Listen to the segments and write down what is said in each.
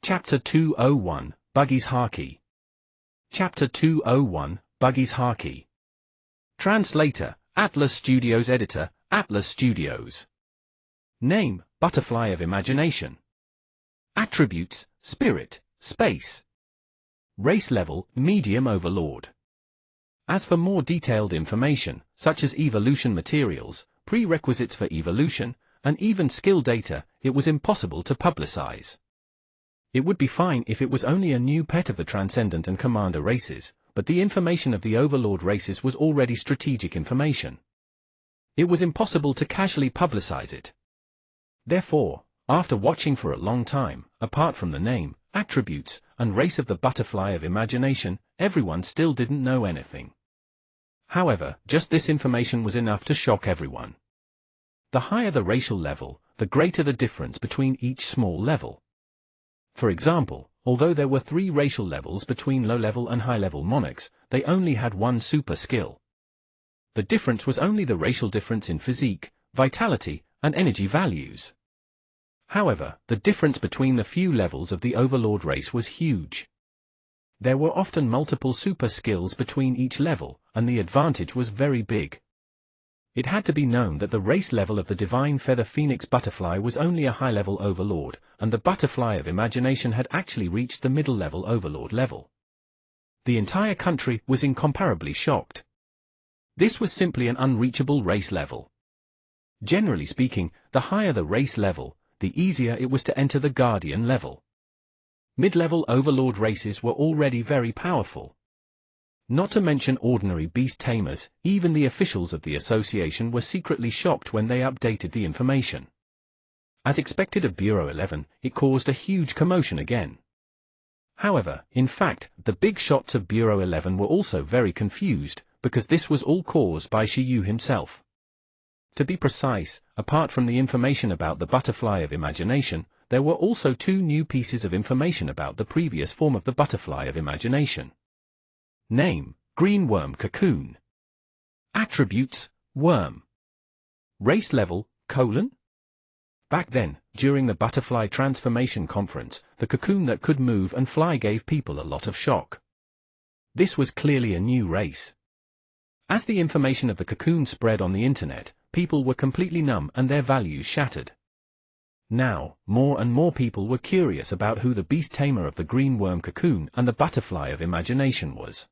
Chapter 201, Buggy's Haki. Chapter 201, Buggy's Haki. Translator, Atlas Studios. Editor, Atlas Studios. Name, Butterfly of Imagination. Attributes, Spirit, Space. Race level, Medium Overlord. As for more detailed information, such as evolution materials, prerequisites for evolution, and even skill data, it was impossible to publicize. It would be fine if it was only a new pet of the Transcendent and Commander races, but the information of the Overlord races was already strategic information. It was impossible to casually publicize it. Therefore, after watching for a long time, apart from the name, attributes, and race of the Butterfly of Imagination, everyone still didn't know anything. However, just this information was enough to shock everyone. The higher the racial level, the greater the difference between each small level. For example, although there were 3 racial levels between low-level and high-level monarchs, they only had 1 super skill. The difference was only the racial difference in physique, vitality, and energy values. However, the difference between the few levels of the Overlord race was huge. There were often multiple super skills between each level, and the advantage was very big. It had to be known that the race level of the Divine Feather Phoenix Butterfly was only a high-level Overlord, and the Butterfly of Imagination had actually reached the middle-level Overlord level. The entire country was incomparably shocked. This was simply an unreachable race level. Generally speaking, the higher the race level, the easier it was to enter the Guardian level. Mid-level Overlord races were already very powerful. Not to mention ordinary beast tamers, even the officials of the association were secretly shocked when they updated the information. As expected of Bureau 11, it caused a huge commotion again. However, in fact, the big shots of Bureau 11 were also very confused, because this was all caused by Shiyu himself. To be precise, apart from the information about the Butterfly of Imagination, there were also 2 new pieces of information about the previous form of the Butterfly of Imagination. Name, Green Worm Cocoon. Attributes, Worm. Race level, colon? Back then, during the Butterfly Transformation Conference, the cocoon that could move and fly gave people a lot of shock. This was clearly a new race. As the information of the cocoon spread on the internet, people were completely numb and their values shattered. Now, more and more people were curious about who the beast tamer of the Green Worm Cocoon and the Butterfly of Imagination was.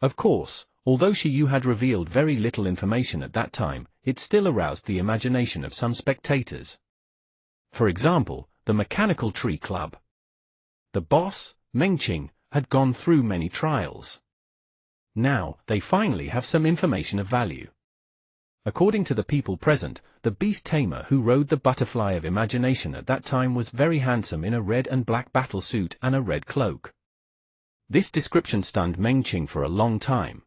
Of course, although Shiyu had revealed very little information at that time, it still aroused the imagination of some spectators. For example, the Mechanical Tree Club. The boss, Mengqing, had gone through many trials. Now, they finally have some information of value. According to the people present, the beast tamer who rode the Butterfly of Imagination at that time was very handsome in a red and black battle suit and a red cloak. This description stunned Mengqing for a long time.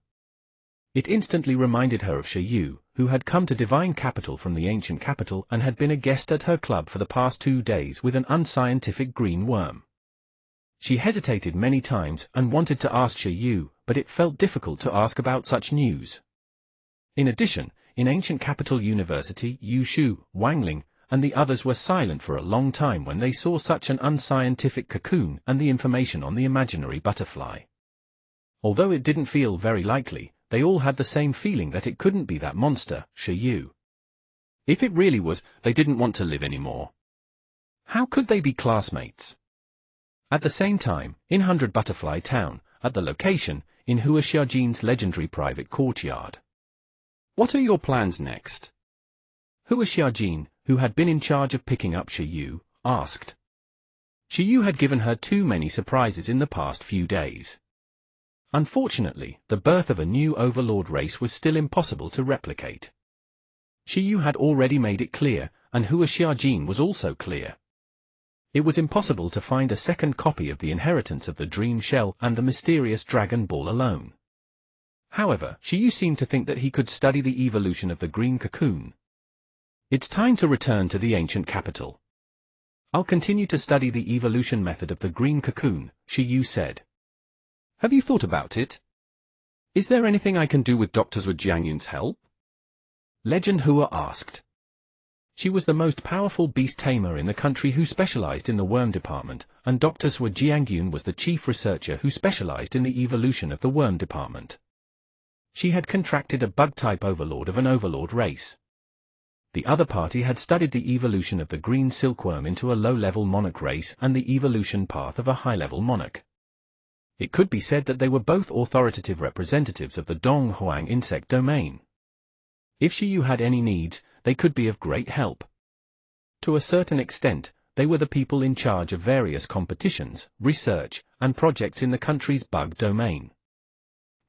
It instantly reminded her of Shiyu, who had come to Divine Capital from the ancient capital and had been a guest at her club for the past 2 days with an unscientific green worm. She hesitated many times and wanted to ask Shiyu, but it felt difficult to ask about such news. In addition, in Ancient Capital University, Yu Shu, Wang Ling, and the others were silent for a long time when they saw such an unscientific cocoon and the information on the imaginary butterfly. Although it didn't feel very likely, they all had the same feeling that it couldn't be that monster, Shiyu. If it really was, they didn't want to live anymore. How could they be classmates? At the same time, in 100 Butterfly Town, at the location, in Hua Xiaojin's legendary private courtyard. What are your plans next? Hua Xiaojin, who had been in charge of picking up Shiyu, asked. Shiyu had given her too many surprises in the past few days. Unfortunately, the birth of a new Overlord race was still impossible to replicate. Shiyu had already made it clear, and Hua Xiaojin was also clear. It was impossible to find a second copy of the inheritance of the Dream Shell and the mysterious Dragon Ball alone. However, Shiyu seemed to think that he could study the evolution of the green cocoon. It's time to return to the ancient capital. I'll continue to study the evolution method of the green cocoon, Shiyu said. Have you thought about it? Is there anything I can do with Dr. Zhuo Jiangyun's help? Legend Hua asked. She was the most powerful beast tamer in the country who specialized in the worm department, and Dr. Sui Jiangyun was the chief researcher who specialized in the evolution of the worm department. She had contracted a bug-type overlord of an overlord race. The other party had studied the evolution of the green silkworm into a low-level monarch race and the evolution path of a high-level monarch. It could be said that they were both authoritative representatives of the Donghuang insect domain. If Shiyu had any needs, they could be of great help. To a certain extent, they were the people in charge of various competitions, research, and projects in the country's bug domain.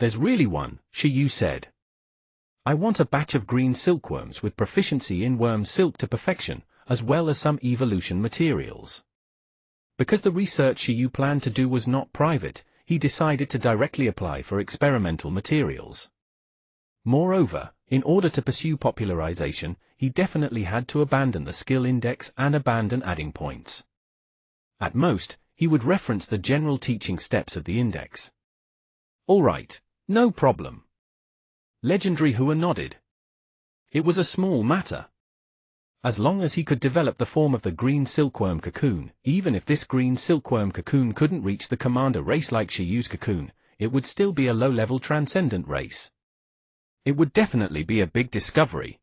"There's really one," Shiyu said. "I want a batch of green silkworms with proficiency in worm silk to perfection, as well as some evolution materials." Because the research Shiyu planned to do was not private, he decided to directly apply for experimental materials. Moreover, in order to pursue popularization, he definitely had to abandon the skill index and abandon adding points. At most, he would reference the general teaching steps of the index. "All right, no problem." Legendary Hua nodded. It was a small matter. As long as he could develop the form of the green silkworm cocoon, even if this green silkworm cocoon couldn't reach the commander race like Shiyu's cocoon, it would still be a low-level transcendent race. It would definitely be a big discovery.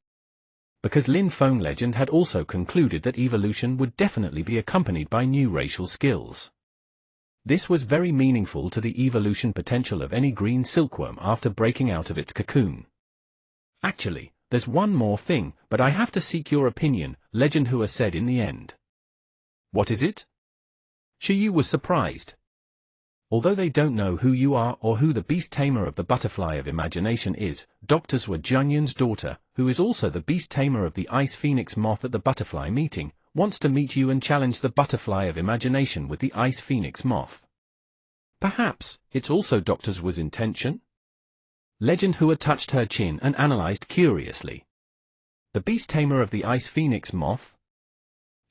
Because Lin Feng Legend had also concluded that evolution would definitely be accompanied by new racial skills. This was very meaningful to the evolution potential of any green silkworm after breaking out of its cocoon. "Actually, there's one more thing, but I have to seek your opinion," Legend Hua said in the end. "What is it?" Shiyu was surprised. "Although they don't know who you are or who the beast tamer of the butterfly of imagination is, Dr. Sui Jiangyun's daughter, who is also the beast tamer of the ice phoenix moth at the butterfly meeting, wants to meet you and challenge the butterfly of imagination with the ice phoenix moth. Perhaps it's also Dr. Sui's intention?" Legend Hua touched her chin and analyzed curiously. "The beast tamer of the ice phoenix moth?"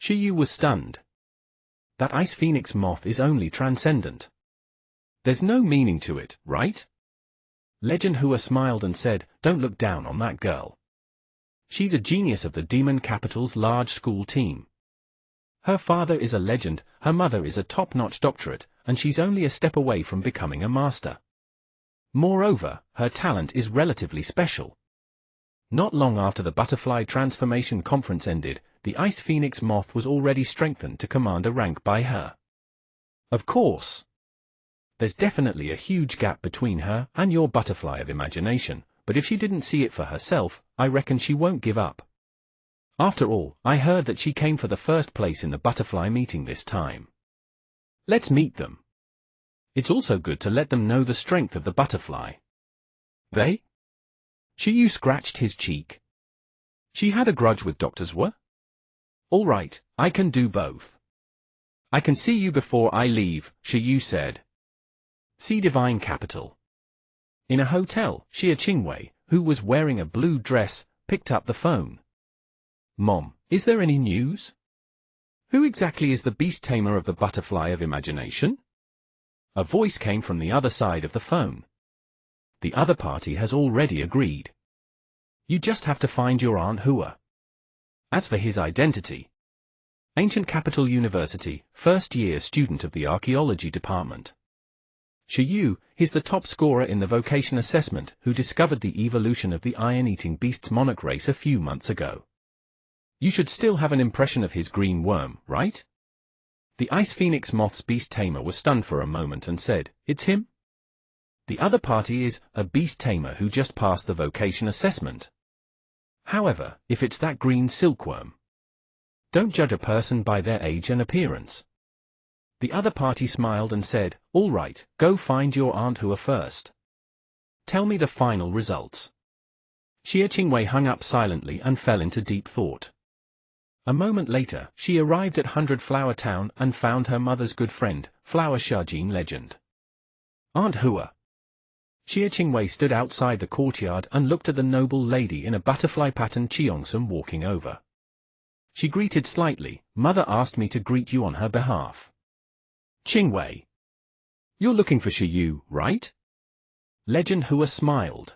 Shiyu was stunned. "That ice phoenix moth is only transcendent. There's no meaning to it, right?" Legend Hua smiled and said, "Don't look down on that girl. She's a genius of the Demon Capital's large school team. Her father is a legend, her mother is a top-notch doctorate, and she's only a step away from becoming a master. Moreover, her talent is relatively special." Not long after the Butterfly Transformation Conference ended, the Ice Phoenix Moth was already strengthened to commander rank by her. Of course. There's definitely a huge gap between her and your butterfly of imagination, but if she didn't see it for herself, I reckon she won't give up. After all, I heard that she came for the first place in the butterfly meeting this time. Let's meet them. It's also good to let them know the strength of the butterfly." "They?" Shiyu scratched his cheek. She had a grudge with Dr. Sui? "All right, I can do both. I can see you before I leave," Shiyu said. See Divine Capital. In a hotel, Xia Qingwei, who was wearing a blue dress, picked up the phone. "Mom, is there any news? Who exactly is the beast tamer of the butterfly of imagination?" A voice came from the other side of the phone. "The other party has already agreed. You just have to find your Aunt Hua. As for his identity, Ancient Capital University, first-year student of the archaeology department. Shiyu, he's the top scorer in the vocation assessment who discovered the evolution of the iron-eating beast's monarch race a few months ago. You should still have an impression of his green worm, right?" The Ice Phoenix Moth's beast tamer was stunned for a moment and said, "It's him?" "The other party is a beast tamer who just passed the vocation assessment. However, if it's that green silkworm, don't judge a person by their age and appearance." The other party smiled and said, "All right, go find your Aunt Hua first. Tell me the final results." Xia Qingwei hung up silently and fell into deep thought. A moment later, she arrived at 100 Flower Town and found her mother's good friend, Flower Shajin Legend. "Aunt Hua." Xia Qingwei stood outside the courtyard and looked at the noble lady in a butterfly-patterned cheongsam walking over. She greeted slightly. "Mother asked me to greet you on her behalf." "Qingwei. You're looking for Shiyu, right?" Legend Hua smiled.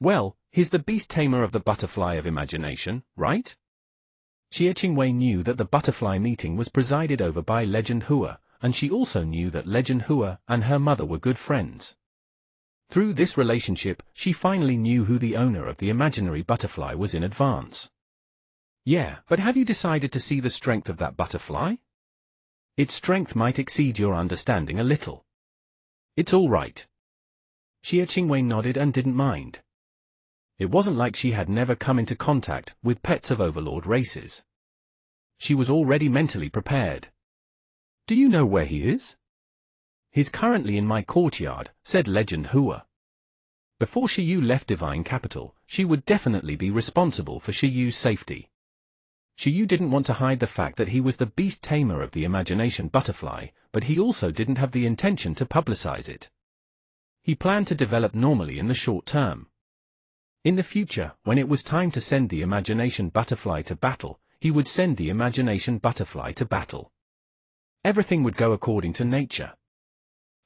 "Well, he's the beast tamer of the butterfly of imagination, right?" Xie Qingwei knew that the butterfly meeting was presided over by Legend Hua, and she also knew that Legend Hua and her mother were good friends. Through this relationship, she finally knew who the owner of the imaginary butterfly was in advance. Yeah, but have you decided to see the strength of that butterfly? Its strength might exceed your understanding a little. It's all right. Xie Qingwei nodded and didn't mind. It wasn't like she had never come into contact with pets of overlord races. She was already mentally prepared. Do you know where he is? He's currently in my courtyard, said Legend Hua. Before Shiyu left Divine Capital, she would definitely be responsible for Shiyu's safety. Shiyu didn't want to hide the fact that he was the beast tamer of the imagination butterfly, but he also didn't have the intention to publicize it. He planned to develop normally in the short term. In the future, when it was time to send the imagination butterfly to battle, he would send the imagination butterfly to battle. Everything would go according to nature.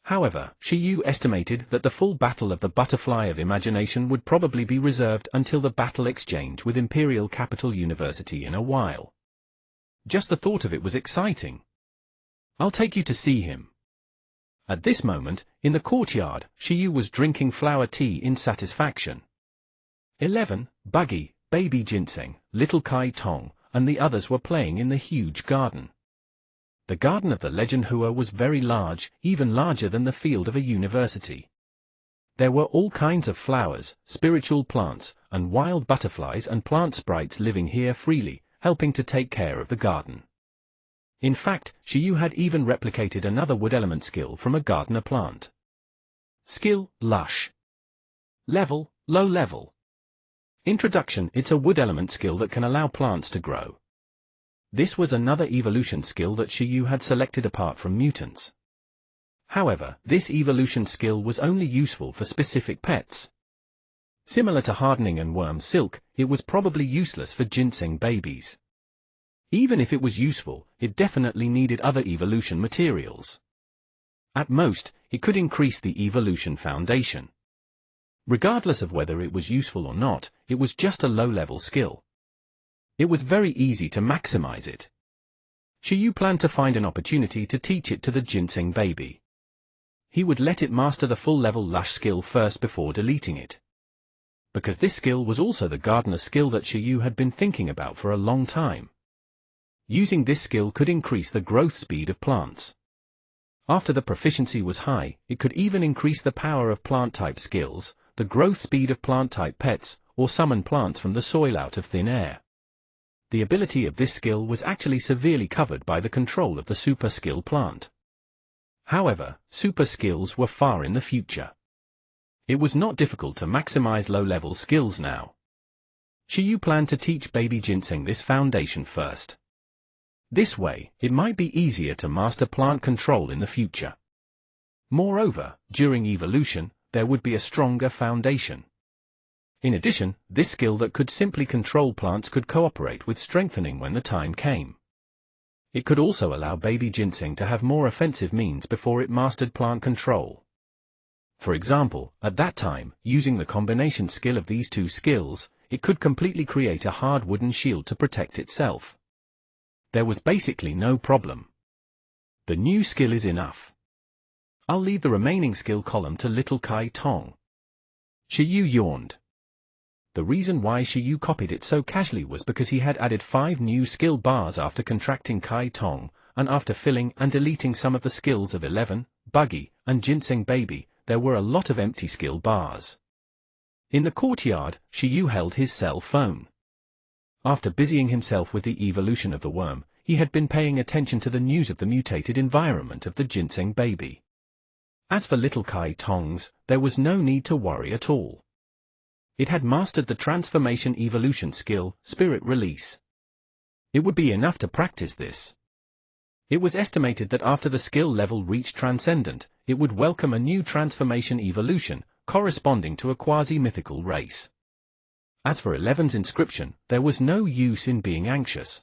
However, Shiyu estimated that the full battle of the butterfly of imagination would probably be reserved until the battle exchange with Imperial Capital University in a while. Just the thought of it was exciting. I'll take you to see him. At this moment, in the courtyard, Shiyu was drinking flower tea in satisfaction. 11, Buggy, Baby Ginseng, Little Kai Tong, and the others were playing in the huge garden. The garden of the Legend Hua was very large, even larger than the field of a university. There were all kinds of flowers, spiritual plants, and wild butterflies and plant sprites living here freely, helping to take care of the garden. In fact, Shiyu had even replicated another wood element skill from a gardener plant. Skill, Lush. Level, Low level. Introduction, it's a wood element skill that can allow plants to grow. This was another evolution skill that Shiyu had selected apart from mutants. However, this evolution skill was only useful for specific pets. Similar to hardening and worm silk, it was probably useless for ginseng babies. Even if it was useful, it definitely needed other evolution materials. At most, it could increase the evolution foundation. Regardless of whether it was useful or not, it was just a low-level skill. It was very easy to maximize it. Shiyu planned to find an opportunity to teach it to the ginseng baby. He would let it master the full-level Lush skill first before deleting it. Because this skill was also the gardener skill that Shiyu had been thinking about for a long time. Using this skill could increase the growth speed of plants. After the proficiency was high, it could even increase the power of plant-type skills, the growth speed of plant-type pets, or summon plants from the soil out of thin air. The ability of this skill was actually severely covered by the control of the super skill plant. However, super skills were far in the future. It was not difficult to maximize low-level skills now. Shiyu planned to teach baby ginseng this foundation first. This way, it might be easier to master plant control in the future. Moreover, during evolution, there would be a stronger foundation. In addition, this skill that could simply control plants could cooperate with strengthening when the time came. It could also allow baby ginseng to have more offensive means before it mastered plant control. For example, at that time, using the combination skill of these two skills, it could completely create a hard wooden shield to protect itself. There was basically no problem. The new skill is enough. I'll leave the remaining skill column to Little Kai Tong. Shiyu yawned. The reason why Shiyu copied it so casually was because he had added 5 new skill bars after contracting Kai Tong, and after filling and deleting some of the skills of 11, Buggy, and Ginseng Baby, there were a lot of empty skill bars. In the courtyard, Shiyu held his cell phone. After busying himself with the evolution of the worm, he had been paying attention to the news of the mutated environment of the Ginseng Baby. As for Little Kai Tong's, there was no need to worry at all. It had mastered the transformation evolution skill, Spirit Release. It would be enough to practice this. It was estimated that after the skill level reached Transcendent, it would welcome a new transformation evolution, corresponding to a quasi-mythical race. As for 11's inscription, there was no use in being anxious.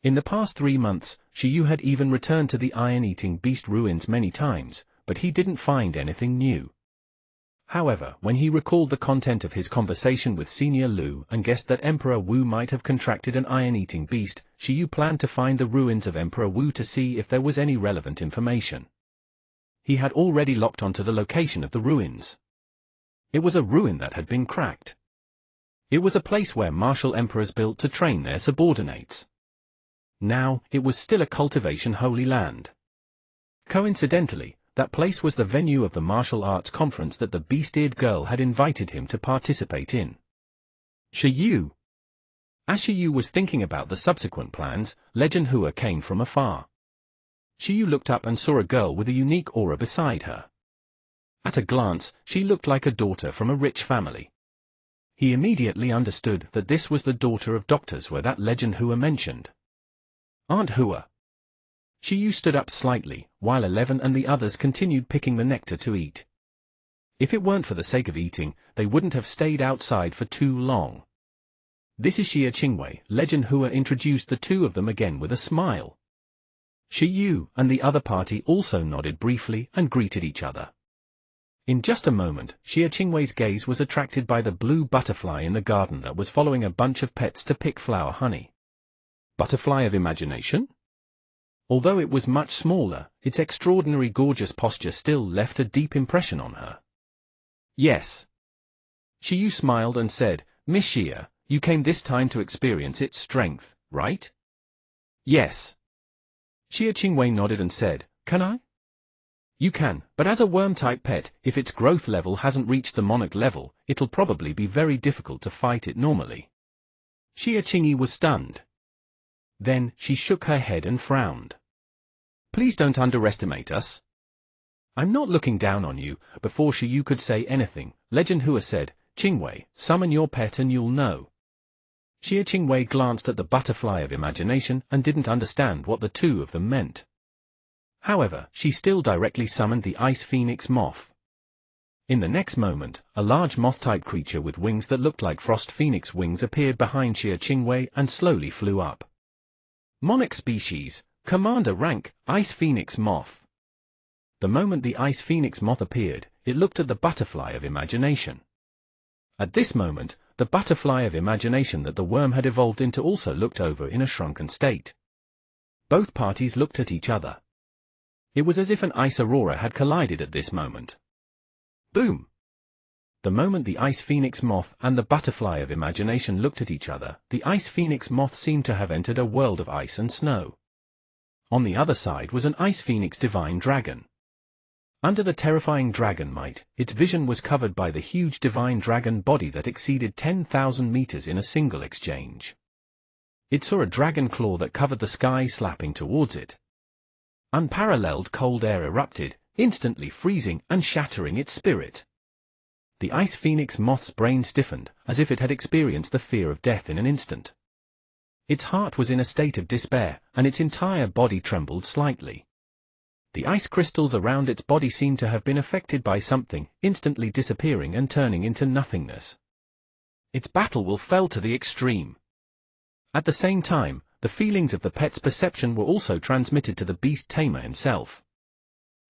In the past 3 months, Shiyu had even returned to the iron-eating beast ruins many times, but he didn't find anything new. However, when he recalled the content of his conversation with Senior Lu and guessed that Emperor Wu might have contracted an iron-eating beast, Shi Yu planned to find the ruins of Emperor Wu to see if there was any relevant information. He had already locked onto the location of the ruins. It was a ruin that had been cracked. It was a place where martial emperors built to train their subordinates. Now, it was still a cultivation holy land. Coincidentally, that place was the venue of the martial arts conference that the beast-eared girl had invited him to participate in. Shi Yu. As Shi Yu was thinking about the subsequent plans, Legend Hua came from afar. Shi Yu looked up and saw a girl with a unique aura beside her. At a glance, she looked like a daughter from a rich family. He immediately understood that this was the daughter of Doctors Hua that Legend Hua mentioned. Aunt Hua. Shi Yu stood up slightly, while 11 and the others continued picking the nectar to eat. If it weren't for the sake of eating, they wouldn't have stayed outside for too long. This is Xie Qingwei. Legend Hua introduced the two of them again with a smile. Shi Yu and the other party also nodded briefly and greeted each other. In just a moment, Xie Qingwei's gaze was attracted by the blue butterfly in the garden that was following a bunch of pets to pick flower honey. Butterfly of imagination? Although it was much smaller, its extraordinary gorgeous posture still left a deep impression on her. Yes. Shi Yu smiled and said, Miss Xie, you came this time to experience its strength, right? Yes. Xie Qingwei nodded and said, can I? You can, but as a worm-type pet, if its growth level hasn't reached the monarch level, it'll probably be very difficult to fight it normally. Xie Qingyi was stunned. Then, she shook her head and frowned. Please don't underestimate us. I'm not looking down on you. Before Shi Yu could say anything, Legend Hua said, Qingwei, summon your pet and you'll know. Xie Qingwei glanced at the butterfly of imagination and didn't understand what the two of them meant. However, she still directly summoned the ice phoenix moth. In the next moment, a large moth-type creature with wings that looked like frost phoenix wings appeared behind Xie Qingwei and slowly flew up. Monarch species, Commander rank, Ice Phoenix Moth. The moment the Ice Phoenix Moth appeared, it looked at the butterfly of imagination. At this moment, the butterfly of imagination that the worm had evolved into also looked over in a shrunken state. Both parties looked at each other. It was as if an ice aurora had collided at this moment. Boom! The moment the Ice Phoenix Moth and the butterfly of imagination looked at each other, the Ice Phoenix Moth seemed to have entered a world of ice and snow. On the other side was an Ice Phoenix Divine Dragon. Under the terrifying dragon might, its vision was covered by the huge Divine Dragon body that exceeded 10,000 meters in a single exchange. It saw a dragon claw that covered the sky slapping towards it. Unparalleled cold air erupted, instantly freezing and shattering its spirit. The Ice Phoenix Moth's brain stiffened, as if it had experienced the fear of death in an instant. Its heart was in a state of despair, and its entire body trembled slightly. The ice crystals around its body seemed to have been affected by something, instantly disappearing and turning into nothingness. Its battle will fell to the extreme. At the same time, the feelings of the pet's perception were also transmitted to the beast tamer himself.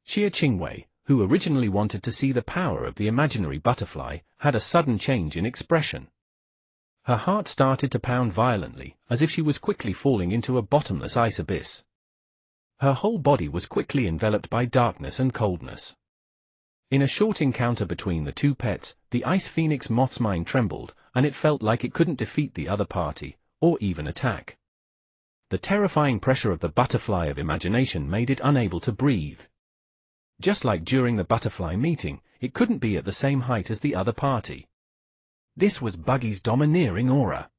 Xie Qingwei, who originally wanted to see the power of the imaginary butterfly, had a sudden change in expression. Her heart started to pound violently, as if she was quickly falling into a bottomless ice abyss. Her whole body was quickly enveloped by darkness and coldness. In a short encounter between the two pets, the Ice Phoenix Moth's mind trembled, and it felt like it couldn't defeat the other party, or even attack. The terrifying pressure of the butterfly of imagination made it unable to breathe. Just like during the butterfly meeting, it couldn't be at the same height as the other party. This was Buggy's domineering aura.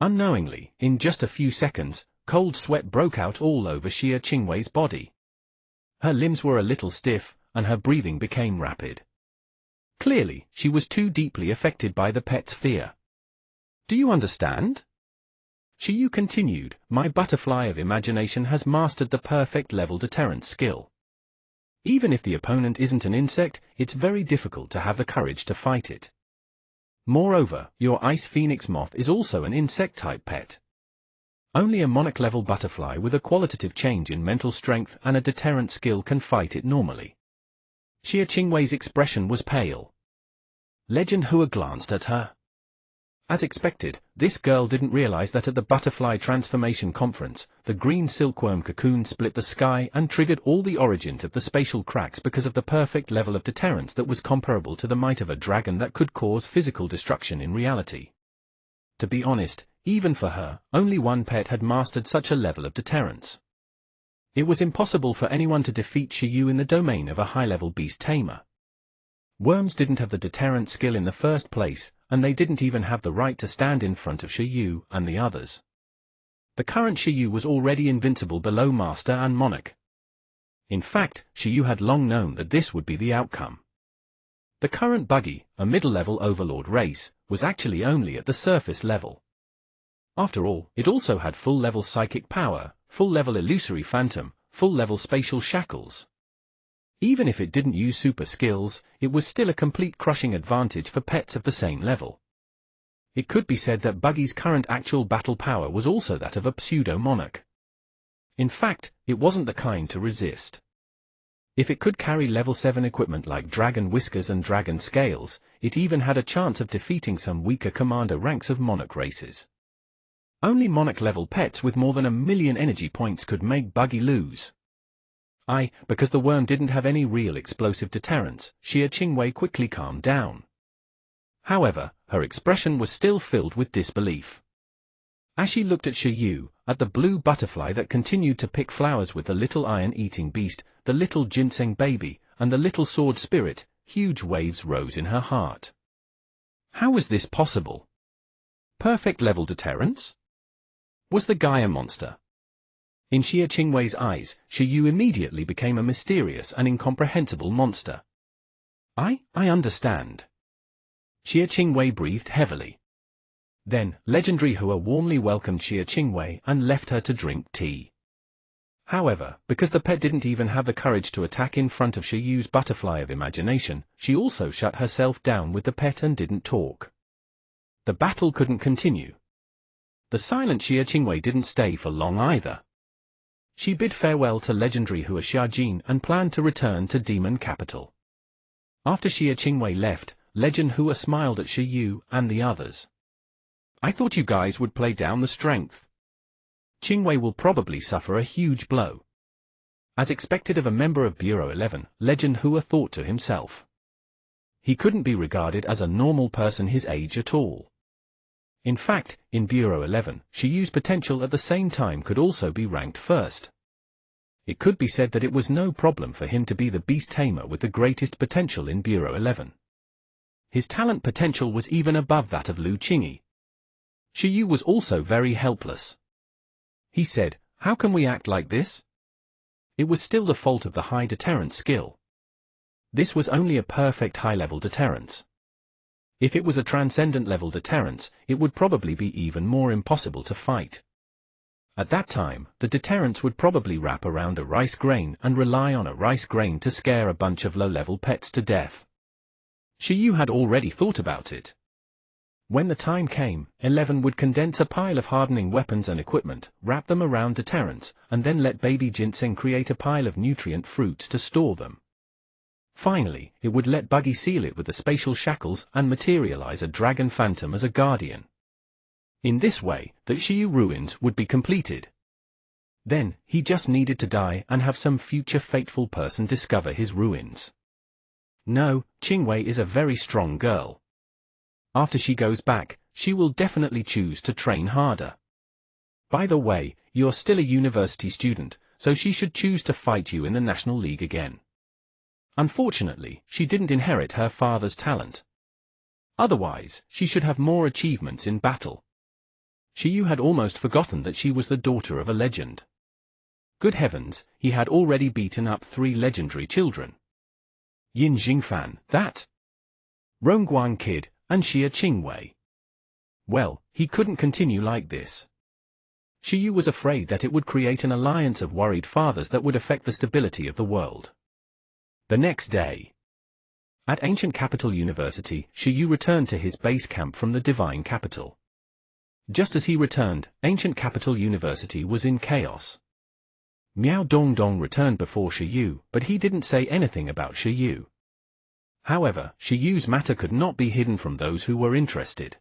Unknowingly, in just a few seconds, cold sweat broke out all over Xie Qingwei's body. Her limbs were a little stiff, and her breathing became rapid. Clearly, she was too deeply affected by the pet's fear. Do you understand? Shi Yu continued, my butterfly of imagination has mastered the perfect level deterrent skill. Even if the opponent isn't an insect, it's very difficult to have the courage to fight it. Moreover, your Ice Phoenix Moth is also an insect-type pet. Only a monarch-level butterfly with a qualitative change in mental strength and a deterrent skill can fight it normally. Xie Qingwei's expression was pale. Legend Hua glanced at her. As expected, this girl didn't realize that at the Butterfly Transformation Conference, the green silkworm cocoon split the sky and triggered all the origins of the spatial cracks because of the perfect level of deterrence that was comparable to the might of a dragon that could cause physical destruction in reality. To be honest, even for her, only one pet had mastered such a level of deterrence. It was impossible for anyone to defeat Shiyu in the domain of a high-level beast tamer. Worms didn't have the deterrent skill in the first place, and they didn't even have the right to stand in front of Shiyu and the others. The current Shiyu was already invincible below Master and Monarch. In fact, Shiyu had long known that this would be the outcome. The current Buggy, a middle-level overlord race, was actually only at the surface level. After all, it also had full-level psychic power, full-level illusory phantom, full-level spatial shackles. Even if it didn't use super skills, it was still a complete crushing advantage for pets of the same level. It could be said that Buggy's current actual battle power was also that of a pseudo-monarch. In fact, it wasn't the kind to resist. If it could carry level 7 equipment like dragon whiskers and dragon scales, it even had a chance of defeating some weaker commander ranks of monarch races. Only monarch-level pets with more than 1,000,000 energy points could make Buggy lose. Because the worm didn't have any real explosive deterrence, Xia Qingwei quickly calmed down. However, her expression was still filled with disbelief. As she looked at Shiyu, at the blue butterfly that continued to pick flowers with the little iron-eating beast, the little ginseng baby, and the little sword spirit, huge waves rose in her heart. How was this possible? Perfect level deterrence? Was the guy a monster? In Xia Qingwei's eyes, Shiyu immediately became a mysterious and incomprehensible monster. I understand. Xia Qingwei breathed heavily. Then, Legendary Hua warmly welcomed Xia Qingwei and left her to drink tea. However, because the pet didn't even have the courage to attack in front of Shiyu's butterfly of imagination, she also shut herself down with the pet and didn't talk. The battle couldn't continue. The silent Xia Qingwei didn't stay for long either. She bid farewell to Legendary Hua Xiajin and planned to return to Demon Capital. After Xia Qingwei left, Legend Hua smiled at Shiyu and the others. I thought you guys would play down the strength. Qingwei will probably suffer a huge blow. As expected of a member of Bureau 11, Legend Hua thought to himself. He couldn't be regarded as a normal person his age at all. In fact, in Bureau 11, Shiyu's potential at the same time could also be ranked first. It could be said that it was no problem for him to be the beast tamer with the greatest potential in Bureau 11. His talent potential was even above that of Lu Qingyi. Shiyu was also very helpless. He said, "How can we act like this?" It was still the fault of the high deterrence skill. This was only a perfect high-level deterrence. If it was a transcendent level deterrence, it would probably be even more impossible to fight. At that time, the deterrence would probably wrap around a rice grain and rely on a rice grain to scare a bunch of low-level pets to death. Shiyu had already thought about it. When the time came, 11 would condense a pile of hardening weapons and equipment, wrap them around deterrence, and then let baby ginseng create a pile of nutrient fruits to store them. Finally, it would let Buggy seal it with the spatial shackles and materialize a dragon phantom as a guardian. In this way, the Shiyu ruins would be completed. Then, he just needed to die and have some future fateful person discover his ruins. No, Qingwei is a very strong girl. After she goes back, she will definitely choose to train harder. By the way, you're still a university student, so she should choose to fight you in the National League again. Unfortunately, she didn't inherit her father's talent. Otherwise, she should have more achievements in battle. Shiyu had almost forgotten that she was the daughter of a legend. Good heavens, he had already beaten up 3 legendary children. Yin Jingfan, that Rongguan Kid, and Xia Qingwei. Well, he couldn't continue like this. Shiyu was afraid that it would create an alliance of worried fathers that would affect the stability of the world. The next day, at Ancient Capital University, Shiyu returned to his base camp from the Divine Capital. Just as he returned, Ancient Capital University was in chaos. Miao Dongdong returned before Shiyu, but he didn't say anything about Shiyu. However, Shiyu's matter could not be hidden from those who were interested.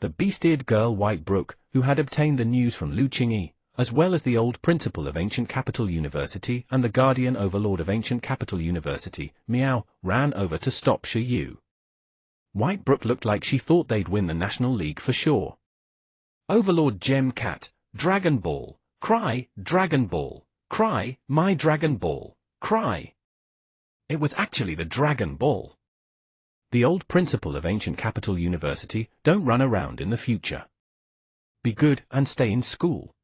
The beast-eared girl White Brook, who had obtained the news from Lu Qingyi, as well as the old principal of Ancient Capital University and the guardian overlord of Ancient Capital University, Miao, ran over to stop Shiyu. White Brook looked like she thought they'd win the National League for sure. Overlord Gem Cat, Dragon Ball, cry, Dragon Ball, cry, my Dragon Ball, cry. It was actually the Dragon Ball. The old principal of Ancient Capital University, don't run around in the future. Be good and stay in school.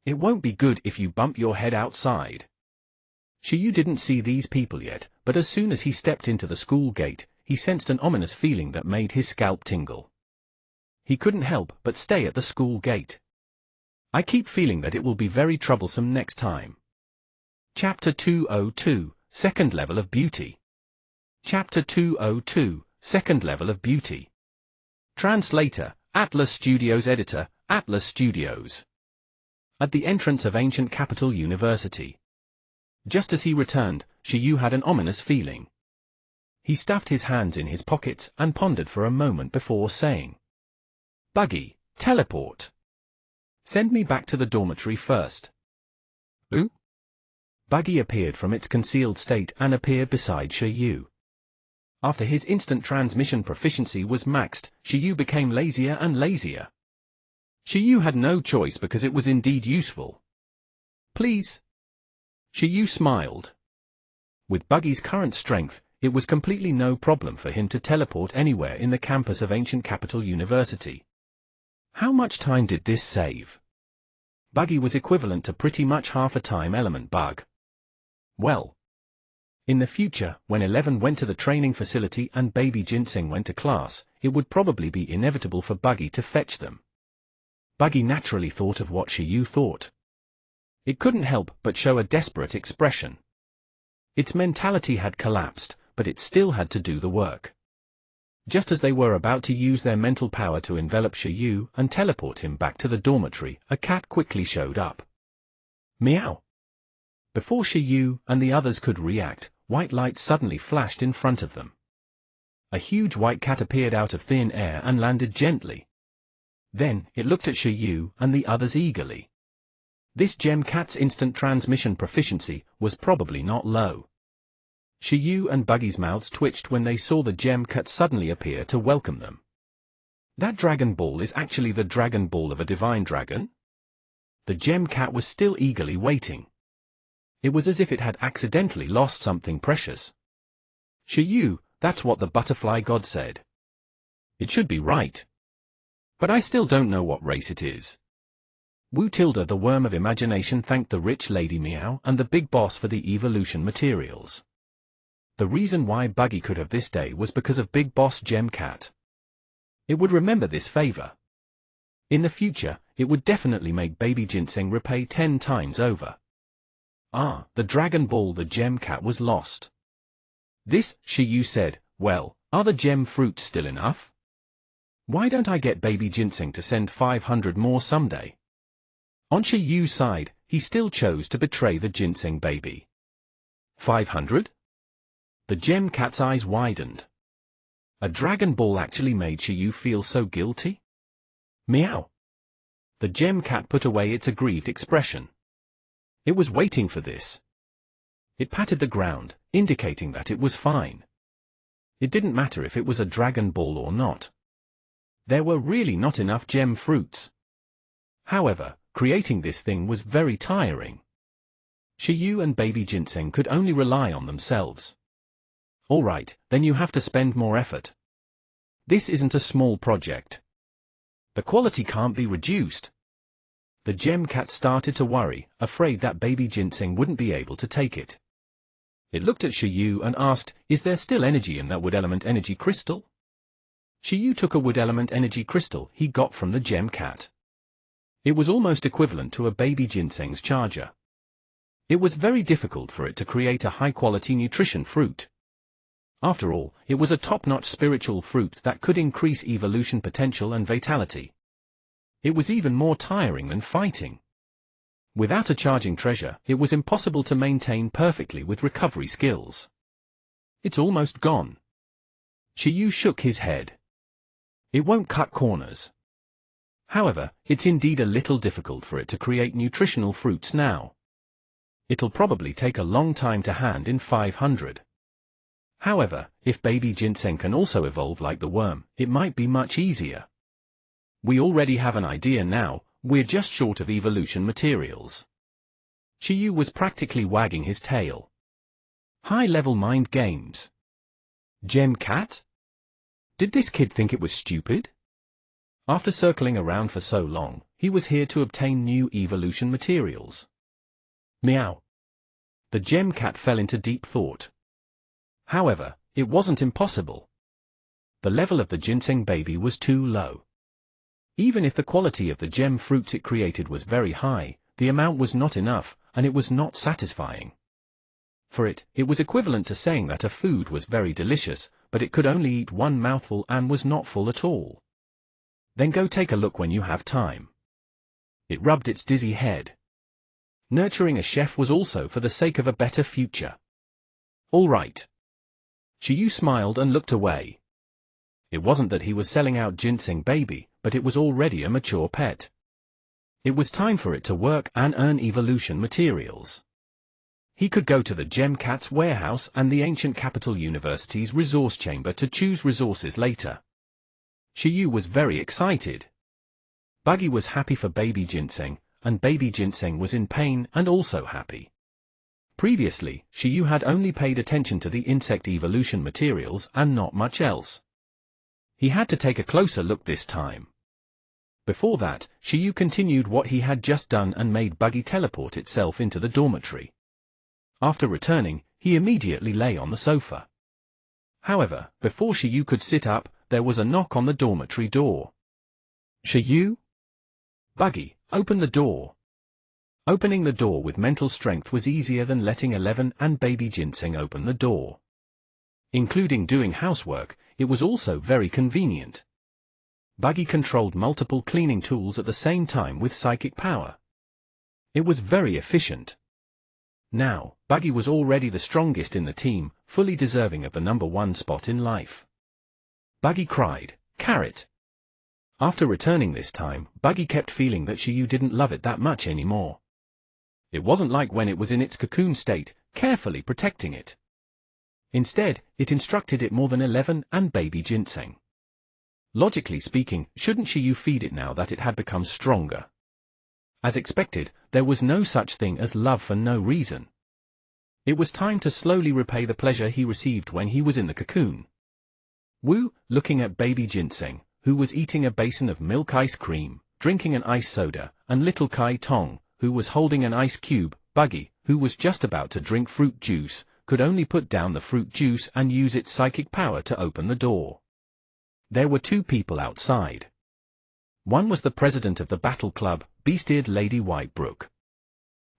It won't be good if you bump your head outside. Shiyu didn't see these people yet, but as soon as he stepped into the school gate, he sensed an ominous feeling that made his scalp tingle. He couldn't help but stay at the school gate. I keep feeling that it will be very troublesome next time. Chapter 202, Second Level of Beauty. Chapter 202, Second Level of Beauty. Translator, Atlas Studios. Editor, Atlas Studios. At the entrance of Ancient Capital University. Just as he returned, Shiyu had an ominous feeling. He stuffed his hands in his pockets and pondered for a moment before saying, Buggy, teleport. Send me back to the dormitory first. Who? Buggy appeared from its concealed state and appeared beside Shiyu. After his instant transmission proficiency was maxed, Shiyu became lazier and lazier. Shiyu had no choice because it was indeed useful. Please. Shiyu smiled. With Buggy's current strength, it was completely no problem for him to teleport anywhere in the campus of Ancient Capital University. How much time did this save? Buggy was equivalent to pretty much half a time element bug. Well, in the future, when 11 went to the training facility and Baby Ginseng went to class, it would probably be inevitable for Buggy to fetch them. Buggy naturally thought of what Shiyu thought. It couldn't help but show a desperate expression. Its mentality had collapsed, but it still had to do the work. Just as they were about to use their mental power to envelop Shiyu and teleport him back to the dormitory, a cat quickly showed up. Meow! Before Shiyu and the others could react, white light suddenly flashed in front of them. A huge white cat appeared out of thin air and landed gently. Then, it looked at Shiyu and the others eagerly. This gem cat's instant transmission proficiency was probably not low. Shiyu and Buggy's mouths twitched when they saw the gem cat suddenly appear to welcome them. That Dragon Ball is actually the Dragon Ball of a divine dragon? The gem cat was still eagerly waiting. It was as if it had accidentally lost something precious. Shiyu, that's what the butterfly god said. It should be right. But I still don't know what race it is. Wu Tilda the Worm of Imagination thanked the rich Lady Meow and the Big Boss for the evolution materials. The reason why Buggy could have this day was because of Big Boss Gem Cat. It would remember this favor. In the future, it would definitely make Baby Ginseng repay 10 times over. Ah, the Dragon Ball the Gem Cat was lost. This, Shiyu said, well, are the gem fruits still enough? Why don't I get Baby Ginseng to send 500 more someday? On Shiyu's side, he still chose to betray the Ginseng baby. 500? The gem cat's eyes widened. A Dragon Ball actually made Shiyu feel so guilty? Meow. The gem cat put away its aggrieved expression. It was waiting for this. It patted the ground, indicating that it was fine. It didn't matter if it was a Dragon Ball or not. There were really not enough gem fruits. However, creating this thing was very tiring. Shiyu and Baby Ginseng could only rely on themselves. Alright, then you have to spend more effort. This isn't a small project. The quality can't be reduced. The gem cat started to worry, afraid that Baby Ginseng wouldn't be able to take it. It looked at Shiyu and asked, is there still energy in that wood element energy crystal? Shiyu took a wood element energy crystal he got from the gem cat. It was almost equivalent to a Baby Ginseng's charger. It was very difficult for it to create a high-quality nutrition fruit. After all, it was a top-notch spiritual fruit that could increase evolution potential and vitality. It was even more tiring than fighting. Without a charging treasure, it was impossible to maintain perfectly with recovery skills. It's almost gone. Shiyu shook his head. It won't cut corners. However, it's indeed a little difficult for it to create nutritional fruits now. It'll probably take a long time to hand in 500. However, if baby ginseng can also evolve like the worm, it might be much easier. We already have an idea now, we're just short of evolution materials. Shiyu was practically wagging his tail. High-level mind games. Gem cat? Did this kid think it was stupid? After circling around for so long, he was here to obtain new evolution materials. Meow. The gem cat fell into deep thought. However, it wasn't impossible. The level of the ginseng baby was too low. Even if the quality of the gem fruits it created was very high, the amount was not enough, and it was not satisfying. For it was equivalent to saying that a food was very delicious, but it could only eat one mouthful and was not full at all. Then go take a look when you have time. It rubbed its dizzy head. Nurturing a chef was also for the sake of a better future. All right. Shiyu smiled and looked away. It wasn't that he was selling out ginseng baby, but it was already a mature pet. It was time for it to work and earn evolution materials. He could go to the Gem Cat's warehouse and the Ancient Capital University's resource chamber to choose resources later. Shiyu was very excited. Buggy was happy for baby ginseng, and baby ginseng was in pain and also happy. Previously, Shiyu had only paid attention to the insect evolution materials and not much else. He had to take a closer look this time. Before that, Shiyu continued what he had just done and made Buggy teleport itself into the dormitory. After returning, he immediately lay on the sofa. However, before Shiyu could sit up, there was a knock on the dormitory door. Shiyu? Buggy, open the door. Opening the door with mental strength was easier than letting 11 and baby ginseng open the door. Including doing housework, it was also very convenient. Buggy controlled multiple cleaning tools at the same time with psychic power. It was very efficient. Now, Buggy was already the strongest in the team, fully deserving of the #1 spot in life. Buggy cried, "Carrot!" After returning this time, Buggy kept feeling that Shiyu didn't love it that much anymore. It wasn't like when it was in its cocoon state, carefully protecting it. Instead, it instructed it more than 11 and baby ginseng. Logically speaking, shouldn't Shiyu feed it now that it had become stronger? As expected, there was no such thing as love for no reason. It was time to slowly repay the pleasure he received when he was in the cocoon. Wu, looking at baby ginseng, who was eating a basin of milk ice cream, drinking an ice soda, and little Kai Tong, who was holding an ice cube, Buggy, who was just about to drink fruit juice, could only put down the fruit juice and use its psychic power to open the door. There were two people outside. One was the president of the battle club, Beast-eared Lady Whitebrook.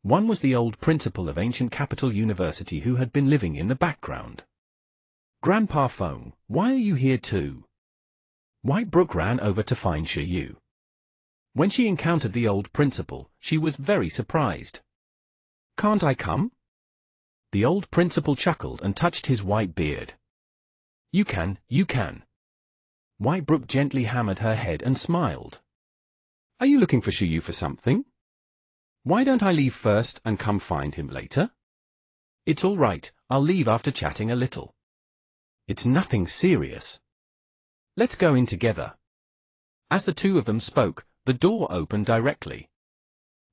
One was the old principal of Ancient Capital University who had been living in the background. Grandpa Feng, why are you here too? Whitebrook ran over to find Shiyu. When she encountered the old principal, she was very surprised. Can't I come? The old principal chuckled and touched his white beard. You can, you can. Whitebrook gently hammered her head and smiled. Are you looking for Shiyu for something? Why don't I leave first and come find him later? It's all right, I'll leave after chatting a little. It's nothing serious. Let's go in together. As the two of them spoke, the door opened directly.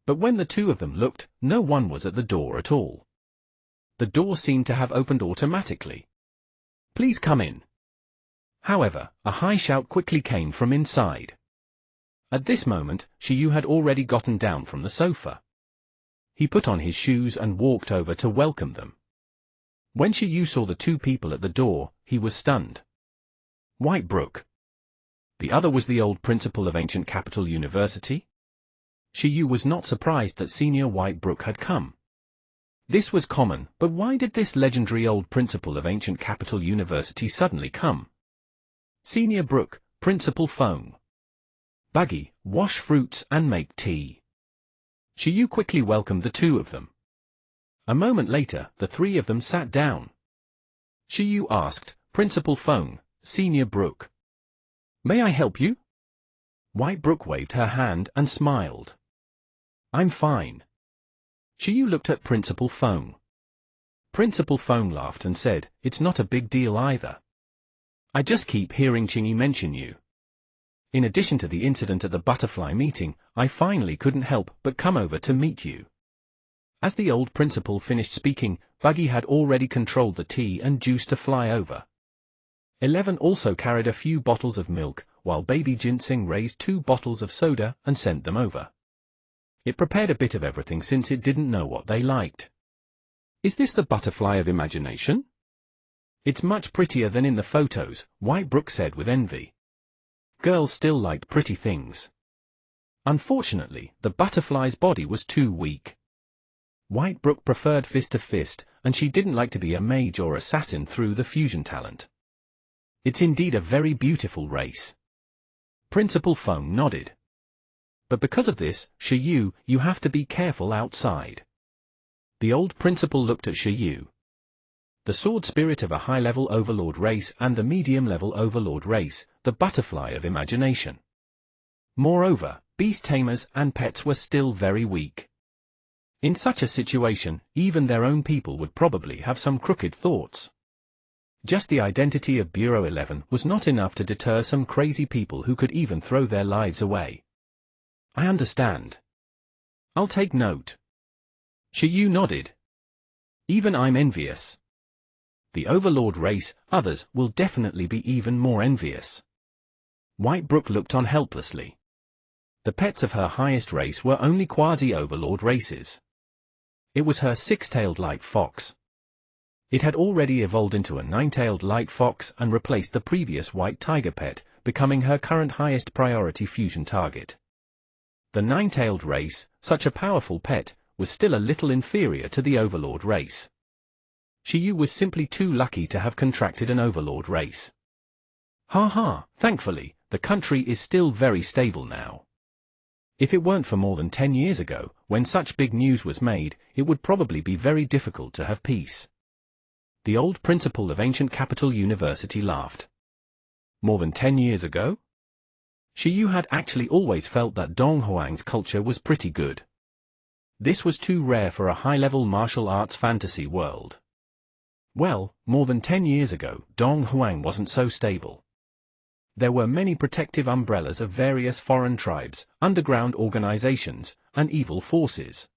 But when the two of them looked, no one was at the door at all. The door seemed to have opened automatically. Please come in. However, a high shout quickly came from inside. At this moment, Shiyu had already gotten down from the sofa. He put on his shoes and walked over to welcome them. When Shiyu saw the two people at the door, he was stunned. Whitebrook. The other was the old principal of Ancient Capital University. Shiyu was not surprised that Senior Whitebrook had come. This was common, but why did this legendary old principal of Ancient Capital University suddenly come? Senior Brook, Principal Feng. Buggy, wash fruits and make tea. Shiyu quickly welcomed the two of them. A moment later, the three of them sat down. Shiyu asked, Principal Feng, Senior Brook. May I help you? White Brook waved her hand and smiled. I'm fine. Shiyu looked at Principal Feng. Principal Feng laughed and said, It's not a big deal either. I just keep hearing Chingy mention you. In addition to the incident at the butterfly meeting, I finally couldn't help but come over to meet you. As the old principal finished speaking, Buggy had already controlled the tea and juice to fly over. 11 also carried a few bottles of milk, while baby Ginseng raised 2 bottles of soda and sent them over. It prepared a bit of everything since it didn't know what they liked. Is this the butterfly of imagination? It's much prettier than in the photos, White Brook said with envy. Girls still liked pretty things. Unfortunately, the butterfly's body was too weak. White Brook preferred fist to fist, and she didn't like to be a mage or assassin through the fusion talent. It's indeed a very beautiful race. Principal Feng nodded. But because of this, Shiyu, you have to be careful outside. The old principal looked at Shiyu. The sword spirit of a high-level overlord race and the medium-level overlord race, the butterfly of imagination. Moreover, beast tamers and pets were still very weak. In such a situation, even their own people would probably have some crooked thoughts. Just the identity of Bureau 11 was not enough to deter some crazy people who could even throw their lives away. I understand. I'll take note. Shiyu nodded. Even I'm envious. The Overlord race, others, will definitely be even more envious. White Brook looked on helplessly. The pets of her highest race were only quasi-Overlord races. It was her 6-tailed light fox. It had already evolved into a 9-tailed light fox and replaced the previous white tiger pet, becoming her current highest priority fusion target. The 9-tailed race, such a powerful pet, was still a little inferior to the Overlord race. Shiyu was simply too lucky to have contracted an Overlord race. Thankfully, the country is still very stable now. If it weren't for more than 10 years ago, when such big news was made, it would probably be very difficult to have peace. The old principal of Ancient Capital University laughed. More than 10 years ago? Shiyu had actually always felt that Dong Huang's culture was pretty good. This was too rare for a high-level martial arts fantasy world. Well, more than 10 years ago, Dong Huang wasn't so stable. There were many protective umbrellas of various foreign tribes, underground organizations, and evil forces.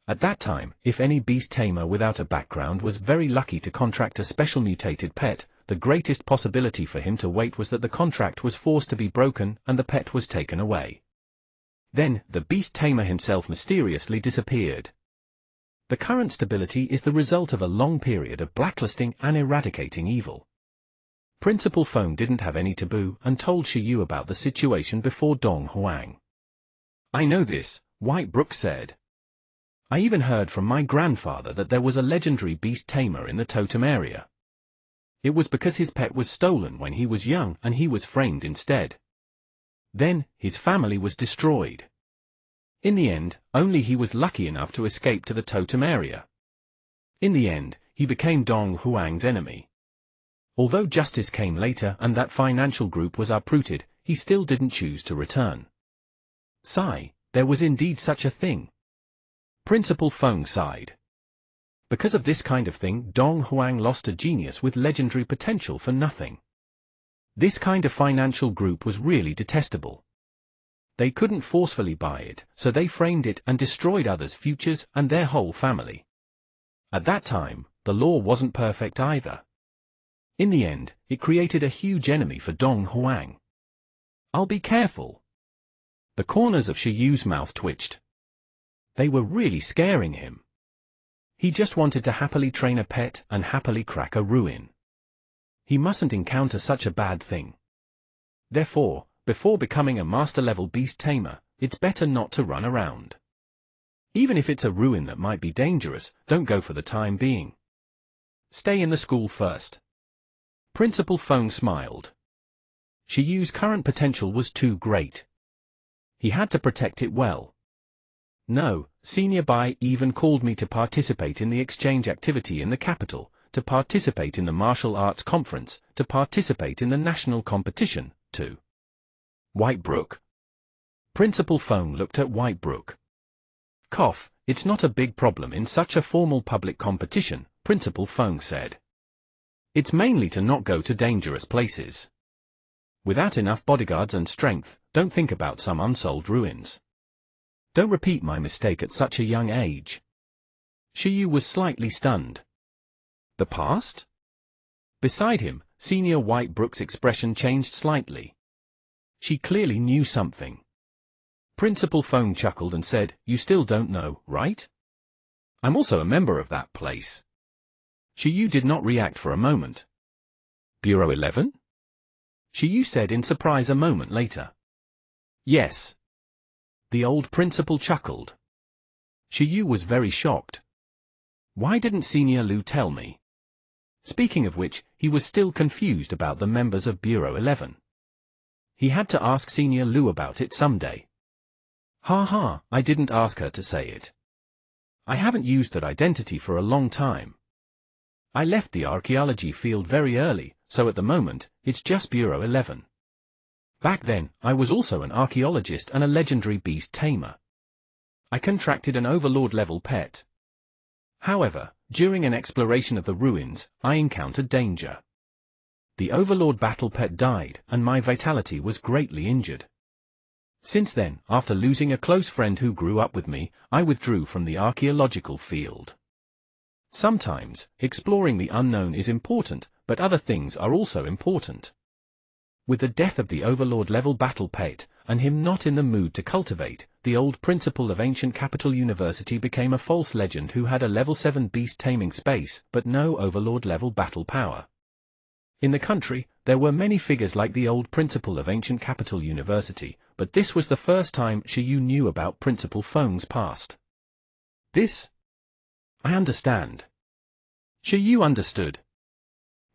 At that time, if any beast tamer without a background was very lucky to contract a special mutated pet, the greatest possibility for him to wait was that the contract was forced to be broken and the pet was taken away. Then, the beast tamer himself mysteriously disappeared. The current stability is the result of a long period of blacklisting and eradicating evil. Principal Feng didn't have any taboo and told Shiyu about the situation before Dong Huang. I know this, White Brook said. I even heard from my grandfather that there was a legendary beast tamer in the totem area. It was because his pet was stolen when he was young and he was framed instead. Then, his family was destroyed. In the end, only he was lucky enough to escape to the totem area. In the end, he became Dong Huang's enemy. Although justice came later and that financial group was uprooted, he still didn't choose to return. Sigh, there was indeed such a thing. Principal Feng sighed. Because of this kind of thing, Dong Huang lost a genius with legendary potential for nothing. This kind of financial group was really detestable. They couldn't forcefully buy it, so they framed it and destroyed others' futures and their whole family. At that time, the law wasn't perfect either. In the end, it created a huge enemy for Dong Huang. I'll be careful. The corners of Shiyu's mouth twitched. They were really scaring him. He just wanted to happily train a pet and happily crack a ruin. He mustn't encounter such a bad thing. Therefore, before becoming a master-level beast tamer, it's better not to run around. Even if it's a ruin that might be dangerous, don't go for the time being. Stay in the school first. Principal Feng smiled. Shiyu's current potential was too great. He had to protect it well. No, Senior Bai even called me to participate in the exchange activity in the capital, to participate in the martial arts conference, to participate in the national competition, to Whitebrook. Principal Feng looked at Whitebrook. Cough, it's not a big problem in such a formal public competition, Principal Feng said. It's mainly to not go to dangerous places. Without enough bodyguards and strength, don't think about some unsolved ruins. Don't repeat my mistake at such a young age. Shiyu was slightly stunned. The past? Beside him, Senior Whitebrook's expression changed slightly. She clearly knew something. Principal Feng chuckled and said, "You still don't know, right? I'm also a member of that place." Shiyu did not react for a moment. Bureau 11? Shiyu said in surprise a moment later. Yes. The old principal chuckled. Shiyu was very shocked. Why didn't Senior Lu tell me? Speaking of which, he was still confused about the members of Bureau 11. He had to ask Senior Lu about it someday. Ha ha, I didn't ask her to say it. I haven't used that identity for a long time. I left the archaeology field very early, so at the moment, it's just Bureau 11. Back then, I was also an archaeologist and a legendary beast tamer. I contracted an Overlord-level pet. However, during an exploration of the ruins, I encountered danger. The Overlord battle pet died, and my vitality was greatly injured. Since then, after losing a close friend who grew up with me, I withdrew from the archaeological field. Sometimes, exploring the unknown is important, but other things are also important. With the death of the Overlord-level battle pet, and him not in the mood to cultivate, the old principal of Ancient Capital University became a false legend who had a level 7 beast taming space, but no Overlord-level battle power. In the country, there were many figures like the old principal of Ancient Capital University, but this was the first time Shiyu knew about Principal Feng's past. This? I understand. Shiyu understood.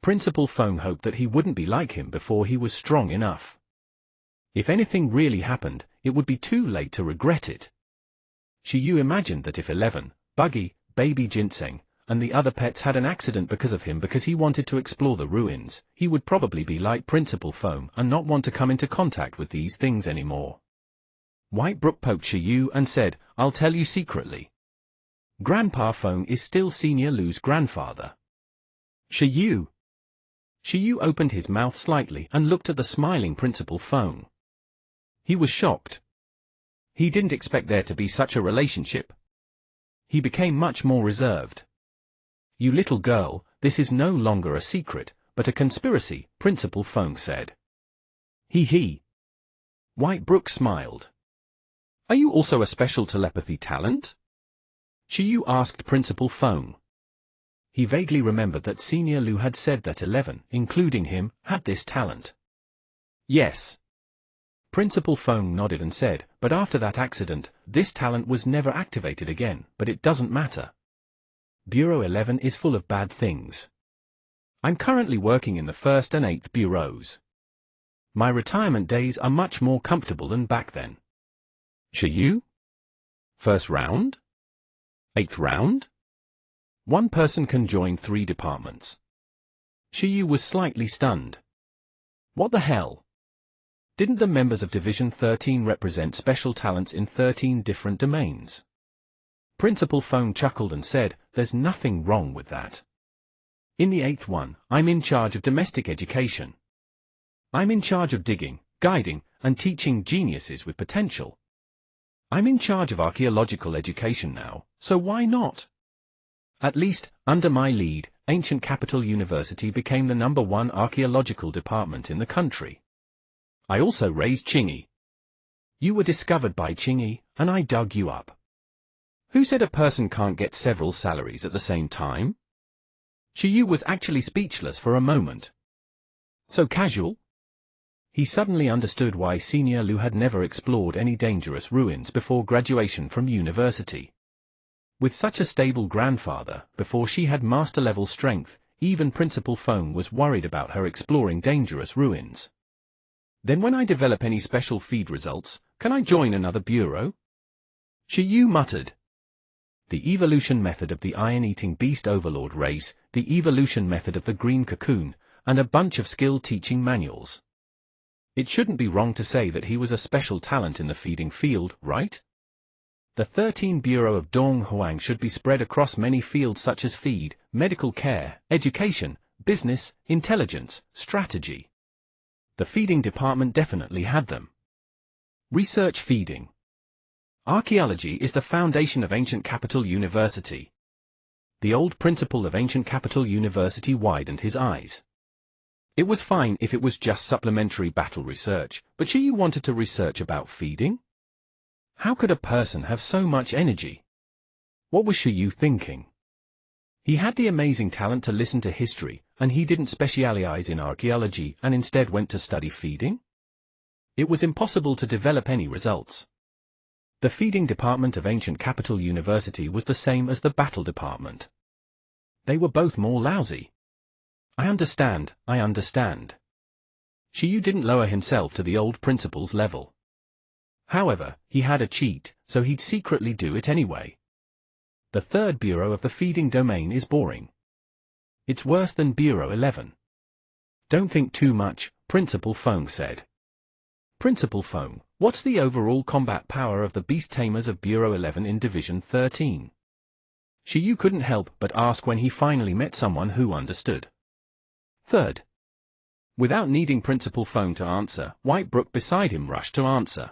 Principal Feng hoped that he wouldn't be like him before he was strong enough. If anything really happened, it would be too late to regret it. Shiyu imagined that if 11, Buggy, Baby Ginseng, and the other pets had an accident because of him because he wanted to explore the ruins, he would probably be like Principal Feng and not want to come into contact with these things anymore. Whitebrook poked Shiyu and said, "I'll tell you secretly. Grandpa Feng is still Senior Lu's grandfather." Shiyu. Shiyu opened his mouth slightly and looked at the smiling Principal Feng. He was shocked. He didn't expect there to be such a relationship. He became much more reserved. "You little girl, this is no longer a secret, but a conspiracy," Principal Feng said. He. Whitebrook smiled. "Are you also a special telepathy talent?" Shiyu asked Principal Feng. He vaguely remembered that Senior Lu had said that 11, including him, had this talent. Yes. Principal Feng nodded and said, "But after that accident, this talent was never activated again, but it doesn't matter. Bureau 11 is full of bad things. I'm currently working in the 1st and 8th bureaus. My retirement days are much more comfortable than back then." Shiyu? 1st round? 8th round? One person can join 3 departments. Shiyu was slightly stunned. What the hell? Didn't the members of Division 13 represent special talents in 13 different domains? Principal Feng chuckled and said, "There's nothing wrong with that. In the 8th one, I'm in charge of domestic education. I'm in charge of digging, guiding, and teaching geniuses with potential. I'm in charge of archaeological education now, so why not? At least, under my lead, Ancient Capital University became the #1 archaeological department in the country. I also raised Qingyi. You were discovered by Qingyi, and I dug you up. Who said a person can't get several salaries at the same time?" Shiyu was actually speechless for a moment. So casual? He suddenly understood why Senior Lu had never explored any dangerous ruins before graduation from university. With such a stable grandfather, before she had master-level strength, even Principal Feng was worried about her exploring dangerous ruins. "Then when I develop any special feed results, can I join another bureau?" Shiyu muttered. The evolution method of the iron-eating beast overlord race, the evolution method of the green cocoon, and a bunch of skill teaching manuals. It shouldn't be wrong to say that he was a special talent in the feeding field, right? The 13 Bureau of Dong Huang should be spread across many fields such as feed, medical care, education, business, intelligence, strategy. The feeding department definitely had them. Research feeding. Archaeology is the foundation of Ancient Capital University. The old principal of Ancient Capital University widened his eyes. It was fine if it was just supplementary battle research, but Shi Yu wanted to research about feeding? How could a person have so much energy? What was Shi Yu thinking? He had the amazing talent to listen to history, and he didn't specialize in archaeology and instead went to study feeding? It was impossible to develop any results. The feeding department of Ancient Capital University was the same as the battle department. They were both more lousy. I understand. Shi Yu didn't lower himself to the old principal's level. However, he had a cheat, so he'd secretly do it anyway. The third bureau of the feeding domain is boring. It's worse than Bureau 11. Don't think too much, Principal Feng said. Principal Feng, what's the overall combat power of the beast tamers of Bureau 11 in Division 13? Shi Yu couldn't help but ask when he finally met someone who understood. Third. Without needing Principal Feng to answer, Whitebrook beside him rushed to answer.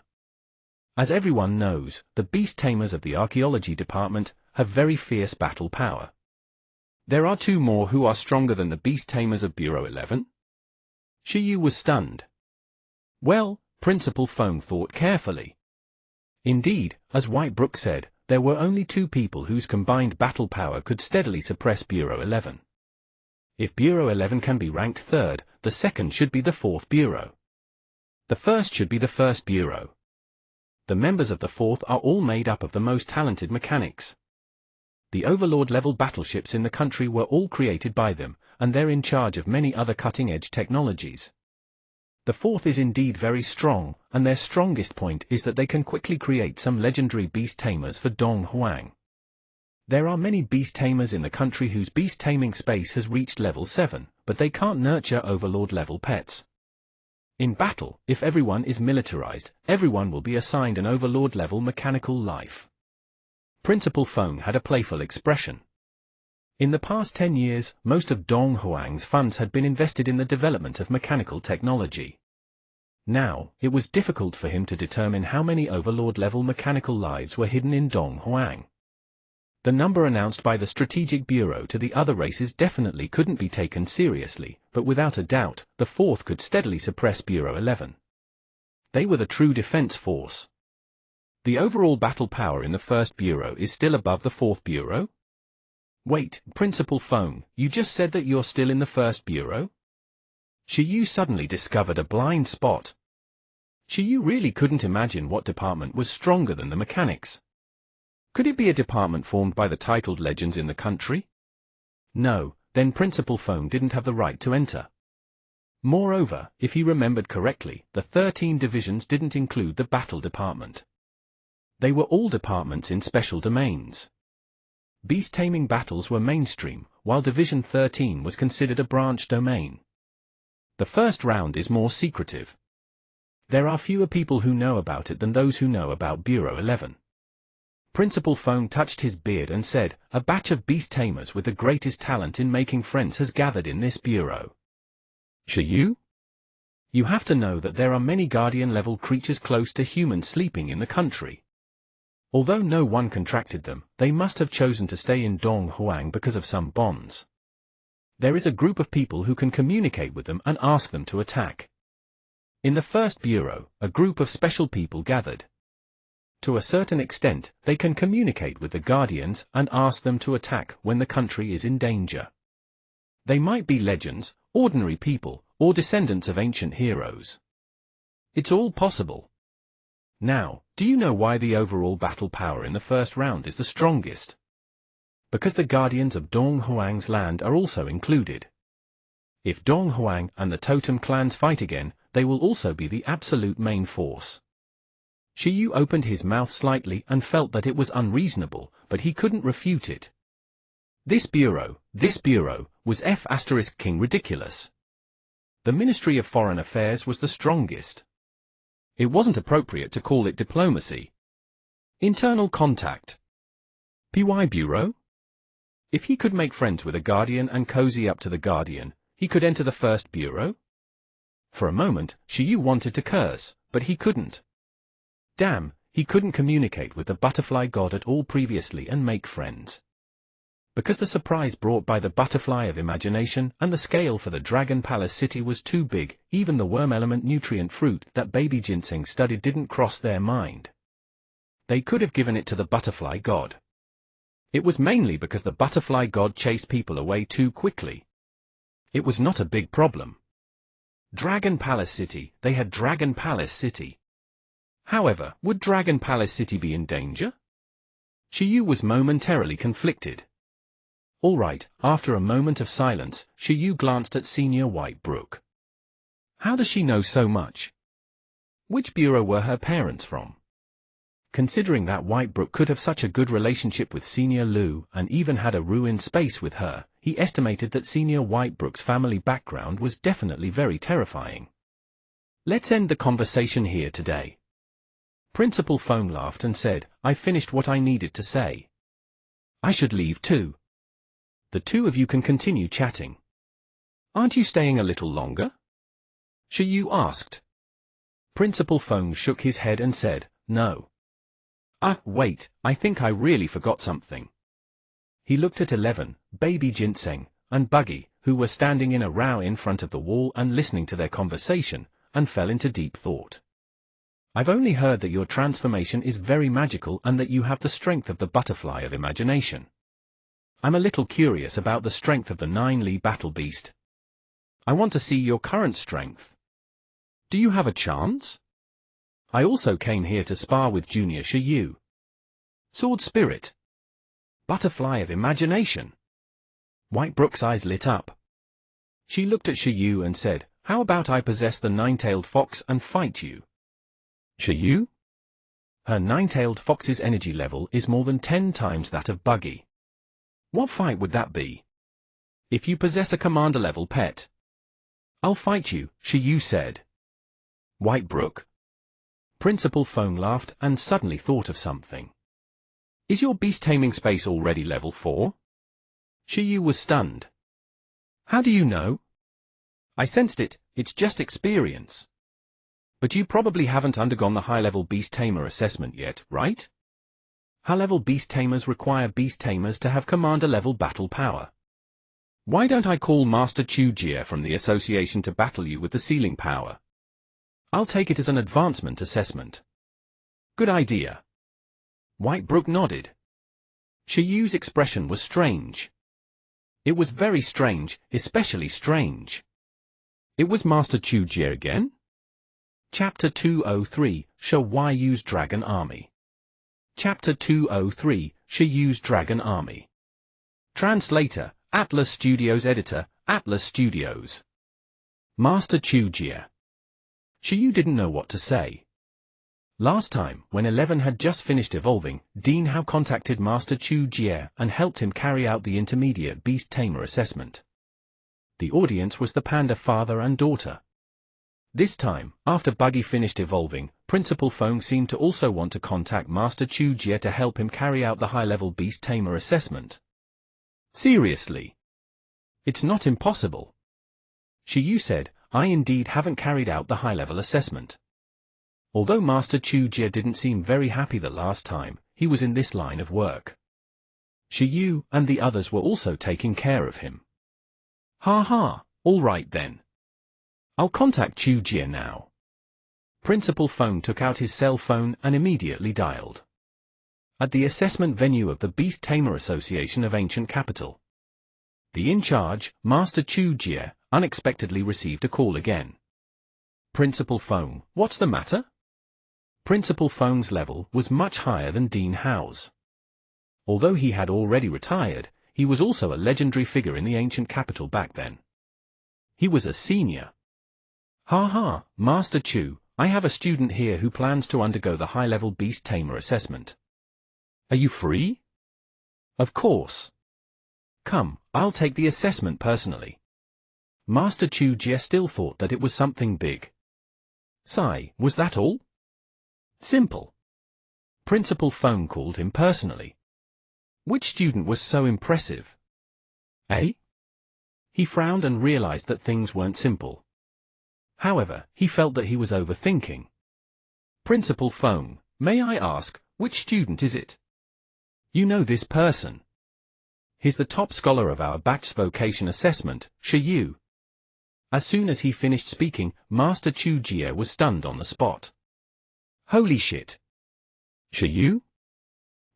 As everyone knows, the beast tamers of the archaeology department have very fierce battle power. There are two more who are stronger than the beast tamers of Bureau 11? Shi Yu was stunned. Well, Principal Feng thought carefully. Indeed, as Whitebrook said, there were only two people whose combined battle power could steadily suppress Bureau 11. If Bureau 11 can be ranked third, the second should be the fourth bureau. The first should be the first bureau. The members of the fourth are all made up of the most talented mechanics. The Overlord-level battleships in the country were all created by them, and they're in charge of many other cutting-edge technologies. The fourth is indeed very strong, and their strongest point is that they can quickly create some legendary beast tamers for Dong Huang. There are many beast tamers in the country whose beast taming space has reached level 7, but they can't nurture Overlord-level pets. In battle, if everyone is militarized, everyone will be assigned an Overlord-level mechanical life. Principal Feng had a playful expression. In the past 10 years, most of Dong Huang's funds had been invested in the development of mechanical technology. Now, it was difficult for him to determine how many Overlord-level mechanical lives were hidden in Dong Huang. The number announced by the Strategic Bureau to the other races definitely couldn't be taken seriously, but without a doubt, the fourth could steadily suppress Bureau 11. They were the true defense force. The overall battle power in the first bureau is still above the fourth bureau? Wait, Principal Feng, you just said that you're still in the first bureau? Shi Yu suddenly discovered a blind spot. Shi Yu really couldn't imagine what department was stronger than the mechanics. Could it be a department formed by the titled legends in the country? No, then Principal Feng didn't have the right to enter. Moreover, if he remembered correctly, the 13 divisions didn't include the battle department. They were all departments in special domains. Beast-taming battles were mainstream, while Division 13 was considered a branch domain. The first round is more secretive. There are fewer people who know about it than those who know about Bureau 11. Principal Feng touched his beard and said, "A batch of beast-tamers with the greatest talent in making friends has gathered in this bureau." Shi Yu? You have to know that there are many guardian-level creatures close to humans sleeping in the country. Although no one contracted them, they must have chosen to stay in Dong Huang because of some bonds. There is a group of people who can communicate with them and ask them to attack. In the first bureau, a group of special people gathered. To a certain extent, they can communicate with the Guardians and ask them to attack when the country is in danger. They might be legends, ordinary people, or descendants of ancient heroes. It's all possible. Now, do you know why the overall battle power in the first round is the strongest? Because the Guardians of Dong Huang's land are also included. If Dong Huang and the Totem clans fight again, they will also be the absolute main force. Shi Yu opened his mouth slightly and felt that it was unreasonable, but he couldn't refute it. This bureau, was F*King ridiculous. The Ministry of Foreign Affairs was the strongest. It wasn't appropriate to call it diplomacy. Internal contact. PY Bureau? If he could make friends with a Guardian and cozy up to the Guardian, he could enter the first bureau? For a moment, Shiyu wanted to curse, but he couldn't. Damn, he couldn't communicate with the butterfly god at all previously and make friends. Because the surprise brought by the butterfly of imagination and the scale for the Dragon Palace city was too big, even the worm element nutrient fruit that baby ginseng studied didn't cross their mind. They could have given it to the butterfly god. It was mainly because the butterfly god chased people away too quickly. It was not a big problem. Dragon Palace City, they had Dragon Palace City. However, would Dragon Palace City be in danger? Shiyu was momentarily conflicted. All right, after a moment of silence, Shiyu glanced at Senior Whitebrook. How does she know so much? Which bureau were her parents from? Considering that Whitebrook could have such a good relationship with Senior Lu and even had a room in space with her, he estimated that Senior Whitebrook's family background was definitely very terrifying. Let's end the conversation here today. Principal Feng laughed and said, I finished what I needed to say. I should leave too. The two of you can continue chatting. Aren't you staying a little longer? Shiyu asked. Principal Feng shook his head and said, no. Wait, I think I really forgot something. He looked at 11, Baby Ginseng, and Buggy, who were standing in a row in front of the wall and listening to their conversation, and fell into deep thought. I've only heard that your transformation is very magical and that you have the strength of the butterfly of imagination. I'm a little curious about the strength of the 9Li Battle Beast. I want to see your current strength. Do you have a chance? I also came here to spar with Junior Shiyu. Sword Spirit. Butterfly of imagination. Whitebrook's eyes lit up. She looked at Shiyu and said, how about I possess the nine-tailed fox and fight you? Shiyu? Her nine-tailed fox's energy level is more than 10 times that of Buggy. What fight would that be? If you possess a commander-level pet. I'll fight you, Shiyu said. Whitebrook. Principal Feng laughed and suddenly thought of something. Is your beast-taming space already level 4? Shiyu was stunned. How do you know? I sensed it, it's just experience. But you probably haven't undergone the high-level beast-tamer assessment yet, right? High-level beast-tamers require beast-tamers to have commander-level battle power. Why don't I call Master Chu Jie from the association to battle you with the ceiling power? I'll take it as an advancement assessment. Good idea. Whitebrook nodded. Shiyu's expression was strange. It was very strange, especially strange. It was Master Chu Jie again? Chapter 203, Shiyu's Dragon Army. Chapter 203, Shiyu's Dragon Army. Translator, Atlas Studios. Editor, Atlas Studios. Master Chu Jie. Shiyu didn't know what to say. Last time, when 11 had just finished evolving, Dean Hao contacted Master Chu Jie and helped him carry out the intermediate beast tamer assessment. The audience was the panda father and daughter. This time, after Buggy finished evolving, Principal Feng seemed to also want to contact Master Chu Jie to help him carry out the high-level beast tamer assessment. Seriously? It's not impossible. Shiyu said, I indeed haven't carried out the high-level assessment. Although Master Chu Jie didn't seem very happy the last time, he was in this line of work. Shiyu and the others were also taking care of him. All right then. I'll contact Chu Jie now. Principal Feng took out his cell phone and immediately dialed. At the assessment venue of the Beast Tamer Association of Ancient Capital. The in-charge, Master Chu Jie, unexpectedly received a call again. Principal Feng, what's the matter? Principal Feng's level was much higher than Dean Hao's. Although he had already retired, he was also a legendary figure in the ancient capital back then. He was a senior. Master Chu, I have a student here who plans to undergo the high-level beast tamer assessment. Are you free? Of course. Come, I'll take the assessment personally. Master Chu Jie still thought that it was something big. Sigh, was that all? Simple. Principal Feng called him personally. Which student was so impressive? Eh? He frowned and realized that things weren't simple. However, he felt that he was overthinking. Principal Feng, may I ask, which student is it? You know this person. He's the top scholar of our batch's vocation assessment, Shi Yu. As soon as he finished speaking, Master Chu Jie was stunned on the spot. Holy shit! Shi Yu?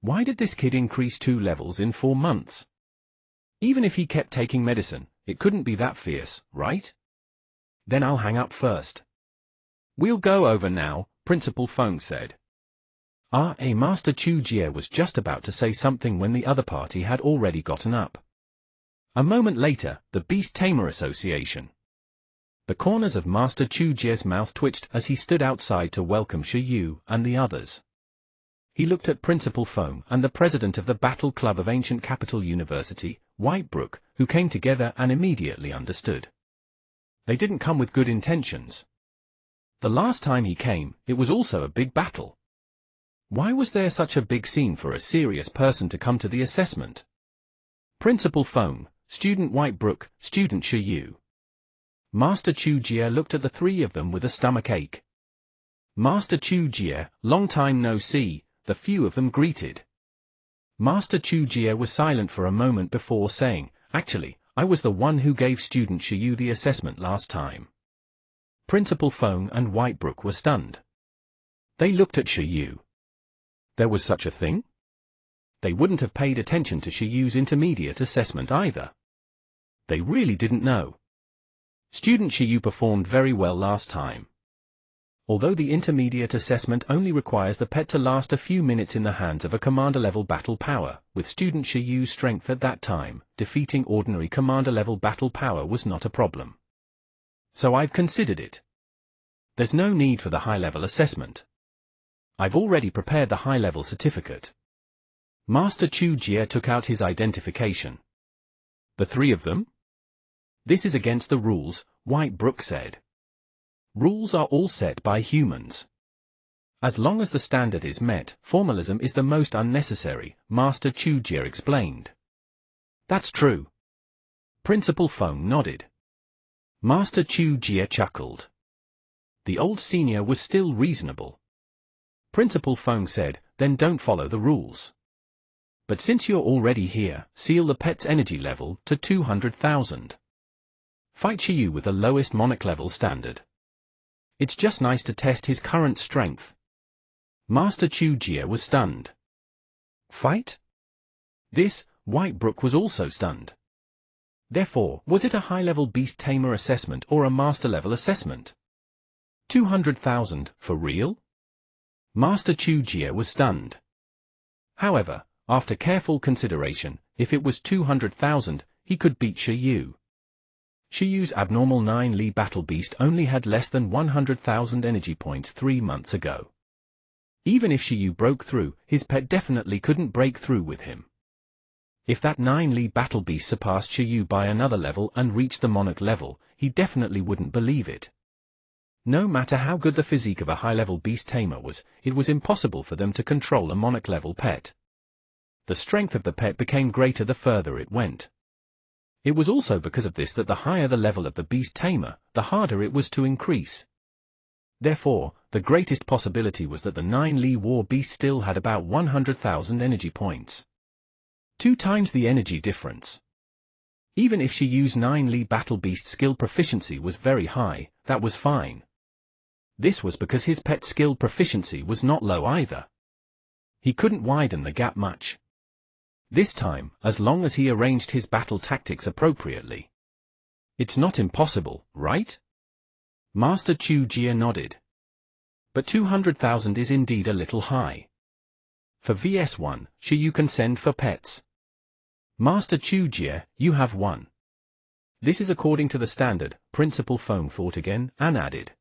Why did this kid increase 2 levels in 4 months? Even if he kept taking medicine, it couldn't be that fierce, right? Then I'll hang up first. We'll go over now, Principal Feng said. Master Chu Jie was just about to say something when the other party had already gotten up. A moment later, the Beast Tamer Association. The corners of Master Chu Jie's mouth twitched as he stood outside to welcome Shi Yu and the others. He looked at Principal Feng and the president of the Battle Club of Ancient Capital University, Whitebrook, who came together and immediately understood. They didn't come with good intentions. The last time he came, it was also a big battle. Why was there such a big scene for a serious person to come to the assessment? Principal Feng, Student Whitebrook, Student Shi Yu. Master Chu Jie looked at the 3 of them with a stomach ache. Master Chu Jie, long time no see, the few of them greeted. Master Chu Jie was silent for a moment before saying, actually, I was the one who gave Student Shi Yu the assessment last time. Principal Feng and Whitebrook were stunned. They looked at Shi Yu. There was such a thing? They wouldn't have paid attention to Shi Yu's intermediate assessment either. They really didn't know. Student Shi Yu performed very well last time. Although the intermediate assessment only requires the pet to last a few minutes in the hands of a commander-level battle power, with Student Shi Yu's strength at that time, defeating ordinary commander-level battle power was not a problem. So I've considered it. There's no need for the high-level assessment. I've already prepared the high-level certificate. Master Chu Jie took out his identification. The 3 of them? This is against the rules, Whitebrook said. Rules are all set by humans. As long as the standard is met, formalism is the most unnecessary, Master Chu Jie explained. That's true. Principal Feng nodded. Master Chu Jie chuckled. The old senior was still reasonable. Principal Feng said, then don't follow the rules. But since you're already here, seal the pet's energy level to 200,000. Fight Shi Yu with the lowest monarch level standard. It's just nice to test his current strength. Master Chu Jie was stunned. Fight? This, Whitebrook was also stunned. Therefore, was it a high-level Beast Tamer assessment or a master-level assessment? 200,000, for real? Master Chu Jie was stunned. However, after careful consideration, if it was 200,000, he could beat Shi Yu. Shi Yu's abnormal 9 Li Battle Beast only had less than 100,000 energy points 3 months ago. Even if Shi Yu broke through, his pet definitely couldn't break through with him. If that 9 Li Battle Beast surpassed Shi Yu by another level and reached the monarch level, he definitely wouldn't believe it. No matter how good the physique of a high-level beast tamer was, it was impossible for them to control a monarch-level pet. The strength of the pet became greater the further it went. It was also because of this that the higher the level of the beast tamer, the harder it was to increase. Therefore, the greatest possibility was that the 9 Li war beast still had about 100,000 energy points. 2 times the energy difference. Even if Shi Yu's 9 Li battle beast skill proficiency was very high, that was fine. This was because his pet skill proficiency was not low either. He couldn't widen the gap much. This time, as long as he arranged his battle tactics appropriately. It's not impossible, right? Master Chu Jie nodded. But 200,000 is indeed a little high. For VS1, Shi Yu can send for pets. Master Chu Jie, you have 1. This is according to the standard, Principal Feng thought again, and added.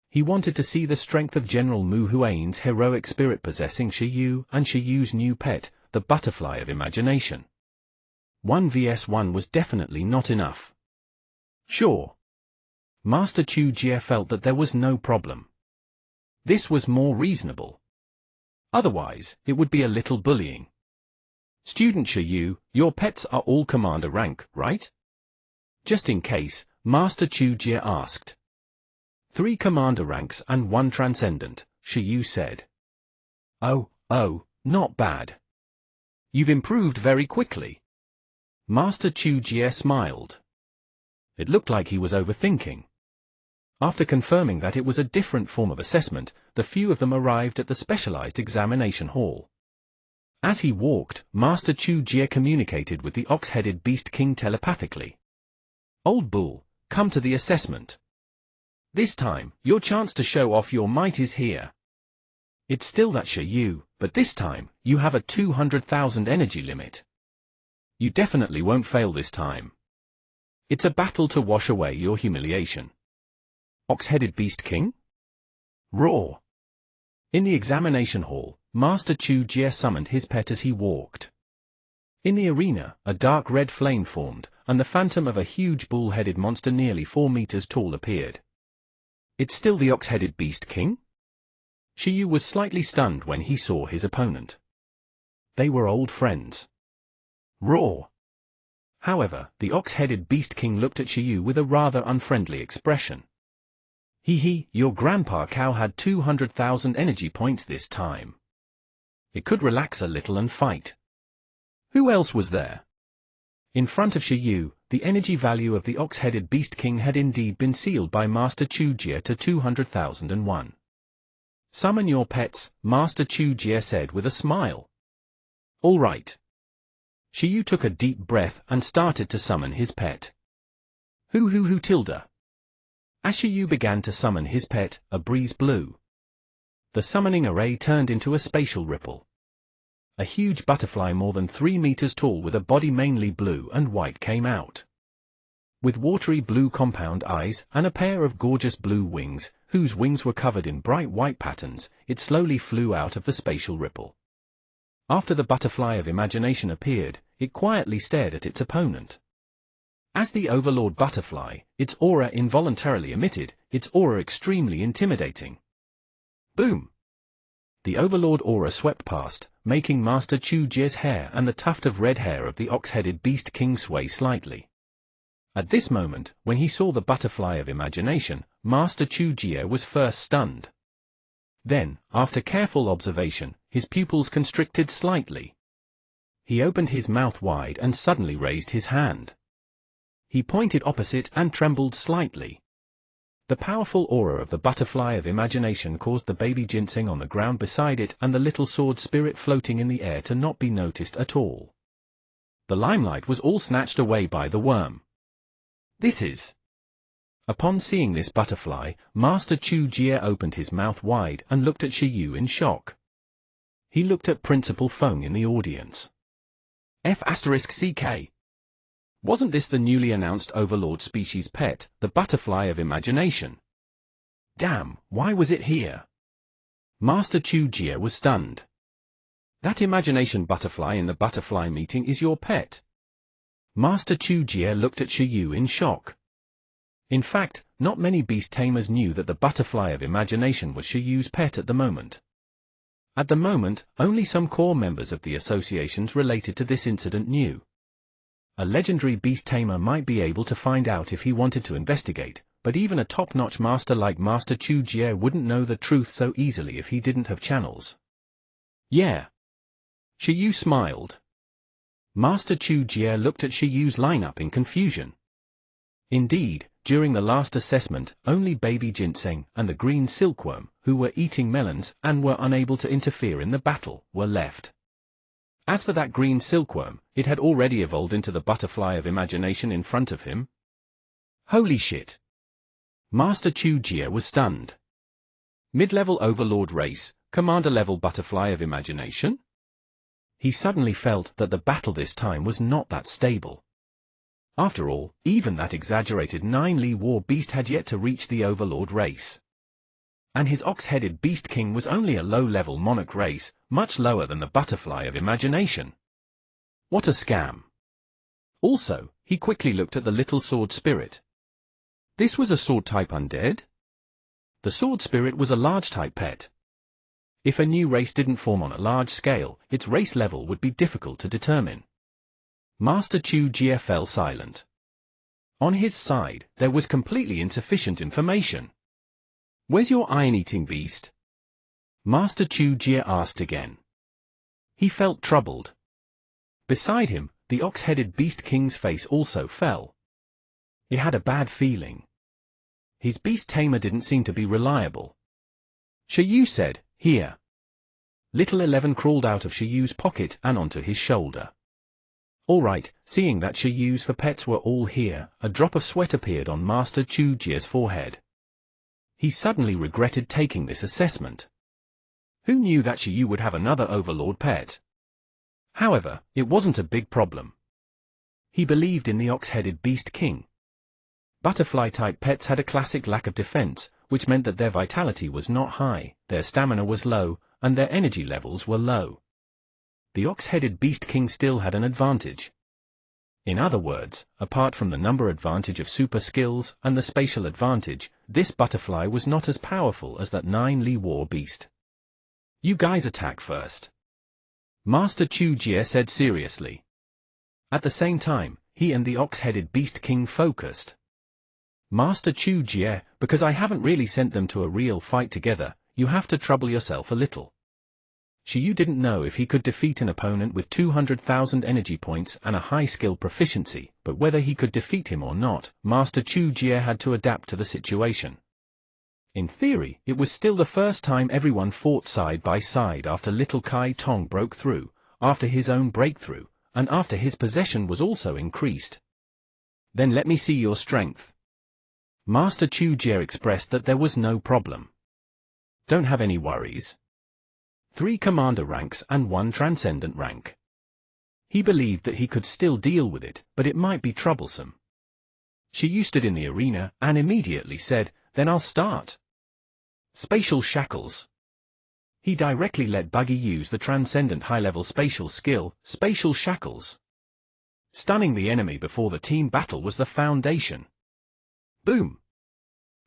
He wanted to see the strength of General Mu Huain's heroic spirit possessing Shi Yu and Shi Yu's new pet, the Butterfly of Imagination. 1 vs 1 was definitely not enough. Sure. Master Chu Jie felt that there was no problem. This was more reasonable. Otherwise, it would be a little bullying. Student Shiyu, your pets are all commander rank, right? Just in case, Master Chu Jie asked. 3 commander ranks and 1 transcendent, Shiyu said. Oh, not bad. You've improved very quickly. Master Chu Jie smiled. It looked like he was overthinking. After confirming that it was a different form of assessment, the few of them arrived at the specialized examination hall. As he walked, Master Chu Jie communicated with the ox-headed Beast King telepathically. Old Bull, come to the assessment. This time, your chance to show off your might is here. It's still that Shiyu, but this time, you have a 200,000 energy limit. You definitely won't fail this time. It's a battle to wash away your humiliation. Ox-headed Beast King? Roar! In the examination hall, Master Chu Jie summoned his pet as he walked. In the arena, a dark red flame formed, and the phantom of a huge bull-headed monster nearly 4 meters tall appeared. It's still the ox-headed Beast King? Shiyu was slightly stunned when he saw his opponent. They were old friends. Roar! However, the ox-headed Beast King looked at Shiyu with a rather unfriendly expression. Hee, your grandpa cow had 200,000 energy points this time. It could relax a little and fight. Who else was there? In front of Shiyu, the energy value of the ox-headed Beast King had indeed been sealed by Master Chu Jie to 200,001. Summon your pets, Master Chu Jie said with a smile. All right. Shiyu took a deep breath and started to summon his pet. Hoo tilde. As Shiyu began to summon his pet, a breeze blew. The summoning array turned into a spatial ripple. A huge butterfly more than 3 meters tall with a body mainly blue and white came out. With watery blue compound eyes and a pair of gorgeous blue wings, whose wings were covered in bright white patterns, it slowly flew out of the spatial ripple. After the butterfly of imagination appeared, it quietly stared at its opponent. As the Overlord butterfly, its aura involuntarily emitted, its aura extremely intimidating. Boom! The Overlord aura swept past, making Master Chu Jie's hair and the tuft of red hair of the ox-headed Beast King sway slightly. At this moment, when he saw the butterfly of imagination, Master Chu Jie was first stunned. Then, after careful observation, his pupils constricted slightly. He opened his mouth wide and suddenly raised his hand. He pointed opposite and trembled slightly. The powerful aura of the butterfly of imagination caused the baby ginseng on the ground beside it and the little sword spirit floating in the air to not be noticed at all. The limelight was all snatched away by the worm. This is... Upon seeing this butterfly, Master Chu Jie opened his mouth wide and looked at Shiyu in shock. He looked at Principal Feng in the audience. F*CK. Wasn't this the newly announced Overlord species pet, the butterfly of imagination? Damn, why was it here? Master Chu Jie was stunned. That imagination butterfly in the butterfly meeting is your pet. Master Chu Jie looked at Shiyu in shock. In fact, not many beast tamers knew that the butterfly of imagination was Shiyu's pet at the moment. At the moment, only some core members of the associations related to this incident knew. A legendary beast tamer might be able to find out if he wanted to investigate, but even a top-notch master like Master Chu Jie wouldn't know the truth so easily if he didn't have channels. Yeah. Shiyu smiled. Master Chu Jie looked at Shiyu's lineup in confusion. Indeed, during the last assessment, only baby ginseng and the green silkworm, who were eating melons and were unable to interfere in the battle, were left. As for that green silkworm, it had already evolved into the butterfly of imagination in front of him. Holy shit! Master Chu Jie was stunned. Mid-level Overlord race, Commander-level butterfly of imagination? He suddenly felt that the battle this time was not that stable. After all, even that exaggerated 9-Li war beast had yet to reach the Overlord race. And his ox-headed Beast King was only a low-level monarch race, much lower than the butterfly of imagination. What a scam! Also, he quickly looked at the little sword spirit. This was a sword-type undead? The sword spirit was a large-type pet. If a new race didn't form on a large scale, its race level would be difficult to determine. Master Chu Jie fell silent. On his side, there was completely insufficient information. "Where's your iron-eating beast?" Master Chu Jie asked again. He felt troubled. Beside him, the ox-headed Beast King's face also fell. He had a bad feeling. His beast tamer didn't seem to be reliable. Shiyu said, "Here." Little 11 crawled out of Shiyu's pocket and onto his shoulder. All right, seeing that Shiyu's for pets were all here, a drop of sweat appeared on Master Chu Jie's forehead. He suddenly regretted taking this assessment. Who knew that Shiyu would have another overlord pet? However, it wasn't a big problem. He believed in the ox-headed Beast King. Butterfly-type pets had a classic lack of defense, which meant that their vitality was not high, their stamina was low, and their energy levels were low. The ox-headed Beast King still had an advantage. In other words, apart from the number advantage of super skills and the spatial advantage, this butterfly was not as powerful as that 9 Li War beast. "You guys attack first," Master Chu Jie said seriously. At the same time, he and the ox-headed Beast King focused. "Master Chu Jie, because I haven't really sent them to a real fight together, you have to trouble yourself a little." Shiyu didn't know if he could defeat an opponent with 200,000 energy points and a high skill proficiency, but whether he could defeat him or not, Master Chu Jie had to adapt to the situation. In theory, it was still the first time everyone fought side by side after Little Kai Tong broke through, after his own breakthrough, and after his possession was also increased. "Then let me see your strength." Master Chu Jie expressed that there was no problem. "Don't have any worries. 3 commander ranks and 1 transcendent rank." He believed that he could still deal with it, but it might be troublesome. Shiyu stood in the arena and immediately said, "Then I'll start." Spatial Shackles. He directly let Buggy use the transcendent high-level spatial skill, Spatial Shackles. Stunning the enemy before the team battle was the foundation. Boom!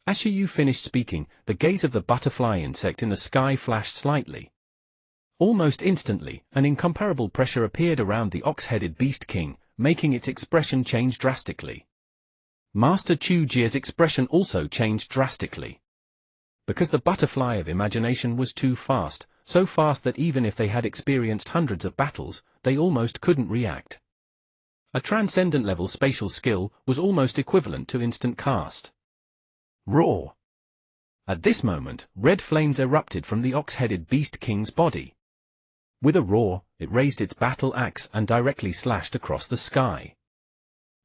As Shiyu finished speaking, the gaze of the butterfly insect in the sky flashed slightly. Almost instantly, an incomparable pressure appeared around the ox-headed Beast King, making its expression change drastically. Master Chu Jie's expression also changed drastically. Because the butterfly of imagination was too fast, so fast that even if they had experienced hundreds of battles, they almost couldn't react. A transcendent level spatial skill was almost equivalent to instant cast. Roar! At this moment, red flames erupted from the ox-headed Beast King's body. With a roar, it raised its battle axe and directly slashed across the sky.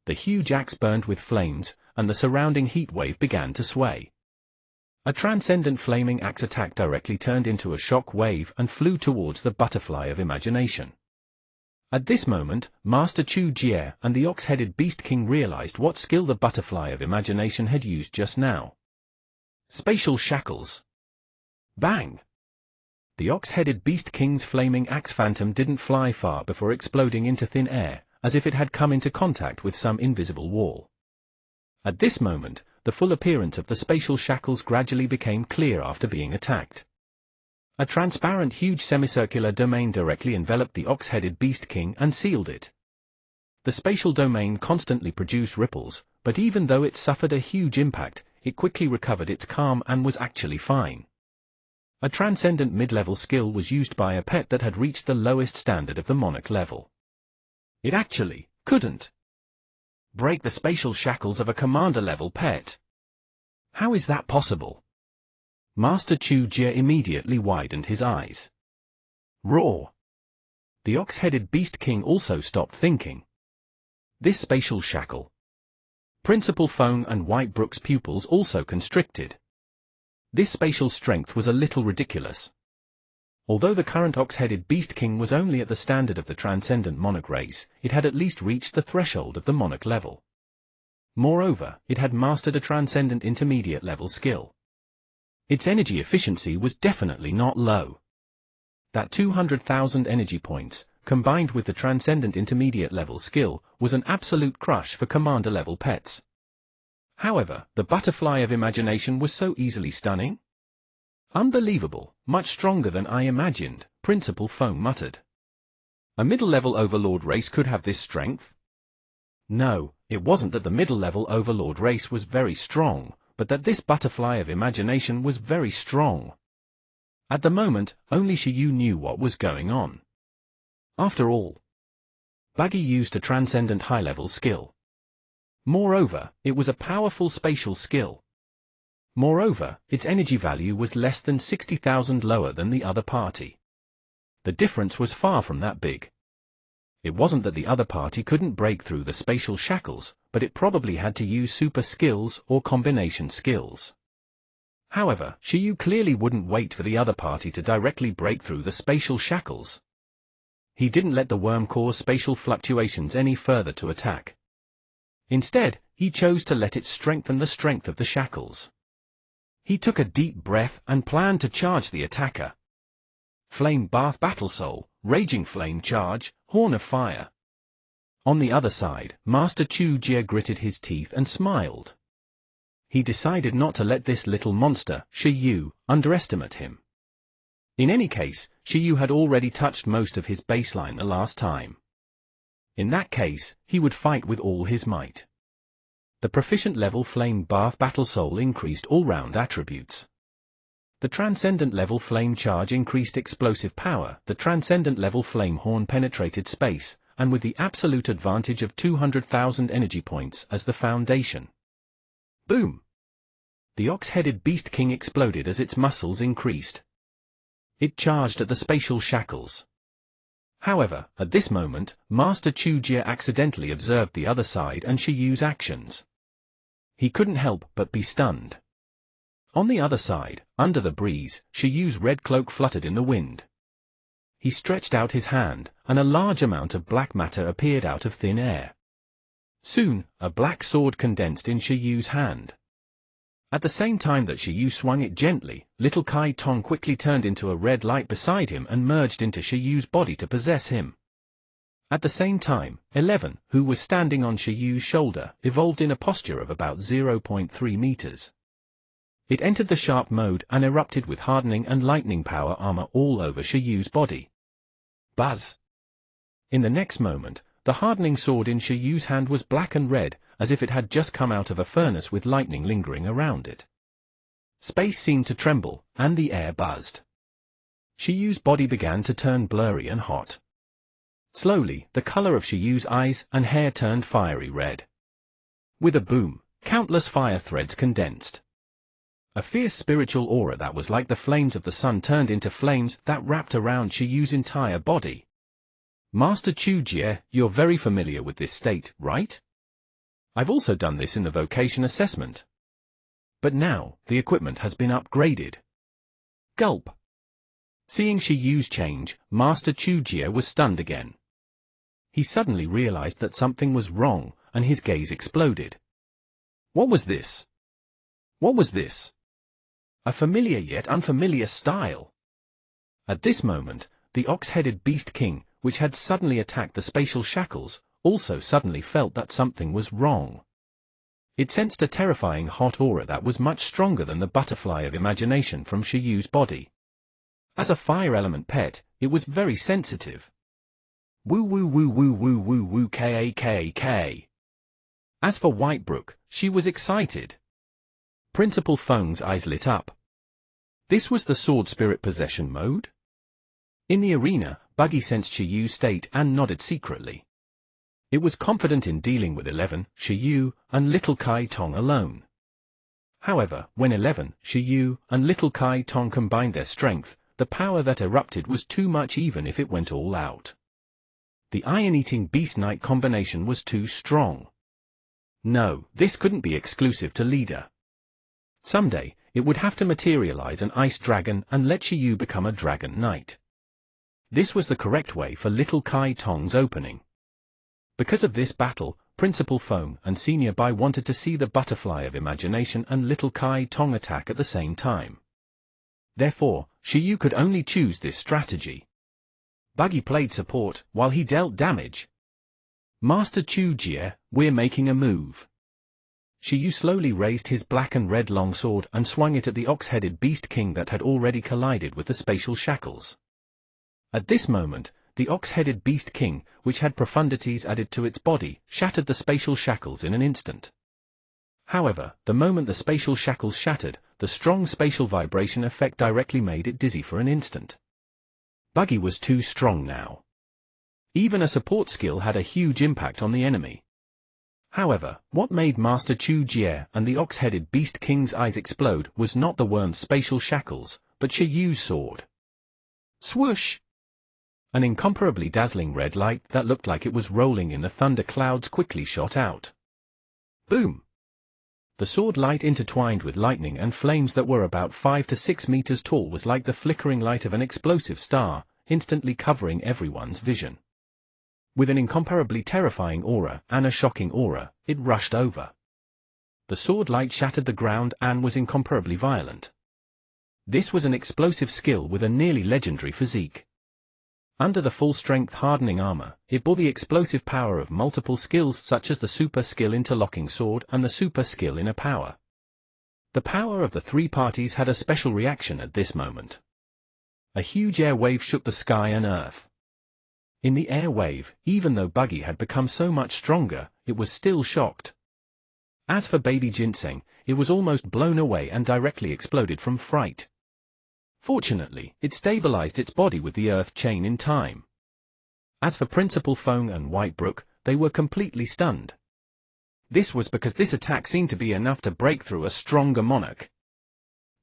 The huge axe burned with flames, and the surrounding heat wave began to sway. A transcendent flaming axe attack directly turned into a shock wave and flew towards the butterfly of imagination. At this moment, Master Chu Jie and the ox-headed Beast King realized what skill the butterfly of imagination had used just now. Spatial Shackles. Bang! The ox-headed Beast King's flaming axe phantom didn't fly far before exploding into thin air, as if it had come into contact with some invisible wall. At this moment, the full appearance of the spatial shackles gradually became clear after being attacked. A transparent huge semicircular domain directly enveloped the ox-headed Beast King and sealed it. The spatial domain constantly produced ripples, but even though it suffered a huge impact, it quickly recovered its calm and was actually fine. A transcendent mid-level skill was used by a pet that had reached the lowest standard of the monarch level. It actually couldn't break the spatial shackles of a commander-level pet. How is that possible? Master Chu Jie immediately widened his eyes. Roar! The ox-headed Beast King also stopped thinking. This spatial shackle. Principal Feng and White Brook's pupils also constricted. This spatial strength was a little ridiculous. Although the current ox-headed Beast King was only at the standard of the transcendent monarch race, it had at least reached the threshold of the monarch level. Moreover, it had mastered a transcendent intermediate level skill. Its energy efficiency was definitely not low. That 200,000 energy points, combined with the Transcendent Intermediate level skill, was an absolute crush for Commander level pets. However, the Butterfly of Imagination was so easily stunning? Unbelievable, much stronger than I imagined, Principal Foam muttered. A middle-level Overlord race could have this strength? No, it wasn't that the middle-level Overlord race was very strong, but that this Butterfly of Imagination was very strong. At the moment, only Shiyu knew what was going on. After all, Buggy used a transcendent high-level skill. Moreover, it was a powerful spatial skill. Moreover, its energy value was less than 60,000 lower than the other party. The difference was far from that big. It wasn't that the other party couldn't break through the spatial shackles, but it probably had to use super skills or combination skills. However, Shiyu clearly wouldn't wait for the other party to directly break through the spatial shackles. He didn't let the worm cause spatial fluctuations any further to attack. Instead, he chose to let it strengthen the strength of the shackles. He took a deep breath and planned to charge the attacker. Flame Bath Battle Soul, Raging Flame Charge, Horn of Fire. On the other side, Master Chu Jie gritted his teeth and smiled. He decided not to let this little monster, Shiyu, underestimate him. In any case, Shiyu had already touched most of his baseline the last time. In that case, he would fight with all his might. The proficient level Flame Bath Battle Soul increased all-round attributes. The Transcendent level Flame Charge increased explosive power, the Transcendent level Flame Horn penetrated space, and with the absolute advantage of 200,000 energy points as the foundation. Boom! The ox-headed Beast King exploded as its muscles increased. It charged at the spatial shackles. However, at this moment, Master Chu Jie accidentally observed the other side and Shiyu's actions. He couldn't help but be stunned. On the other side, under the breeze, Shiyu's red cloak fluttered in the wind. He stretched out his hand, and a large amount of black matter appeared out of thin air. Soon, a black sword condensed in Shiyu's hand. At the same time that Shiyu swung it gently, little Kai Tong quickly turned into a red light beside him and merged into Shiyu's body to possess him. At the same time, 11, who was standing on Shiyu's shoulder, evolved in a posture of about 0.3 meters. It entered the sharp mode and erupted with hardening and lightning power armor all over Shiyu's body. Buzz! In the next moment, the hardening sword in Shiyu's hand was black and red, as if it had just come out of a furnace with lightning lingering around it. Space seemed to tremble, and the air buzzed. Shiyu's body began to turn blurry and hot. Slowly, the color of Shiyu's eyes and hair turned fiery red. With a boom, countless fire threads condensed. A fierce spiritual aura that was like the flames of the sun turned into flames that wrapped around Shiyu's entire body. Master Chu Jie, you're very familiar with this state, right? I've also done this in the vocation assessment. But now, the equipment has been upgraded. Gulp. Seeing Shiyu's change, Master Chu Jie was stunned again. He suddenly realized that something was wrong, and his gaze exploded. What was this? What was this? A familiar yet unfamiliar style. At this moment, the ox-headed Beast King, which had suddenly attacked the spatial shackles, also suddenly felt that something was wrong. It sensed a terrifying hot aura that was much stronger than the Butterfly of Imagination from Shiyu's body. As a fire element pet, it was very sensitive. Woo woo woo woo woo woo woo k. As for Whitebrook, she was excited. Principal Foam's eyes lit up. This was the Sword Spirit Possession mode? In the arena, Buggy sensed Shiyu's state and nodded secretly. It was confident in dealing with 11, Shiyu, and little Kai Tong alone. However, when 11, Shiyu, and little Kai Tong combined their strength, the power that erupted was too much even if it went all out. The Iron-Eating Beast Knight combination was too strong. No, this couldn't be exclusive to Leader. Someday, it would have to materialize an Ice Dragon and let Shiyu become a Dragon Knight. This was the correct way for little Kai Tong's opening. Because of this battle, Principal Foam and Senior Bai wanted to see the Butterfly of Imagination and little Kai Tong attack at the same time. Therefore, Shiyu could only choose this strategy. Buggy played support while he dealt damage. Master Chu Jie, we're making a move. Shiyu slowly raised his black and red longsword and swung it at the ox-headed Beast King that had already collided with the spatial shackles. At this moment, the ox-headed Beast King, which had profundities added to its body, shattered the spatial shackles in an instant. However, the moment the spatial shackles shattered, the strong spatial vibration effect directly made it dizzy for an instant. Buggy was too strong now. Even a support skill had a huge impact on the enemy. However, what made Master Chu Jie and the ox-headed Beast King's eyes explode was not the worm's spatial shackles, but Shiyu's sword. Swoosh! An incomparably dazzling red light that looked like it was rolling in the thunder clouds quickly shot out. Boom! The sword light intertwined with lightning and flames that were about 5 to 6 meters tall was like the flickering light of an explosive star, instantly covering everyone's vision. With an incomparably terrifying aura and a shocking aura, it rushed over. The sword light shattered the ground and was incomparably violent. This was an explosive skill with a nearly legendary physique. Under the full-strength hardening armor, it bore the explosive power of multiple skills such as the super skill interlocking sword and the super skill inner power. The power of the three parties had a special reaction at this moment. A huge air wave shook the sky and earth. In the air wave, even though Buggy had become so much stronger, it was still shocked. As for baby Ginseng, it was almost blown away and directly exploded from fright. Fortunately, it stabilized its body with the earth chain in time. As for Principal Feng and Whitebrook, they were completely stunned. This was because this attack seemed to be enough to break through a stronger monarch.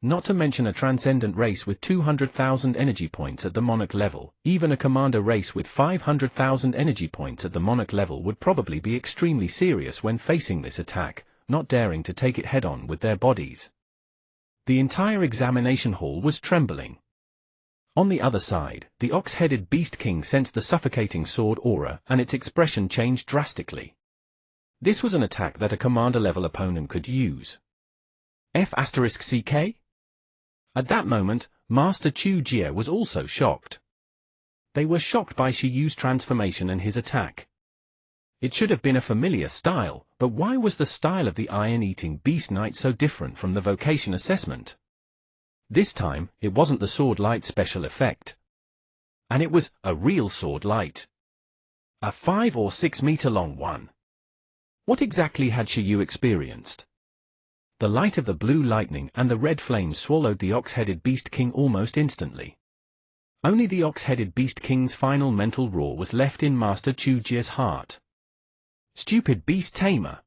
Not to mention a transcendent race with 200,000 energy points at the monarch level, even a commander race with 500,000 energy points at the monarch level would probably be extremely serious when facing this attack, not daring to take it head-on with their bodies. The entire examination hall was trembling. On the other side, the ox-headed Beast King sensed the suffocating sword aura and its expression changed drastically. This was an attack that a commander-level opponent could use. F*CK? At that moment, Master Chu Jie was also shocked. They were shocked by Shiyu's transformation and his attack. It should have been a familiar style, but why was the style of the Iron-Eating Beast Knight so different from the vocation assessment? This time, it wasn't the sword light special effect. And it was a real sword light. A 5 or 6 meter long one. What exactly had Shiyu experienced? The light of the blue lightning and the red flames swallowed the ox-headed Beast King almost instantly. Only the ox-headed Beast King's final mental roar was left in Master Chu Jie's heart. Stupid beast tamer!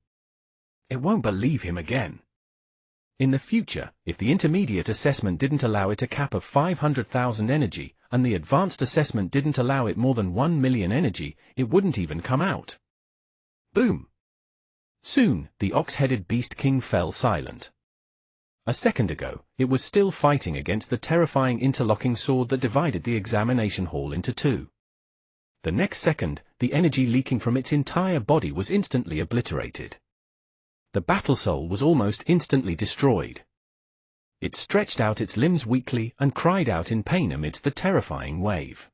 It won't believe him again. In the future, if the intermediate assessment didn't allow it a cap of 500,000 energy, and the advanced assessment didn't allow it more than 1 million energy, it wouldn't even come out. Boom! Soon, the ox-headed Beast King fell silent. A second ago, it was still fighting against the terrifying interlocking sword that divided the examination hall into two. The next second, the energy leaking from its entire body was instantly obliterated. The battle soul was almost instantly destroyed. It stretched out its limbs weakly and cried out in pain amidst the terrifying wave.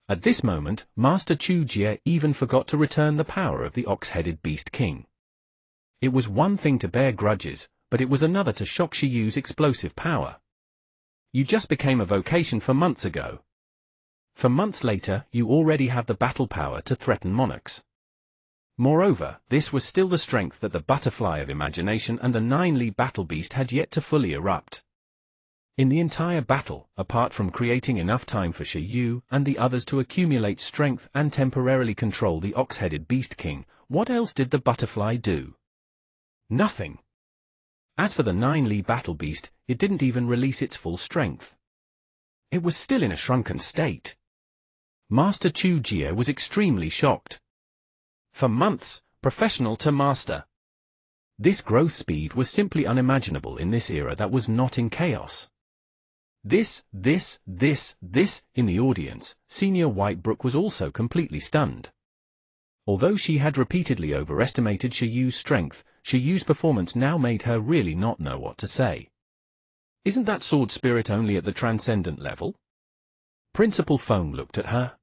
At this moment, Master Chu Jie even forgot to return the power of the ox-headed Beast King. It was one thing to bear grudges, but it was another to shock Shiyu's explosive power. You just became a vocation for months ago. For months later, you already have the battle power to threaten monarchs. Moreover, this was still the strength that the Butterfly of Imagination and the 9-Li Battle Beast had yet to fully erupt. In the entire battle, apart from creating enough time for Shiyu and the others to accumulate strength and temporarily control the ox-headed Beast King, what else did the Butterfly do? Nothing. As for the 9-Li Battle Beast, it didn't even release its full strength. It was still in a shrunken state. Master Chu Jie was extremely shocked. For months, professional to master. This growth speed was simply unimaginable in this era that was not in chaos. This, in the audience, Senior Whitebrook was also completely stunned. Although she had repeatedly overestimated Shiyu's strength, Shiyu's performance now made her really not know what to say. Isn't that sword spirit only at the transcendent level? Principal Feng looked at her.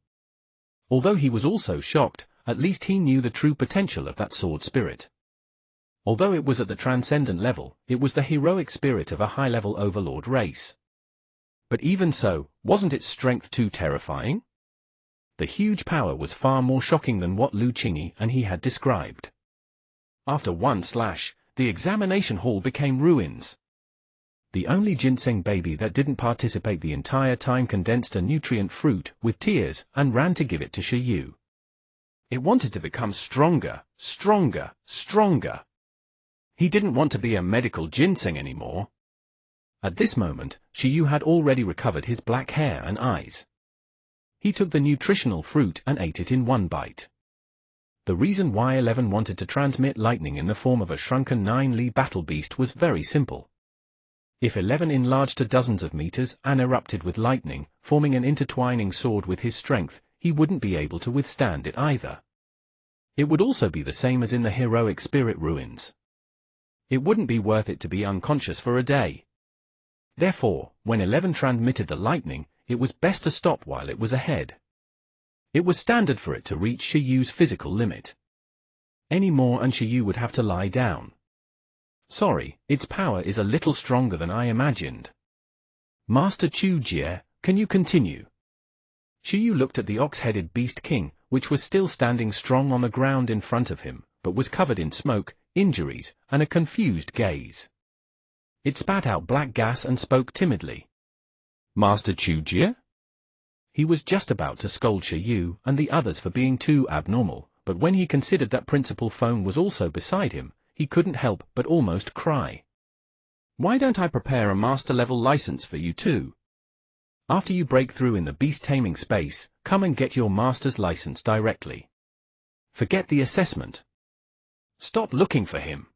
Although he was also shocked, at least he knew the true potential of that sword spirit. Although it was at the transcendent level, it was the heroic spirit of a high-level overlord race. But even so, wasn't its strength too terrifying? The huge power was far more shocking than what Lu Qingyi and he had described. After one slash, the examination hall became ruins. The only ginseng baby that didn't participate the entire time condensed a nutrient fruit with tears and ran to give it to Shi Yu. It wanted to become stronger, stronger, stronger. He didn't want to be a medical ginseng anymore. At this moment, Shi Yu had already recovered his black hair and eyes. He took the nutritional fruit and ate it in one bite. The reason why 11 wanted to transmit lightning in the form of a shrunken 9-Li battle beast was very simple. If 11 enlarged to dozens of meters and erupted with lightning, forming an intertwining sword with his strength, he wouldn't be able to withstand it either. It would also be the same as in the heroic spirit ruins. It wouldn't be worth it to be unconscious for a day. Therefore, when 11 transmitted the lightning, it was best to stop while it was ahead. It was standard for it to reach Shi Yu's physical limit. Any more and Shi Yu would have to lie down. Sorry, its power is a little stronger than I imagined. Master Chu Jie, can you continue? Shi Yu looked at the ox-headed beast king, which was still standing strong on the ground in front of him, but was covered in smoke, injuries, and a confused gaze. It spat out black gas and spoke timidly. Master Chu Jie? He was just about to scold Shi Yu and the others for being too abnormal, but when he considered that Principal Feng was also beside him, he couldn't help but almost cry. Why don't I prepare a master-level license for you too? After you break through in the beast-taming space, come and get your master's license directly. Forget the assessment. Stop looking for him.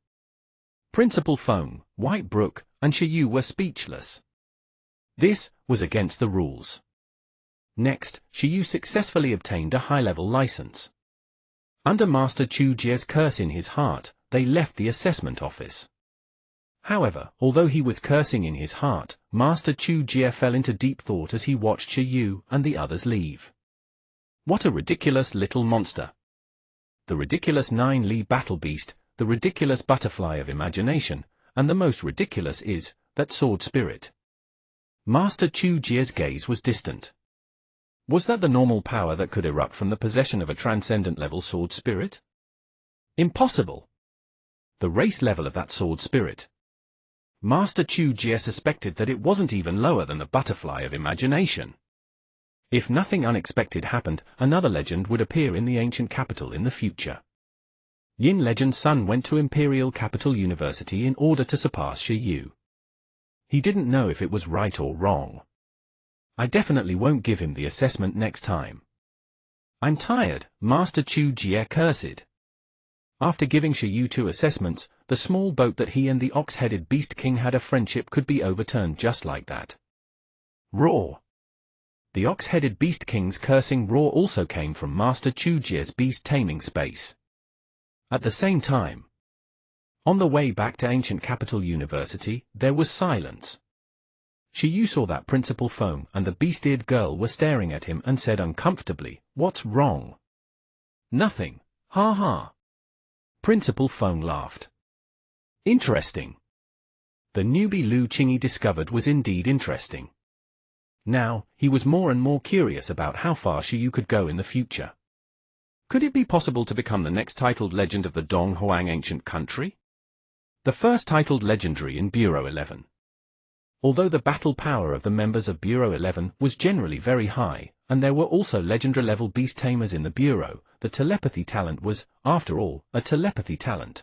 Principal Feng, White Brook, and Shi Yu were speechless. This was against the rules. Next, Shi Yu successfully obtained a high-level license. Under Master Chu Jie's curse in his heart, they left the assessment office. However, although he was cursing in his heart, Master Chu Jie fell into deep thought as he watched Shi Yu and the others leave. What a ridiculous little monster! The ridiculous 9-Li battle beast, the ridiculous butterfly of imagination, and the most ridiculous is, that sword spirit. Master Chu Jie's gaze was distant. Was that the normal power that could erupt from the possession of a transcendent-level sword spirit? Impossible! The race level of that sword spirit. Master Chu Jie suspected that it wasn't even lower than the butterfly of imagination. If nothing unexpected happened, another legend would appear in the ancient capital in the future. Yin Legend's son went to Imperial Capital University in order to surpass Shi Yu. He didn't know if it was right or wrong. I definitely won't give him the assessment next time. I'm tired, Master Chu Jie cursed. After giving Shi Yu 2 assessments, the small boat that he and the ox-headed beast king had a friendship could be overturned just like that. Roar! The ox-headed beast king's cursing roar also came from Master Chu Jie's beast-taming space. At the same time, on the way back to Ancient Capital University, there was silence. Shi Yu saw that Principal Feng and the beast-eared girl were staring at him and said uncomfortably, "What's wrong?" "Nothing, ha ha." Principal Feng laughed. Interesting. The newbie Lu Qingyi discovered was indeed interesting. Now, he was more and more curious about how far Shi Yu could go in the future. Could it be possible to become the next titled legend of the Dong Huang ancient country? The first titled legendary in Bureau 11. Although the battle power of the members of Bureau 11 was generally very high, and there were also legendary-level beast tamers in the Bureau, the telepathy talent was, after all, a telepathy talent.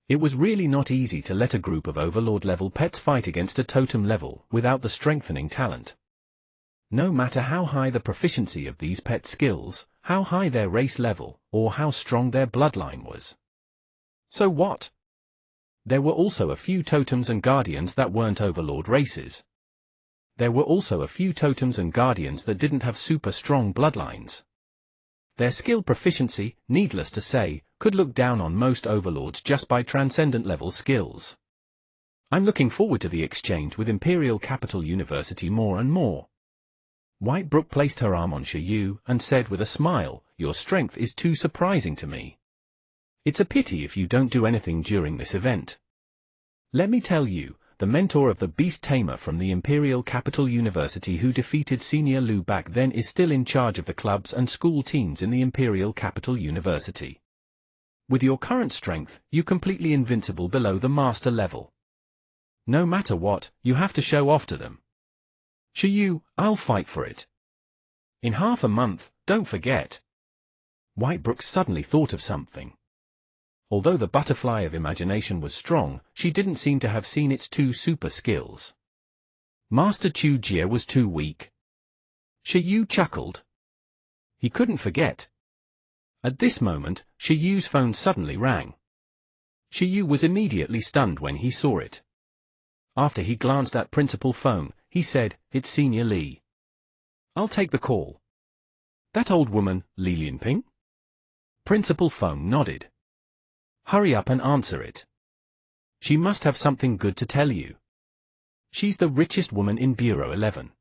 It was really not easy to let a group of Overlord-level pets fight against a totem level without the strengthening talent. No matter how high the proficiency of these pet skills, how high their race level, or how strong their bloodline was. So what? There were also a few totems and guardians that weren't Overlord races. There were also a few totems and guardians that didn't have super strong bloodlines. Their skill proficiency, needless to say, could look down on most Overlords just by transcendent level skills. I'm looking forward to the exchange with Imperial Capital University more and more. Whitebrook placed her arm on Shiyu and said with a smile, "Your strength is too surprising to me. It's a pity if you don't do anything during this event. Let me tell you, the mentor of the Beast Tamer from the Imperial Capital University who defeated Senior Lu back then is still in charge of the clubs and school teams in the Imperial Capital University. With your current strength, you're completely invincible below the master level. No matter what, you have to show off to them. Shiyu, I'll fight for it. In half a month, don't forget." Whitebrook suddenly thought of something. Although the butterfly of imagination was strong, she didn't seem to have seen its two super skills. Master Chu Jie was too weak. Shiyu chuckled. He couldn't forget. At this moment, Shiyu's phone suddenly rang. Shiyu was immediately stunned when he saw it. After he glanced at Principal Phone, he said, "It's Senior Li. I'll take the call." "That old woman, Li Lianping?" Principal Phone nodded. "Hurry up and answer it. She must have something good to tell you. She's the richest woman in Bureau 11.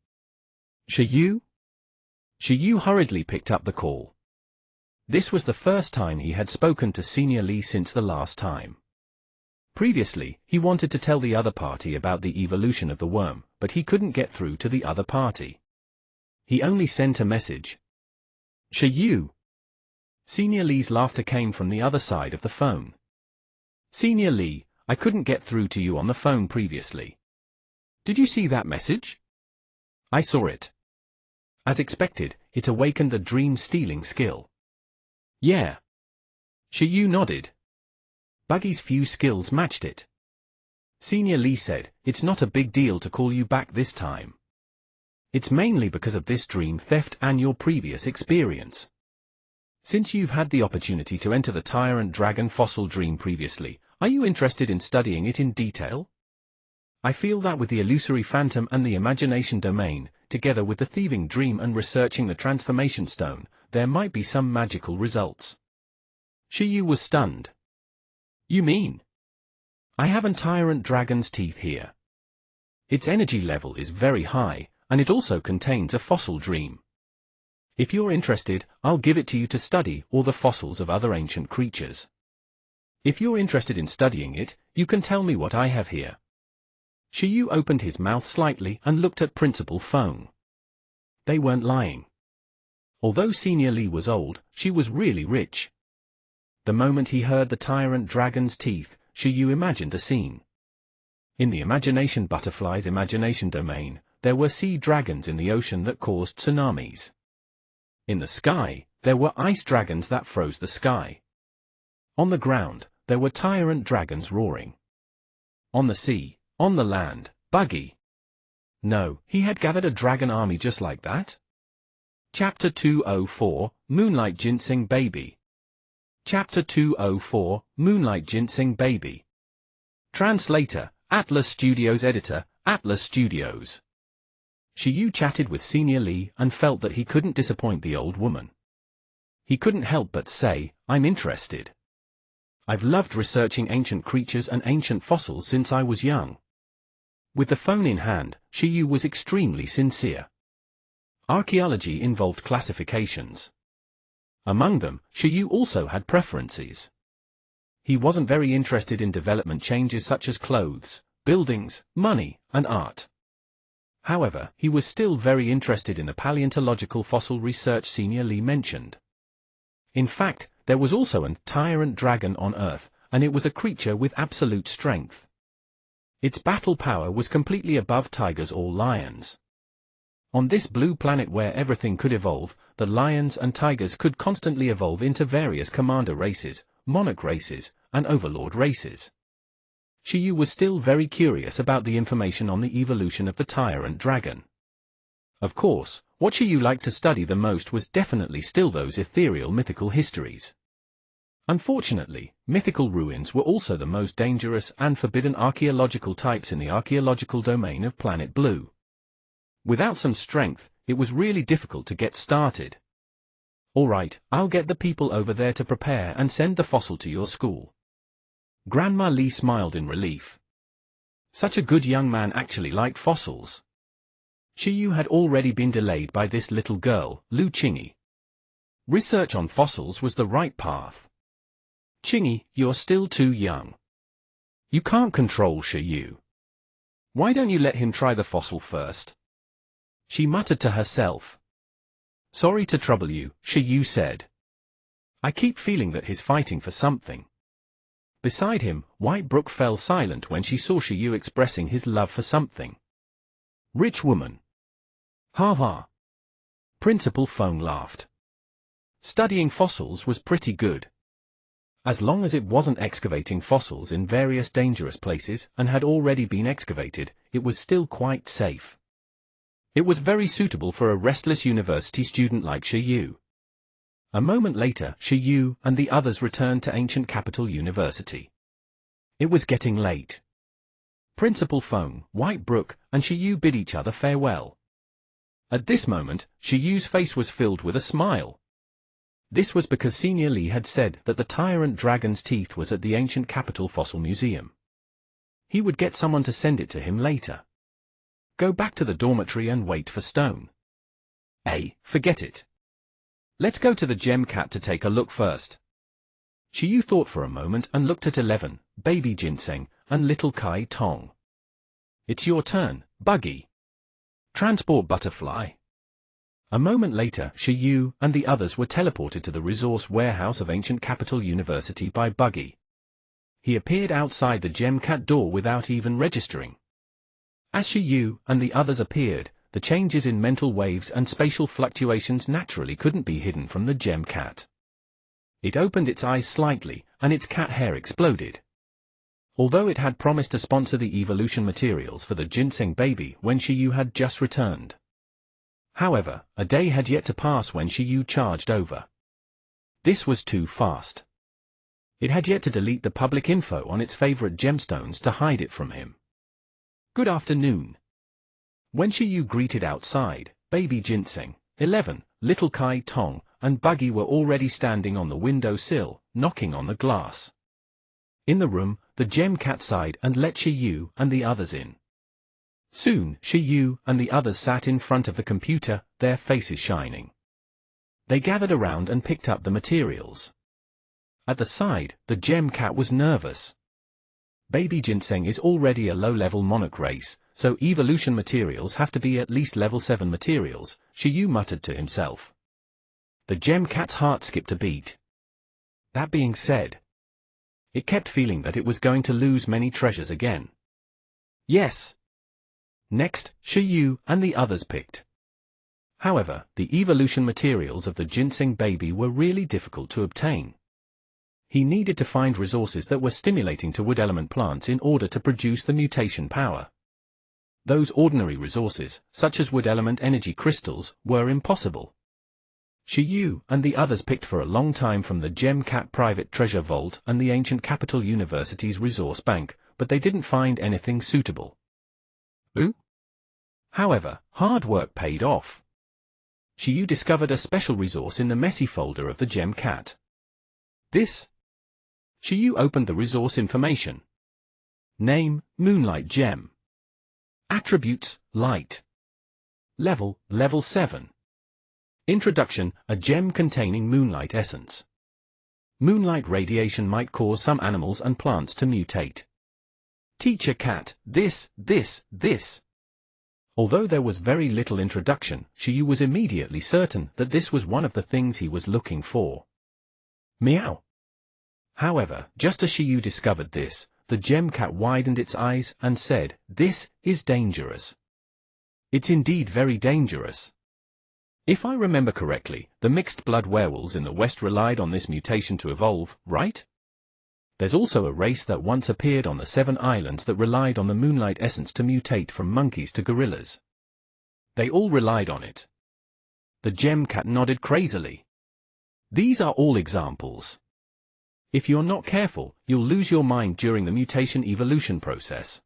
Shiyu?" Shiyu hurriedly picked up the call. This was the first time he had spoken to Senior Li since the last time. Previously, he wanted to tell the other party about the evolution of the worm, but he couldn't get through to the other party. He only sent a message. "Shiyu!" Senior Li's laughter came from the other side of the phone. "Senior Li, I couldn't get through to you on the phone previously. Did you see that message?" "I saw it." As expected, it awakened the dream-stealing skill. "Yeah." Shiyu nodded. Buggy's few skills matched it. Senior Li said, "It's not a big deal to call you back this time. It's mainly because of this dream theft and your previous experience. Since you've had the opportunity to enter the Tyrant Dragon fossil dream previously, are you interested in studying it in detail? I feel that with the illusory phantom and the imagination domain, together with the thieving dream and researching the transformation stone, there might be some magical results." Shiyu was stunned. "You mean?" "I have a Tyrant Dragon's teeth here. Its energy level is very high, and it also contains a fossil dream. If you're interested, I'll give it to you to study all the fossils of other ancient creatures. If you're interested in studying it, you can tell me what I have here." Shiyu opened his mouth slightly and looked at Principal Phone. They weren't lying. Although Senior Li was old, she was really rich. The moment he heard the Tyrant Dragon's teeth, Shiyu imagined a scene. In the imagination butterfly's imagination domain, there were sea dragons in the ocean that caused tsunamis. In the sky, there were ice dragons that froze the sky. On the ground, there were tyrant dragons roaring. On the sea, on the land, Buggy. No, he had gathered a dragon army just like that. Chapter 204, Moonlight Ginseng Baby. Chapter 204, Moonlight Ginseng Baby. Translator, Atlas Studios. Editor, Atlas Studios. Shiyu chatted with Senior Li and felt that he couldn't disappoint the old woman. He couldn't help but say, "I'm interested. I've loved researching ancient creatures and ancient fossils since I was young." With the phone in hand, Shiyu was extremely sincere. Archaeology involved classifications. Among them, Shiyu also had preferences. He wasn't very interested in development changes such as clothes, buildings, money, and art. However, he was still very interested in the paleontological fossil research Senior Li mentioned. In fact, there was also a tyrant dragon on Earth, and it was a creature with absolute strength. Its battle power was completely above tigers or lions. On this blue planet where everything could evolve, the lions and tigers could constantly evolve into various commander races, monarch races, and overlord races. Shiyu was still very curious about the information on the evolution of the tyrant dragon. Of course, what Shiyu liked to study the most was definitely still those ethereal mythical histories. Unfortunately, mythical ruins were also the most dangerous and forbidden archaeological types in the archaeological domain of Planet Blue. Without some strength, it was really difficult to get started. "All right, I'll get the people over there to prepare and send the fossil to your school." Grandma Li smiled in relief. Such a good young man actually liked fossils. Shiyu had already been delayed by this little girl, Lu Qingyi. Research on fossils was the right path. Qingyi, you're still too young. You can't control Shiyu. Why don't you let him try the fossil first? She muttered to herself. Sorry to trouble you, Shiyu said. I keep feeling that he's fighting for something. Beside him, White Brook fell silent when she saw Shiyu expressing his love for something. Rich woman. Ha ha. Principal Feng laughed. Studying fossils was pretty good. As long as it wasn't excavating fossils in various dangerous places and had already been excavated, it was still quite safe. It was very suitable for a restless university student like Shiyu. A moment later, Shiyu and the others returned to Ancient Capital University. It was getting late. Principal Feng, White Brook, and Shiyu bid each other farewell. At this moment, Shiyu's face was filled with a smile. This was because Senior Li had said that the tyrant dragon's teeth was at the Ancient Capital Fossil Museum. He would get someone to send it to him later. Go back to the dormitory and wait for Stone. Forget it. Let's go to the Gem Cat to take a look first. Shiyu thought for a moment and looked at 11, Baby Ginseng, and Little Kai Tong. It's your turn, Buggy. Transport Butterfly. A moment later, Shiyu and the others were teleported to the resource warehouse of Ancient Capital University by Buggy. He appeared outside the Gem Cat door without even registering. As Shiyu and the others appeared, the changes in mental waves and spatial fluctuations naturally couldn't be hidden from the Gem Cat. It opened its eyes slightly, and its cat hair exploded. Although it had promised to sponsor the evolution materials for the Ginseng baby when Shiyu had just returned. However, a day had yet to pass when Shiyu charged over. This was too fast. It had yet to delete the public info on its favorite gemstones to hide it from him. Good afternoon. When Shiyu greeted outside, Baby Ginseng, 11, Little Kai Tong, and Buggy were already standing on the window sill, knocking on the glass. In the room, the Gem Cat sighed and let Shiyu and the others in. Soon, Shiyu and the others sat in front of the computer, their faces shining. They gathered around and picked up the materials. At the side, the Gem Cat was nervous. Baby Ginseng is already a low-level monarch race, so evolution materials have to be at least level 7 materials, Shiyu muttered to himself. The Gem Cat's heart skipped a beat. That being said, it kept feeling that it was going to lose many treasures again. Yes. Next, Shiyu and the others picked. However, the evolution materials of the Ginseng baby were really difficult to obtain. He needed to find resources that were stimulating to wood element plants in order to produce the mutation power. Those ordinary resources, such as wood element energy crystals, were impossible. Shiyu and the others picked for a long time from the Gem Cat Private Treasure Vault and the Ancient Capital University's Resource Bank, but they didn't find anything suitable. Ooh? However, hard work paid off. Shiyu discovered a special resource in the messy folder of the Gem Cat. This? Shiyu opened the resource information. Name, Moonlight Gem. Attributes, Light. Level, Level 7. Introduction, a gem containing moonlight essence. Moonlight radiation might cause some animals and plants to mutate. Teacher Cat, this. Although there was very little introduction, Shiyu was immediately certain that this was one of the things he was looking for. Meow. However, just as Shiyu discovered this, the Gem Cat widened its eyes and said, "This is dangerous. It's indeed very dangerous. If I remember correctly, the mixed blood werewolves in the West relied on this mutation to evolve, right? There's also a race that once appeared on the 7 islands that relied on the moonlight essence to mutate from monkeys to gorillas. They all relied on it." The Gem Cat nodded crazily. These are all examples. If you're not careful, you'll lose your mind during the mutation evolution process.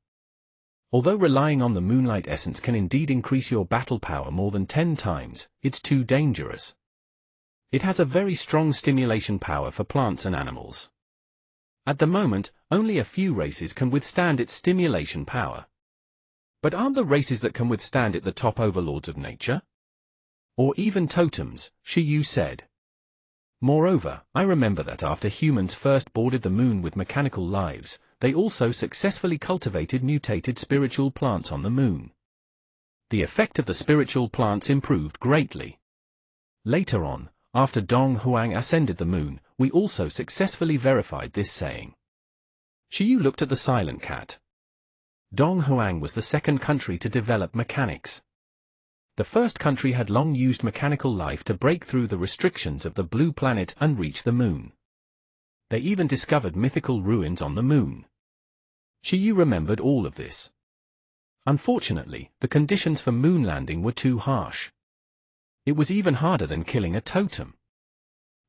Although relying on the moonlight essence can indeed increase your battle power more than 10 times, it's too dangerous. It has a very strong stimulation power for plants and animals. At the moment, only a few races can withstand its stimulation power. But aren't the races that can withstand it the top overlords of nature? Or even totems, Shiyu said. Moreover, I remember that after humans first boarded the moon with mechanical lives, they also successfully cultivated mutated spiritual plants on the moon. The effect of the spiritual plants improved greatly. Later on, after Dong Huang ascended the moon, we also successfully verified this saying. Shiyu looked at the silent cat. Dong Huang was the second country to develop mechanics. The first country had long used mechanical life to break through the restrictions of the blue planet and reach the moon. They even discovered mythical ruins on the moon. Shiyu remembered all of this. Unfortunately, the conditions for moon landing were too harsh. It was even harder than killing a totem.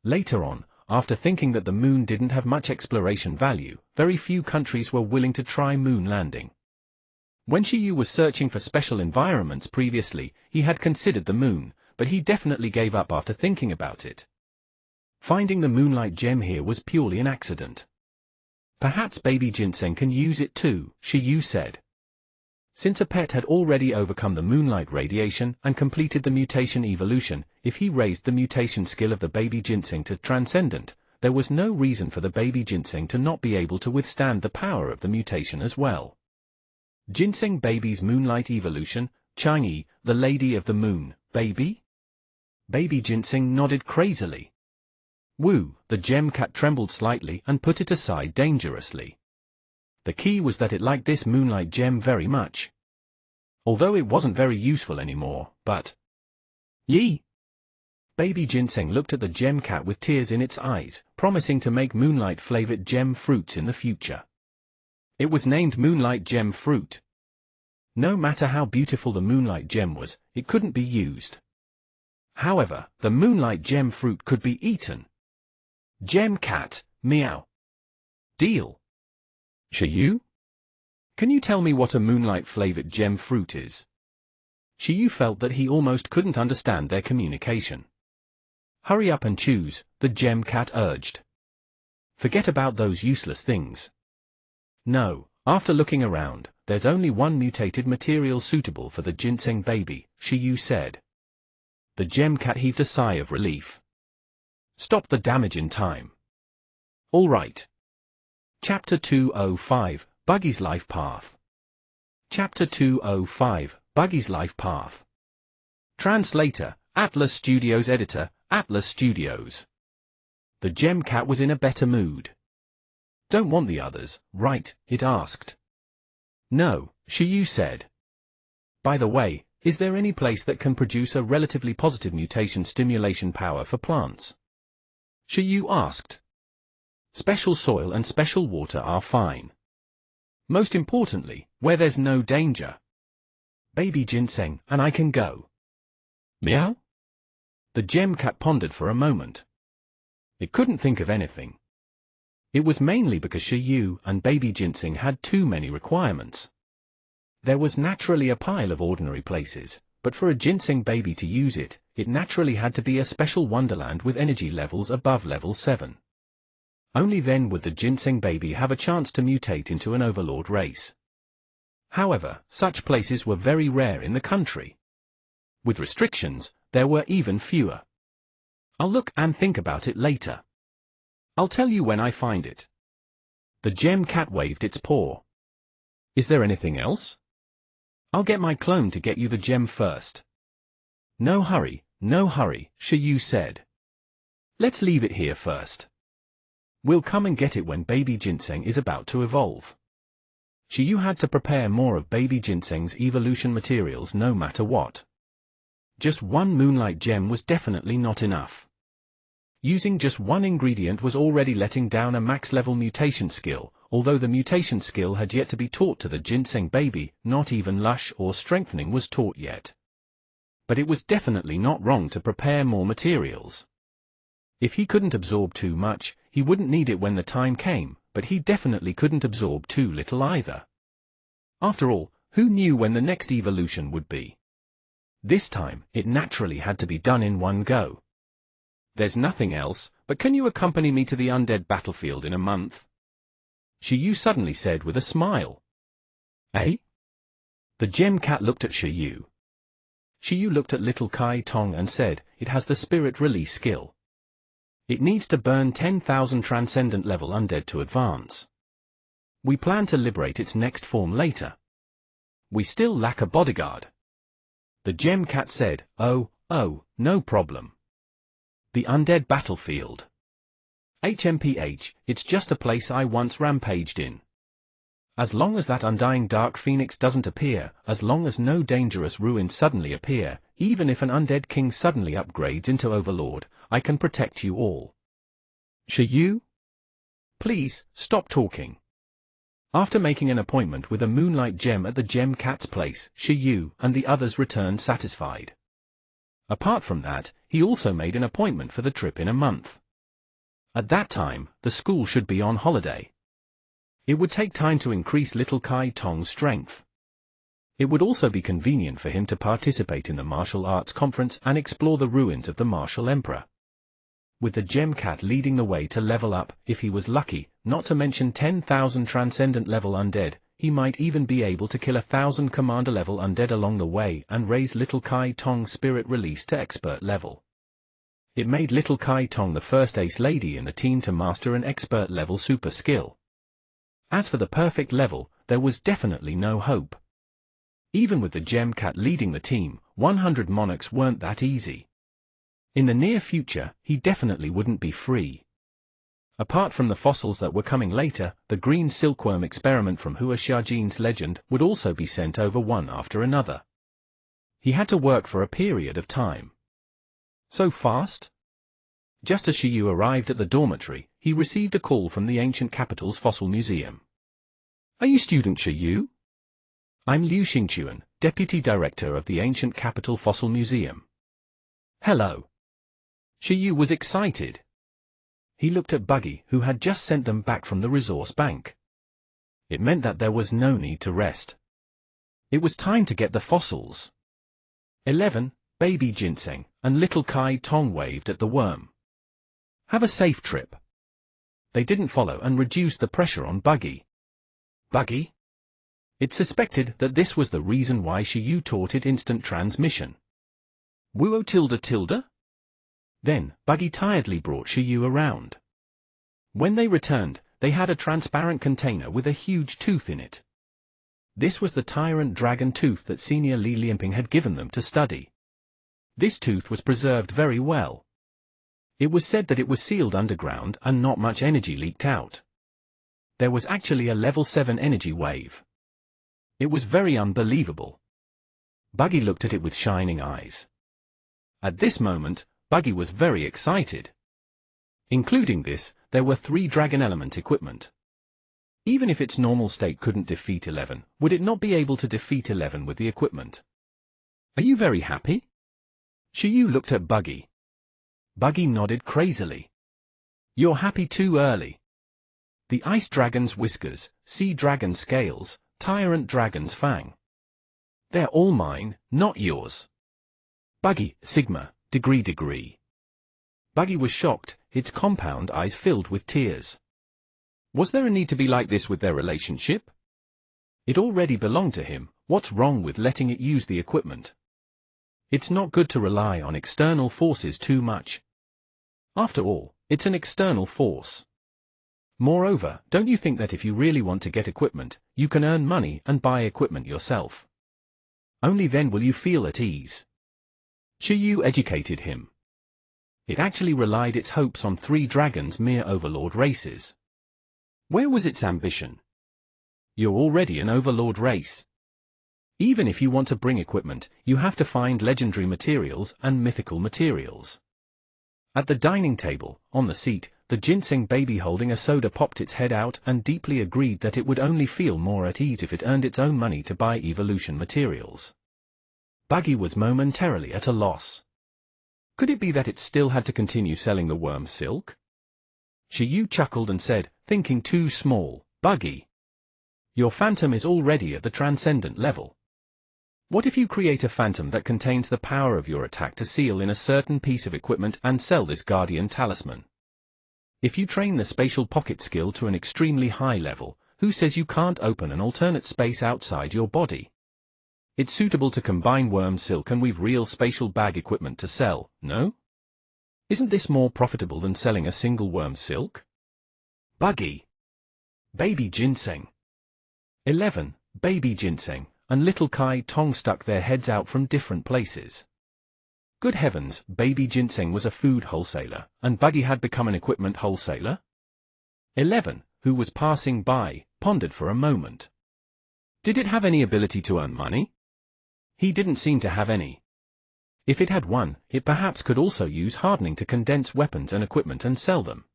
Later on, after thinking that the moon didn't have much exploration value, very few countries were willing to try moon landing. When Shiyu was searching for special environments previously, he had considered the moon, but he definitely gave up after thinking about it. Finding the moonlight gem here was purely an accident. Perhaps baby ginseng can use it too, Shiyu said. Since a pet had already overcome the moonlight radiation and completed the mutation evolution, if he raised the mutation skill of the baby ginseng to transcendent, there was no reason for the baby ginseng to not be able to withstand the power of the mutation as well. Ginseng baby's moonlight evolution, Chang'e, the lady of the moon, baby? Baby ginseng nodded crazily. Wu, the gem cat trembled slightly and put it aside dangerously. The key was that it liked this moonlight gem very much. Although it wasn't very useful anymore, but... Yee! Baby ginseng looked at the gem cat with tears in its eyes, promising to make moonlight-flavored gem fruits in the future. It was named Moonlight Gem Fruit. No matter how beautiful the moonlight gem was, it couldn't be used. However, the moonlight gem fruit could be eaten. Gem cat, meow. Deal. Shiyu? Can you tell me what a moonlight-flavored gem fruit is? Shiyu felt that he almost couldn't understand their communication. Hurry up and choose, the gem cat urged. Forget about those useless things. No, after looking around, there's only one mutated material suitable for the ginseng baby, Shiyu said. The gem cat heaved a sigh of relief. Stop the damage in time. All right. Chapter 205, Buggy's Life Path. Chapter 205, Buggy's Life Path. Translator, Atlas Studios. Editor, Atlas Studios. The gem cat was in a better mood. Don't want the others, right? It asked. No, Shiyu said. By the way, is there any place that can produce a relatively positive mutation stimulation power for plants? Shiyu asked. Special soil and special water are fine. Most importantly, where there's no danger. Baby ginseng, and I can go. Meow? The gem cat pondered for a moment. It couldn't think of anything. It was mainly because Shiyu and baby ginseng had too many requirements. There was naturally a pile of ordinary places, but for a ginseng baby to use it, it naturally had to be a special wonderland with energy levels above level 7. Only then would the ginseng baby have a chance to mutate into an overlord race. However, such places were very rare in the country. With restrictions, there were even fewer. I'll look and think about it later. I'll tell you when I find it. The gem cat waved its paw. Is there anything else? I'll get my clone to get you the gem first. No hurry, Shiyu said. Let's leave it here first. We'll come and get it when baby ginseng is about to evolve. Shiyu had to prepare more of baby ginseng's evolution materials no matter what. Just one moonlight gem was definitely not enough. Using just one ingredient was already letting down a max-level mutation skill, although the mutation skill had yet to be taught to the ginseng baby, not even lush or strengthening was taught yet. But it was definitely not wrong to prepare more materials. If he couldn't absorb too much, he wouldn't need it when the time came, but he definitely couldn't absorb too little either. After all, who knew when the next evolution would be? This time, it naturally had to be done in one go. There's nothing else, but can you accompany me to the undead battlefield in a month? Shiyu suddenly said with a smile. Eh? The gem cat looked at Shiyu. Shiyu looked at little Kai Tong and said, "It has the spirit release skill. It needs to burn 10,000 transcendent level undead to advance. We plan to liberate its next form later. We still lack a bodyguard." The gem cat said, Oh, no problem. The undead battlefield. HMPH, it's just a place I once rampaged in. As long as that undying dark phoenix doesn't appear, as long as no dangerous ruins suddenly appear, even if an undead king suddenly upgrades into overlord, I can protect you all. Shiyu? Please, stop talking. After making an appointment with a moonlight gem at the gem cat's place, Shiyu and the others returned satisfied. Apart from that, he also made an appointment for the trip in a month. At that time, the school should be on holiday. It would take time to increase little Kai Tong's strength. It would also be convenient for him to participate in the martial arts conference and explore the ruins of the martial emperor. With the gem cat leading the way to level up, if he was lucky, not to mention 10,000 transcendent level undead, he might even be able to kill 1,000 commander level undead along the way and raise little Kai Tong's spirit release to expert level. It made little Kai Tong the first ace lady in the team to master an expert level super skill. As for the perfect level, there was definitely no hope. Even with the gem cat leading the team, 100 monarchs weren't that easy. In the near future, he definitely wouldn't be free. Apart from the fossils that were coming later, the green silkworm experiment from Hua Xiaojin's legend would also be sent over one after another. He had to work for a period of time. So fast? Just as Shiyu arrived at the dormitory, he received a call from the ancient capital's fossil museum. Are you student Shiyu? I'm Liu Xingquan, deputy director of the ancient capital fossil museum. Hello. Shiyu was excited. He looked at Buggy, who had just sent them back from the resource bank. It meant that there was no need to rest. It was time to get the fossils. 11, baby ginseng, and little Kai Tong waved at the worm. Have a safe trip. They didn't follow and reduced the pressure on Buggy. Buggy? It's suspected that this was the reason why Shiyu taught it instant transmission. Wuo tilde? Then, Buggy tiredly brought Shiyu around. When they returned, they had a transparent container with a huge tooth in it. This was the tyrant dragon tooth that Senior Li Lianping had given them to study. This tooth was preserved very well. It was said that it was sealed underground and not much energy leaked out. There was actually a level 7 energy wave. It was very unbelievable. Buggy looked at it with shining eyes. At this moment, Buggy was very excited. Including this, there were 3 dragon element equipment. Even if its normal state couldn't defeat 11, would it not be able to defeat 11 with the equipment? Are you very happy? Shiyu looked at Buggy. Buggy nodded crazily. You're happy too early. The ice dragon's whiskers, sea dragon's scales, tyrant dragon's fang. They're all mine, not yours. Buggy, Sigma, degree. Buggy was shocked, its compound eyes filled with tears. Was there a need to be like this with their relationship? It already belonged to him, what's wrong with letting it use the equipment? It's not good to rely on external forces too much. After all, it's an external force. Moreover, don't you think that if you really want to get equipment, you can earn money and buy equipment yourself? Only then will you feel at ease. Shiyu educated him. It actually relied its hopes on 3 dragons' mere overlord races. Where was its ambition? You're already an overlord race. Even if you want to bring equipment, you have to find legendary materials and mythical materials. At the dining table, on the seat, the ginseng baby holding a soda popped its head out and deeply agreed that it would only feel more at ease if it earned its own money to buy evolution materials. Buggy was momentarily at a loss. Could it be that it still had to continue selling the worm silk? Shiyu chuckled and said, thinking too small, Buggy. Your phantom is already at the transcendent level. What if you create a phantom that contains the power of your attack to seal in a certain piece of equipment and sell this guardian talisman? If you train the spatial pocket skill to an extremely high level, who says you can't open an alternate space outside your body? It's suitable to combine worm silk and weave real spatial bag equipment to sell, no? Isn't this more profitable than selling a single worm silk? Buggy. Baby Ginseng. 11. Baby Ginseng and Little Kai Tong stuck their heads out from different places. Good heavens, Baby Ginseng was a food wholesaler, and Buggy had become an equipment wholesaler? 11, who was passing by, pondered for a moment. Did it have any ability to earn money? He didn't seem to have any. If it had one, it perhaps could also use hardening to condense weapons and equipment and sell them.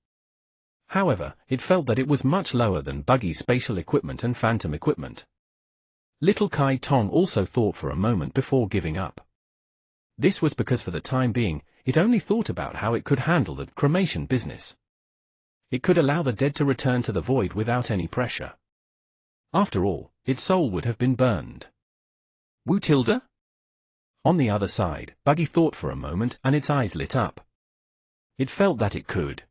However, it felt that it was much lower than Buggy's spatial equipment and phantom equipment. Little Kai Tong also thought for a moment before giving up. This was because for the time being, it only thought about how it could handle the cremation business. It could allow the dead to return to the void without any pressure. After all, its soul would have been burned. Wu Tilda? On the other side, Buggy thought for a moment and its eyes lit up. It felt that it could.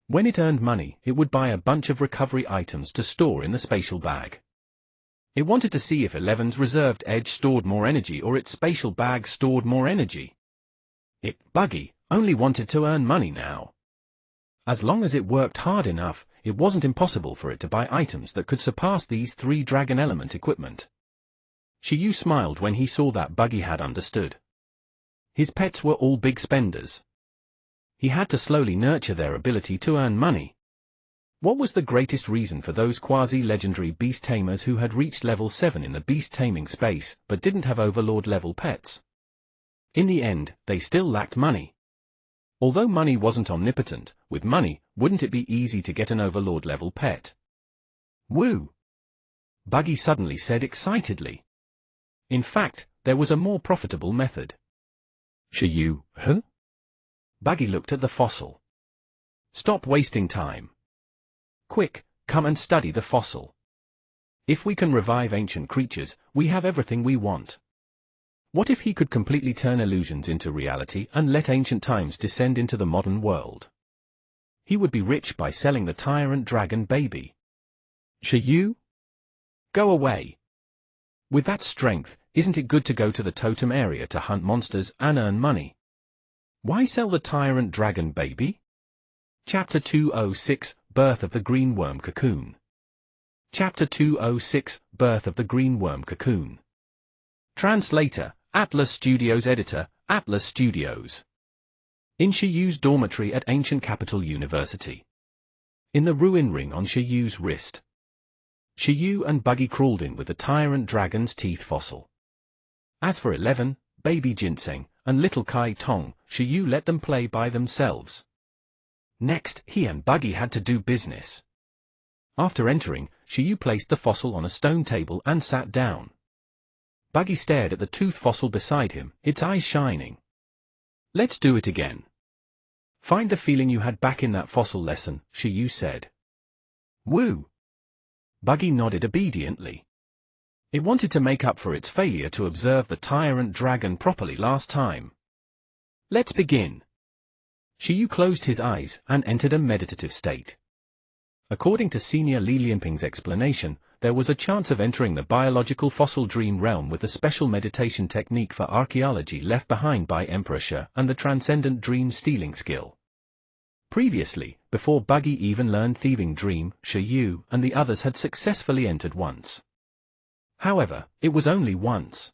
When it earned money, it would buy a bunch of recovery items to store in the spatial bag. It wanted to see if 11's reserved edge stored more energy or its spatial bag stored more energy. Buggy, only wanted to earn money now. As long as it worked hard enough, it wasn't impossible for it to buy items that could surpass these 3 Dragon Element equipment. Shiyu smiled when he saw that Buggy had understood. His pets were all big spenders. He had to slowly nurture their ability to earn money. What was the greatest reason for those quasi-legendary beast tamers who had reached level 7 in the beast taming space, but didn't have overlord-level pets? In the end, they still lacked money. Although money wasn't omnipotent, with money, wouldn't it be easy to get an overlord-level pet? Woo! Buggy suddenly said excitedly. In fact, there was a more profitable method. Shiyu, huh? Buggy looked at the fossil. Stop wasting time. Quick, come and study the fossil. If we can revive ancient creatures, we have everything we want. What if he could completely turn illusions into reality and let ancient times descend into the modern world? He would be rich by selling the tyrant dragon baby. Shiyu? Go away. With that strength, isn't it good to go to the totem area to hunt monsters and earn money? Why sell the tyrant dragon baby? Chapter 206, Birth of the Green Worm Cocoon. Chapter 206, Birth of the Green Worm Cocoon. Translator, Atlas Studios. Editor, Atlas Studios. In Shiyu's dormitory at Ancient Capital University. In the ruin ring on Shiyu's wrist. Shiyu and Buggy crawled in with the tyrant dragon's teeth fossil. As for 11, Baby Ginseng, and Little Kai Tong, Shiyu let them play by themselves. Next, he and Buggy had to do business. After entering, Shiyu placed the fossil on a stone table and sat down. Buggy stared at the tooth fossil beside him, its eyes shining. Let's do it again. Find the feeling you had back in that fossil lesson, Shiyu said. Woo! Buggy nodded obediently. It wanted to make up for its failure to observe the tyrant dragon properly last time. Let's begin. Shiyu closed his eyes and entered a meditative state. According to Senior Li Lianping's explanation, there was a chance of entering the biological fossil dream realm with the special meditation technique for archaeology left behind by Emperor Shi and the transcendent dream stealing skill. Previously, before Buggy even learned Thieving Dream, Shiyu and the others had successfully entered once. However, it was only once.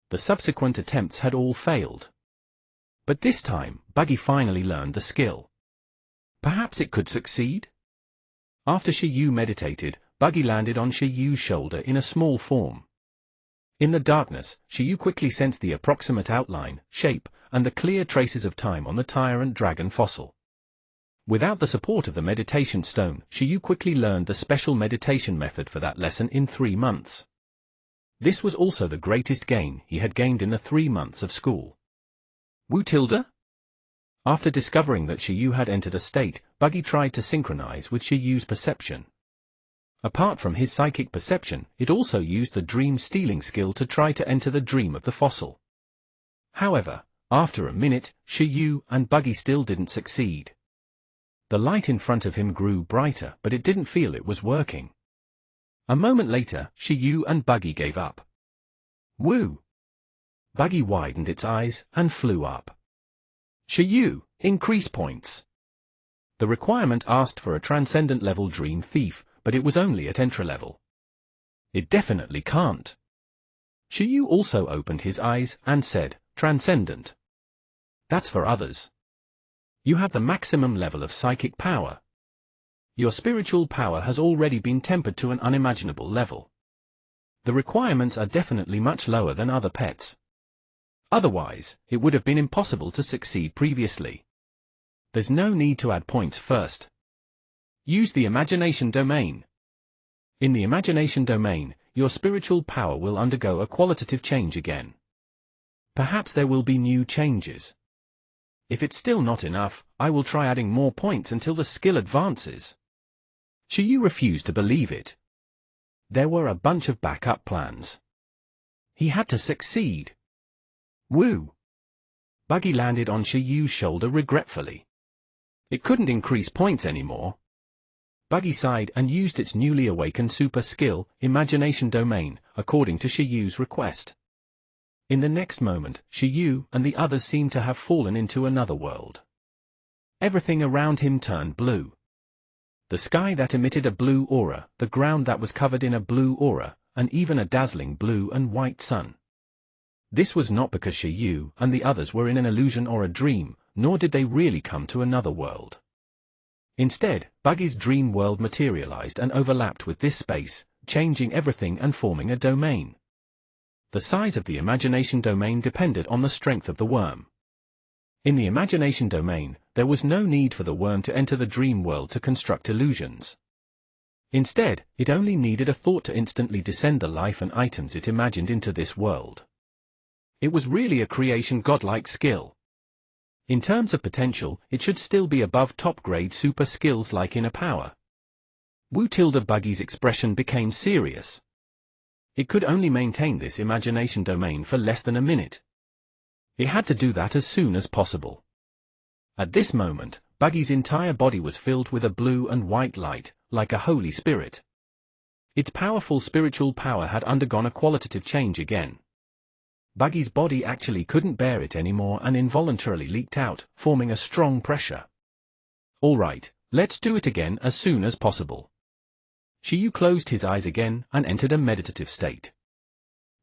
The subsequent attempts had all failed. But this time, Buggy finally learned the skill. Perhaps it could succeed? After Shiyu meditated, Buggy landed on Shiyu's shoulder in a small form. In the darkness, Shiyu quickly sensed the approximate outline, shape, and the clear traces of time on the tyrant dragon fossil. Without the support of the meditation stone, Shiyu quickly learned the special meditation method for that lesson in 3 months. This was also the greatest gain he had gained in the 3 months of school. Wu Tilda? After discovering that Shiyu had entered a state, Buggy tried to synchronize with Shiyu's perception. Apart from his psychic perception, it also used the dream stealing skill to try to enter the dream of the fossil. However, after a minute, Shiyu and Buggy still didn't succeed. The light in front of him grew brighter, but it didn't feel it was working. A moment later, Shiyu and Buggy gave up. Woo! Buggy widened its eyes and flew up. Shiyu, increase points. The requirement asked for a transcendent level Dream Thief, but it was only at entry level. It definitely can't. Shiyu also opened his eyes and said, Transcendent. That's for others. You have the maximum level of psychic power. Your spiritual power has already been tempered to an unimaginable level. The requirements are definitely much lower than other pets. Otherwise, it would have been impossible to succeed previously. There's no need to add points first. Use the imagination domain. In the imagination domain, your spiritual power will undergo a qualitative change again. Perhaps there will be new changes. If it's still not enough, I will try adding more points until the skill advances. Shiyu refused to believe it. There were a bunch of backup plans. He had to succeed. Woo! Buggy landed on Shiyu's shoulder regretfully. It couldn't increase points anymore. Buggy sighed and used its newly awakened super skill, Imagination Domain, according to Shiyu's request. In the next moment, Shiyu and the others seemed to have fallen into another world. Everything around him turned blue. The sky that emitted a blue aura, the ground that was covered in a blue aura, and even a dazzling blue and white sun. This was not because Shiyu and the others were in an illusion or a dream, nor did they really come to another world. Instead, Buggy's dream world materialized and overlapped with this space, changing everything and forming a domain. The size of the imagination domain depended on the strength of the worm. In the imagination domain, there was no need for the worm to enter the dream world to construct illusions. Instead, it only needed a thought to instantly descend the life and items it imagined into this world. It was really a creation godlike skill. In terms of potential, it should still be above top-grade super skills like inner power. Buggy's expression became serious. It could only maintain this imagination domain for less than a minute. It had to do that as soon as possible. At this moment, Buggy's entire body was filled with a blue and white light, like a holy spirit. Its powerful spiritual power had undergone a qualitative change again. Buggy's body actually couldn't bear it anymore and involuntarily leaked out, forming a strong pressure. All right, let's do it again as soon as possible. Shiyu closed his eyes again and entered a meditative state.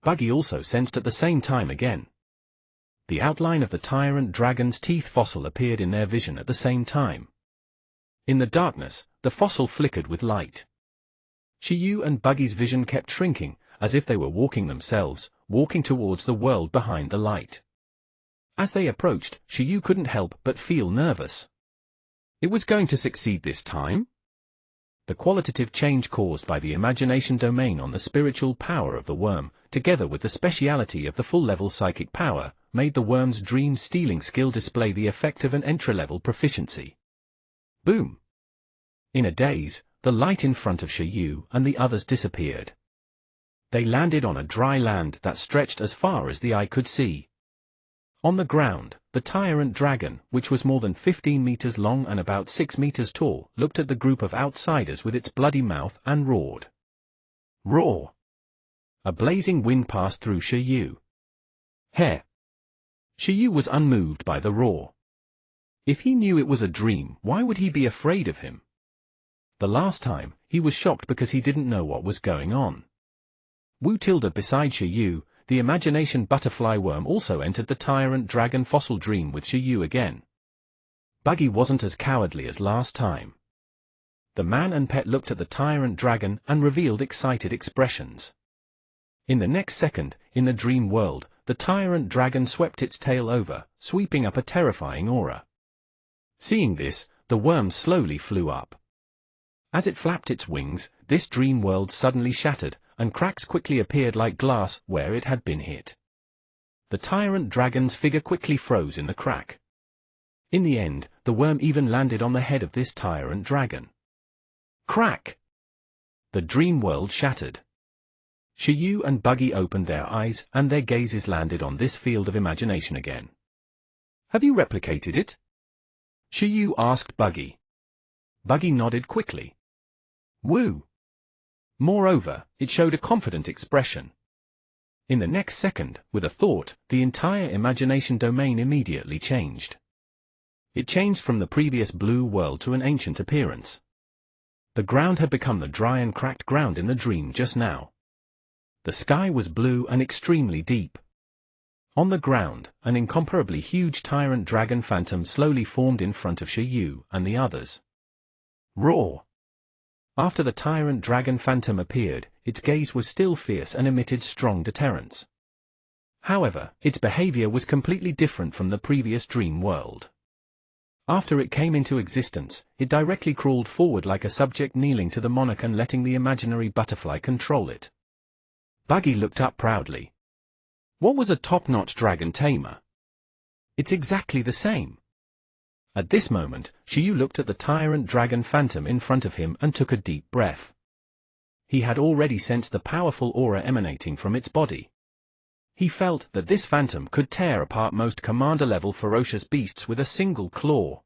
Buggy also sensed at the same time again. The outline of the tyrant dragon's teeth fossil appeared in their vision at the same time. In the darkness, the fossil flickered with light. Shiyu and Buggy's vision kept shrinking, as if they were walking themselves, walking towards the world behind the light. As they approached, Shiyu couldn't help but feel nervous. It was going to succeed this time? The qualitative change caused by the imagination domain on the spiritual power of the worm, together with the speciality of the full-level psychic power, made the worm's dream-stealing skill display the effect of an entry-level proficiency. Boom! In a daze, the light in front of Shiyu and the others disappeared. They landed on a dry land that stretched as far as the eye could see. On the ground, the tyrant dragon, which was more than 15 meters long and about 6 meters tall, looked at the group of outsiders with its bloody mouth and roared. Roar! A blazing wind passed through Shiyu. Heh! Shiyu was unmoved by the roar. If he knew it was a dream, why would he be afraid of him? The last time, he was shocked because he didn't know what was going on. Beside Shiyu, the imagination butterfly worm also entered the tyrant dragon fossil dream with Shiyu again. Buggy wasn't as cowardly as last time. The man and pet looked at the tyrant dragon and revealed excited expressions. In the next second, in the dream world, the tyrant dragon swept its tail over, sweeping up a terrifying aura. Seeing this, the worm slowly flew up. As it flapped its wings, this dream world suddenly shattered, and cracks quickly appeared like glass where it had been hit. The tyrant dragon's figure quickly froze in the crack. In the end, the worm even landed on the head of this tyrant dragon. Crack! The dream world shattered. Shiyu and Buggy opened their eyes and their gazes landed on this field of imagination again. Have you replicated it? Shiyu asked Buggy. Buggy nodded quickly. Woo! Moreover, it showed a confident expression. In the next second, with a thought, the entire imagination domain immediately changed. It changed from the previous blue world to an ancient appearance. The ground had become the dry and cracked ground in the dream just now. The sky was blue and extremely deep. On the ground, an incomparably huge tyrant dragon phantom slowly formed in front of Xiaoyu and the others. Roar! After the tyrant dragon phantom appeared, its gaze was still fierce and emitted strong deterrence. However, its behavior was completely different from the previous dream world. After it came into existence, it directly crawled forward like a subject kneeling to the monarch and letting the imaginary butterfly control it. Buggy looked up proudly. What was a top-notch dragon tamer? It's exactly the same. At this moment, Xiaoyu looked at the tyrant dragon phantom in front of him and took a deep breath. He had already sensed the powerful aura emanating from its body. He felt that this phantom could tear apart most commander-level ferocious beasts with a single claw.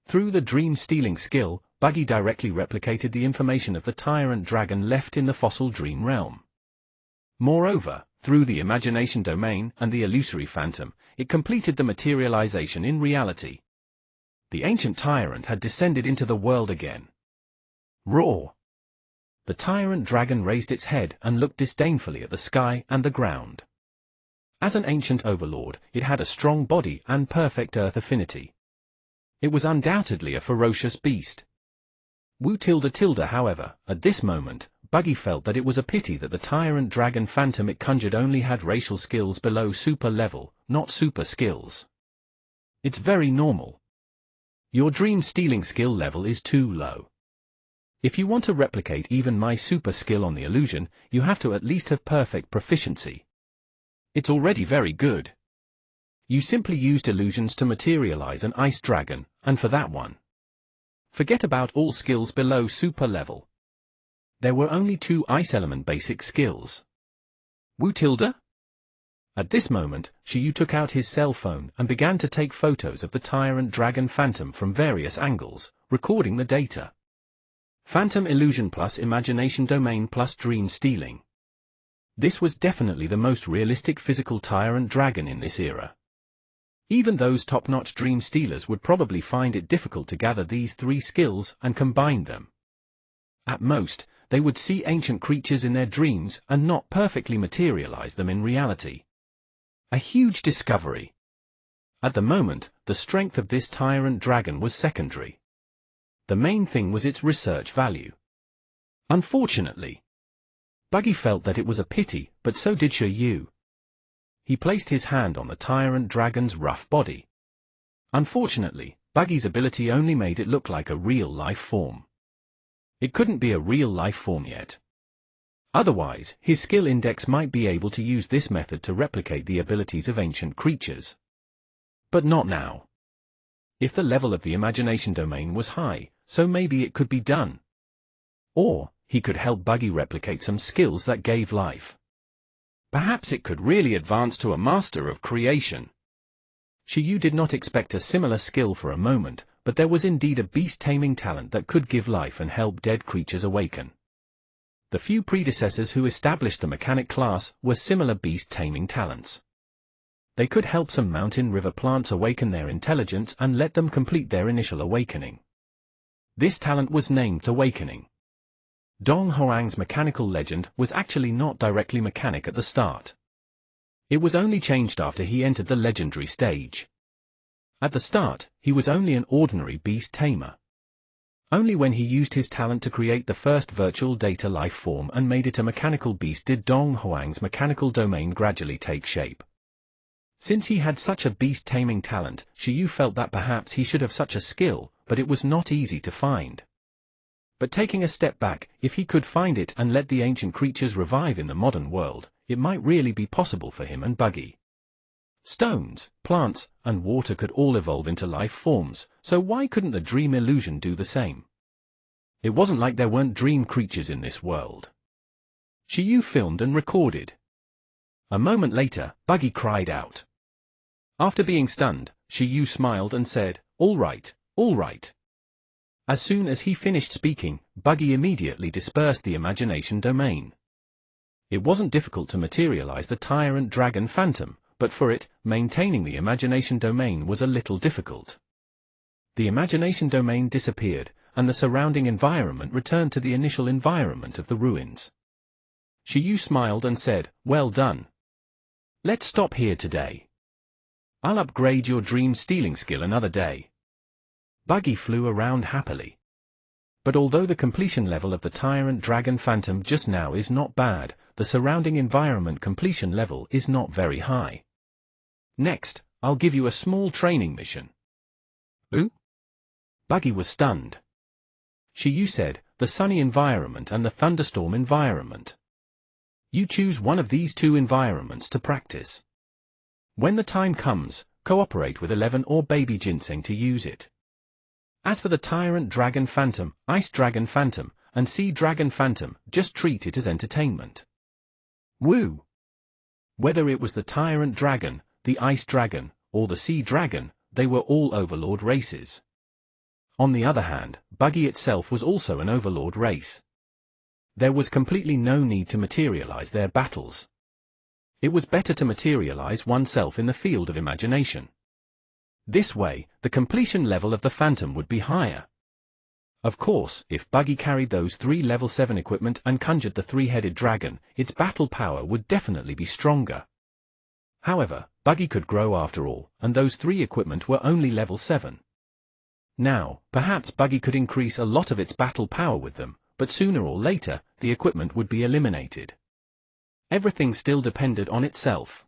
Through the dream-stealing skill, Buggy directly replicated the information of the tyrant dragon left in the fossil dream realm. Moreover, through the imagination domain and the illusory phantom, it completed the materialization in reality. The ancient tyrant had descended into the world again. Roar! The tyrant dragon raised its head and looked disdainfully at the sky and the ground. As an ancient overlord, it had a strong body and perfect earth affinity. It was undoubtedly a ferocious beast. Wu tilde tilde, however, at this moment, Buggy felt that it was a pity that the tyrant dragon phantom it conjured only had racial skills below super level, not super skills. It's very normal. Your dream-stealing skill level is too low. If you want to replicate even my super skill on the illusion, you have to at least have perfect proficiency. It's already very good. You simply used illusions to materialize an ice dragon, and for that one, forget about all skills below super level. There were only 2 ice element basic skills. Wu tilde? At this moment, Xiaoyu took out his cell phone and began to take photos of the tyrant dragon phantom from various angles, recording the data. Phantom illusion plus imagination domain plus dream stealing. This was definitely the most realistic physical tyrant dragon in this era. Even those top-notch dream stealers would probably find it difficult to gather these 3 skills and combine them. At most, they would see ancient creatures in their dreams and not perfectly materialize them in reality. A huge discovery. At the moment, the strength of this tyrant dragon was secondary. The main thing was its research value. Unfortunately, Buggy felt that it was a pity, but so did Xiaoyu. He placed his hand on the tyrant dragon's rough body. Unfortunately, Buggy's ability only made it look like a real life form. It couldn't be a real life form yet. Otherwise, his skill index might be able to use this method to replicate the abilities of ancient creatures. But not now. If the level of the imagination domain was high, so maybe it could be done. Or, he could help Buggy replicate some skills that gave life. Perhaps it could really advance to a master of creation. Xiaoyu did not expect a similar skill for a moment, but there was indeed a beast-taming talent that could give life and help dead creatures awaken. The few predecessors who established the mechanic class were similar beast-taming talents. They could help some mountain river plants awaken their intelligence and let them complete their initial awakening. This talent was named Awakening. Dong Huang's mechanical legend was actually not directly mechanic at the start. It was only changed after he entered the legendary stage. At the start, he was only an ordinary beast tamer. Only when he used his talent to create the first virtual data life form and made it a mechanical beast did Dong Huang's mechanical domain gradually take shape. Since he had such a beast-taming talent, Xiaoyu felt that perhaps he should have such a skill, but it was not easy to find. But taking a step back, if he could find it and let the ancient creatures revive in the modern world, it might really be possible for him and Buggy. Stones, plants, and water could all evolve into life forms, so why couldn't the dream illusion do the same? It wasn't like there weren't dream creatures in this world. Xiaoyu filmed and recorded. A moment later, Buggy cried out. After being stunned, Xiaoyu smiled and said, "All right, all right." As soon as he finished speaking, Buggy immediately dispersed the imagination domain. It wasn't difficult to materialize the Tyrant Dragon Phantom, but for it, maintaining the imagination domain was a little difficult. The imagination domain disappeared, and the surrounding environment returned to the initial environment of the ruins. Shiyu smiled and said, "Well done. Let's stop here today. I'll upgrade your dream stealing skill another day." Buggy flew around happily. But although the completion level of the Tyrant Dragon Phantom just now is not bad, the surrounding environment completion level is not very high. Next, I'll give you a small training mission. Ooh? Buggy was stunned. Shiyu said, "The sunny environment and the thunderstorm environment. You choose one of these two environments to practice. When the time comes, cooperate with 11 or Baby Ginseng to use it. As for the Tyrant Dragon Phantom, Ice Dragon Phantom, and Sea Dragon Phantom, just treat it as entertainment." Woo! Whether it was the Tyrant Dragon, the Ice Dragon, or the Sea Dragon, they were all Overlord races. On the other hand, Buggy itself was also an Overlord race. There was completely no need to materialize their battles. It was better to materialize oneself in the field of imagination. This way, the completion level of the Phantom would be higher. Of course, if Buggy carried those 3 level 7 equipment and conjured the 3-headed dragon, its battle power would definitely be stronger. However, Buggy could grow after all, and those 3 equipment were only level 7. Now, perhaps Buggy could increase a lot of its battle power with them, but sooner or later, the equipment would be eliminated. Everything still depended on itself.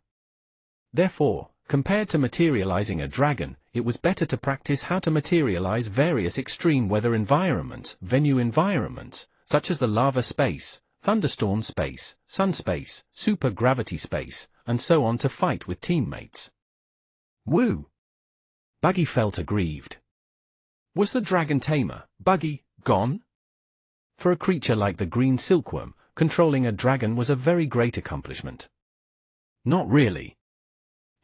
Therefore, compared to materializing a dragon, it was better to practice how to materialize various extreme weather environments, venue environments, such as the lava space, thunderstorm space, sun space, super-gravity space, and so on to fight with teammates. Woo! Buggy felt aggrieved. Was the dragon tamer, Buggy, gone? For a creature like the green silkworm, controlling a dragon was a very great accomplishment. Not really.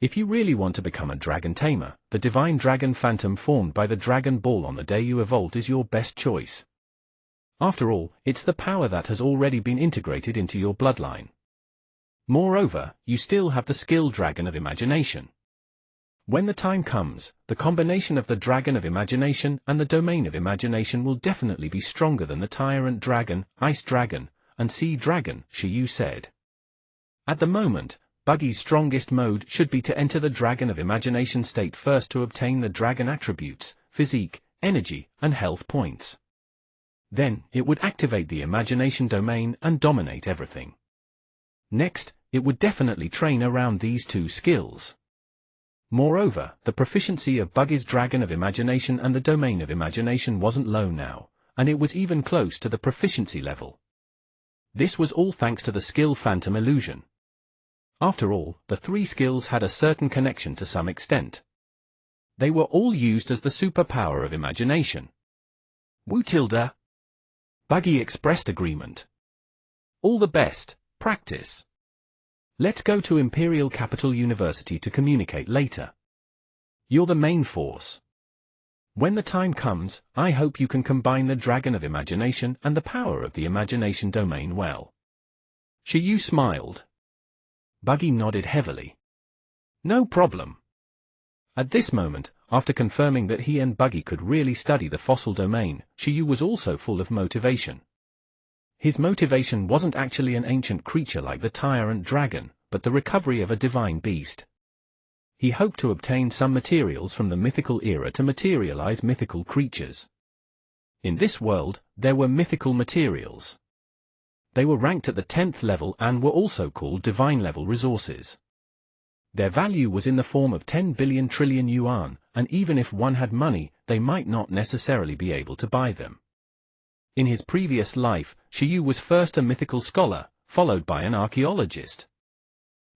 If you really want to become a dragon tamer, the divine dragon phantom formed by the Dragon Ball on the day you evolved is your best choice. After all, it's the power that has already been integrated into your bloodline. Moreover, you still have the skill Dragon of Imagination. When the time comes, the combination of the Dragon of Imagination and the Domain of Imagination will definitely be stronger than the Tyrant Dragon, Ice Dragon, and Sea Dragon, Shiyu said. At the moment, Buggy's strongest mode should be to enter the Dragon of Imagination state first to obtain the dragon attributes, physique, energy, and health points. Then, it would activate the imagination domain and dominate everything. Next, it would definitely train around these 2 skills. Moreover, the proficiency of Buggy's Dragon of Imagination and the Domain of Imagination wasn't low now, and it was even close to the proficiency level. This was all thanks to the skill Phantom Illusion. After all, the 3 skills had a certain connection to some extent. They were all used as the superpower of imagination. Woo Tilda! Buggy expressed agreement. All the best, practice. Let's go to Imperial Capital University to communicate later. You're the main force. When the time comes, I hope you can combine the Dragon of Imagination and the power of the imagination domain well. Shiyu smiled. Buggy nodded heavily. No problem. At this moment, after confirming that he and Buggy could really study the fossil domain, Shiyu was also full of motivation. His motivation wasn't actually an ancient creature like the Tyrant Dragon, but the recovery of a divine beast. He hoped to obtain some materials from the mythical era to materialize mythical creatures. In this world, there were mythical materials. They were ranked at the 10th level and were also called divine level resources. Their value was in the form of 10 billion trillion yuan, and even if one had money, they might not necessarily be able to buy them. In his previous life, Shiyu was first a mythical scholar, followed by an archaeologist.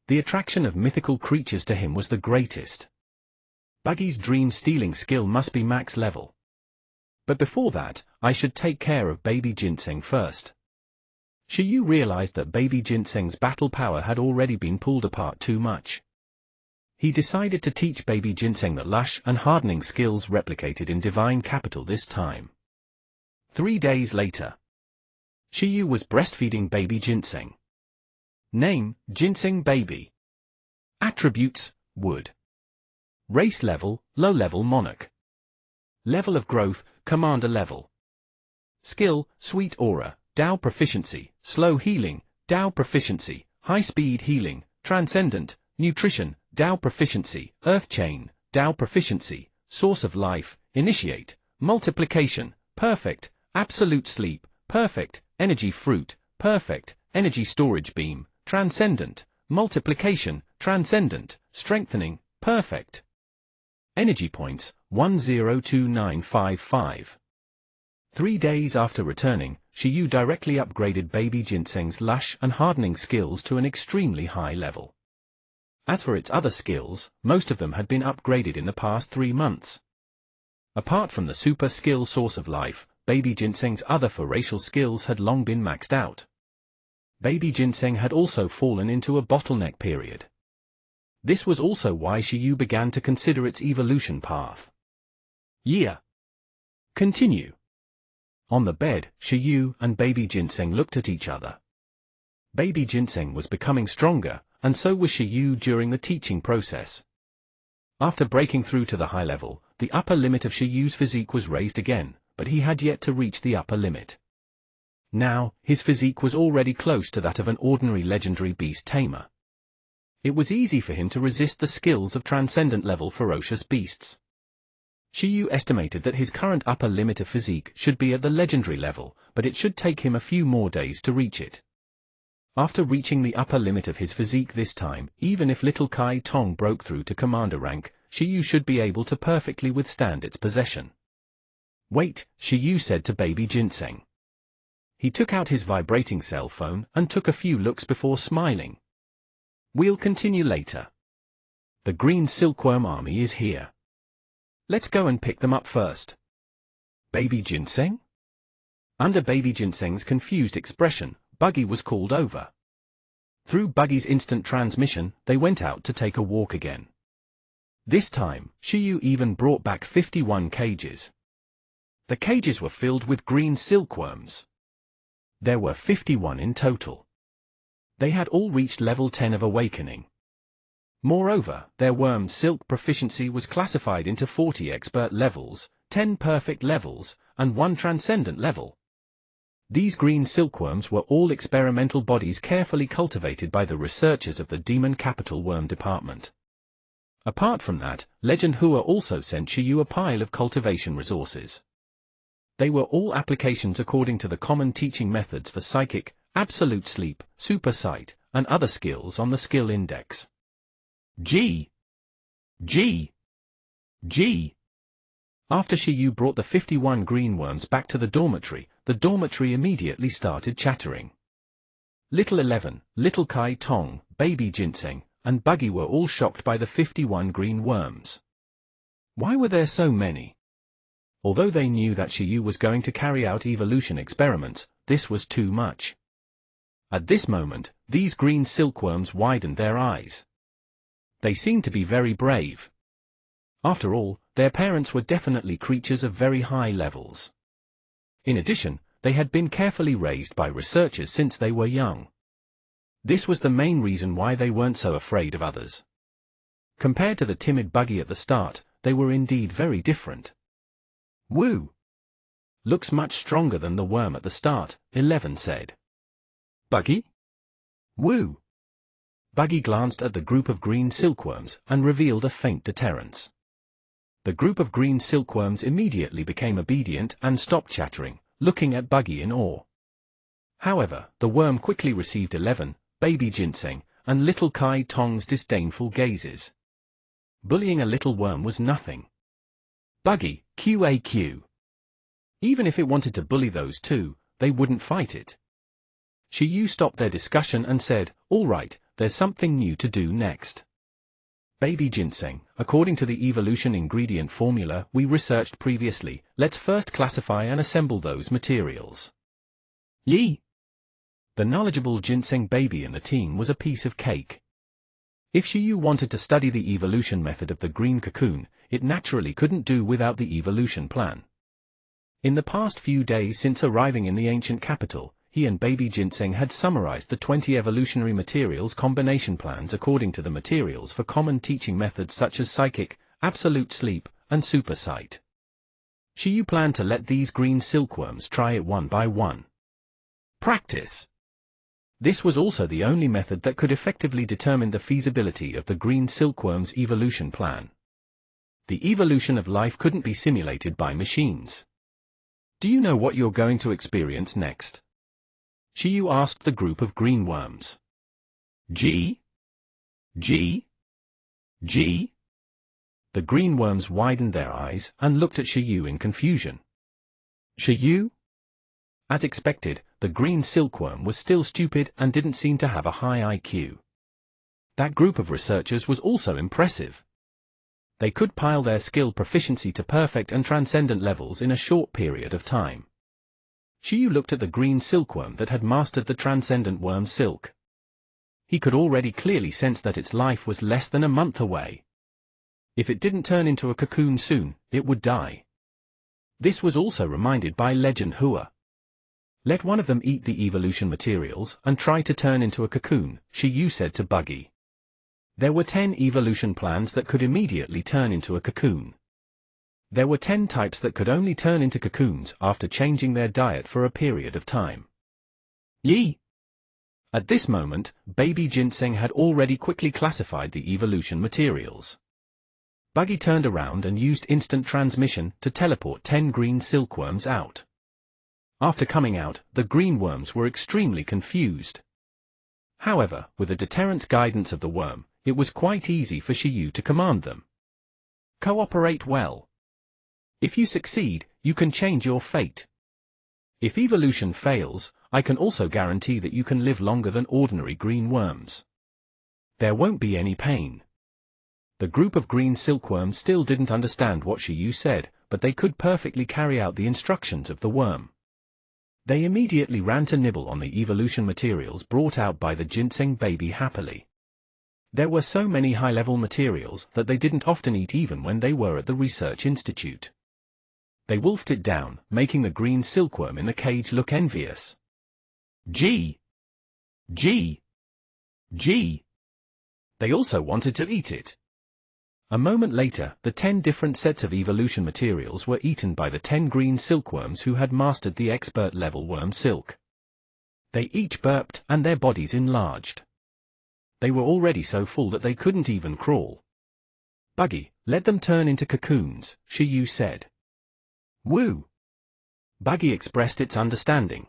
The attraction of mythical creatures to him was the greatest. Buggy's dream-stealing skill must be max level. But before that, I should take care of Baby Ginseng first. Shiyu realized that Baby Ginseng's battle power had already been pulled apart too much. He decided to teach Baby Ginseng the lush and hardening skills replicated in Divine Capital this time. 3 days later, Shiyu was breastfeeding Baby Ginseng. Name, Ginseng Baby. Attributes, Wood. Race level, low-level monarch. Level of growth, commander level. Skill, Sweet Aura, Tao Proficiency, Slow Healing, Tao Proficiency, High Speed Healing, Transcendent, Nutrition, Tao Proficiency, Earth Chain, Tao Proficiency, Source of Life, Initiate, Multiplication, Perfect, Absolute Sleep, Perfect, Energy Fruit, Perfect, Energy Storage Beam, Transcendent, Multiplication, Transcendent, Strengthening, Perfect. Energy points, 102955. 3 days after returning, Shiyu directly upgraded baby Ginseng's lush and hardening skills to an extremely high level. As for its other skills, most of them had been upgraded in the past 3 months. Apart from the super skill Source of Life, baby Ginseng's other racial skills had long been maxed out. Baby Ginseng had also fallen into a bottleneck period. This was also why Shiyu began to consider its evolution path. Yeah. Continue. On the bed, Shiyu and baby Ginseng looked at each other. Baby Ginseng was becoming stronger, and so was Shiyu during the teaching process. After breaking through to the high level, the upper limit of Shiyu's physique was raised again, but he had yet to reach the upper limit. Now, his physique was already close to that of an ordinary legendary beast tamer. It was easy for him to resist the skills of transcendent level ferocious beasts. Shiyu estimated that his current upper limit of physique should be at the legendary level, but it should take him a few more days to reach it. After reaching the upper limit of his physique this time, even if little Kai Tong broke through to commander rank, Shiyu should be able to perfectly withstand its possession. Wait, Shiyu said to baby Ginseng. He took out his vibrating cell phone and took a few looks before smiling. We'll continue later. The green silkworm army is here. Let's go and pick them up first. Baby Ginseng? Under baby Ginseng's confused expression, Buggy was called over. Through Buggy's instant transmission, they went out to take a walk again. This time, Shiyu even brought back 51 cages. The cages were filled with green silkworms. There were 51 in total. They had all reached level 10 of awakening. Moreover, their worm silk proficiency was classified into 40 expert levels, 10 perfect levels, and 1 transcendent level. These green silkworms were all experimental bodies carefully cultivated by the researchers of the Demon Capital Worm Department. Apart from that, Legend Hua also sent Shiyu a pile of cultivation resources. They were all applications according to the common teaching methods for psychic, absolute sleep, super sight, and other skills on the skill index. G. After Shiyu brought the 51 green worms back to the dormitory immediately started chattering. Little 11, Little Kai Tong, Baby Ginseng, and Buggy were all shocked by the 51 green worms. Why were there so many? Although they knew that Shiyu was going to carry out evolution experiments, this was too much. At this moment, these green silkworms widened their eyes. They seemed to be very brave. After all, their parents were definitely creatures of very high levels. In addition, they had been carefully raised by researchers since they were young. This was the main reason why they weren't so afraid of others. Compared to the timid Buggy at the start, they were indeed very different. Woo! Looks much stronger than the worm at the start, 11 said. Buggy? Woo! Buggy glanced at the group of green silkworms and revealed a faint deterrence. The group of green silkworms immediately became obedient and stopped chattering, looking at Buggy in awe. However, the worm quickly received 11, Baby Ginseng, and Little Kai Tong's disdainful gazes. Bullying a little worm was nothing. Buggy, QAQ. Even if it wanted to bully those two, they wouldn't fight it. Shiyu stopped their discussion and said, "All right, there's something new to do next. Baby Ginseng, according to the evolution ingredient formula we researched previously, let's first classify and assemble those materials." Yi! The knowledgeable Ginseng baby in the team was a piece of cake. If Shiyu wanted to study the evolution method of the green cocoon, it naturally couldn't do without the evolution plan. In the past few days since arriving in the ancient capital, he and Baby Ginseng had summarized the 20 evolutionary materials combination plans according to the materials for common teaching methods such as psychic, absolute sleep, and super sight. Shiyu planned to let these green silkworms try it one by one. Practice. This was also the only method that could effectively determine the feasibility of the green silkworm's evolution plan. The evolution of life couldn't be simulated by machines. Do you know what you're going to experience next? Shiyu asked the group of green worms. G? G? G? The green worms widened their eyes and looked at Shiyu in confusion. Shiyu? As expected, the green silkworm was still stupid and didn't seem to have a high IQ. That group of researchers was also impressive. They could pile their skill proficiency to perfect and transcendent levels in a short period of time. Shiyu looked at the green silkworm that had mastered the transcendent worm silk. He could already clearly sense that its life was less than a month away. If it didn't turn into a cocoon soon, it would die. This was also reminded by Legend Hua. Let one of them eat the evolution materials and try to turn into a cocoon, Shiyu said to Buggy. There were 10 evolution plans that could immediately turn into a cocoon. There were 10 types that could only turn into cocoons after changing their diet for a period of time. Yee! At this moment, Baby Ginseng had already quickly classified the evolution materials. Buggy turned around and used instant transmission to teleport 10 green silkworms out. After coming out, the green worms were extremely confused. However, with the deterrence guidance of the worm, it was quite easy for Shiyu to command them. Cooperate well. If you succeed, you can change your fate. If evolution fails, I can also guarantee that you can live longer than ordinary green worms. There won't be any pain. The group of green silkworms still didn't understand what Shiyu said, but they could perfectly carry out the instructions of the worm. They immediately ran to nibble on the evolution materials brought out by the ginseng baby happily. There were so many high-level materials that they didn't often eat even when they were at the research institute. They wolfed it down, making the green silkworm in the cage look envious. Gee! Gee! Gee! They also wanted to eat it. A moment later, the 10 different sets of evolution materials were eaten by the 10 green silkworms who had mastered the expert-level worm silk. They each burped and their bodies enlarged. They were already so full that they couldn't even crawl. Buggy, let them turn into cocoons, Shiyu said. Woo! Buggy expressed its understanding.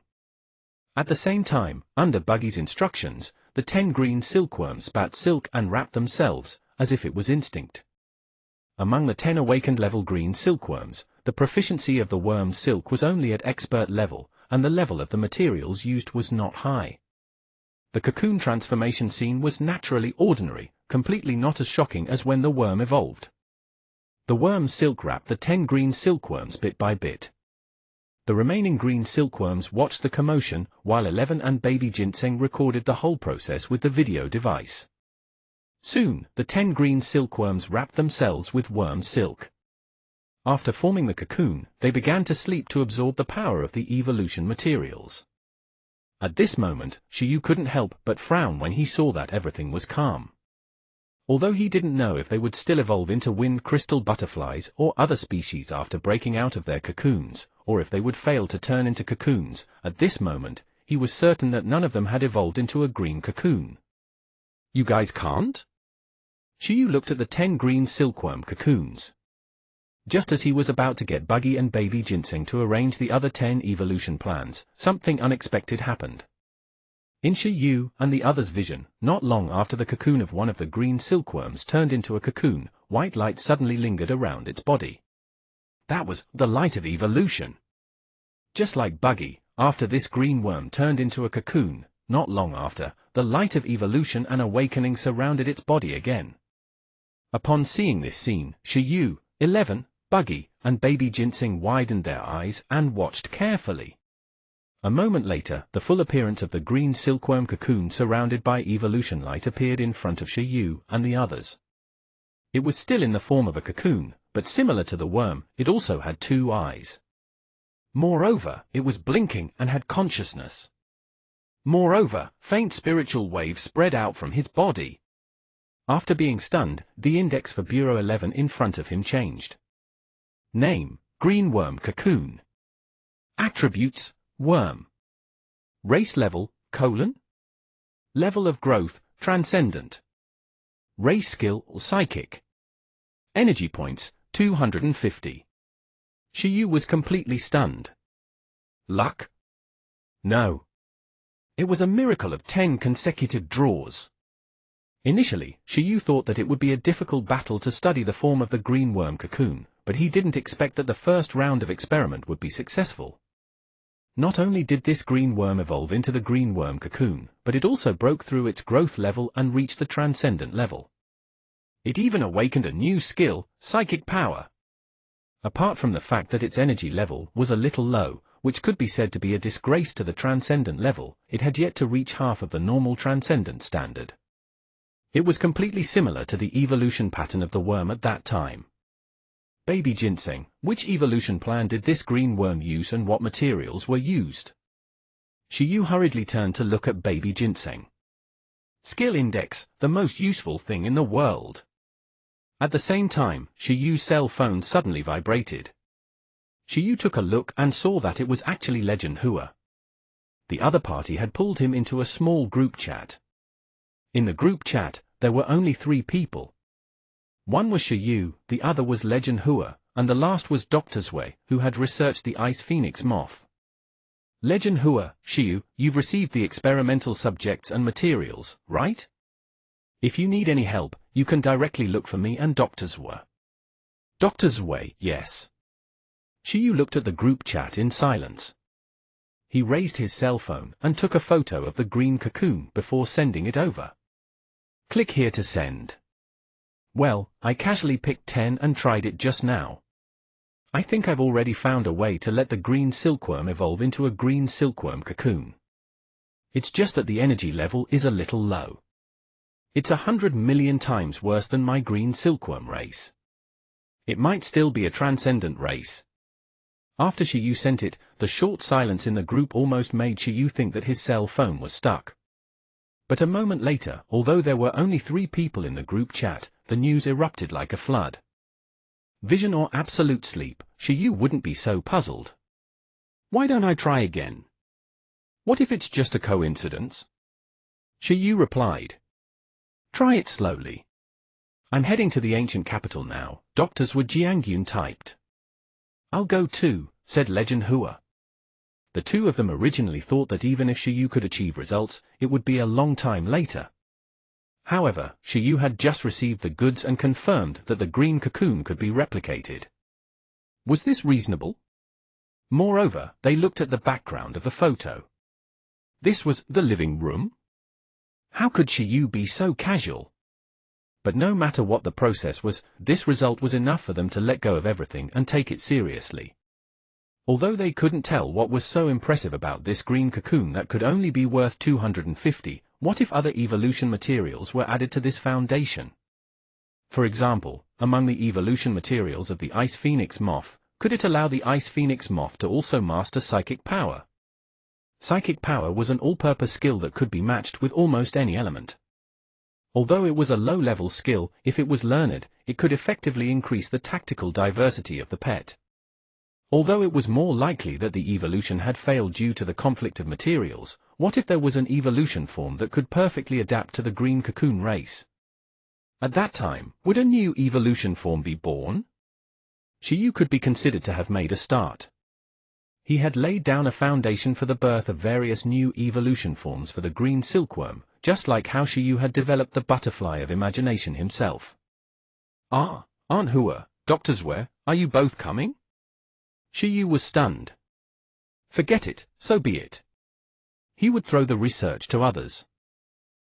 At the same time, under Buggy's instructions, the 10 green silkworms spat silk and wrapped themselves, as if it was instinct. Among the 10 awakened level green silkworms, the proficiency of the worm's silk was only at expert level, and the level of the materials used was not high. The cocoon transformation scene was naturally ordinary, completely not as shocking as when the worm evolved. The worm's silk wrapped the 10 green silkworms bit by bit. The remaining green silkworms watched the commotion, while 11 and Baby Ginseng recorded the whole process with the video device. Soon, the 10 green silkworms wrapped themselves with worm silk. After forming the cocoon, they began to sleep to absorb the power of the evolution materials. At this moment, Shiyu couldn't help but frown when he saw that everything was calm. Although he didn't know if they would still evolve into wind crystal butterflies or other species after breaking out of their cocoons, or if they would fail to turn into cocoons, at this moment, he was certain that none of them had evolved into a green cocoon. You guys can't? Shiyu looked at the 10 green silkworm cocoons. Just as he was about to get Buggy and Baby Ginseng to arrange the other 10 evolution plans, something unexpected happened. In Shiyu and the others' vision, not long after the cocoon of one of the green silkworms turned into a cocoon, white light suddenly lingered around its body. That was the light of evolution. Just like Buggy, after this green worm turned into a cocoon, not long after, the light of evolution and awakening surrounded its body again. Upon seeing this scene, Shiyu, 11, Buggy, and Baby Ginseng widened their eyes and watched carefully. A moment later, the full appearance of the green silkworm cocoon surrounded by evolution light appeared in front of Shiyu and the others. It was still in the form of a cocoon, but similar to the worm, it also had 2 eyes. Moreover, it was blinking and had consciousness. Moreover, faint spiritual waves spread out from his body. After being stunned, the index for Bureau 11 in front of him changed. Name, green worm cocoon. Attributes, worm. Race level, colon. Level of growth, transcendent. Race skill, psychic. Energy points, 250. Shiyu was completely stunned. Luck? No. It was a miracle of 10 consecutive draws. Initially, Shiyu thought that it would be a difficult battle to study the form of the green worm cocoon, but he didn't expect that the first round of experiment would be successful. Not only did this green worm evolve into the green worm cocoon, but it also broke through its growth level and reached the transcendent level. It even awakened a new skill, psychic power. Apart from the fact that its energy level was a little low, which could be said to be a disgrace to the transcendent level, it had yet to reach half of the normal transcendent standard. It was completely similar to the evolution pattern of the worm at that time. Baby ginseng, which evolution plan did this green worm use and what materials were used? Shiyu hurriedly turned to look at baby ginseng. Skill index, the most useful thing in the world. At the same time, Shiyu's cell phone suddenly vibrated. Shiyu took a look and saw that it was actually Legend Hua. The other party had pulled him into a small group chat. In the group chat, there were only 3 people. One was Shiyu, the other was Legend Hua, and the last was Dr. Zui, who had researched the Ice Phoenix moth. Legend Hua, Shiyu, you've received the experimental subjects and materials, right? If you need any help, you can directly look for me and Dr. Zui. Dr. Zui, yes. Shiyu looked at the group chat in silence. He raised his cell phone and took a photo of the green cocoon before sending it over. Click here to send. Well, I casually picked 10 and tried it just now. I think I've already found a way to let the green silkworm evolve into a green silkworm cocoon. It's just that the energy level is a little low. It's 100 million times worse than my green silkworm race. It might still be a transcendent race. After Shiyu sent it, the short silence in the group almost made Shiyu think that his cell phone was stuck. But a moment later, although there were only 3 people in the group chat, the news erupted like a flood. Vision or absolute sleep, Shiyu wouldn't be so puzzled. Why don't I try again? What if it's just a coincidence? Shiyu replied. Try it slowly. I'm heading to the ancient capital now, Doctors were Jiangyun typed. I'll go too, said Legend Hua. The 2 of them originally thought that even if Shiyu could achieve results, it would be a long time later. However, Shiyu had just received the goods and confirmed that the green cocoon could be replicated. Was this reasonable? Moreover, they looked at the background of the photo. This was the living room? How could Shiyu be so casual? But no matter what the process was, this result was enough for them to let go of everything and take it seriously. Although they couldn't tell what was so impressive about this green cocoon that could only be worth 250, what if other evolution materials were added to this foundation? For example, among the evolution materials of the Ice Phoenix moth, could it allow the Ice Phoenix moth to also master psychic power? Psychic power was an all-purpose skill that could be matched with almost any element. Although it was a low-level skill, if it was learned, it could effectively increase the tactical diversity of the pet. Although it was more likely that the evolution had failed due to the conflict of materials, what if there was an evolution form that could perfectly adapt to the green cocoon race? At that time, would a new evolution form be born? Shiyu could be considered to have made a start. He had laid down a foundation for the birth of various new evolution forms for the green silkworm, just like how Shiyu had developed the butterfly of imagination himself. Ah, Aunt Hua, Dr. Zui, are you both coming? Shiyu was stunned. Forget it, so be it. He would throw the research to others.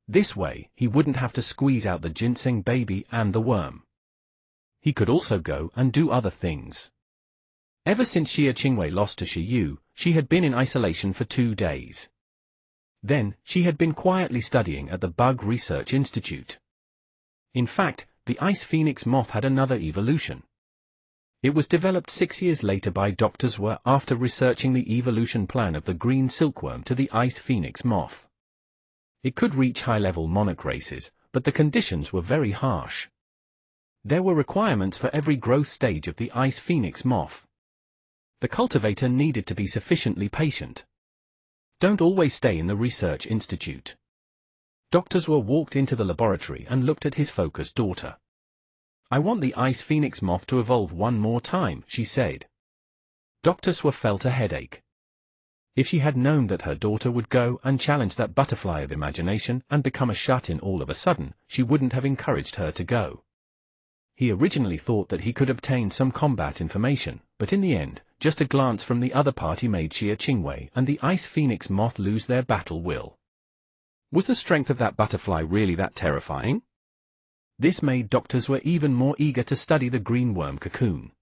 This way, he wouldn't have to squeeze out the ginseng baby and the worm. He could also go and do other things. Ever since Xia Qingwei lost to Shiyu, she had been in isolation for 2 days. Then, she had been quietly studying at the Bug Research Institute. In fact, the Ice Phoenix moth had another evolution. It was developed 6 years later by Dr. Zwa after researching the evolution plan of the green silkworm to the ice phoenix moth. It could reach high-level monarch races, but the conditions were very harsh. There were requirements for every growth stage of the ice phoenix moth. The cultivator needed to be sufficiently patient. Don't always stay in the research institute. Dr. Zwa walked into the laboratory and looked at his focused daughter. "I want the ice phoenix moth to evolve one more time," she said. Dr. Zwa felt a headache. If she had known that her daughter would go and challenge that butterfly of imagination and become a shut-in all of a sudden, she wouldn't have encouraged her to go. He originally thought that he could obtain some combat information, but in the end, just a glance from the other party made Xia Qingwei and the ice phoenix moth lose their battle will. Was the strength of that butterfly really that terrifying? This made Dr. Zwa even more eager to study the green worm cocoon.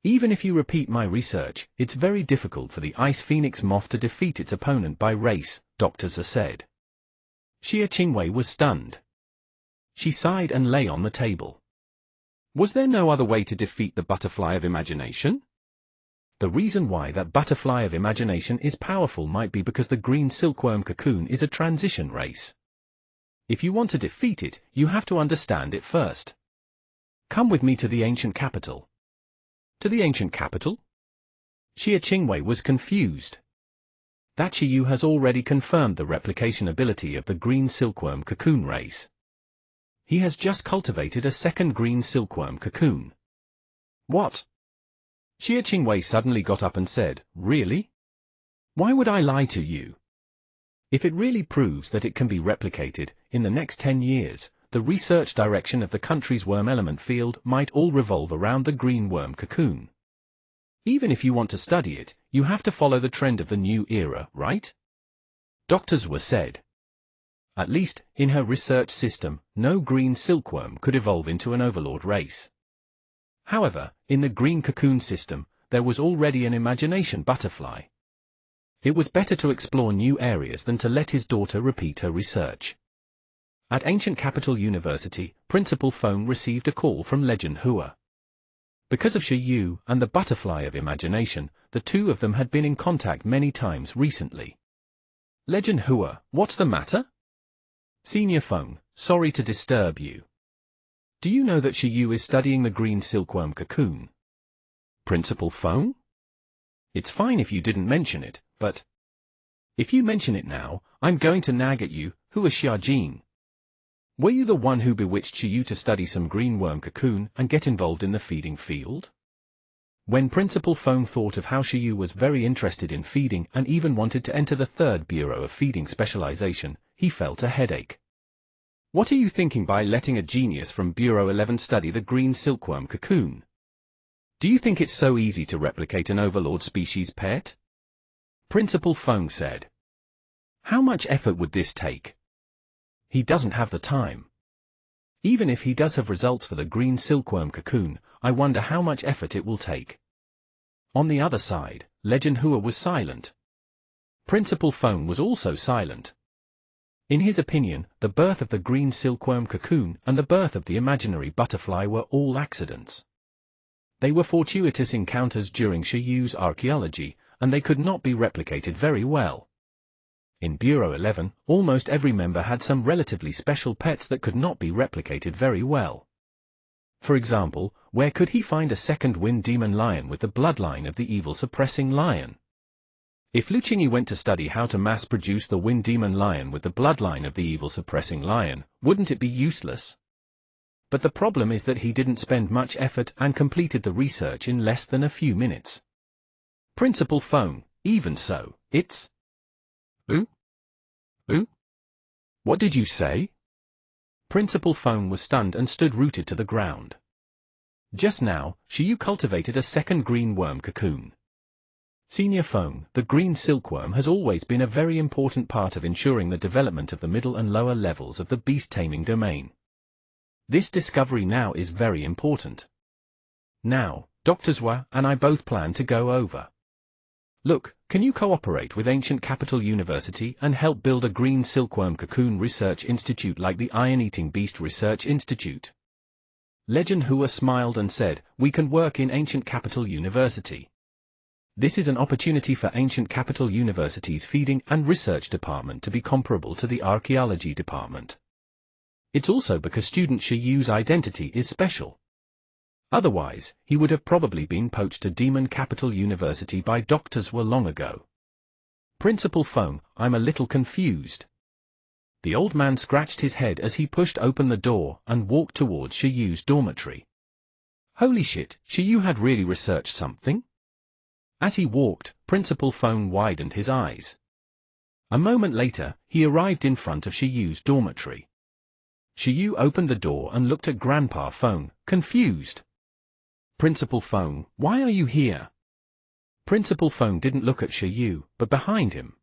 "Even if you repeat my research, it's very difficult for the ice phoenix moth to defeat its opponent by race," Dr. Zwa said. Xia Qingwei was stunned. She sighed and lay on the table. Was there no other way to defeat the butterfly of imagination? The reason why that butterfly of imagination is powerful might be because the green silkworm cocoon is a transition race. If you want to defeat it, you have to understand it first. Come with me to the ancient capital. To the ancient capital? Xia Qingwei was confused. That Xiyu has already confirmed the replication ability of the green silkworm cocoon race. He has just cultivated a second green silkworm cocoon. What? Xia Qingwei suddenly got up and said, "Really? Why would I lie to you? If it really proves that it can be replicated, in the next 10 years, the research direction of the country's worm element field might all revolve around the green worm cocoon. Even if you want to study it, you have to follow the trend of the new era, right?" Dr. Zwa said. At least, in her research system, no green silkworm could evolve into an overlord race. However, in the green cocoon system, there was already an imagination butterfly. It was better to explore new areas than to let his daughter repeat her research. At Ancient Capital University, Principal Feng received a call from Legend Hua. Because of Xiyu and the butterfly of imagination, the two of them had been in contact many times recently. "Legend Hua, what's the matter?" "Senior Feng, sorry to disturb you. Do you know that Xiyu is studying the green silkworm cocoon?" "Principal Feng? It's fine if you didn't mention it, but if you mention it now, I'm going to nag at you, Hua Xiajin. Were you the one who bewitched Xiyu to study some green worm cocoon and get involved in the feeding field?" When Principal Feng thought of how Xiyu was very interested in feeding and even wanted to enter the 3rd Bureau of Feeding Specialization, he felt a headache. What are you thinking by letting a genius from Bureau 11 study the green silkworm cocoon? Do you think it's so easy to replicate an overlord species pet? Principal Feng said. How much effort would this take? He doesn't have the time. Even if he does have results for the green silkworm cocoon, I wonder how much effort it will take. On the other side, Legend Hua was silent. Principal Feng was also silent. In his opinion, the birth of the green silkworm cocoon and the birth of the imaginary butterfly were all accidents. They were fortuitous encounters during Xiyu's archaeology, and they could not be replicated very well. In Bureau 11, almost every member had some relatively special pets that could not be replicated very well. For example, where could he find a second wind demon lion with the bloodline of the evil suppressing lion? If Lu Qingyi went to study how to mass-produce the wind demon lion with the bloodline of the evil suppressing lion, wouldn't it be useless? But the problem is that he didn't spend much effort and completed the research in less than a few minutes. Principal Feng, even so, it's... Ooh? What did you say? Principal Feng was stunned and stood rooted to the ground. Just now, Xiyu cultivated a second green worm cocoon. Senior Feng, the green silkworm has always been a very important part of ensuring the development of the middle and lower levels of the beast-taming domain. This discovery now is very important. Now, Dr. Zwa and I both plan to go over. Look, can you cooperate with Ancient Capital University and help build a green silkworm cocoon research institute like the Iron-Eating Beast Research Institute? Legend Hua smiled and said, "We can work in Ancient Capital University. This is an opportunity for Ancient Capital University's feeding and research department to be comparable to the archaeology department. It's also because student Shiyu's identity is special. Otherwise, he would have probably been poached to Demon Capital University by Doctors Hua long ago." Principal Feng, "I'm a little confused." The old man scratched his head as he pushed open the door and walked towards Shiyu's dormitory. Holy shit, Shiyu had really researched something? As he walked, Principal Feng widened his eyes. A moment later, he arrived in front of Shiyu's dormitory. Shiyu opened the door and looked at Grandpa Feng, confused. "Principal Feng, why are you here?" Principal Feng didn't look at Shiyu, but behind him.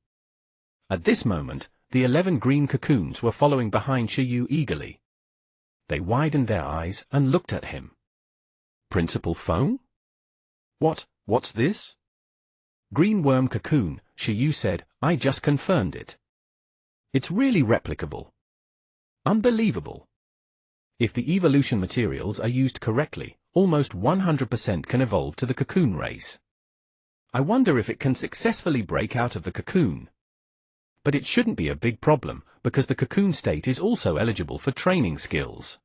At this moment, the 11 green cocoons were following behind Shiyu eagerly. They widened their eyes and looked at him. "Principal Feng? What's this?" "Green worm cocoon," Shiyu said, "I just confirmed it. It's really replicable. Unbelievable. If the evolution materials are used correctly, almost 100% can evolve to the cocoon race. I wonder if it can successfully break out of the cocoon. But it shouldn't be a big problem, because the cocoon state is also eligible for training skills."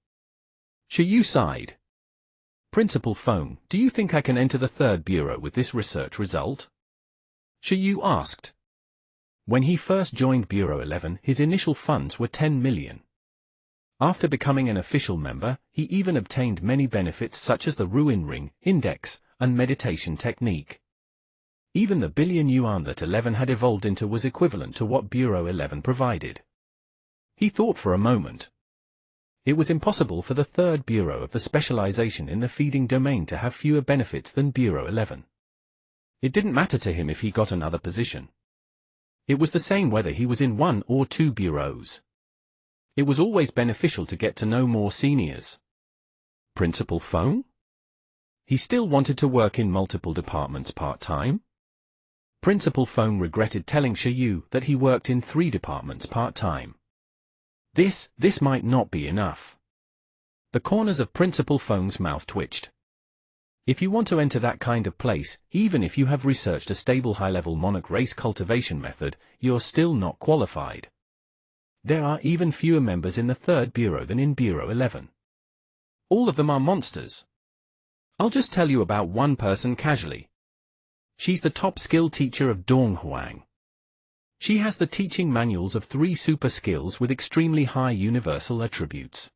Shiyu sighed. "Principal Feng, do you think I can enter the third bureau with this research result?" Shiyu asked. When he first joined Bureau 11, his initial funds were 10 million. After becoming an official member, he even obtained many benefits such as the Ruin Ring, Index, and meditation technique. Even the billion yuan that 11 had evolved into was equivalent to what Bureau 11 provided. He thought for a moment. It was impossible for the third bureau of the specialization in the feeding domain to have fewer benefits than Bureau 11. It didn't matter to him if he got another position. It was the same whether he was in one or two bureaus. It was always beneficial to get to know more seniors. Principal Feng? He still wanted to work in multiple departments part-time? Principal Feng regretted telling Shiyu that he worked in 3 departments part-time. This might not be enough. The corners of Principal Feng's mouth twitched. If you want to enter that kind of place, even if you have researched a stable high-level monarch race cultivation method, you're still not qualified. There are even fewer members in the third bureau than in Bureau 11. All of them are monsters. I'll just tell you about one person casually. She's the top skill teacher of Donghuang. She has the teaching manuals of 3 super skills with extremely high universal attributes.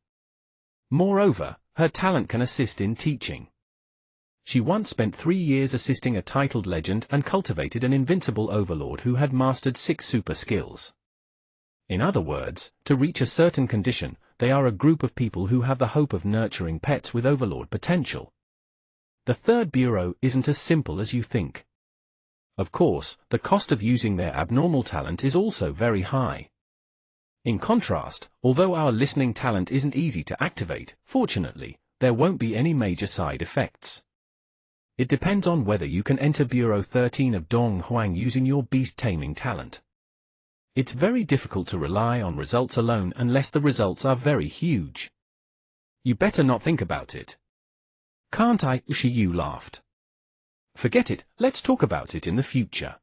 Moreover, her talent can assist in teaching. She once spent 3 years assisting a titled legend and cultivated an invincible overlord who had mastered 6 super skills. In other words, to reach a certain condition, they are a group of people who have the hope of nurturing pets with overlord potential. The third bureau isn't as simple as you think. Of course, the cost of using their abnormal talent is also very high. In contrast, although our listening talent isn't easy to activate, fortunately, there won't be any major side effects. It depends on whether you can enter Bureau 13 of Donghuang using your beast taming talent. It's very difficult to rely on results alone unless the results are very huge. You better not think about it. Can't I? Shiyu laughed. Forget it, let's talk about it in the future.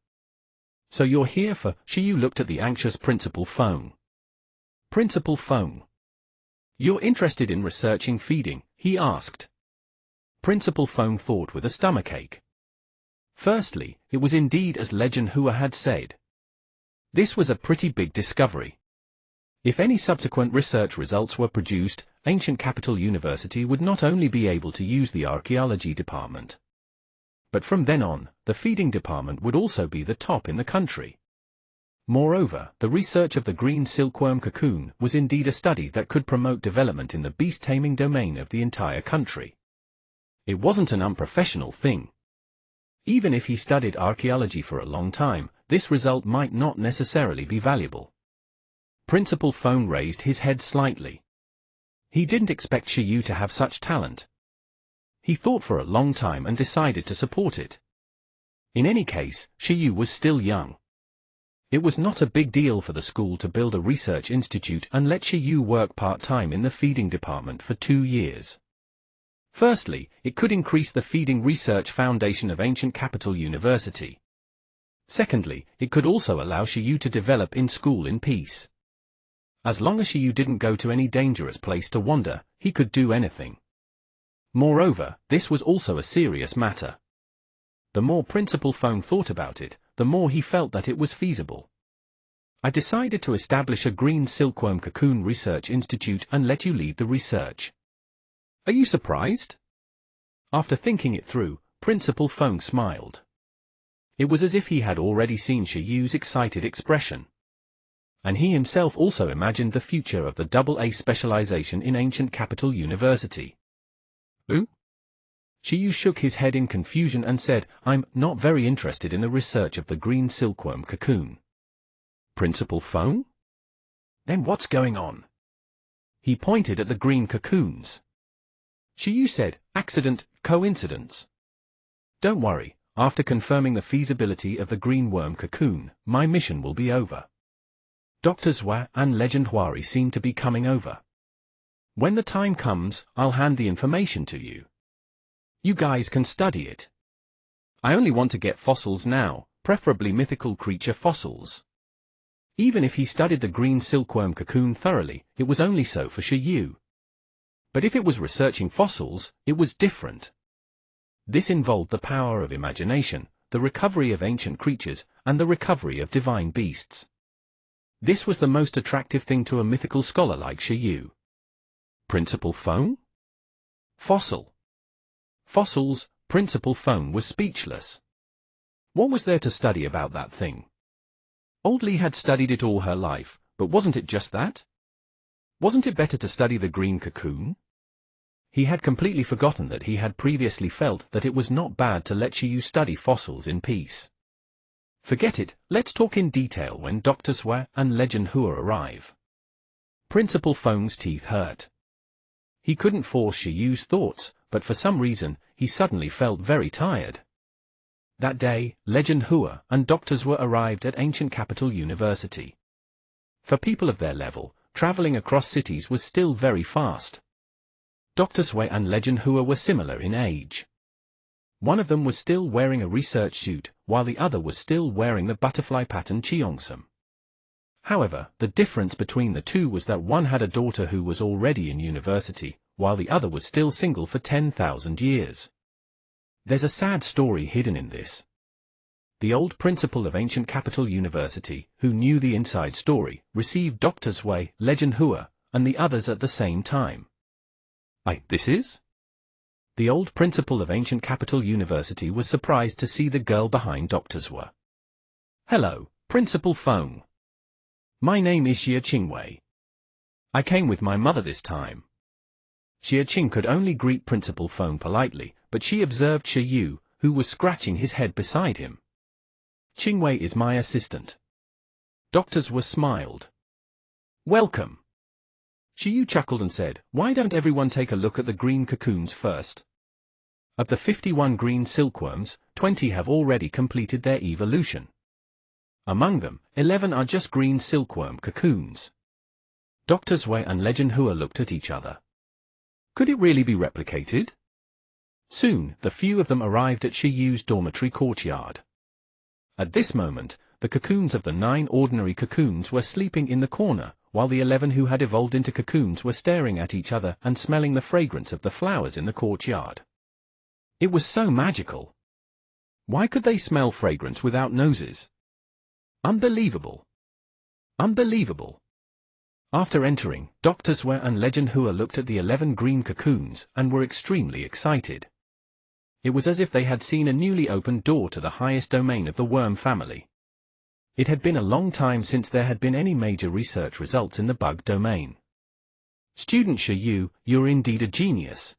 So you're here for... Shiyu looked at the anxious Principal Feng. Principal Feng. You're interested in researching feeding? He asked. Principal Feng thought with a stomachache. Firstly, it was indeed as Legend Hua had said. This was a pretty big discovery. If any subsequent research results were produced, Ancient Capital University would not only be able to use the archaeology department, but from then on, the feeding department would also be the top in the country. Moreover, the research of the green silkworm cocoon was indeed a study that could promote development in the beast-taming domain of the entire country. It wasn't an unprofessional thing. Even if he studied archaeology for a long time, this result might not necessarily be valuable. Principal Feng raised his head slightly. He didn't expect Shiyu to have such talent. He thought for a long time and decided to support it. In any case, Shiyu was still young. It was not a big deal for the school to build a research institute and let Shiyu work part-time in the feeding department for 2 years. Firstly, it could increase the feeding research foundation of Ancient Capital University. Secondly, it could also allow Shiyu to develop in school in peace. As long as Shiyu didn't go to any dangerous place to wander, he could do anything. Moreover, this was also a serious matter. The more Principal Feng thought about it, the more he felt that it was feasible. I decided to establish a green silkworm cocoon research institute and let you lead the research. Are you surprised? After thinking it through, Principal Feng smiled. It was as if he had already seen Shiyu's excited expression. And he himself also imagined the future of the AA specialization in Ancient Capital University. Ooh? Shiyu shook his head in confusion and said, I'm not very interested in the research of the green silkworm cocoon. Principal Feng? Then what's going on? He pointed at the green cocoons. Shiyu said, accident, coincidence. Don't worry, after confirming the feasibility of the green worm cocoon, my mission will be over. Dr. Zhua and Legend Huari seem to be coming over. When the time comes, I'll hand the information to you. You guys can study it. I only want to get fossils now, preferably mythical creature fossils. Even if he studied the green silkworm cocoon thoroughly, it was only so for Shiyu. But if it was researching fossils, it was different. This involved the power of imagination, the recovery of ancient creatures, and the recovery of divine beasts. This was the most attractive thing to a mythical scholar like Shiyu. Principal Feng? Fossil. Fossils, Principal Feng was speechless. What was there to study about that thing? Old Li had studied it all her life, but wasn't it just that? Wasn't it better to study the green cocoon? He had completely forgotten that he had previously felt that it was not bad to let Shiyu study fossils in peace. Forget it, let's talk in detail when Dr. Zhua and Legend Hua arrive. Principal Feng's teeth hurt. He couldn't force Shiyu's thoughts, but for some reason, he suddenly felt very tired. That day, Legend Hua and Dr. Zhua arrived at Ancient Capital University. For people of their level, traveling across cities was still very fast. Dr. Zhua and Legend Hua were similar in age. One of them was still wearing a research suit, while the other was still wearing the butterfly pattern Cheongsam. However, the difference between the two was that one had a daughter who was already in university, while the other was still single for 10,000 years. There's a sad story hidden in this. The old principal of Ancient Capital University, who knew the inside story, received Dr. Zhua, Legend Hua, and the others at the same time. This is? The old principal of Ancient Capital University was surprised to see the girl behind Dr. Zhua. Hello, Principal Feng. My name is Xie Qingwei. I came with my mother this time. Xie Qing could only greet Principal Feng politely, but she observed Shiyu, who was scratching his head beside him. Qingwei is my assistant. Dr. Zhua smiled. Welcome. Shiyu chuckled and said, why don't everyone take a look at the green cocoons first? Of the 51 green silkworms, 20 have already completed their evolution. Among them, 11 are just green silkworm cocoons. Dr. Zhua and Legend Hua looked at each other. Could it really be replicated? Soon, the few of them arrived at Shiyu's dormitory courtyard. At this moment, the cocoons of the 9 ordinary cocoons were sleeping in the corner, while the 11 who had evolved into cocoons were staring at each other and smelling the fragrance of the flowers in the courtyard. It was so magical. Why could they smell fragrance without noses? Unbelievable. Unbelievable. After entering, Dr. Zhua and Legend Hua looked at the 11 green cocoons and were extremely excited. It was as if they had seen a newly opened door to the highest domain of the worm family. It had been a long time since there had been any major research results in the bug domain. Student Shiyu, you're indeed a genius.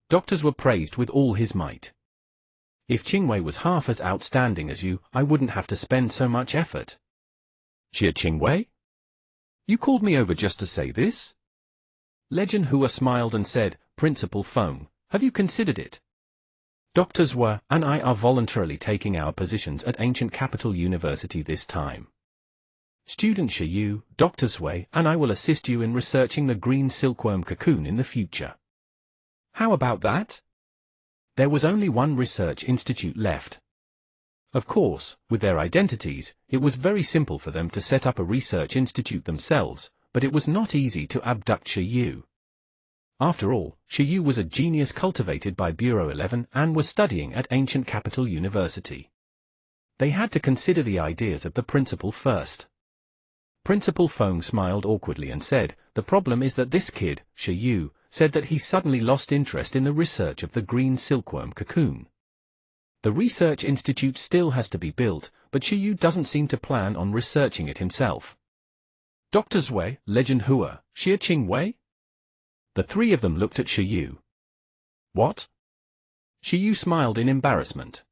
Doctors were praised with all his might. If Qingwei was half as outstanding as you, I wouldn't have to spend so much effort. Xie Qingwei? You called me over just to say this? Legend Hua smiled and said, Principal Feng, have you considered it? Dr. Zhua and I are voluntarily taking our positions at Ancient Capital University this time. Student Shiyu, Dr. Zhua and I will assist you in researching the green silkworm cocoon in the future. How about that? There was only one research institute left. Of course, with their identities, it was very simple for them to set up a research institute themselves, but it was not easy to abduct Shi Yu. After all, Shi Yu was a genius cultivated by Bureau 11 and was studying at ancient capital university. They had to consider the ideas of the principal first. Principal Feng smiled awkwardly and said, "The problem is that this kid, Shi Yu, said that he suddenly lost interest in the research of the green silkworm cocoon. The research institute still has to be built, but Shi Yu doesn't seem to plan on researching it himself." Dr. Zui, Legend Hua, Xie Qingwei? The three of them looked at Shi Yu. What? Shi Yu smiled in embarrassment.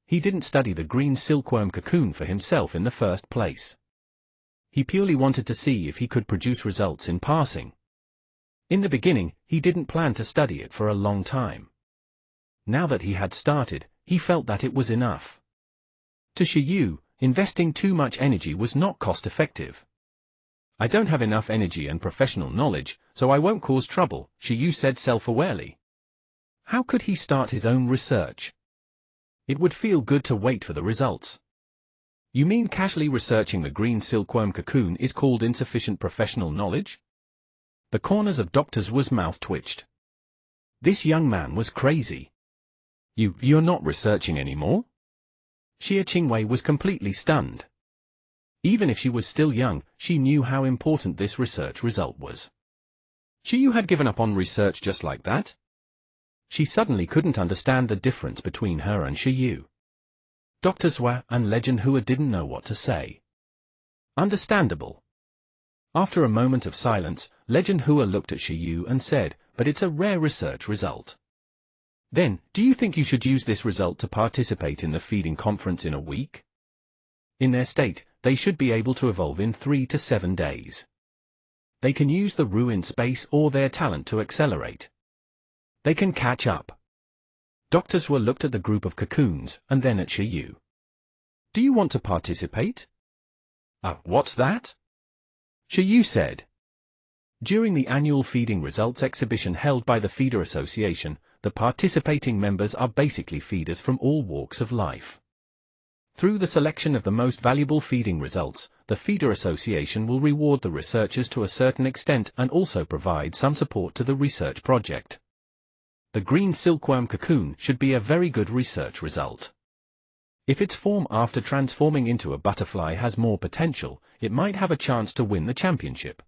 He didn't study the green silkworm cocoon for himself in the first place. He purely wanted to see if he could produce results in passing. In the beginning, he didn't plan to study it for a long time. Now that he had started, he felt that it was enough. To Shi Yu, investing too much energy was not cost-effective. "I don't have enough energy and professional knowledge, so I won't cause trouble," Shi Yu said self-awarely. How could he start his own research? It would feel good to wait for the results. You mean casually researching the green silkworm cocoon is called insufficient professional knowledge? The corners of Dr. Zhu's mouth twitched. This young man was crazy. You're not researching anymore? Xie Qingwei was completely stunned. Even if she was still young, she knew how important this research result was. Shi Yu had given up on research just like that? She suddenly couldn't understand the difference between her and Shi Yu. Dr. Zui and Legend Hua didn't know what to say. Understandable. After a moment of silence, Legend Hua looked at Shi Yu and said, "But it's a rare research result. Then, do you think you should use this result to participate in the feeding conference in a week? In their state, they should be able to evolve in 3 to 7 days. They can use the ruined space or their talent to accelerate. They can catch up." Dr. Zui looked at the group of cocoons, and then at Shi Yu. "Do you want to participate?" What's that?" Shi Yu said. During the annual feeding results exhibition held by the Feeder Association, the participating members are basically feeders from all walks of life. Through the selection of the most valuable feeding results, the Feeder Association will reward the researchers to a certain extent and also provide some support to the research project. The green silkworm cocoon should be a very good research result. If its form after transforming into a butterfly has more potential, it might have a chance to win the championship.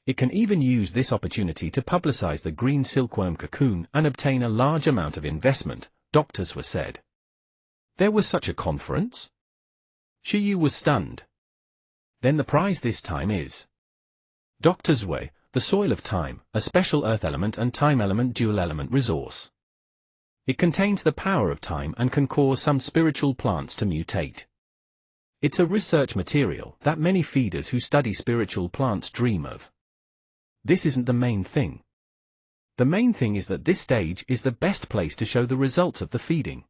It can even use this opportunity to publicize the green silkworm cocoon and obtain a large amount of investment, Dr. Zui said. There was such a conference? Shi Yu was stunned. Then the prize this time is Dr. Zui, the soil of time, a special earth element and time element dual element resource. It contains the power of time and can cause some spiritual plants to mutate. It's a research material that many feeders who study spiritual plants dream of. This isn't the main thing. The main thing is that this stage is the best place to show the results of the feeding.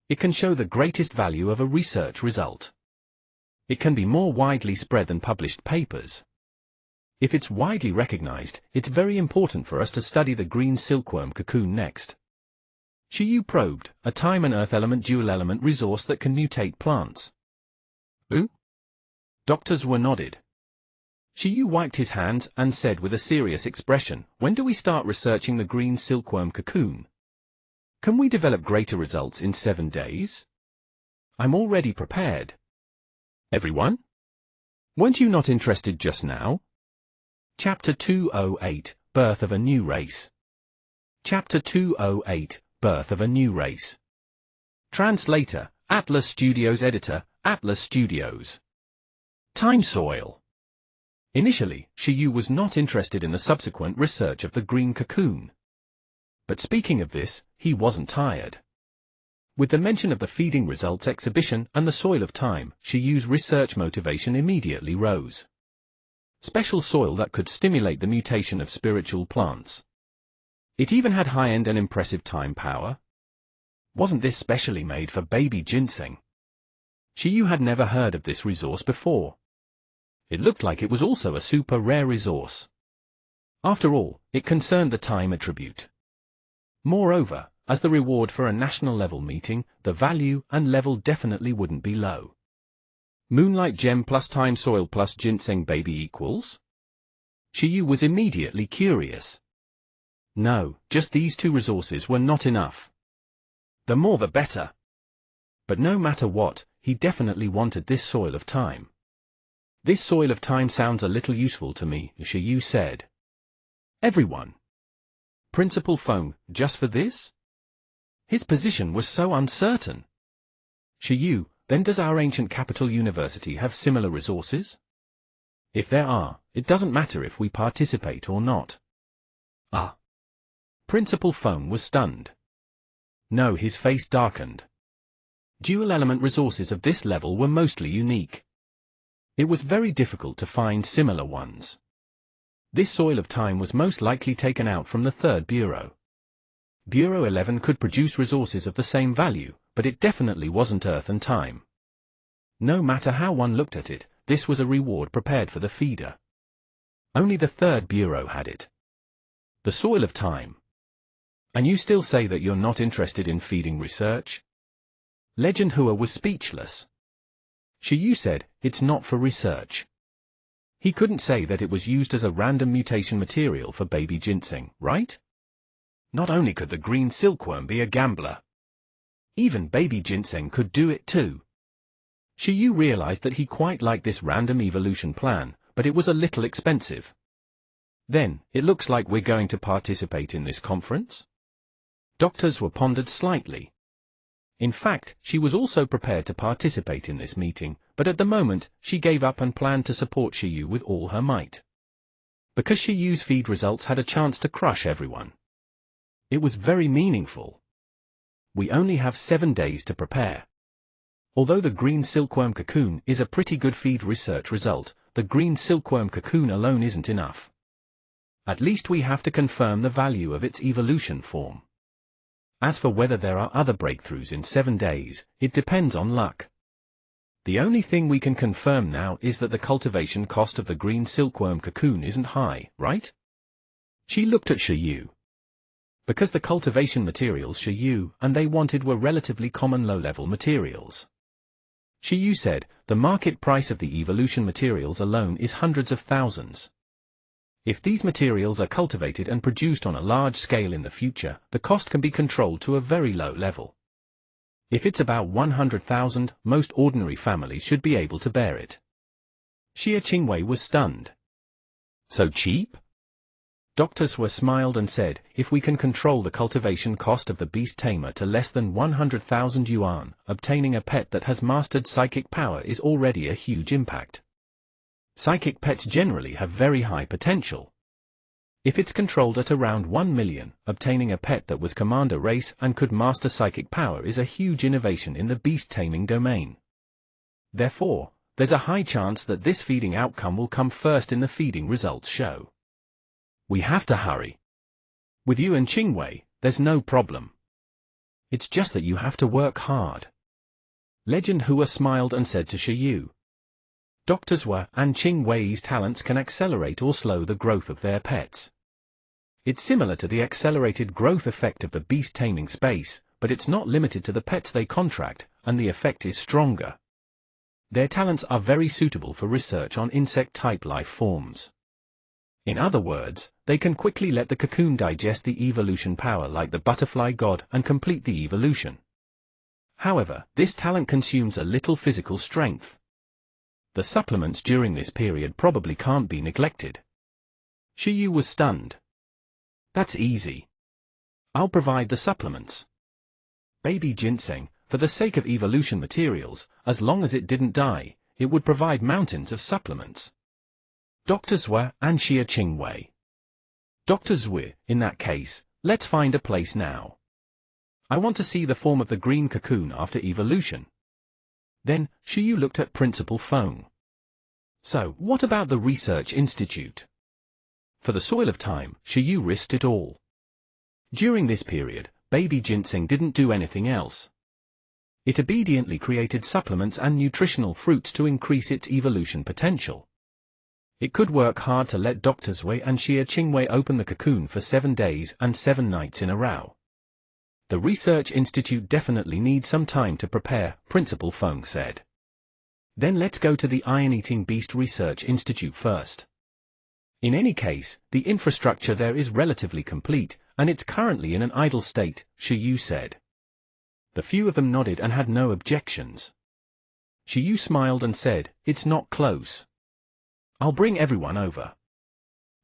It can show the greatest value of a research result. It can be more widely spread than published papers. If it's widely recognized, it's very important for us to study the green silkworm cocoon next. Shi Yu probed, a time and earth element dual element resource that can mutate plants. Ooh? Dr. Zui nodded. Shi Yu wiped his hands and said with a serious expression, "When do we start researching the green silkworm cocoon? Can we develop greater results in 7 days? I'm already prepared." Everyone? Weren't you not interested just now? Chapter 208, Birth of a New Race. Chapter 208, Birth of a New Race. Translator, Atlas Studios. Editor, Atlas Studios. Time soil. Initially, Shi Yu was not interested in the subsequent research of the green cocoon. But speaking of this, he wasn't tired. With the mention of the feeding results exhibition and the soil of time, Shi Yu's research motivation immediately rose. Special soil that could stimulate the mutation of spiritual plants. It even had high-end and impressive time power. Wasn't this specially made for baby ginseng? Shi Yu had never heard of this resource before. It looked like it was also a super rare resource. After all, it concerned the time attribute. Moreover, as the reward for a national level meeting, the value and level definitely wouldn't be low. Moonlight gem plus time soil plus ginseng baby equals? Shiyu was immediately curious. No, just these two resources were not enough. The more the better. But no matter what, he definitely wanted this soil of time. This soil of time sounds a little useful to me, Shiyu said. Everyone. Principal Feng, just for this? His position was so uncertain. Shiyu, then does our ancient capital university have similar resources? If there are, it doesn't matter if we participate or not. Ah. Principal Feng was stunned. No, his face darkened. Dual element resources of this level were mostly unique. It was very difficult to find similar ones. This soil of time was most likely taken out from the third bureau. Bureau 11 could produce resources of the same value, but it definitely wasn't earth and time. No matter how one looked at it, this was a reward prepared for the feeder. Only the third bureau had it. The soil of time. And you still say that you're not interested in feeding research? Legend Hua was speechless. Shiyu said, it's not for research. He couldn't say that it was used as a random mutation material for baby ginseng, right? Not only could the green silkworm be a gambler. Even baby ginseng could do it too. Shiyu realized that he quite liked this random evolution plan, but it was a little expensive. Then, it looks like we're going to participate in this conference? Doctors were pondered slightly. In fact, she was also prepared to participate in this meeting, but at the moment, she gave up and planned to support Shiyu with all her might. Because Shiyu's feed results had a chance to crush everyone. It was very meaningful. We only have 7 days to prepare. Although the green silkworm cocoon is a pretty good feed research result, the green silkworm cocoon alone isn't enough. At least we have to confirm the value of its evolution form. As for whether there are other breakthroughs in 7 days, it depends on luck. The only thing we can confirm now is that the cultivation cost of the green silkworm cocoon isn't high, right? She looked at Shiyu. Because the cultivation materials Shiyu and they wanted were relatively common low-level materials. Shiyu said, the market price of the evolution materials alone is hundreds of thousands. If these materials are cultivated and produced on a large scale in the future, the cost can be controlled to a very low level. If it's about 100,000, most ordinary families should be able to bear it. Xie Qingwei was stunned. So cheap? Dr. Sui smiled and said, if we can control the cultivation cost of the beast tamer to less than 100,000 yuan, obtaining a pet that has mastered psychic power is already a huge impact. Psychic pets generally have very high potential. If it's controlled at around 1 million, obtaining a pet that was commander race and could master psychic power is a huge innovation in the beast taming domain. Therefore, there's a high chance that this feeding outcome will come first in the feeding results show. We have to hurry. With you and Qingwei, there's no problem. It's just that you have to work hard. Legend Hua smiled and said to Shiyu. Dr. Sui and Qingwei's talents can accelerate or slow the growth of their pets. It's similar to the accelerated growth effect of the beast taming space, but it's not limited to the pets they contract, and the effect is stronger. Their talents are very suitable for research on insect-type life forms. In other words, they can quickly let the cocoon digest the evolution power like the butterfly god and complete the evolution. However, this talent consumes a little physical strength. The supplements during this period probably can't be neglected. Shiyu was stunned. That's easy. I'll provide the supplements. Baby ginseng, for the sake of evolution materials, as long as it didn't die, it would provide mountains of supplements. Dr. Sui and Xie Qingwei. Dr. Sui, in that case, let's find a place now. I want to see the form of the green cocoon after evolution. Then, Shiyu looked at Principal Feng. So, what about the research institute? For the soil of time, Shiyu risked it all. During this period, baby ginseng didn't do anything else. It obediently created supplements and nutritional fruits to increase its evolution potential. It could work hard to let Dr. Sui and Xie Qingwei open the cocoon for 7 days and 7 nights in a row. The research institute definitely needs some time to prepare, Principal Feng said. Then let's go to the Iron-Eating Beast Research Institute first. In any case, the infrastructure there is relatively complete, and it's currently in an idle state, Shi Yu said. The few of them nodded and had no objections. Shi Yu smiled and said, "It's not close. I'll bring everyone over."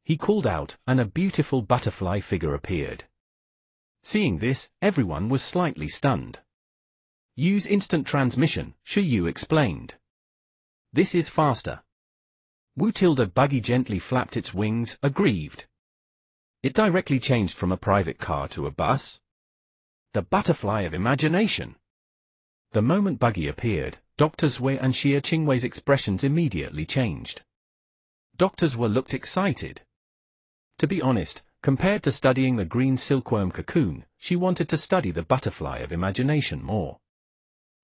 He called out, and a beautiful butterfly figure appeared. Seeing this, everyone was slightly stunned. "Use instant transmission," Shi Yu explained. "This is faster." Wu Tilda Buggy gently flapped its wings, aggrieved. It directly changed from a private car to a bus. The butterfly of imagination. The moment Buggy appeared, Dr. Zui and Xia Qingwei's expressions immediately changed. Dr. Zui looked excited. To be honest, compared to studying the green silkworm cocoon, she wanted to study the butterfly of imagination more.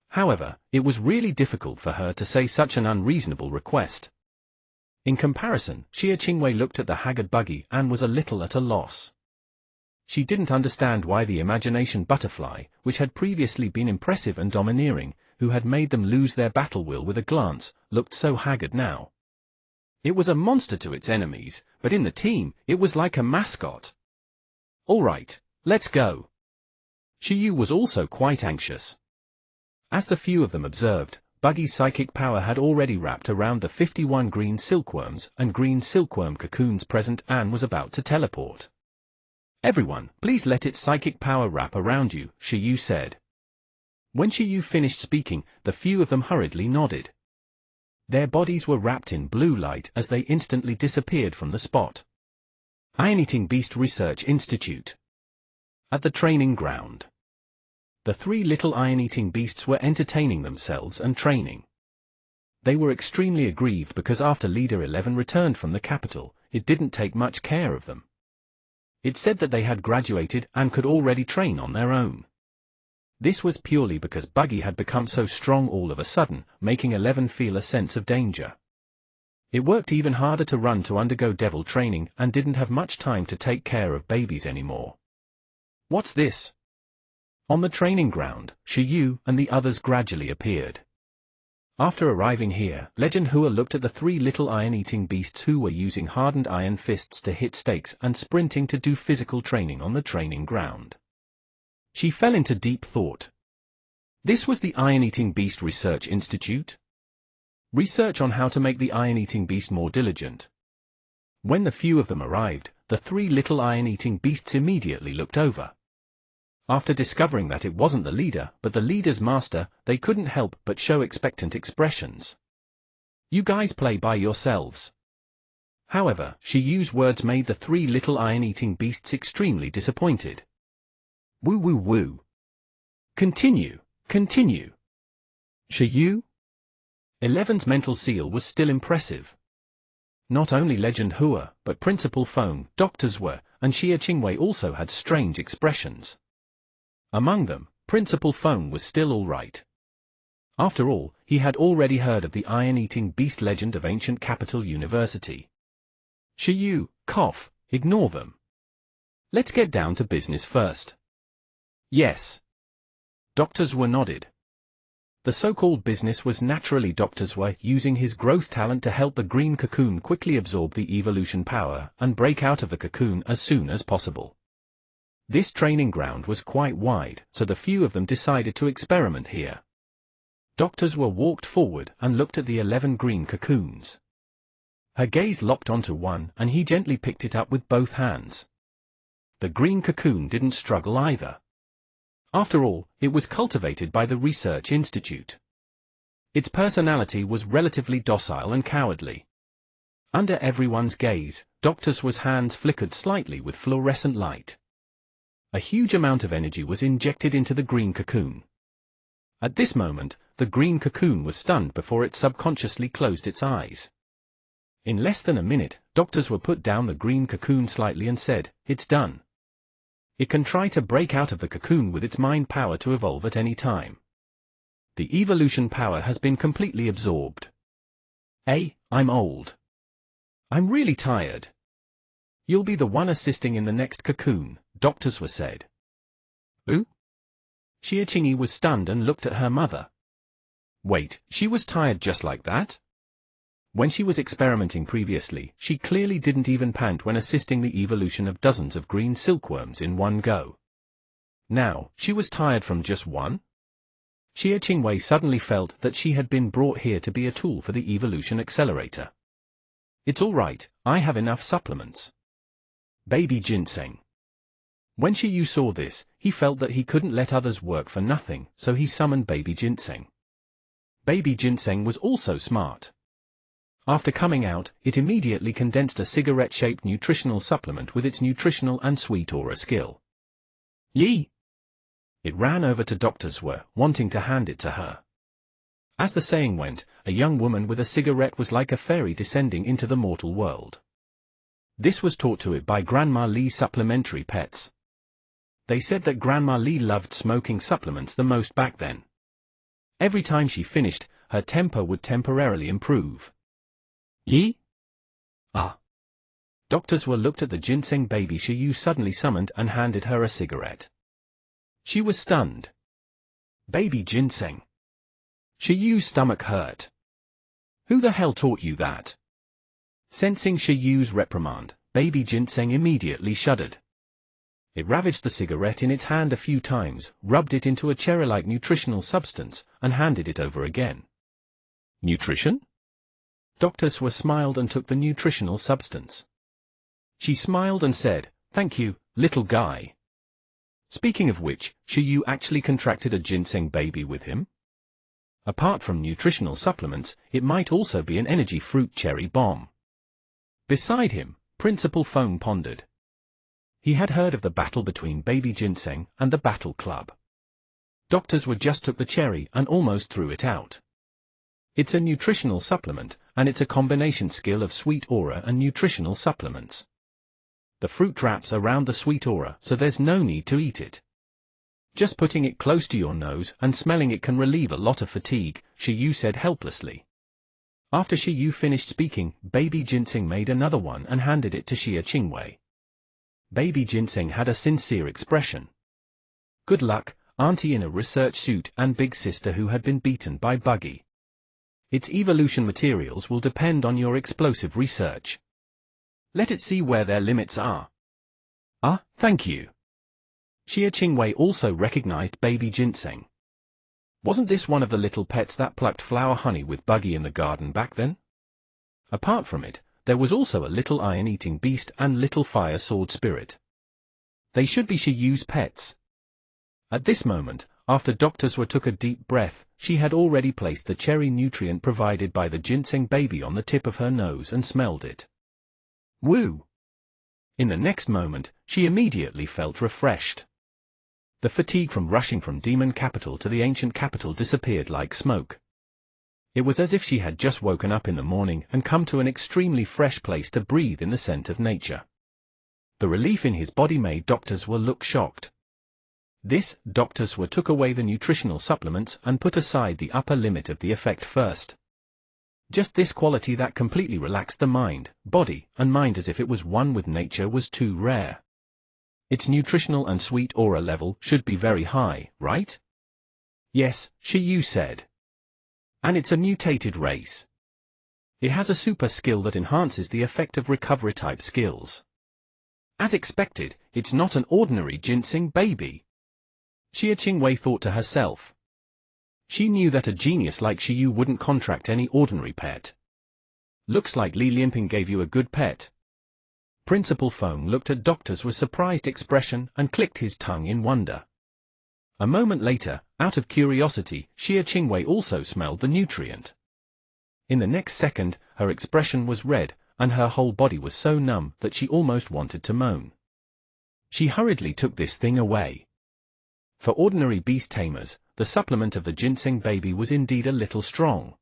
However, it was really difficult for her to say such an unreasonable request. In comparison, Xia Qingwei looked at the haggard Buggy and was a little at a loss. She didn't understand why the imagination butterfly, which had previously been impressive and domineering, who had made them lose their battle will with a glance, looked so haggard now. It was a monster to its enemies, but in the team, it was like a mascot. "All right, let's go." Shi Yu was also quite anxious. As the few of them observed, Buggy's psychic power had already wrapped around the 51 green silkworms and green silkworm cocoons present and was about to teleport. "Everyone, please let its psychic power wrap around you," Shi Yu said. When Shi Yu finished speaking, the few of them hurriedly nodded. Their bodies were wrapped in blue light as they instantly disappeared from the spot. Iron-Eating Beast Research Institute. At the training ground. The three little iron-eating beasts were entertaining themselves and training. They were extremely aggrieved because after Leader 11 returned from the capital, it didn't take much care of them. It said that they had graduated and could already train on their own. This was purely because Buggy had become so strong all of a sudden, making 11 feel a sense of danger. It worked even harder to run to undergo devil training and didn't have much time to take care of babies anymore. "What's this?" On the training ground, Shi Yu and the others gradually appeared. After arriving here, Legend Hua looked at the three little iron-eating beasts who were using hardened iron fists to hit stakes and sprinting to do physical training on the training ground. She fell into deep thought. This was the Iron-Eating Beast Research Institute? Research on how to make the iron-eating beast more diligent. When the few of them arrived, the three little iron-eating beasts immediately looked over. After discovering that it wasn't the leader, but the leader's master, they couldn't help but show expectant expressions. "You guys play by yourselves." However, Shi Yu's words made the three little iron-eating beasts extremely disappointed. "Woo woo woo. Continue, continue." Shi Yu? 11's mental seal was still impressive. Not only Legend Hua, but Principal Feng, Dr. Zui, and Xia Qingwei also had strange expressions. Among them, Principal Feng was still all right. After all, he had already heard of the iron-eating beast legend of ancient capital university. Shi Yu, cough, ignore them. Let's get down to business first. Yes. Dr. Zui nodded. The so-called business was naturally Dr. Zui using his growth talent to help the green cocoon quickly absorb the evolution power and break out of the cocoon as soon as possible. This training ground was quite wide, so the few of them decided to experiment here. Dr. Zui walked forward and looked at the 11 green cocoons. Her gaze locked onto one and he gently picked it up with both hands. The green cocoon didn't struggle either. After all, it was cultivated by the Research Institute. Its personality was relatively docile and cowardly. Under everyone's gaze, Dr. Zui's hands flickered slightly with fluorescent light. A huge amount of energy was injected into the green cocoon. At this moment, the green cocoon was stunned before it subconsciously closed its eyes. In less than a minute, Dr. Zui put down the green cocoon slightly and said, "It's done. It can try to break out of the cocoon with its mind power to evolve at any time. The evolution power has been completely absorbed. I'm old. I'm really tired. You'll be the one assisting in the next cocoon," Dr. Zui said. "Ooh?" Xia Qingyi was stunned and looked at her mother. Wait, she was tired just like that? When she was experimenting previously, she clearly didn't even pant when assisting the evolution of dozens of green silkworms in one go. Now, she was tired from just one? Xia Qingwei suddenly felt that she had been brought here to be a tool for the evolution accelerator. It's all right, I have enough supplements. Baby ginseng. When Shiyu saw this, he felt that he couldn't let others work for nothing, so he summoned Baby Ginseng. Baby Ginseng was also smart. After coming out, it immediately condensed a cigarette-shaped nutritional supplement with its nutritional and sweet aura skill. Yi! It ran over to Dr. Zhuo, wanting to hand it to her. As the saying went, a young woman with a cigarette was like a fairy descending into the mortal world. This was taught to it by Grandma Li's supplementary pets. They said that Grandma Li loved smoking supplements the most back then. Every time she finished, her temper would temporarily improve. Yi? Ah. Dr. Zhuo looked at the ginseng baby Shiyu suddenly summoned and handed her a cigarette. She was stunned. Baby ginseng. Shiyu's stomach hurt. Who the hell taught you that? Sensing Shiyu's reprimand, Baby Ginseng immediately shuddered. It ravaged the cigarette in its hand a few times, rubbed it into a cherry-like nutritional substance, and handed it over again. Nutrition? Dr. Zhuo smiled and took the nutritional substance. She smiled and said, "Thank you, little guy." Speaking of which, Shiyu actually contracted a ginseng baby with him? Apart from nutritional supplements, it might also be an energy fruit cherry bomb. Beside him, Principal Feng pondered. He had heard of the battle between Baby Ginseng and the Battle Club. Dr. Zhuo just took the cherry and almost threw it out. It's a nutritional supplement, and it's a combination skill of sweet aura and nutritional supplements. The fruit wraps around the sweet aura, so there's no need to eat it. Just putting it close to your nose and smelling it can relieve a lot of fatigue, Shiyu said helplessly. After Shiyu finished speaking, Baby Ginseng made another one and handed it to Xia Qingwei. Baby Ginseng had a sincere expression. Good luck, Auntie in a research suit and big sister who had been beaten by Buggy. Its evolution materials will depend on your explosive research. Let it see where their limits are. Ah, thank you. Xia Qingwei also recognized Baby Ginseng. Wasn't this one of the little pets that plucked flower honey with Buggy in the garden back then? Apart from it, there was also a little iron-eating beast and little fire sword spirit. They should be Shiyu's pets. At this moment, after Dr. Zhuo took a deep breath, she had already placed the cherry nutrient provided by the ginseng baby on the tip of her nose and smelled it. Woo! In the next moment, she immediately felt refreshed. The fatigue from rushing from demon capital to the ancient capital disappeared like smoke. It was as if she had just woken up in the morning and come to an extremely fresh place to breathe in the scent of nature. The relief in his body made Dr. Zhuo look shocked. Dr. Zhuo took away the nutritional supplements and put aside the upper limit of the effect first. Just this quality that completely relaxed the mind, body, and mind as if it was one with nature was too rare. Its nutritional and sweet aura level should be very high, right? Yes, Shiyu said. And it's a mutated race. It has a super skill that enhances the effect of recovery type skills. As expected, it's not an ordinary ginseng baby. Xia Qingwei thought to herself. She knew that a genius like Shiyu wouldn't contract any ordinary pet. Looks like Li Lianping gave you a good pet. Principal Feng looked at Doctors with surprised expression and clicked his tongue in wonder. A moment later, out of curiosity, Xia Qingwei also smelled the nutrient. In the next second, her expression was red, and her whole body was so numb that she almost wanted to moan. She hurriedly took this thing away. For ordinary beast tamers, the supplement of the ginseng baby was indeed a little strong.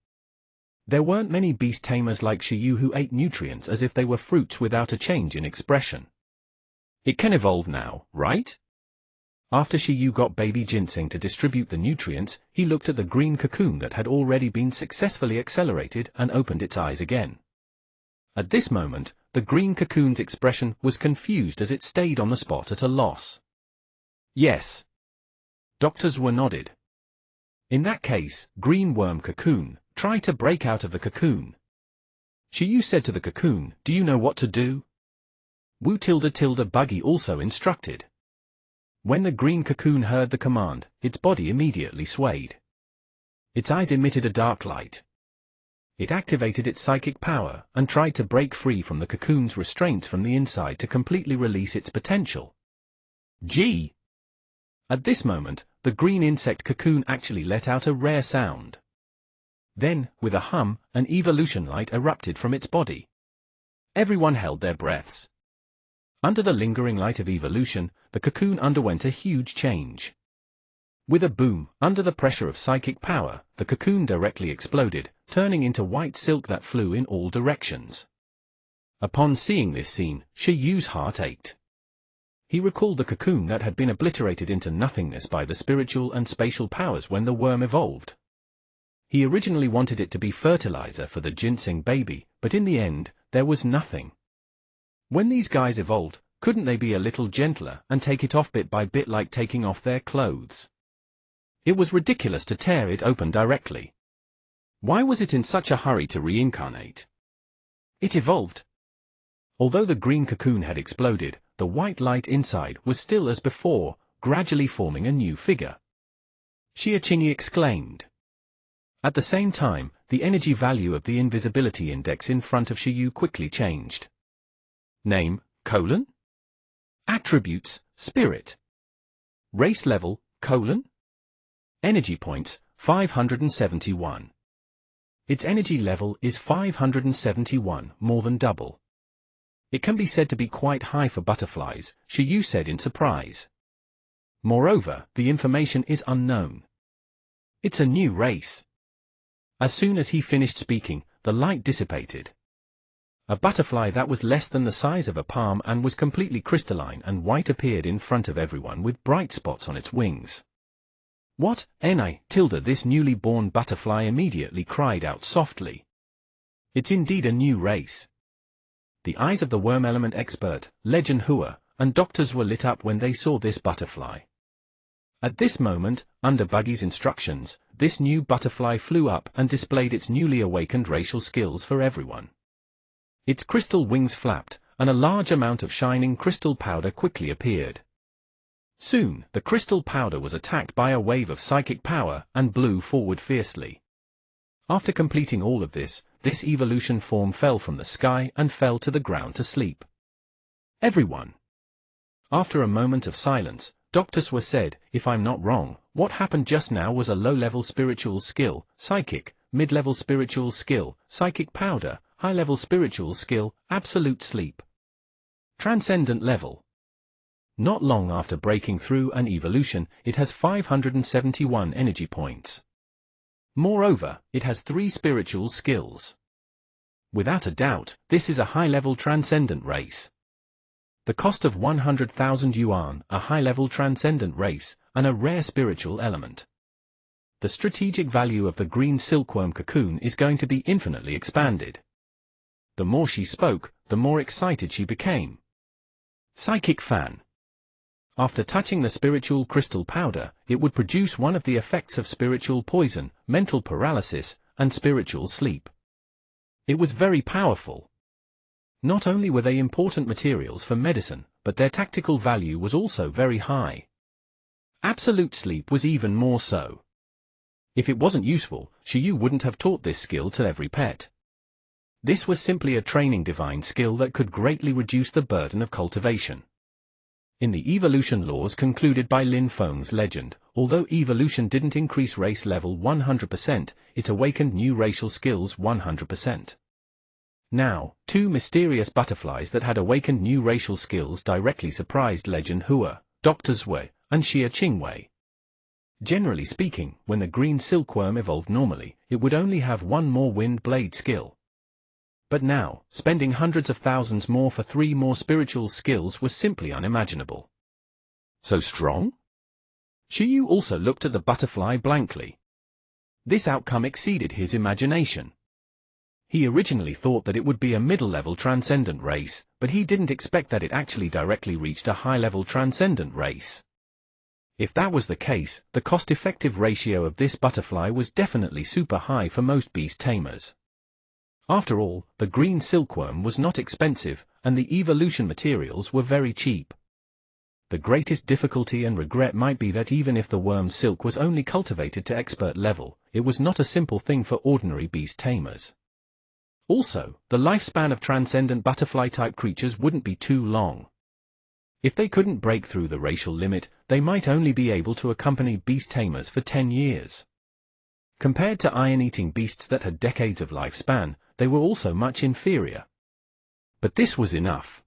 There weren't many beast tamers like Shiyu who ate nutrients as if they were fruits without a change in expression. It can evolve now, right? After Shiyu got Baby Ginseng to distribute the nutrients, he looked at the green cocoon that had already been successfully accelerated and opened its eyes again. At this moment, the green cocoon's expression was confused as it stayed on the spot at a loss. Yes. Doctors were nodded. In that case, green worm cocoon, try to break out of the cocoon. Shiyu said to the cocoon, do you know what to do? Wu Buggy also instructed. When the green cocoon heard the command, its body immediately swayed. Its eyes emitted a dark light. It activated its psychic power and tried to break free from the cocoon's restraints from the inside to completely release its potential. Gee! At this moment, the green insect cocoon actually let out a rare sound. Then, with a hum, an evolution light erupted from its body. Everyone held their breaths. Under the lingering light of evolution, the cocoon underwent a huge change. With a boom, under the pressure of psychic power, the cocoon directly exploded, turning into white silk that flew in all directions. Upon seeing this scene, Shiyu's heart ached. He recalled the cocoon that had been obliterated into nothingness by the spiritual and spatial powers when the worm evolved. He originally wanted it to be fertilizer for the ginseng baby, but in the end, there was nothing. When these guys evolved, couldn't they be a little gentler and take it off bit by bit like taking off their clothes? It was ridiculous to tear it open directly. Why was it in such a hurry to reincarnate? It evolved. Although the green cocoon had exploded, the white light inside was still as before, gradually forming a new figure. Xia Qingyi exclaimed. At the same time, the energy value of the invisibility index in front of Shiyu quickly changed. Name, : Attributes, Spirit. Race level, : Energy points, 571. Its energy level is 571, more than double. It can be said to be quite high for butterflies, Shiyu said in surprise. Moreover, the information is unknown. It's a new race. As soon as he finished speaking, the light dissipated. A butterfly that was less than the size of a palm and was completely crystalline and white appeared in front of everyone with bright spots on its wings. What, this newly born butterfly immediately cried out softly. It's indeed a new race. The eyes of the worm element expert, Legend Hua, and doctors were lit up when they saw this butterfly. At this moment, under Buggy's instructions, this new butterfly flew up and displayed its newly awakened racial skills for everyone. Its crystal wings flapped, and a large amount of shining crystal powder quickly appeared. Soon, the crystal powder was attacked by a wave of psychic power and blew forward fiercely. After completing all of this evolution form fell from the sky and fell to the ground to sleep. Everyone. After a moment of silence, Doctors were said, if I'm not wrong, what happened just now was a low-level spiritual skill, psychic, mid-level spiritual skill, psychic powder, high-level spiritual skill, absolute sleep. Transcendent level. Not long after breaking through an evolution, it has 571 energy points. Moreover, it has 3 spiritual skills. Without a doubt, this is a high-level transcendent race. The cost of 100,000 yuan, a high-level transcendent race, and a rare spiritual element. The strategic value of the green silkworm cocoon is going to be infinitely expanded. The more she spoke, the more excited she became. Psychic fan. After touching the spiritual crystal powder, it would produce one of the effects of spiritual poison, mental paralysis, and spiritual sleep. It was very powerful. Not only were they important materials for medicine, but their tactical value was also very high. Absolute sleep was even more so. If it wasn't useful, Shiyu wouldn't have taught this skill to every pet. This was simply a training divine skill that could greatly reduce the burden of cultivation. In the evolution laws concluded by Lin Feng's legend, although evolution didn't increase race level 100%, it awakened new racial skills 100%. Now, 2 mysterious butterflies that had awakened new racial skills directly surprised Legend Hua, Dr. Zui, and Xia Qingwei. Generally speaking, when the green silkworm evolved normally, it would only have 1 more wind blade skill. But now, spending hundreds of thousands more for 3 more spiritual skills was simply unimaginable. So strong? Shiyu also looked at the butterfly blankly. This outcome exceeded his imagination. He originally thought that it would be a middle-level transcendent race, but he didn't expect that it actually directly reached a high-level transcendent race. If that was the case, the cost-effective ratio of this butterfly was definitely super high for most beast tamers. After all, the green silkworm was not expensive, and the evolution materials were very cheap. The greatest difficulty and regret might be that even if the worm's silk was only cultivated to expert level, it was not a simple thing for ordinary beast tamers. Also, the lifespan of transcendent butterfly-type creatures wouldn't be too long. If they couldn't break through the racial limit, they might only be able to accompany beast tamers for 10 years. Compared to iron-eating beasts that had decades of lifespan, they were also much inferior. But this was enough.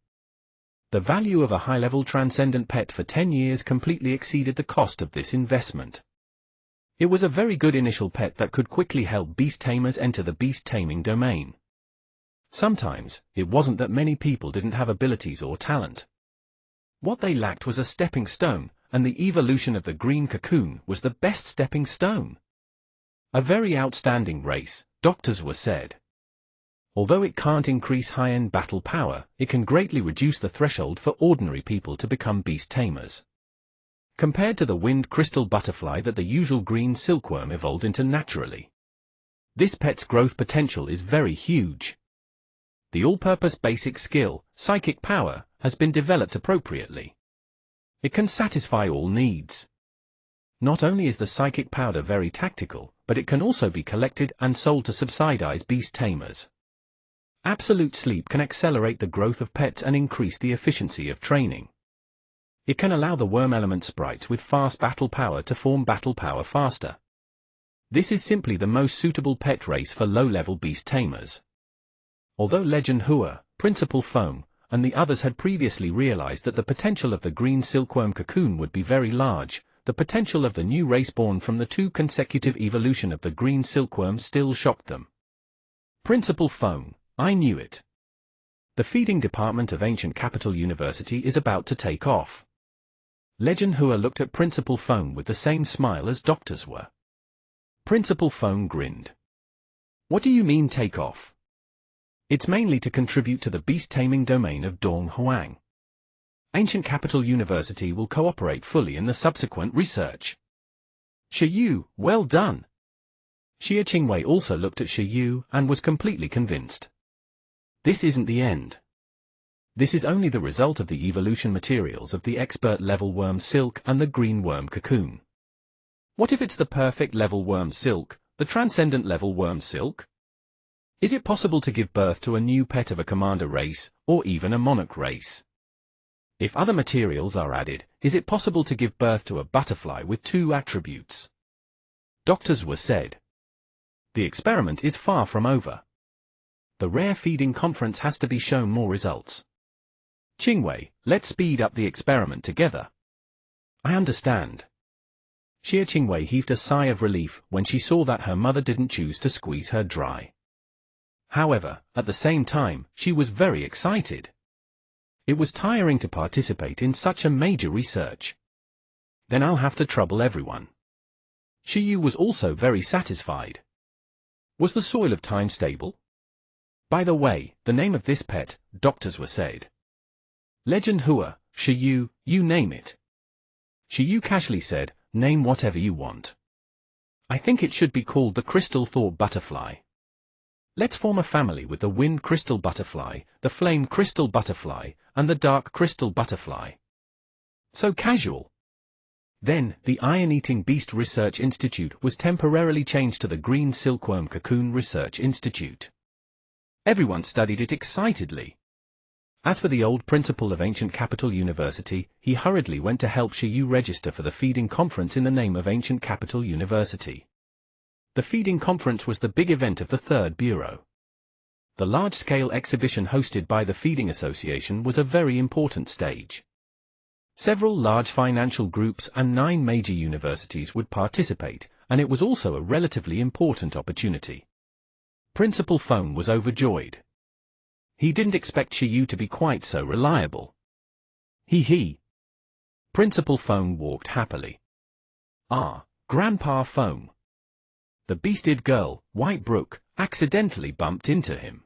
The value of a high-level transcendent pet for 10 years completely exceeded the cost of this investment. It was a very good initial pet that could quickly help beast tamers enter the beast taming domain. Sometimes, it wasn't that many people didn't have abilities or talent. What they lacked was a stepping stone, and the evolution of the green cocoon was the best stepping stone. A very outstanding race, doctors were said. Although it can't increase high-end battle power, it can greatly reduce the threshold for ordinary people to become beast tamers. Compared to the winged crystal butterfly that the usual green silkworm evolved into naturally, this pet's growth potential is very huge. The all-purpose basic skill, psychic power, has been developed appropriately. It can satisfy all needs. Not only is the psychic powder very tactical, but it can also be collected and sold to subsidize beast tamers. Absolute sleep can accelerate the growth of pets and increase the efficiency of training. It can allow the worm element sprites with fast battle power to form battle power faster. This is simply the most suitable pet race for low-level beast tamers. Although Legend Hua, Principal Foam, and the others had previously realized that the potential of the green silkworm cocoon would be very large, the potential of the new race born from the 2 consecutive evolution of the green silkworm still shocked them. Principal Foam, I knew it. The feeding department of Ancient Capital University is about to take off. Legend Hua looked at Principal Foam with the same smile as doctors were. Principal Foam grinned. What do you mean take off? It's mainly to contribute to the beast taming domain of Dong Huang. Ancient Capital University will cooperate fully in the subsequent research. Shiyu, well done. Xie Qingwei also looked at Shiyu and was completely convinced. This isn't the end. This is only the result of the evolution materials of the expert level worm silk and the green worm cocoon. What if it's the perfect level worm silk, the transcendent level worm silk? Is it possible to give birth to a new pet of a commander race, or even a monarch race? If other materials are added, is it possible to give birth to a butterfly with 2 attributes? Doctors were said. The experiment is far from over. The rare feeding conference has to be shown more results. Qingwei, let's speed up the experiment together. I understand. Xie Qingwei heaved a sigh of relief when she saw that her mother didn't choose to squeeze her dry. However, at the same time, she was very excited. It was tiring to participate in such a major research. Then I'll have to trouble everyone. Shiyu was also very satisfied. Was the soil of time stable? By the way, the name of this pet, doctors were said. Legend Hua, Shiyu, you name it. Shiyu casually said, name whatever you want. I think it should be called the Crystal Thought Butterfly. Let's form a family with the Wind Crystal Butterfly, the Flame Crystal Butterfly, and the Dark Crystal Butterfly. So casual. Then, the Iron-Eating Beast Research Institute was temporarily changed to the Green Silkworm Cocoon Research Institute. Everyone studied it excitedly. As for the old principal of Ancient Capital University, he hurriedly went to help Shiyu register for the feeding conference in the name of Ancient Capital University. The feeding conference was the big event of the Third Bureau. The large-scale exhibition hosted by the Feeding Association was a very important stage. Several large financial groups and 9 major universities would participate, and it was also a relatively important opportunity. Principal Foam was overjoyed. He didn't expect Shiyu to be quite so reliable. He. Principal Foam walked happily. Ah, Grandpa Foam. The beasted girl, White Brook, accidentally bumped into him.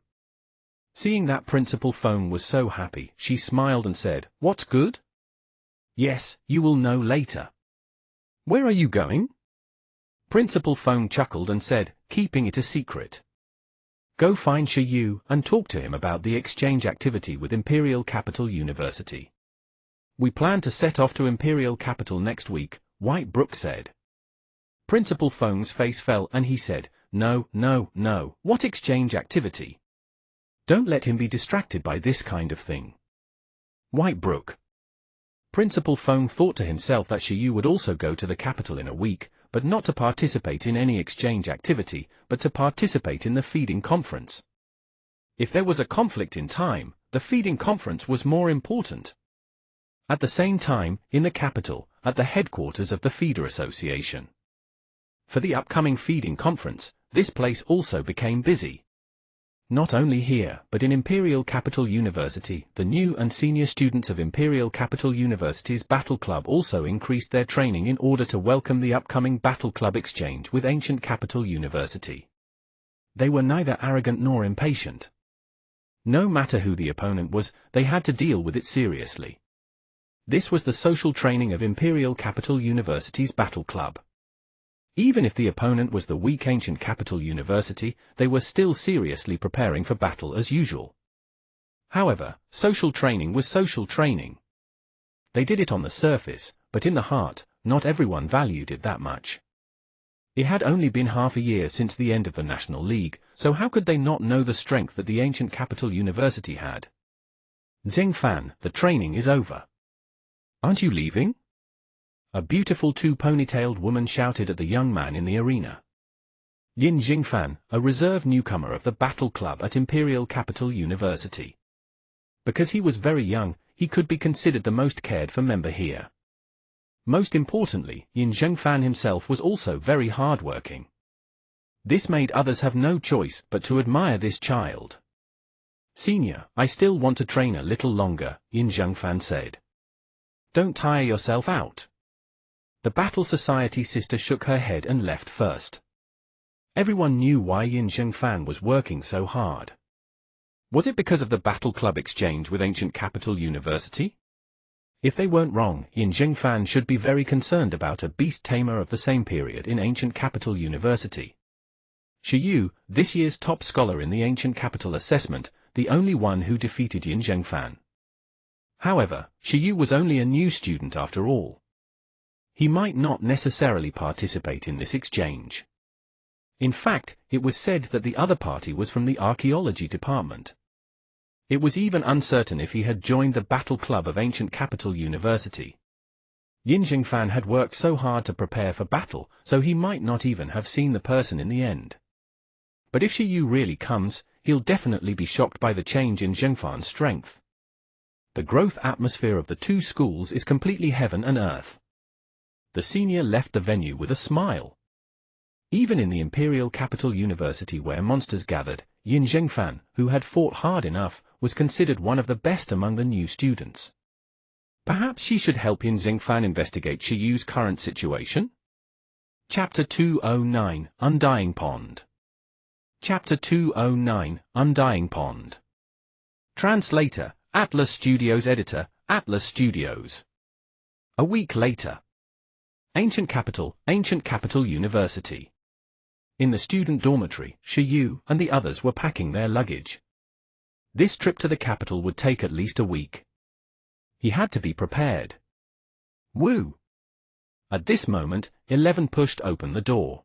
Seeing that Principal Foam was so happy, she smiled and said, "What's good?" "Yes, you will know later." Where are you going? Principal Feng chuckled and said, keeping it a secret. Go find Shi Yu and talk to him about the exchange activity with Imperial Capital University. We plan to set off to Imperial Capital next week, White Brook said. Principal Feng's face fell and he said, No, no, no, what exchange activity? Don't let him be distracted by this kind of thing. White Brook. Principal Feng thought to himself that Shi Yu would also go to the capital in a week, but not to participate in any exchange activity, but to participate in the feeding conference. If there was a conflict in time, the feeding conference was more important. At the same time, in the capital, at the headquarters of the Feeder Association. For the upcoming feeding conference, this place also became busy. Not only here, but in Imperial Capital University, the new and senior students of Imperial Capital University's Battle Club also increased their training in order to welcome the upcoming Battle Club exchange with Ancient Capital University. They were neither arrogant nor impatient. No matter who the opponent was, they had to deal with it seriously. This was the social training of Imperial Capital University's Battle Club. Even if the opponent was the weak Ancient Capital University, they were still seriously preparing for battle as usual. However, social training was social training. They did it on the surface, but in the heart, not everyone valued it that much. It had only been half a year since the end of the National League, so how could they not know the strength that the Ancient Capital University had? Zheng Fan, the training is over. Aren't you leaving? A beautiful two-ponytailed woman shouted at the young man in the arena. Yin Jingfan, a reserve newcomer of the Battle Club at Imperial Capital University. Because he was very young, he could be considered the most cared-for member here. Most importantly, Yin Zhengfan himself was also very hard-working. This made others have no choice but to admire this child. Senior, I still want to train a little longer, Yin Zhengfan said. Don't tire yourself out. The Battle Society sister shook her head and left first. Everyone knew why Yin Zhengfan was working so hard. Was it because of the Battle Club exchange with Ancient Capital University? If they weren't wrong, Yin Zhengfan should be very concerned about a beast tamer of the same period in Ancient Capital University. Shi Yu, this year's top scholar in the Ancient Capital assessment, the only one who defeated Yin Zhengfan. However, Shi Yu was only a new student after all. He might not necessarily participate in this exchange. In fact, it was said that the other party was from the archaeology department. It was even uncertain if he had joined the Battle Club of Ancient Capital University. Yin Zhengfan had worked so hard to prepare for battle, so he might not even have seen the person in the end. But if Shi Yu really comes, he'll definitely be shocked by the change in Zhengfan's strength. The growth atmosphere of the two schools is completely heaven and earth. The senior left the venue with a smile. Even in the Imperial Capital University where monsters gathered, Yin Zhengfan, who had fought hard enough, was considered one of the best among the new students. Perhaps she should help Yin Zhengfan investigate Shi Yu's current situation? Chapter 209, Undying Pond. Chapter 209, Undying Pond. Translator, Atlas Studios. Editor, Atlas Studios. A week later. Ancient Capital University. In the student dormitory, Shi Yu and the others were packing their luggage. This trip to the capital would take at least a week. He had to be prepared. Woo! At this moment, 11 pushed open the door.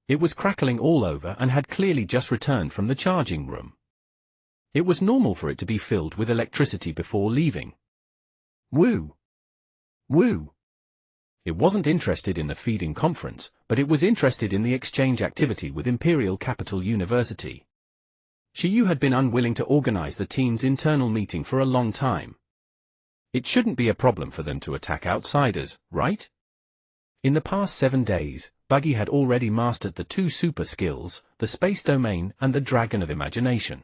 It was crackling all over and had clearly just returned from the charging room. It was normal for it to be filled with electricity before leaving. Woo! Woo! It wasn't interested in the feeding conference, but it was interested in the exchange activity with Imperial Capital University. Shi Yu had been unwilling to organize the team's internal meeting for a long time. It shouldn't be a problem for them to attack outsiders, right? In the past 7 days, Buggy had already mastered the 2 super skills, the Space Domain and the Dragon of Imagination.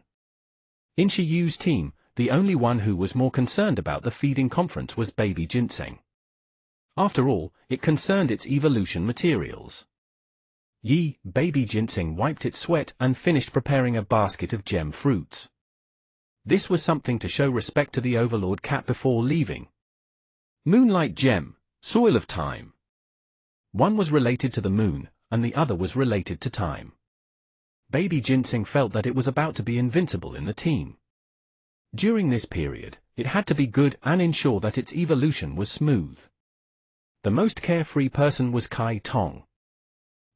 In Shi Yu's team, the only one who was more concerned about the feeding conference was Baby Ginseng. After all, it concerned its evolution materials. Baby Ginseng wiped its sweat and finished preparing a basket of gem fruits. This was something to show respect to the Overlord Cat before leaving. Moonlight Gem, Soil of Time. One was related to the moon, and the other was related to time. Baby Ginseng felt that it was about to be invincible in the team. During this period, it had to be good and ensure that its evolution was smooth. The most carefree person was Kai Tong.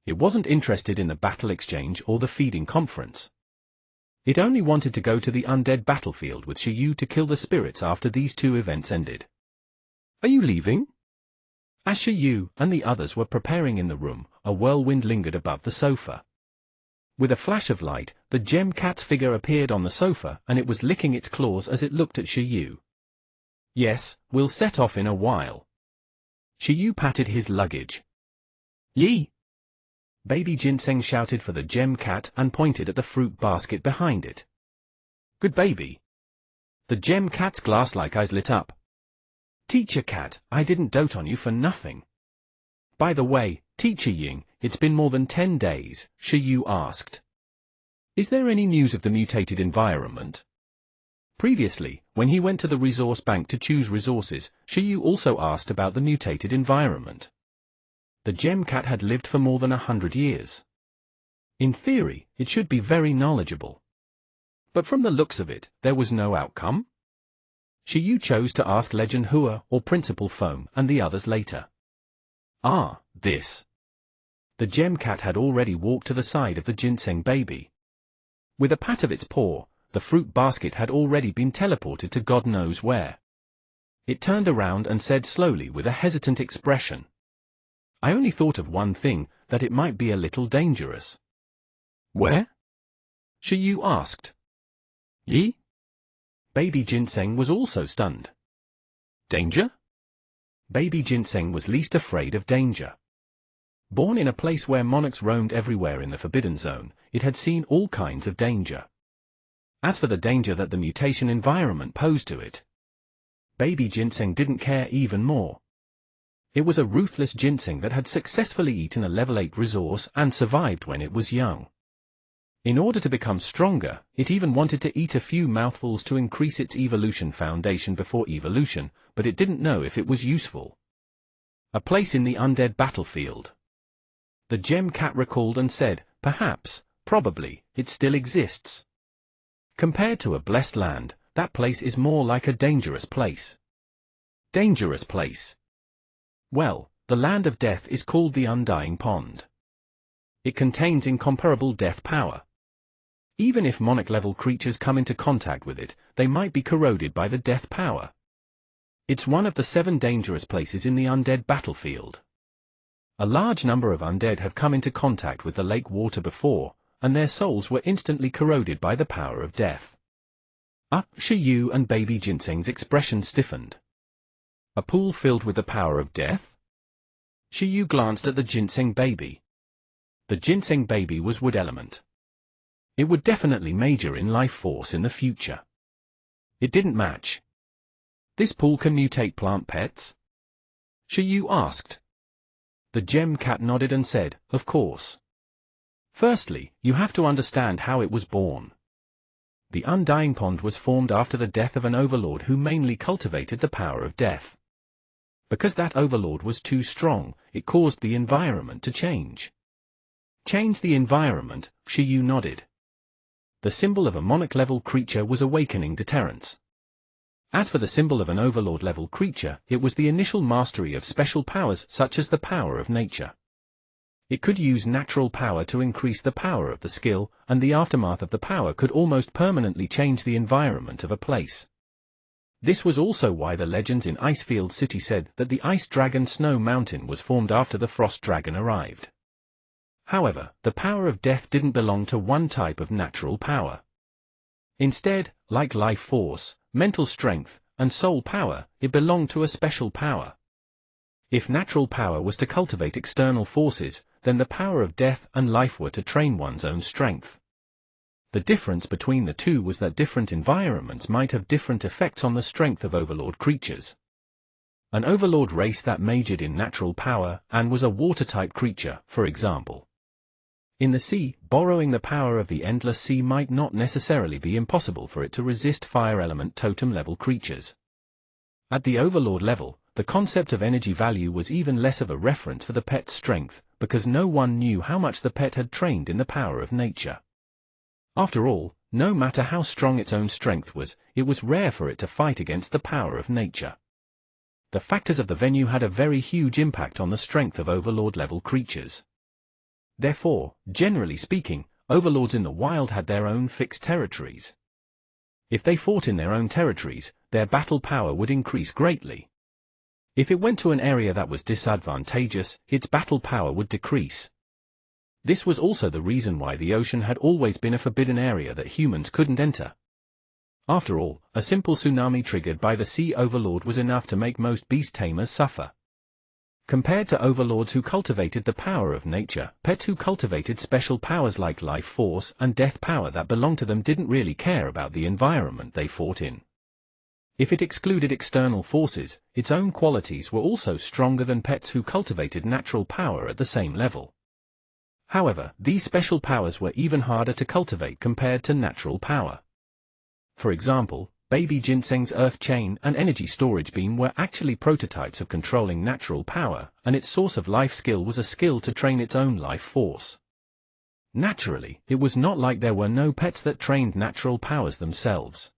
It wasn't interested in the battle exchange or the feeding conference. It only wanted to go to the undead battlefield with Shiyu to kill the spirits after these two events ended. "Are you leaving?" As Shiyu and the others were preparing in the room, a whirlwind lingered above the sofa. With a flash of light, the gem cat's figure appeared on the sofa and it was licking its claws as it looked at Shiyu. "Yes, we'll set off in a while." Shiyu patted his luggage. "Yi!" Baby Ginseng shouted for the gem cat and pointed at the fruit basket behind it. "Good baby." The gem cat's glass-like eyes lit up. "Teacher Cat, I didn't dote on you for nothing." "By the way, Teacher Ying, it's been more than 10 days, Shiyu asked. "Is there any news of the mutated environment?" Previously, when he went to the resource bank to choose resources, Shiyu also asked about the mutated environment. The gem cat had lived for more than 100 years. In theory, it should be very knowledgeable. But from the looks of it, there was no outcome. Shiyu chose to ask Legend Hua or Principal Foam and the others later. "Ah, this." The gem cat had already walked to the side of the ginseng baby. With a pat of its paw, the fruit basket had already been teleported to God knows where. It turned around and said slowly with a hesitant expression, "I only thought of one thing, that it might be a little dangerous." "Where?" Shiyu asked. "Yi?" Baby Ginseng was also stunned. "Danger?" Baby Ginseng was least afraid of danger. Born in a place where monarchs roamed everywhere in the Forbidden Zone, it had seen all kinds of danger. As for the danger that the mutation environment posed to it, Baby Ginseng didn't care even more. It was a ruthless ginseng that had successfully eaten a level 8 resource and survived when it was young. In order to become stronger, it even wanted to eat a few mouthfuls to increase its evolution foundation before evolution, but it didn't know if it was useful. A place in the undead battlefield. The gem cat recalled and said, "Perhaps, probably, it still exists." Compared to a blessed land, that place is more like a dangerous place. Dangerous place. Well, the land of death is called the Undying Pond. It contains incomparable death power. Even if monarch-level creatures come into contact with it, they might be corroded by the death power. It's one of the 7 dangerous places in the undead battlefield. A large number of undead have come into contact with the lake water before, and their souls were instantly corroded by the power of death. Shiyu and Baby Ginseng's expression stiffened. A pool filled with the power of death? Shiyu glanced at the ginseng baby. The ginseng baby was wood element. It would definitely major in life force in the future. It didn't match. "This pool can mutate plant pets?" Shiyu asked. The gem cat nodded and said, "Of course. Firstly, you have to understand how it was born. The Undying Pond was formed after the death of an overlord who mainly cultivated the power of death. Because that overlord was too strong, it caused the environment to change." "Change the environment," Shiyu nodded. The symbol of a monarch-level creature was awakening deterrence. As for the symbol of an overlord-level creature, it was the initial mastery of special powers such as the power of nature. It could use natural power to increase the power of the skill, and the aftermath of the power could almost permanently change the environment of a place. This was also why the legends in Icefield City said that the Ice Dragon Snow Mountain was formed after the Frost Dragon arrived. However, the power of death didn't belong to one type of natural power. Instead, like life force, mental strength, and soul power, it belonged to a special power. If natural power was to cultivate external forces, then the power of death and life were to train one's own strength. The difference between the two was that different environments might have different effects on the strength of overlord creatures. An overlord race that majored in natural power and was a water-type creature, for example. In the sea, borrowing the power of the endless sea might not necessarily be impossible for it to resist fire element totem-level creatures. At the overlord level, the concept of energy value was even less of a reference for the pet's strength, because no one knew how much the pet had trained in the power of nature. After all, no matter how strong its own strength was, it was rare for it to fight against the power of nature. The factors of the venue had a very huge impact on the strength of overlord-level creatures. Therefore, generally speaking, overlords in the wild had their own fixed territories. If they fought in their own territories, their battle power would increase greatly. If it went to an area that was disadvantageous, its battle power would decrease. This was also the reason why the ocean had always been a forbidden area that humans couldn't enter. After all, a simple tsunami triggered by the sea overlord was enough to make most beast tamers suffer. Compared to overlords who cultivated the power of nature, pets who cultivated special powers like life force and death power that belonged to them didn't really care about the environment they fought in. If it excluded external forces, its own qualities were also stronger than pets who cultivated natural power at the same level. However, these special powers were even harder to cultivate compared to natural power. For example, Baby Ginseng's Earth Chain and Energy Storage Beam were actually prototypes of controlling natural power, and its source of life skill was a skill to train its own life force. Naturally, it was not like there were no pets that trained natural powers themselves.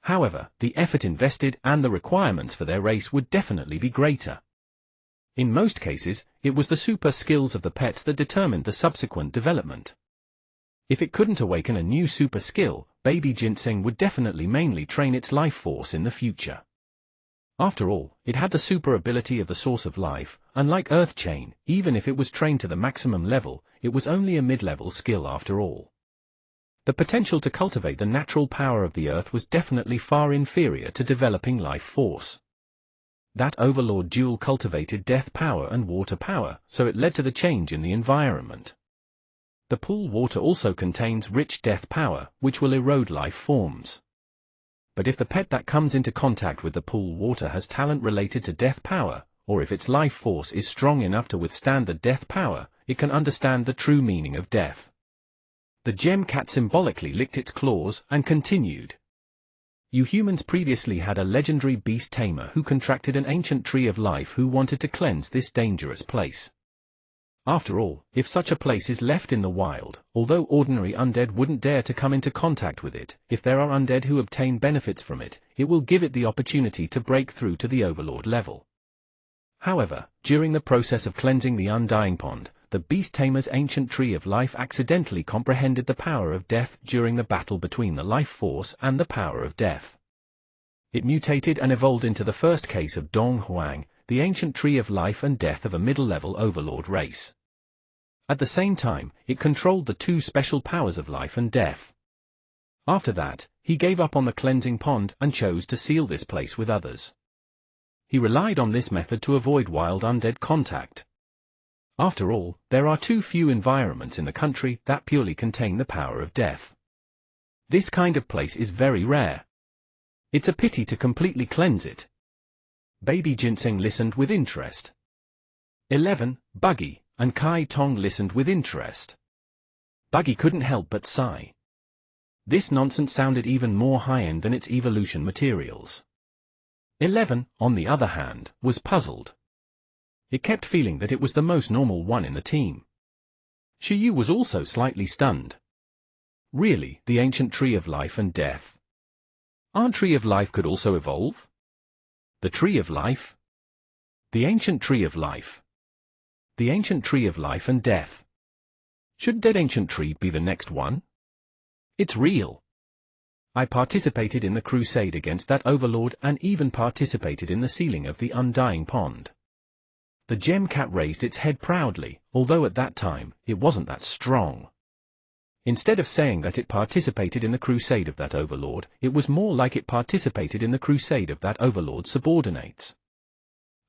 However, the effort invested and the requirements for their race would definitely be greater. In most cases, it was the super skills of the pets that determined the subsequent development. If it couldn't awaken a new super skill, Baby Ginseng would definitely mainly train its life force in the future. After all, it had the super ability of the source of life. Unlike Earth Chain, even if it was trained to the maximum level, it was only a mid-level skill after all. The potential to cultivate the natural power of the earth was definitely far inferior to developing life force. That overlord dual cultivated death power and water power, so it led to the change in the environment. The pool water also contains rich death power, which will erode life forms. But if the pet that comes into contact with the pool water has talent related to death power, or if its life force is strong enough to withstand the death power, it can understand the true meaning of death. The gem cat symbolically licked its claws and continued. You humans previously had a legendary beast tamer who contracted an ancient tree of life who wanted to cleanse this dangerous place. After all, if such a place is left in the wild, although ordinary undead wouldn't dare to come into contact with it, if there are undead who obtain benefits from it, it will give it the opportunity to break through to the overlord level. However, during the process of cleansing the Undying Pond, the beast tamer's ancient tree of life accidentally comprehended the power of death during the battle between the life force and the power of death. It mutated and evolved into the first case of Dong Huang, the ancient tree of life and death of a middle-level overlord race. At the same time, it controlled the two special powers of life and death. After that, he gave up on the cleansing pond and chose to seal this place with others. He relied on this method to avoid wild undead contact. After all, there are too few environments in the country that purely contain the power of death. This kind of place is very rare. It's a pity to completely cleanse it. Baby Ginseng listened with interest. 11. Buggy and Kai Tong listened with interest. Buggy couldn't help but sigh. This nonsense sounded even more high-end than its evolution materials. 11, on the other hand, was puzzled. It kept feeling that it was the most normal one in the team. Shiyu was also slightly stunned. Really, the ancient tree of life and death? Our tree of life could also evolve? The tree of life? The ancient tree of life. The ancient tree of life and death. Should that ancient tree be the next one? It's real. I participated in the crusade against that overlord and even participated in the sealing of the Undying Pond. The gem cat raised its head proudly, although at that time, it wasn't that strong. Instead of saying that it participated in the crusade of that overlord, it was more like it participated in the crusade of that overlord's subordinates.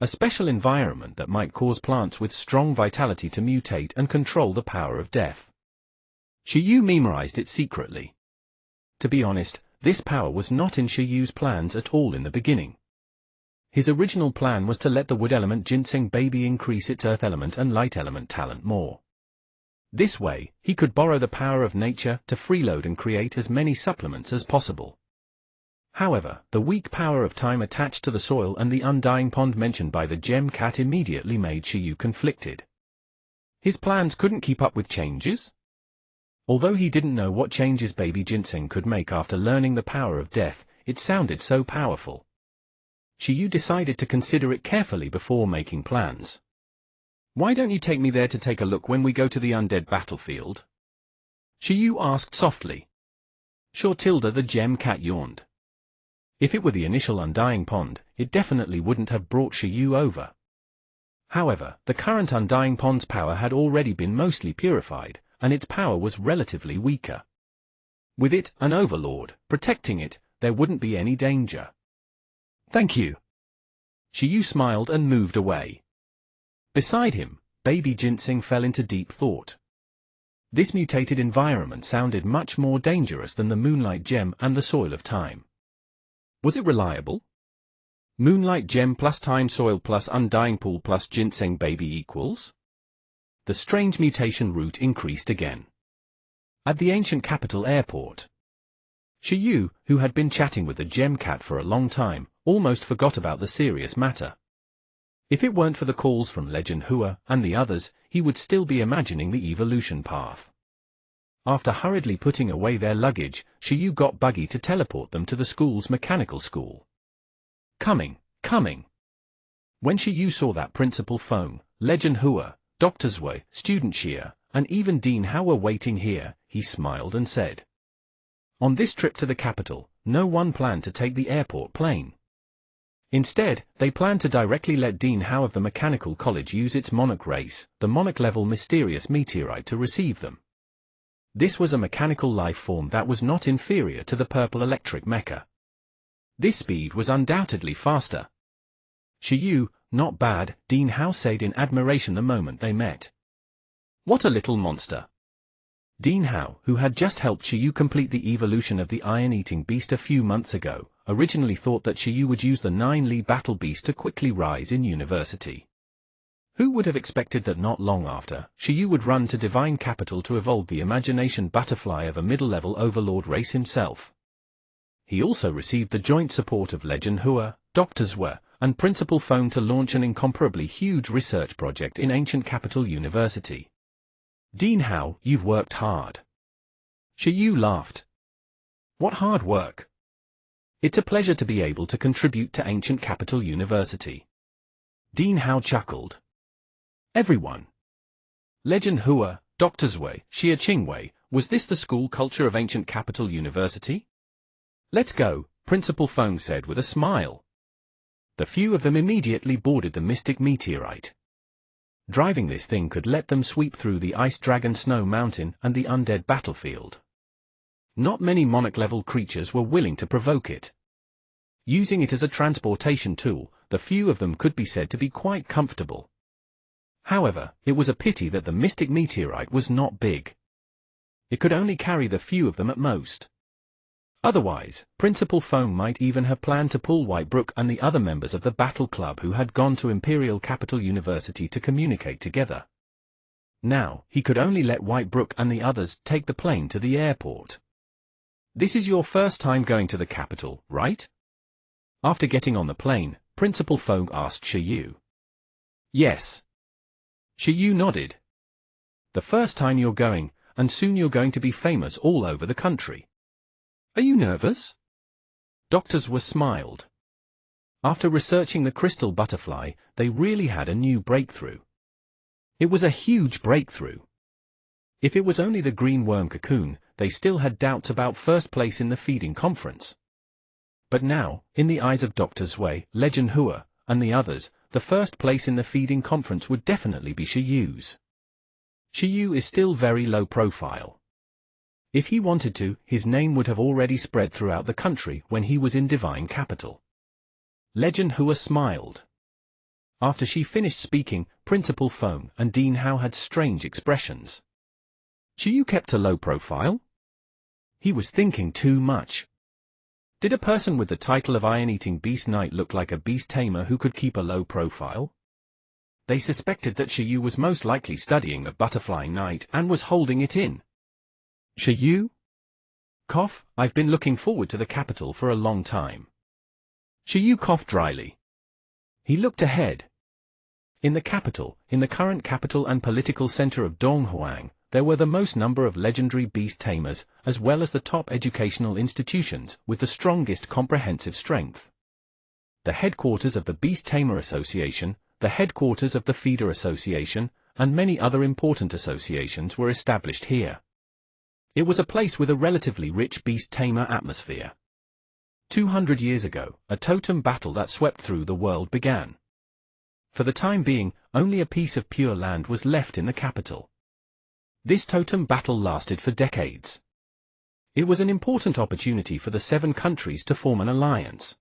A special environment that might cause plants with strong vitality to mutate and control the power of death. Shiyu memorized it secretly. To be honest, this power was not in Shiyu's plans at all in the beginning. His original plan was to let the wood element Ginseng baby increase its earth element and light element talent more. This way, he could borrow the power of nature to freeload and create as many supplements as possible. However, the weak power of time attached to the soil and the undying pond mentioned by the gem cat immediately made Shiyu conflicted. His plans couldn't keep up with changes. Although he didn't know what changes baby ginseng could make after learning the power of death, it sounded so powerful. Shiyu decided to consider it carefully before making plans. "Why don't you take me there to take a look when we go to the undead battlefield?" Shiyu asked softly. "Sure." Tilda the gem cat yawned. If it were the initial undying pond, it definitely wouldn't have brought Shiyu over. However, the current undying pond's power had already been mostly purified, and its power was relatively weaker. With it, an overlord, protecting it, there wouldn't be any danger. "Thank you." Shiyu smiled and moved away. Beside him, baby ginseng fell into deep thought. This mutated environment sounded much more dangerous than the Moonlight Gem and the Soil of Time. Was it reliable? Moonlight Gem plus Time Soil plus Undying Pool plus Ginseng Baby equals? The strange mutation route increased again. At the ancient capital airport, Shiyu, who had been chatting with the gem cat for a long time, almost forgot about the serious matter. If it weren't for the calls from Legend Hua and the others, he would still be imagining the evolution path. After hurriedly putting away their luggage, Shiyu got Buggy to teleport them to the school's mechanical school. Coming. When Shiyu saw that Principal Feng, Legend Hua, Dr. Zui, Student Xia, and even Dean Hao were waiting here, he smiled and said, "On this trip to the capital, no one planned to take the airport plane. Instead, they planned to directly let Dean Hao of the Mechanical College use its Monarch race, the Monarch-level mysterious meteorite, to receive them. This was a mechanical life form that was not inferior to the purple electric mecha. This speed was undoubtedly faster." "Shiyu, not bad," Dean Hao said in admiration the moment they met. "What a little monster." Dean Hao, who had just helped Shiyu complete the evolution of the iron-eating beast a few months ago, originally thought that Shiyu would use the 9-Li battle beast to quickly rise in university. Who would have expected that not long after, Shiyu would run to Divine Capital to evolve the imagination butterfly of a middle-level overlord race himself? He also received the joint support of Legend Hua, Dr. Zui, and Principal Feng to launch an incomparably huge research project in Ancient Capital University. "Dean Hao, you've worked hard." Shiyu laughed. "What hard work? It's a pleasure to be able to contribute to Ancient Capital University." Dean Hao chuckled. "Everyone. Legend Hua, Dr. Zui, Xia Qingwei, was this the school culture of Ancient Capital University?" "Let's go," Principal Feng said with a smile. The few of them immediately boarded the Mystic Meteorite. Driving this thing could let them sweep through the Ice Dragon Snow Mountain and the undead battlefield. Not many Monarch-level creatures were willing to provoke it. Using it as a transportation tool, the few of them could be said to be quite comfortable. However, it was a pity that the Mystic Meteorite was not big. It could only carry the few of them at most. Otherwise, Principal Feng might even have planned to pull Whitebrook and the other members of the Battle Club who had gone to Imperial Capital University to communicate together. Now, he could only let Whitebrook and the others take the plane to the airport. "This is your first time going to the capital, right?" After getting on the plane, Principal Feng asked Shiyu. "Yes." Shiyu nodded. "The first time you're going, and soon you're going to be famous all over the country. Are you nervous?" Dr. Zui smiled. After researching the crystal butterfly, they really had a new breakthrough. It was a huge breakthrough. If it was only the green worm cocoon, they still had doubts about first place in the feeding conference. But now, in the eyes of Dr. Zui, Legend Hua, and the others, the first place in the feeding conference would definitely be Shiyu's. Shiyu is still very low profile. If he wanted to, his name would have already spread throughout the country when he was in Divine Capital. Legend Hua smiled. After she finished speaking, Principal Feng and Dean Hao had strange expressions. Shiyu kept a low profile? He was thinking too much. Did a person with the title of Iron-Eating Beast Knight look like a beast tamer who could keep a low profile? They suspected that Shiyu was most likely studying the Butterfly Knight and was holding it in. Shiyu? Cough, I've been looking forward to the capital for a long time. Shi Yu coughed dryly. He looked ahead. In the capital, in the current capital and political center of Donghuang, there were the most number of legendary beast tamers, as well as the top educational institutions with the strongest comprehensive strength. The headquarters of the Beast Tamer Association, the headquarters of the Feeder Association, and many other important associations were established here. It was a place with a relatively rich beast tamer atmosphere. 200 years ago, a totem battle that swept through the world began. For the time being, only a piece of pure land was left in the capital. This totem battle lasted for decades. It was an important opportunity for the 7 countries to form an alliance.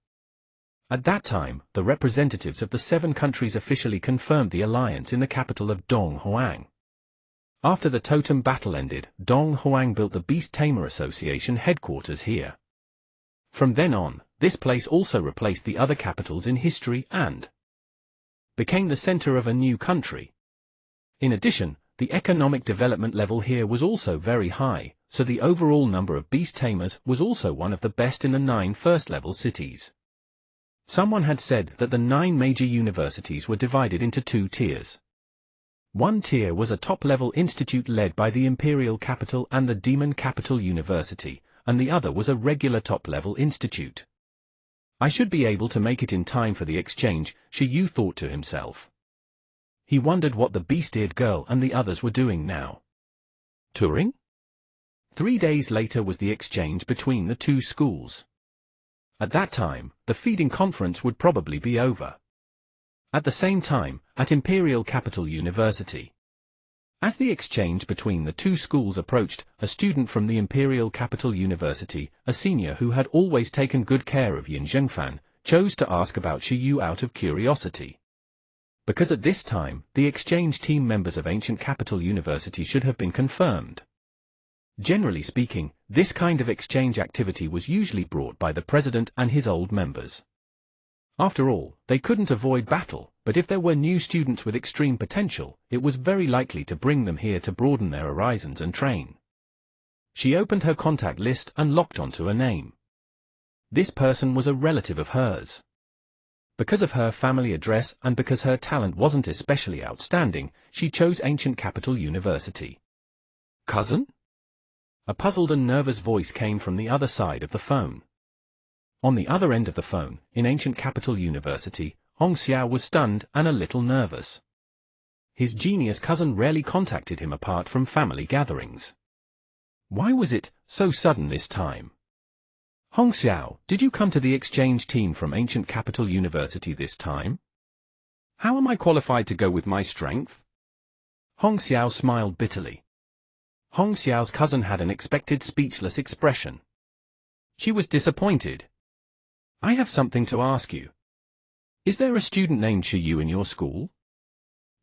At that time, the representatives of the 7 countries officially confirmed the alliance in the capital of Donghuang. After the totem battle ended, Donghuang built the Beast Tamer Association headquarters here. From then on, this place also replaced the other capitals in history and became the center of a new country. In addition, the economic development level here was also very high, so the overall number of beast tamers was also one of the best in the 9 first-level cities. Someone had said that the 9 major universities were divided into 2 tiers. One tier was a top-level institute led by the Imperial Capital and the Demon Capital University, and the other was a regular top-level institute. I should be able to make it in time for the exchange, Shi Yu thought to himself. He wondered what the beast-eared girl and the others were doing now. Touring? 3 days later was the exchange between the 2 schools. At that time, the feeding conference would probably be over. At the same time, at Imperial Capital University. As the exchange between the 2 schools approached, a student from the Imperial Capital University, a senior who had always taken good care of Yin Zhengfan, chose to ask about Shi Yu out of curiosity. Because at this time, the exchange team members of Ancient Capital University should have been confirmed. Generally speaking, this kind of exchange activity was usually brought by the president and his old members. After all, they couldn't avoid battle, but if there were new students with extreme potential, it was very likely to bring them here to broaden their horizons and train. She opened her contact list and locked onto a name. This person was a relative of hers. Because of her family address and because her talent wasn't especially outstanding, she chose Ancient Capital University. Cousin? A puzzled and nervous voice came from the other side of the phone. On the other end of the phone, in Ancient Capital University, Hong Xiao was stunned and a little nervous. His genius cousin rarely contacted him apart from family gatherings. Why was it so sudden this time? Hong Xiao, did you come to the exchange team from Ancient Capital University this time? How am I qualified to go with my strength? Hong Xiao smiled bitterly. Hong Xiao's cousin had an expected speechless expression. She was disappointed. I have something to ask you. Is there a student named Shi Yu in your school?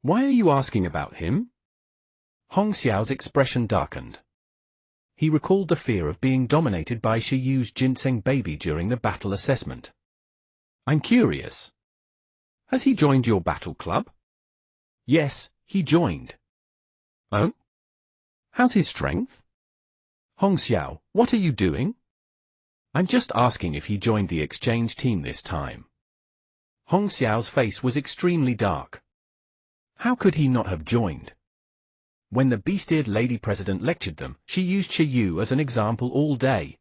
Why are you asking about him? Hong Xiao's expression darkened. He recalled the fear of being dominated by Shi Yu's ginseng baby during the battle assessment. I'm curious. Has he joined your battle club? Yes, he joined. Oh? How's his strength? Hong Xiao, what are you doing? I'm just asking if he joined the exchange team this time. Hong Xiao's face was extremely dark. How could he not have joined? When the beast-eared lady president lectured them, she used Shi Yu as an example all day.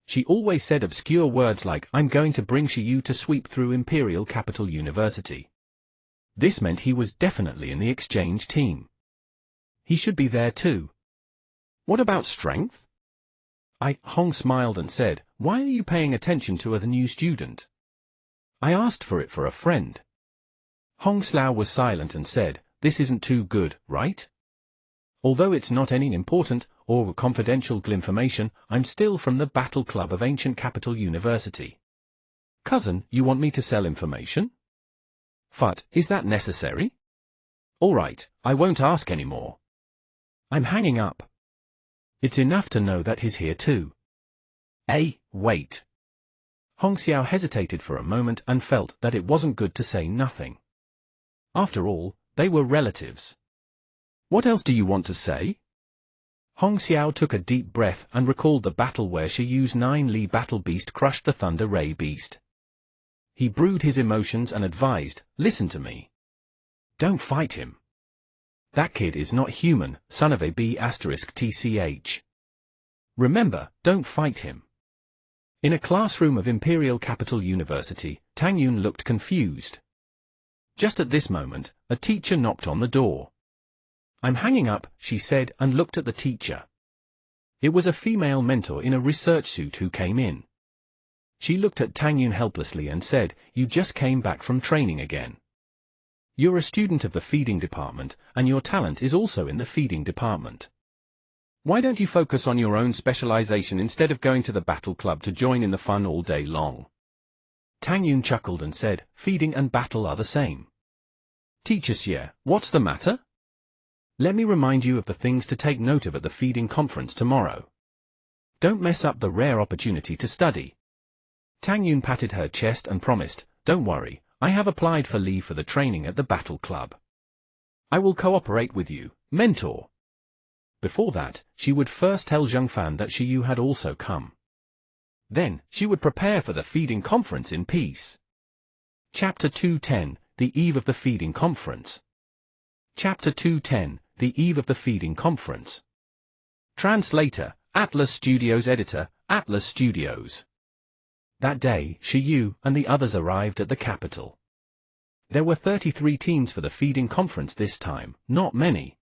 She always said obscure words like, I'm going to bring Shi Yu to sweep through Imperial Capital University. This meant he was definitely in the exchange team. He should be there too. What about strength? Hong smiled and said, why are you paying attention to a new student? I asked for it for a friend. Hong Xiao was silent and said, this isn't too good, right? Although it's not any important or confidential information, I'm still from the Battle Club of Ancient Capital University. Cousin, you want me to sell information? But, is that necessary? All right, I won't ask anymore. I'm hanging up. It's enough to know that he's here too. Wait. Hong Xiao hesitated for a moment and felt that it wasn't good to say nothing. After all, they were relatives. What else do you want to say? Hong Xiao took a deep breath and recalled the battle where Shi Yu's 9 Li battle beast crushed the Thunder Ray beast. He brewed his emotions and advised, "Listen to me. Don't fight him. That kid is not human, son of a B*TCH. Remember, don't fight him." In a classroom of Imperial Capital University, Tang Yun looked confused. Just at this moment, a teacher knocked on the door. "I'm hanging up," she said, and looked at the teacher. It was a female mentor in a research suit who came in. She looked at Tang Yun helplessly and said, "You just came back from training again. You're a student of the feeding department, and your talent is also in the feeding department. Why don't you focus on your own specialization instead of going to the battle club to join in the fun all day long?" Tang Yun chuckled and said, "Feeding and battle are the same. Teacher Xie, what's the matter? Let me remind you of the things to take note of at the feeding conference tomorrow. Don't mess up the rare opportunity to study." Tang Yun patted her chest and promised, "Don't worry, I have applied for leave for the training at the battle club. I will cooperate with you, mentor." Before that, she would first tell Zheng Fan that Shi Yu had also come. Then, she would prepare for the feeding conference in peace. Chapter 210, The Eve of the Feeding Conference. Chapter 210, The Eve of the Feeding Conference. Translator, Atlas Studios. Editor, Atlas Studios. That day, Shi Yu and the others arrived at the capital. There were 33 teams for the feeding conference this time, not many.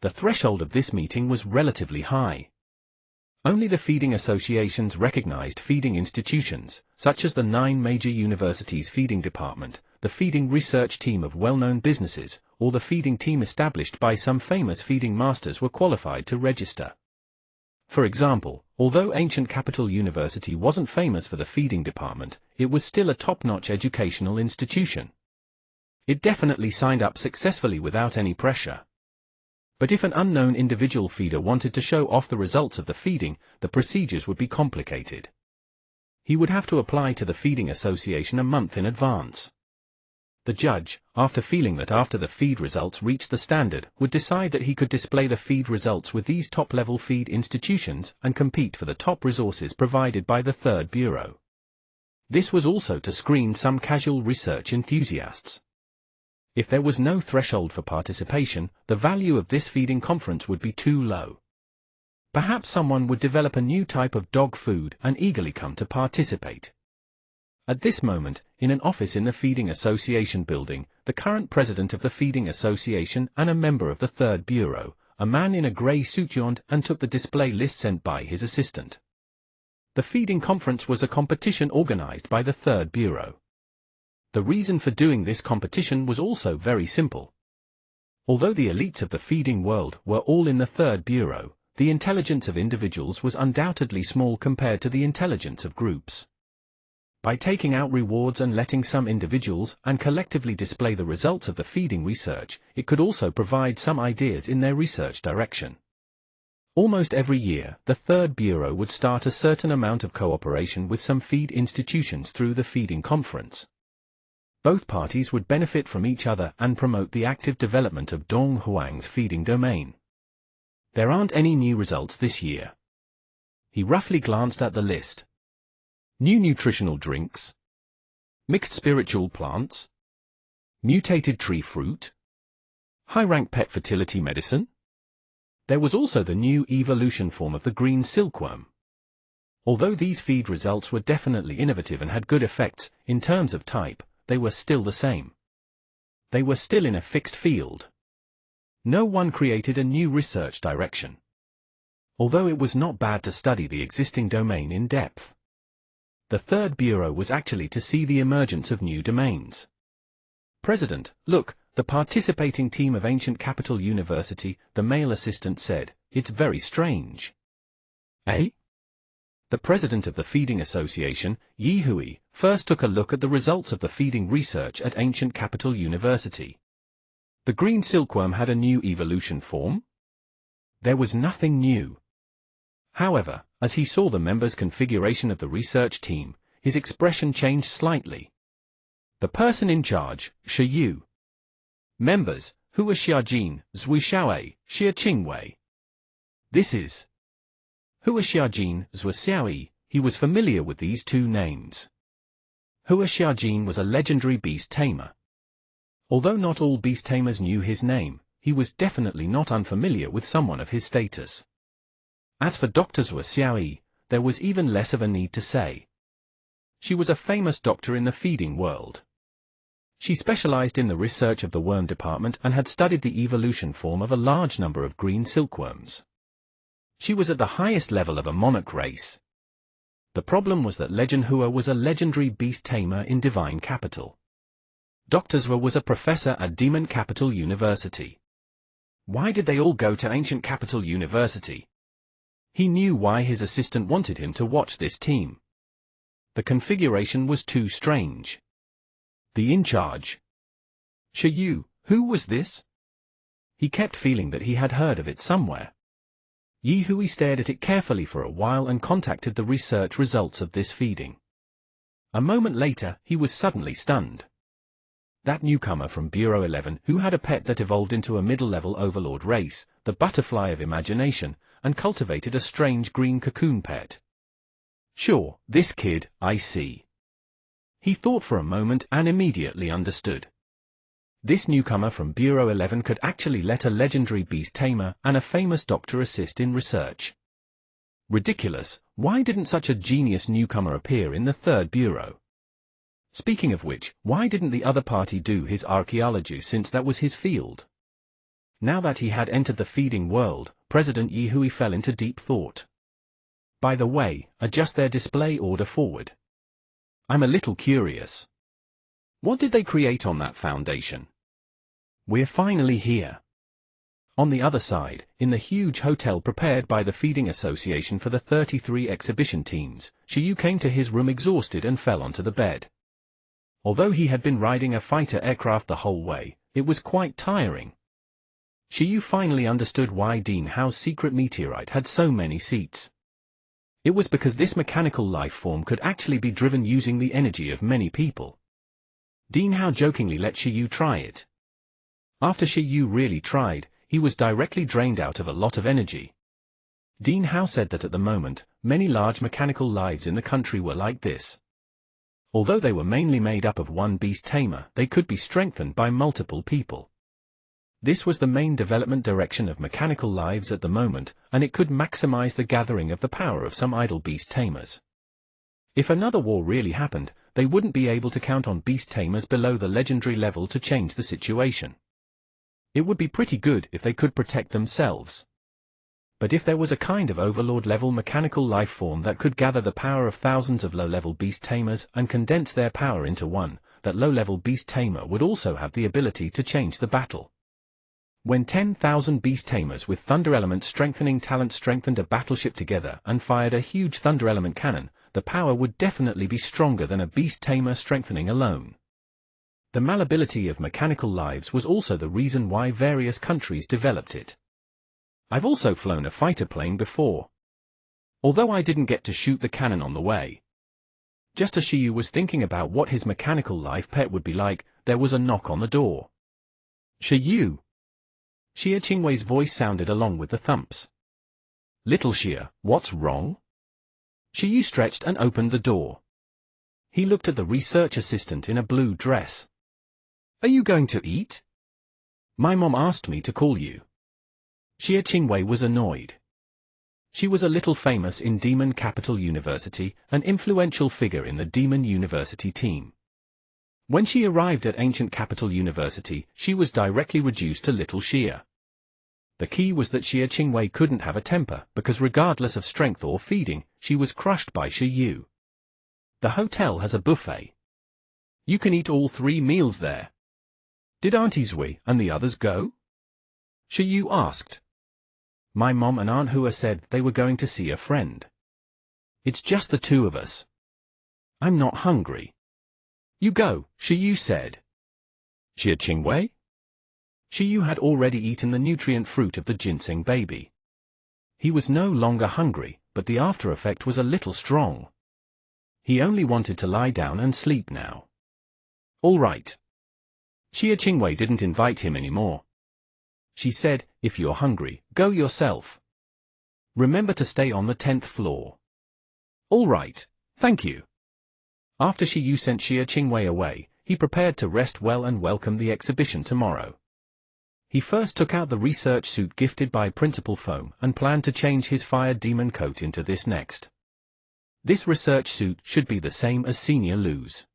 The threshold of this meeting was relatively high. Only the feeding associations recognized feeding institutions, such as the 9 major universities' feeding department, the feeding research team of well-known businesses, or the feeding team established by some famous feeding masters were qualified to register. For example, although Ancient Capital University wasn't famous for the feeding department, it was still a top-notch educational institution. It definitely signed up successfully without any pressure. But if an unknown individual feeder wanted to show off the results of the feeding, the procedures would be complicated. He would have to apply to the feeding association a month in advance. The judge, after feeling that after the feed results reached the standard, would decide that he could display the feed results with these top-level feed institutions and compete for the top resources provided by the Third Bureau. This was also to screen some casual research enthusiasts. If there was no threshold for participation, the value of this feeding conference would be too low. Perhaps someone would develop a new type of dog food and eagerly come to participate. At this moment, in an office in the Feeding Association building, the current president of the Feeding Association and a member of the Third Bureau, a man in a grey suit, yawned and took the display list sent by his assistant. The feeding conference was a competition organized by the Third Bureau. The reason for doing this competition was also very simple. Although the elites of the feeding world were all in the Third Bureau, the intelligence of individuals was undoubtedly small compared to the intelligence of groups. By taking out rewards and letting some individuals and collectively display the results of the feeding research, it could also provide some ideas in their research direction. Almost every year, the Third Bureau would start a certain amount of cooperation with some feed institutions through the feeding conference. Both parties would benefit from each other and promote the active development of Dong Huang's feeding domain. There aren't any new results this year. He roughly glanced at the list. New nutritional drinks, mixed spiritual plants, mutated tree fruit, high-rank pet fertility medicine. There was also the new evolution form of the green silkworm. Although these feed results were definitely innovative and had good effects, in terms of type, they were still the same. They were still in a fixed field. No one created a new research direction. Although it was not bad to study the existing domain in depth. The Third Bureau was actually to see the emergence of new domains. President, look, the participating team of Ancient Capital University, the male assistant said, it's very strange. Eh? The president of the Feeding Association, Yi Hui, first took a look at the results of the feeding research at Ancient Capital University. The green silkworm had a new evolution form? There was nothing new. However, as he saw the members' configuration of the research team, his expression changed slightly. The person in charge, Shi Yu. Members, who are Xiajin, Zui Xiaowei, Xia Qingwei. This is Hua Xiaojin Zhua Xiaoyi. He was familiar with these two names. Hua Xiaojin was a legendary beast tamer. Although not all beast tamers knew his name, he was definitely not unfamiliar with someone of his status. As for Dr. Zhua Xiaoyi, there was even less of a need to say. She was a famous doctor in the feeding world. She specialized in the research of the worm department and had studied the evolution form of a large number of green silkworms. She was at the highest level of a monarch race. The problem was that Legend Hua was a legendary beast tamer in Divine Capital. Dr. Zhua was a professor at Demon Capital University. Why did they all go to Ancient Capital University? He knew why his assistant wanted him to watch this team. The configuration was too strange. The in-charge. Shiyu, who was this? He kept feeling that he had heard of it somewhere. Yi Hui stared at it carefully for a while and contacted the research results of this feeding. A moment later, he was suddenly stunned. That newcomer from Bureau 11, who had a pet that evolved into a middle-level overlord race, the butterfly of imagination, and cultivated a strange green cocoon pet. Sure, this kid, I see. He thought for a moment and immediately understood. This newcomer from Bureau 11 could actually let a legendary beast tamer and a famous doctor assist in research. Ridiculous, why didn't such a genius newcomer appear in the third bureau? Speaking of which, why didn't the other party do his archaeology since that was his field? Now that he had entered the feeding world, President Yi Hui fell into deep thought. By the way, adjust their display order forward. I'm a little curious. What did they create on that foundation? We're finally here. On the other side, in the huge hotel prepared by the Feeding Association for the 33 exhibition teams, Shiyu came to his room exhausted and fell onto the bed. Although he had been riding a fighter aircraft the whole way, it was quite tiring. Shiyu finally understood why Dean Hao's secret meteorite had so many seats. It was because this mechanical life form could actually be driven using the energy of many people. Dean Hao jokingly let Shiyu try it. After Shiyu really tried, he was directly drained out of a lot of energy. Dean Hao said that at the moment, many large mechanical lives in the country were like this. Although they were mainly made up of one beast tamer, they could be strengthened by multiple people. This was the main development direction of mechanical lives at the moment, and it could maximize the gathering of the power of some idle beast tamers. If another war really happened, they wouldn't be able to count on beast tamers below the legendary level to change the situation. It would be pretty good if they could protect themselves. But if there was a kind of overlord-level mechanical life form that could gather the power of thousands of low-level beast tamers and condense their power into one, that low-level beast tamer would also have the ability to change the battle. When 10,000 beast tamers with thunder element strengthening talent strengthened a battleship together and fired a huge thunder element cannon, the power would definitely be stronger than a beast tamer strengthening alone. The malleability of mechanical lives was also the reason why various countries developed it. I've also flown a fighter plane before. Although I didn't get to shoot the cannon on the way. Just as Shiyu was thinking about what his mechanical life pet would be like, there was a knock on the door. Shiyu! Xia Qingwei's voice sounded along with the thumps. Little Xia, what's wrong? Shiyu stretched and opened the door. He looked at the research assistant in a blue dress. Are you going to eat? My mom asked me to call you. Xia Qingwei was annoyed. She was a little famous in Demon Capital University, an influential figure in the Demon University team. When she arrived at Ancient Capital University, she was directly reduced to Little Xia. The key was that Xia Qingwei couldn't have a temper, because regardless of strength or feeding, she was crushed by Shiyu. The hotel has a buffet. You can eat all 3 meals there. Did Auntie Zui and the others go? Shiyu asked. My mom and Aunt Hua said they were going to see a friend. It's just the 2 of us. I'm not hungry. You go, Shiyu said. Xia Qingwei? Shiyu had already eaten the nutrient fruit of the ginseng baby. He was no longer hungry, but the after effect was a little strong. He only wanted to lie down and sleep now. All right. Xia Qingwei didn't invite him anymore. She said, if you're hungry, go yourself. Remember to stay on the 10th floor. All right, thank you. After Shiyu sent Xia Qingwei away, he prepared to rest well and welcome the exhibition tomorrow. He first took out the research suit gifted by Principal Foam and planned to change his fire demon coat into this next. This research suit should be the same as Senior Lu's.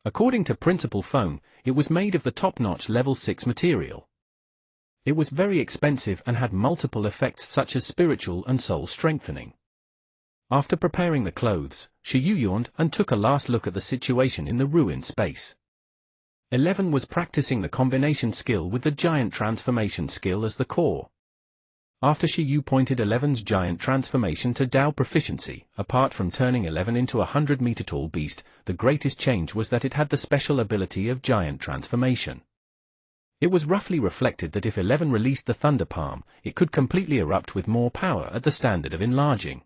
According to Principal Foam, it was made of the top-notch level 6 material. It was very expensive and had multiple effects such as spiritual and soul strengthening. After preparing the clothes, Shiyu yawned and took a last look at the situation in the ruined space. 11 was practicing the combination skill with the giant transformation skill as the core. After Shiyu pointed 11's giant transformation to Dao proficiency, apart from turning 11 into a 100-meter-tall beast, the greatest change was that it had the special ability of giant transformation. It was roughly reflected that if 11 released the Thunder Palm, it could completely erupt with more power at the standard of enlarging.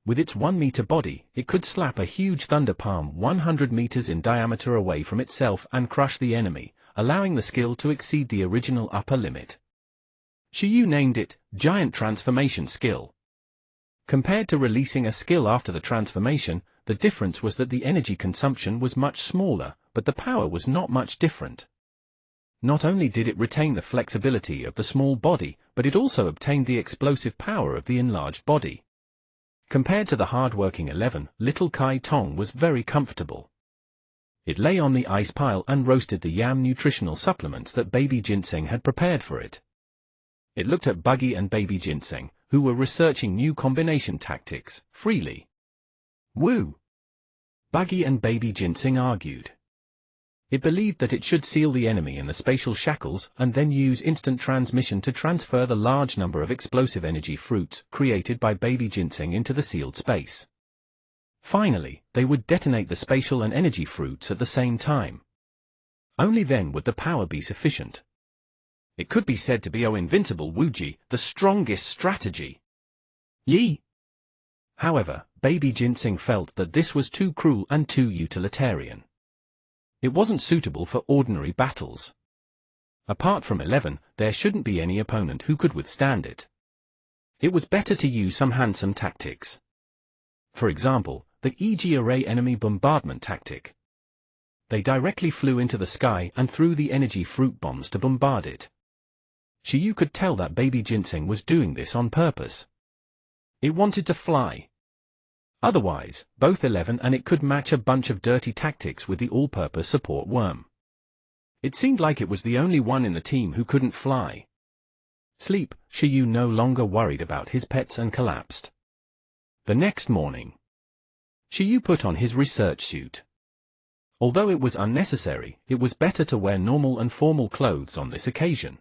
With its 1-meter body, it could slap a huge Thunder Palm 100 meters in diameter away from itself and crush the enemy, allowing the skill to exceed the original upper limit. Shiyu named it Giant Transformation Skill. Compared to releasing a skill after the transformation, the difference was that the energy consumption was much smaller, but the power was not much different. Not only did it retain the flexibility of the small body, but it also obtained the explosive power of the enlarged body. Compared to the hard-working 11, little Kai Tong was very comfortable. It lay on the ice pile and roasted the yam nutritional supplements that Baby Ginseng had prepared for it. It looked at Buggy and Baby Ginseng, who were researching new combination tactics, freely. Woo! Buggy and Baby Ginseng argued. It believed that it should seal the enemy in the spatial shackles and then use instant transmission to transfer the large number of explosive energy fruits created by Baby Ginseng into the sealed space. Finally, they would detonate the spatial and energy fruits at the same time. Only then would the power be sufficient. It could be said to be invincible Wuji, the strongest strategy. Yi! However, Baby Ginseng felt that this was too cruel and too utilitarian. It wasn't suitable for ordinary battles. Apart from 11, there shouldn't be any opponent who could withstand it. It was better to use some handsome tactics. For example, the EG Array enemy bombardment tactic. They directly flew into the sky and threw the energy fruit bombs to bombard it. Shiyu could tell that Baby Ginseng was doing this on purpose. It wanted to fly. Otherwise, both 11 and it could match a bunch of dirty tactics with the all-purpose support worm. It seemed like it was the only one in the team who couldn't fly. Sleep, Shiyu no longer worried about his pets and collapsed. The next morning, Shiyu put on his research suit. Although it was unnecessary, it was better to wear normal and formal clothes on this occasion.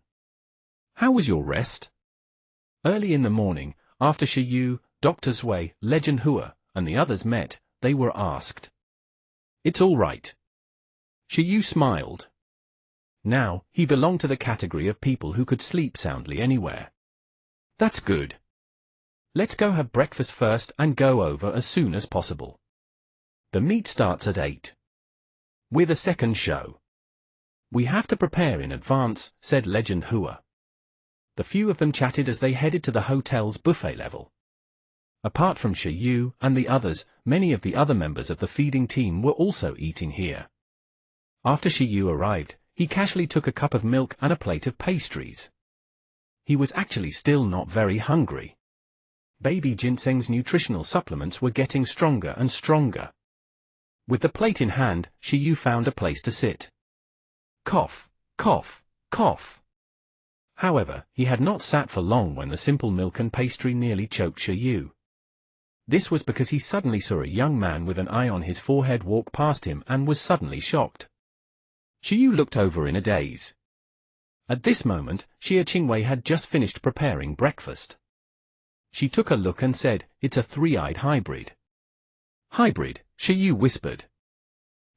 How was your rest? Early in the morning, after Shiyu, Dr. Zui, Legend Hua, and the others met, they were asked. It's all right. Shiyu smiled. Now, he belonged to the category of people who could sleep soundly anywhere. That's good. Let's go have breakfast first and go over as soon as possible. The meet starts at 8. With a second show. We have to prepare in advance, said Legend Hua. The few of them chatted as they headed to the hotel's buffet level. Apart from Shiyu and the others, many of the other members of the feeding team were also eating here. After Shiyu arrived, he casually took a cup of milk and a plate of pastries. He was actually still not very hungry. Baby Ginseng's nutritional supplements were getting stronger and stronger. With the plate in hand, Shiyu found a place to sit. Cough, cough, cough. However, he had not sat for long when the simple milk and pastry nearly choked Shiyu. This was because he suddenly saw a young man with an eye on his forehead walk past him and was suddenly shocked. Shiyu looked over in a daze. At this moment, Xia Qingwei had just finished preparing breakfast. She took a look and said, "It's a three-eyed hybrid." Hybrid, Shiyu whispered.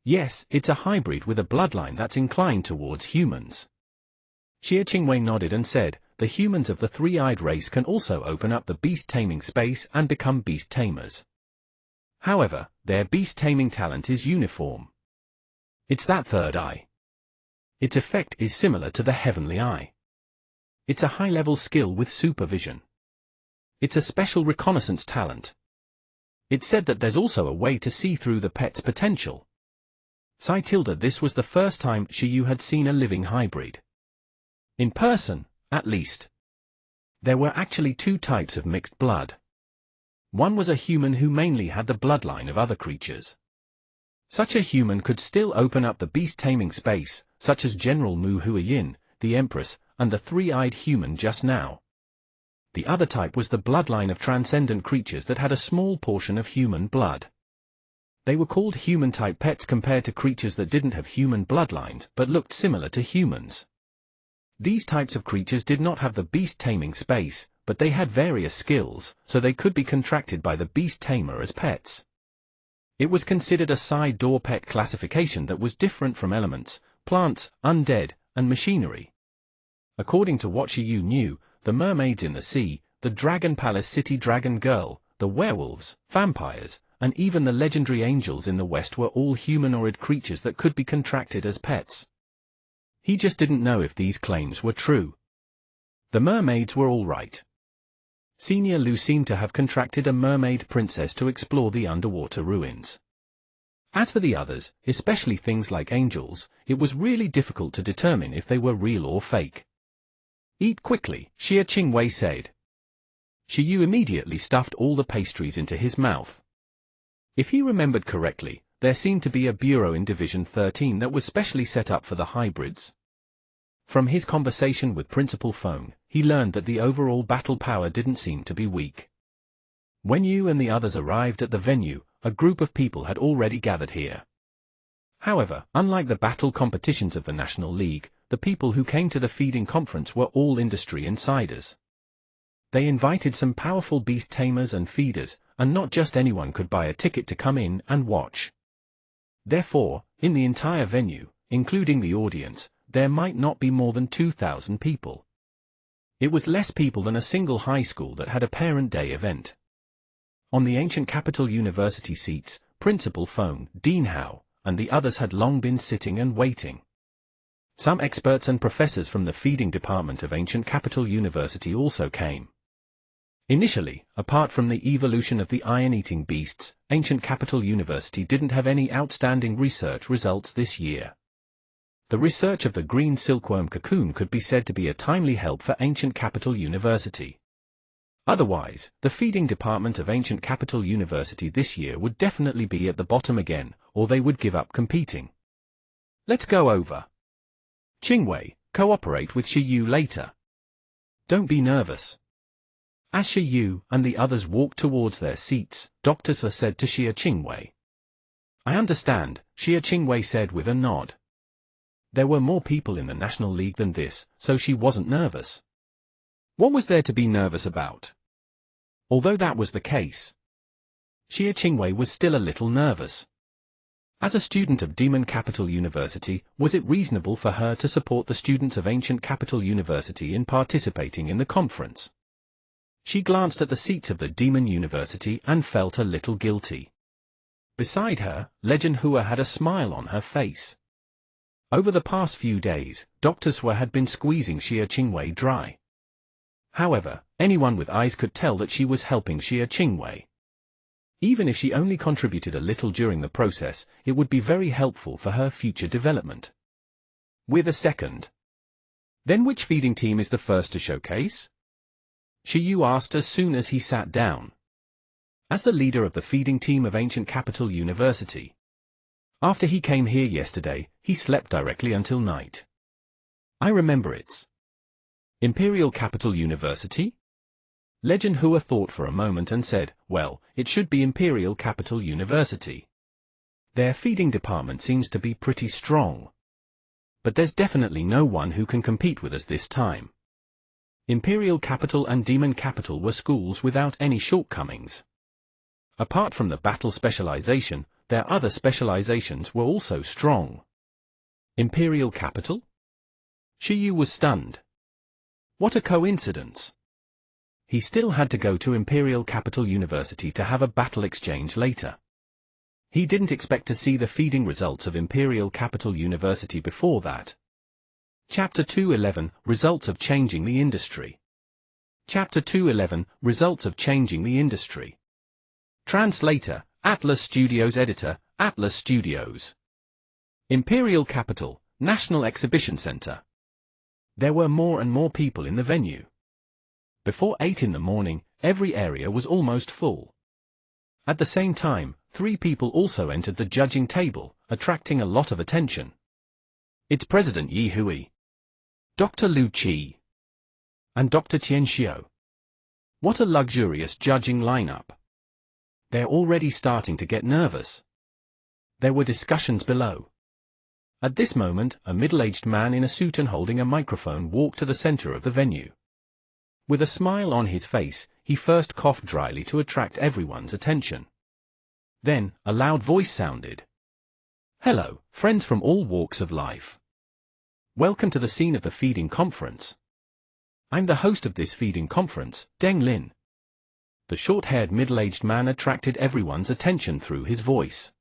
Yes, it's a hybrid with a bloodline that's inclined towards humans. Xia Qingwei nodded and said, the humans of the three-eyed race can also open up the beast-taming space and become beast-tamers. However, their beast-taming talent is uniform. It's that third eye. Its effect is similar to the heavenly eye. It's a high-level skill with supervision. It's a special reconnaissance talent. It's said that there's also a way to see through the pet's potential. Tilda, this was the first time Shiyu had seen a living hybrid. In person, at least. There were actually two types of mixed blood. One was a human who mainly had the bloodline of other creatures. Such a human could still open up the beast-taming space, such as General Mu Huayin, the Empress, and the three-eyed human just now. The other type was the bloodline of transcendent creatures that had a small portion of human blood. They were called human-type pets compared to creatures that didn't have human bloodlines but looked similar to humans. These types of creatures did not have the beast-taming space, but they had various skills, so they could be contracted by the beast-tamer as pets. It was considered a side-door pet classification that was different from elements, plants, undead, and machinery. According to what Shiyu knew, the mermaids in the sea, the Dragon Palace City Dragon Girl, the werewolves, vampires, and even the legendary angels in the West were all humanoid creatures that could be contracted as pets. He just didn't know if these claims were true. The mermaids were all right. Senior Lu seemed to have contracted a mermaid princess to explore the underwater ruins. As for the others, especially things like angels, it was really difficult to determine if they were real or fake. Eat quickly, Xia Qingwei said. Shiyu immediately stuffed all the pastries into his mouth. If he remembered correctly, there seemed to be a bureau in Division 13 that was specially set up for the hybrids. From his conversation with Principal Feng, he learned that the overall battle power didn't seem to be weak. When Yu and the others arrived at the venue, a group of people had already gathered here. However, unlike the battle competitions of the National League, the people who came to the feeding conference were all industry insiders. They invited some powerful beast tamers and feeders, and not just anyone could buy a ticket to come in and watch. Therefore, in the entire venue, including the audience, there might not be more than 2,000 people. It was less people than a single high school that had a parent day event. On the ancient capital university seats, Principal Feng, Dean Hao, and the others had long been sitting and waiting. Some experts and professors from the feeding department of ancient capital university also came. Initially, apart from the evolution of the iron-eating beasts, ancient capital university didn't have any outstanding research results this year. The research of the green silkworm cocoon could be said to be a timely help for ancient capital university. Otherwise, the feeding department of ancient capital university this year would definitely be at the bottom again, or they would give up competing. Let's go over. Qingwei, cooperate with Shiyu later. Don't be nervous. As Shiyu and the others walked towards their seats, Dr. Su said to Xia Qingwei. I understand, Xia Qingwei said with a nod. There were more people in the National League than this, so she wasn't nervous. What was there to be nervous about? Although that was the case, Xia Qingwei was still a little nervous. As a student of Demon Capital University, was it reasonable for her to support the students of Ancient Capital University in participating in the conference? She glanced at the seats of the Demon University and felt a little guilty. Beside her, Legend Hua had a smile on her face. Over the past few days, Dr. Su had been squeezing Xia Qingwei dry. However, anyone with eyes could tell that she was helping Xia Qingwei. Even if she only contributed a little during the process, it would be very helpful for her future development. With a second. Then which feeding team is the first to showcase? Shiyu asked as soon as he sat down. As the leader of the feeding team of Ancient Capital University. After he came here yesterday, he slept directly until night. I remember it's Imperial Capital University? Legend Hua thought for a moment and said, well, it should be Imperial Capital University. Their feeding department seems to be pretty strong. But there's definitely no one who can compete with us this time. Imperial Capital and Demon Capital were schools without any shortcomings. Apart from the battle specialization, their other specializations were also strong. Imperial Capital? Shiyu was stunned. What a coincidence! He still had to go to Imperial Capital University to have a battle exchange later. He didn't expect to see the feeding results of Imperial Capital University before that. Chapter 211, Results of Changing the Industry. Chapter 211, Results of Changing the Industry. Translator, Atlas Studios. Editor, Atlas Studios. Imperial Capital, National Exhibition Center. There were more and more people in the venue. Before 8 in the morning, every area was almost full. At the same time, 3 people also entered the judging table, attracting a lot of attention. It's President Yi Hui, Dr. Lu Qi, and Dr. Tian Xiao. What a luxurious judging lineup. They're already starting to get nervous. There were discussions below. At this moment, a middle-aged man in a suit and holding a microphone walked to the center of the venue. With a smile on his face, he first coughed dryly to attract everyone's attention. Then, a loud voice sounded. Hello, friends from all walks of life. Welcome to the scene of the feeding conference. I'm the host of this feeding conference, Deng Lin. The short-haired middle-aged man attracted everyone's attention through his voice.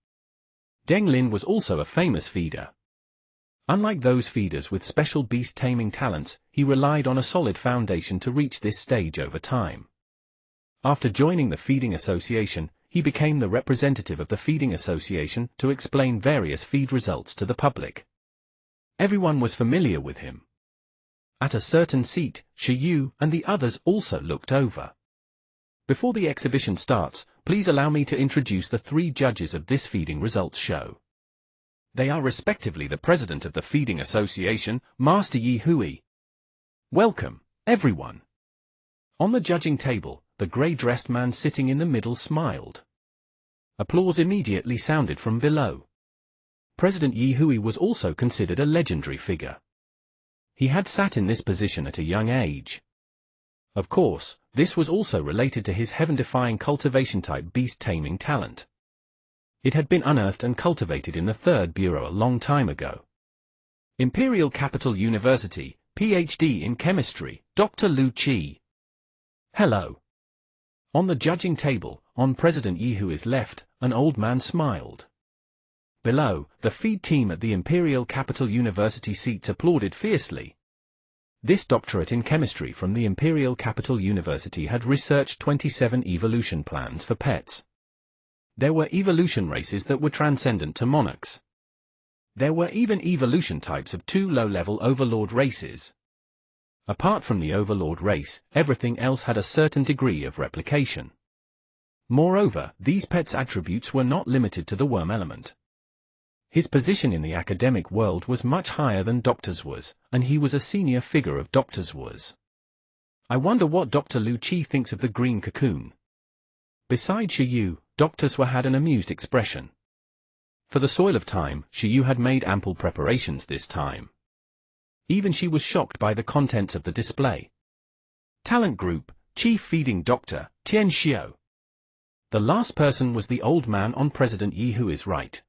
Deng Lin was also a famous feeder. Unlike those feeders with special beast-taming talents, he relied on a solid foundation to reach this stage over time. After joining the Feeding Association, he became the representative of the Feeding Association to explain various feed results to the public. Everyone was familiar with him. At a certain seat, Shi Yu and the others also looked over. Before the exhibition starts, please allow me to introduce the 3 judges of this feeding results show. They are respectively the president of the Feeding Association, Master Yi Hui. Welcome, everyone. On the judging table, the grey-dressed man sitting in the middle smiled. Applause immediately sounded from below. President Yi Hui was also considered a legendary figure. He had sat in this position at a young age. Of course, this was also related to his heaven-defying cultivation-type beast-taming talent. It had been unearthed and cultivated in the 3rd Bureau a long time ago. Imperial Capital University, PhD in Chemistry, Dr. Lu Qi. Hello. On the judging table, on President Yi Hui's left, an old man smiled. Below, the feed team at the Imperial Capital University seats applauded fiercely. This doctorate in chemistry from the Imperial Capital University had researched 27 evolution plans for pets. There were evolution races that were transcendent to monarchs. There were even evolution types of 2 low-level overlord races. Apart from the overlord race, everything else had a certain degree of replication. Moreover, these pets' attributes were not limited to the worm element. His position in the academic world was much higher than Doctor's was, and he was a senior figure of Doctor's was. I wonder what Dr. Lu Qi thinks of the green cocoon. Beside Shi Yu, Doctor's had an amused expression. For the soil of time, Shi Yu had made ample preparations this time. Even she was shocked by the contents of the display. Talent Group, Chief Feeding Doctor, Tian Xiao. The last person was the old man on President Yi Hui's right.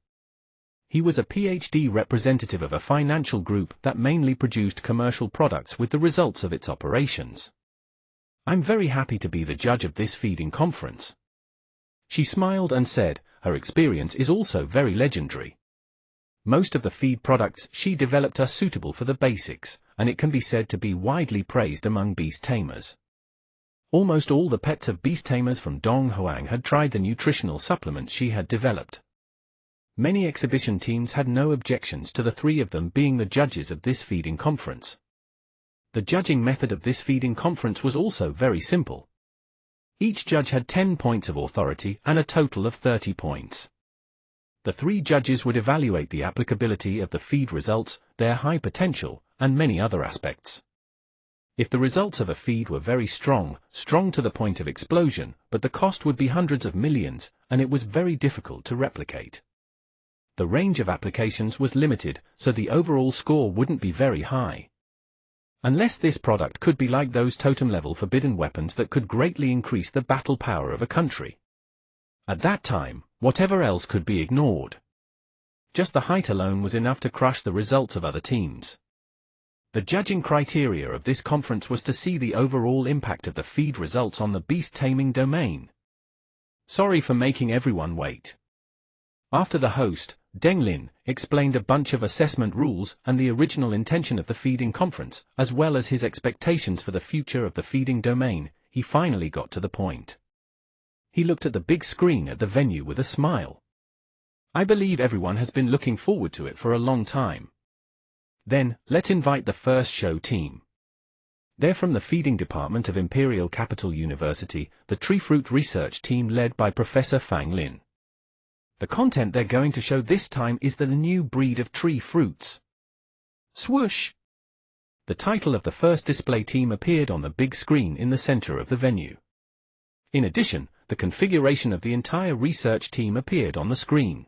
He was a PhD representative of a financial group that mainly produced commercial products with the results of its operations. I'm very happy to be the judge of this feeding conference. She smiled and said, her experience is also very legendary. Most of the feed products she developed are suitable for the basics, and it can be said to be widely praised among beast tamers. Almost all the pets of beast tamers from Donghuang had tried the nutritional supplements she had developed. Many exhibition teams had no objections to the 3 of them being the judges of this feeding conference. The judging method of this feeding conference was also very simple. Each judge had 10 points of authority and a total of 30 points. The 3 judges would evaluate the applicability of the feed results, their high potential, and many other aspects. If the results of a feed were very strong to the point of explosion, but the cost would be hundreds of millions, and it was very difficult to replicate. The range of applications was limited, so the overall score wouldn't be very high. Unless this product could be like those totem-level forbidden weapons that could greatly increase the battle power of a country. At that time, whatever else could be ignored. Just the height alone was enough to crush the results of other teams. The judging criteria of this conference was to see the overall impact of the feed results on the beast-taming domain. Sorry for making everyone wait. After the host, Deng Lin, explained a bunch of assessment rules and the original intention of the feeding conference, as well as his expectations for the future of the feeding domain. He finally got to the point. He looked at the big screen at the venue with a smile. I believe everyone has been looking forward to it for a long time. Then, let's invite the first show team. They're from the feeding department of Imperial Capital University, the tree fruit research team led by Professor Fang Lin. The content they're going to show this time is the new breed of tree fruits. Swoosh! The title of the first display team appeared on the big screen in the center of the venue. In addition, the configuration of the entire research team appeared on the screen.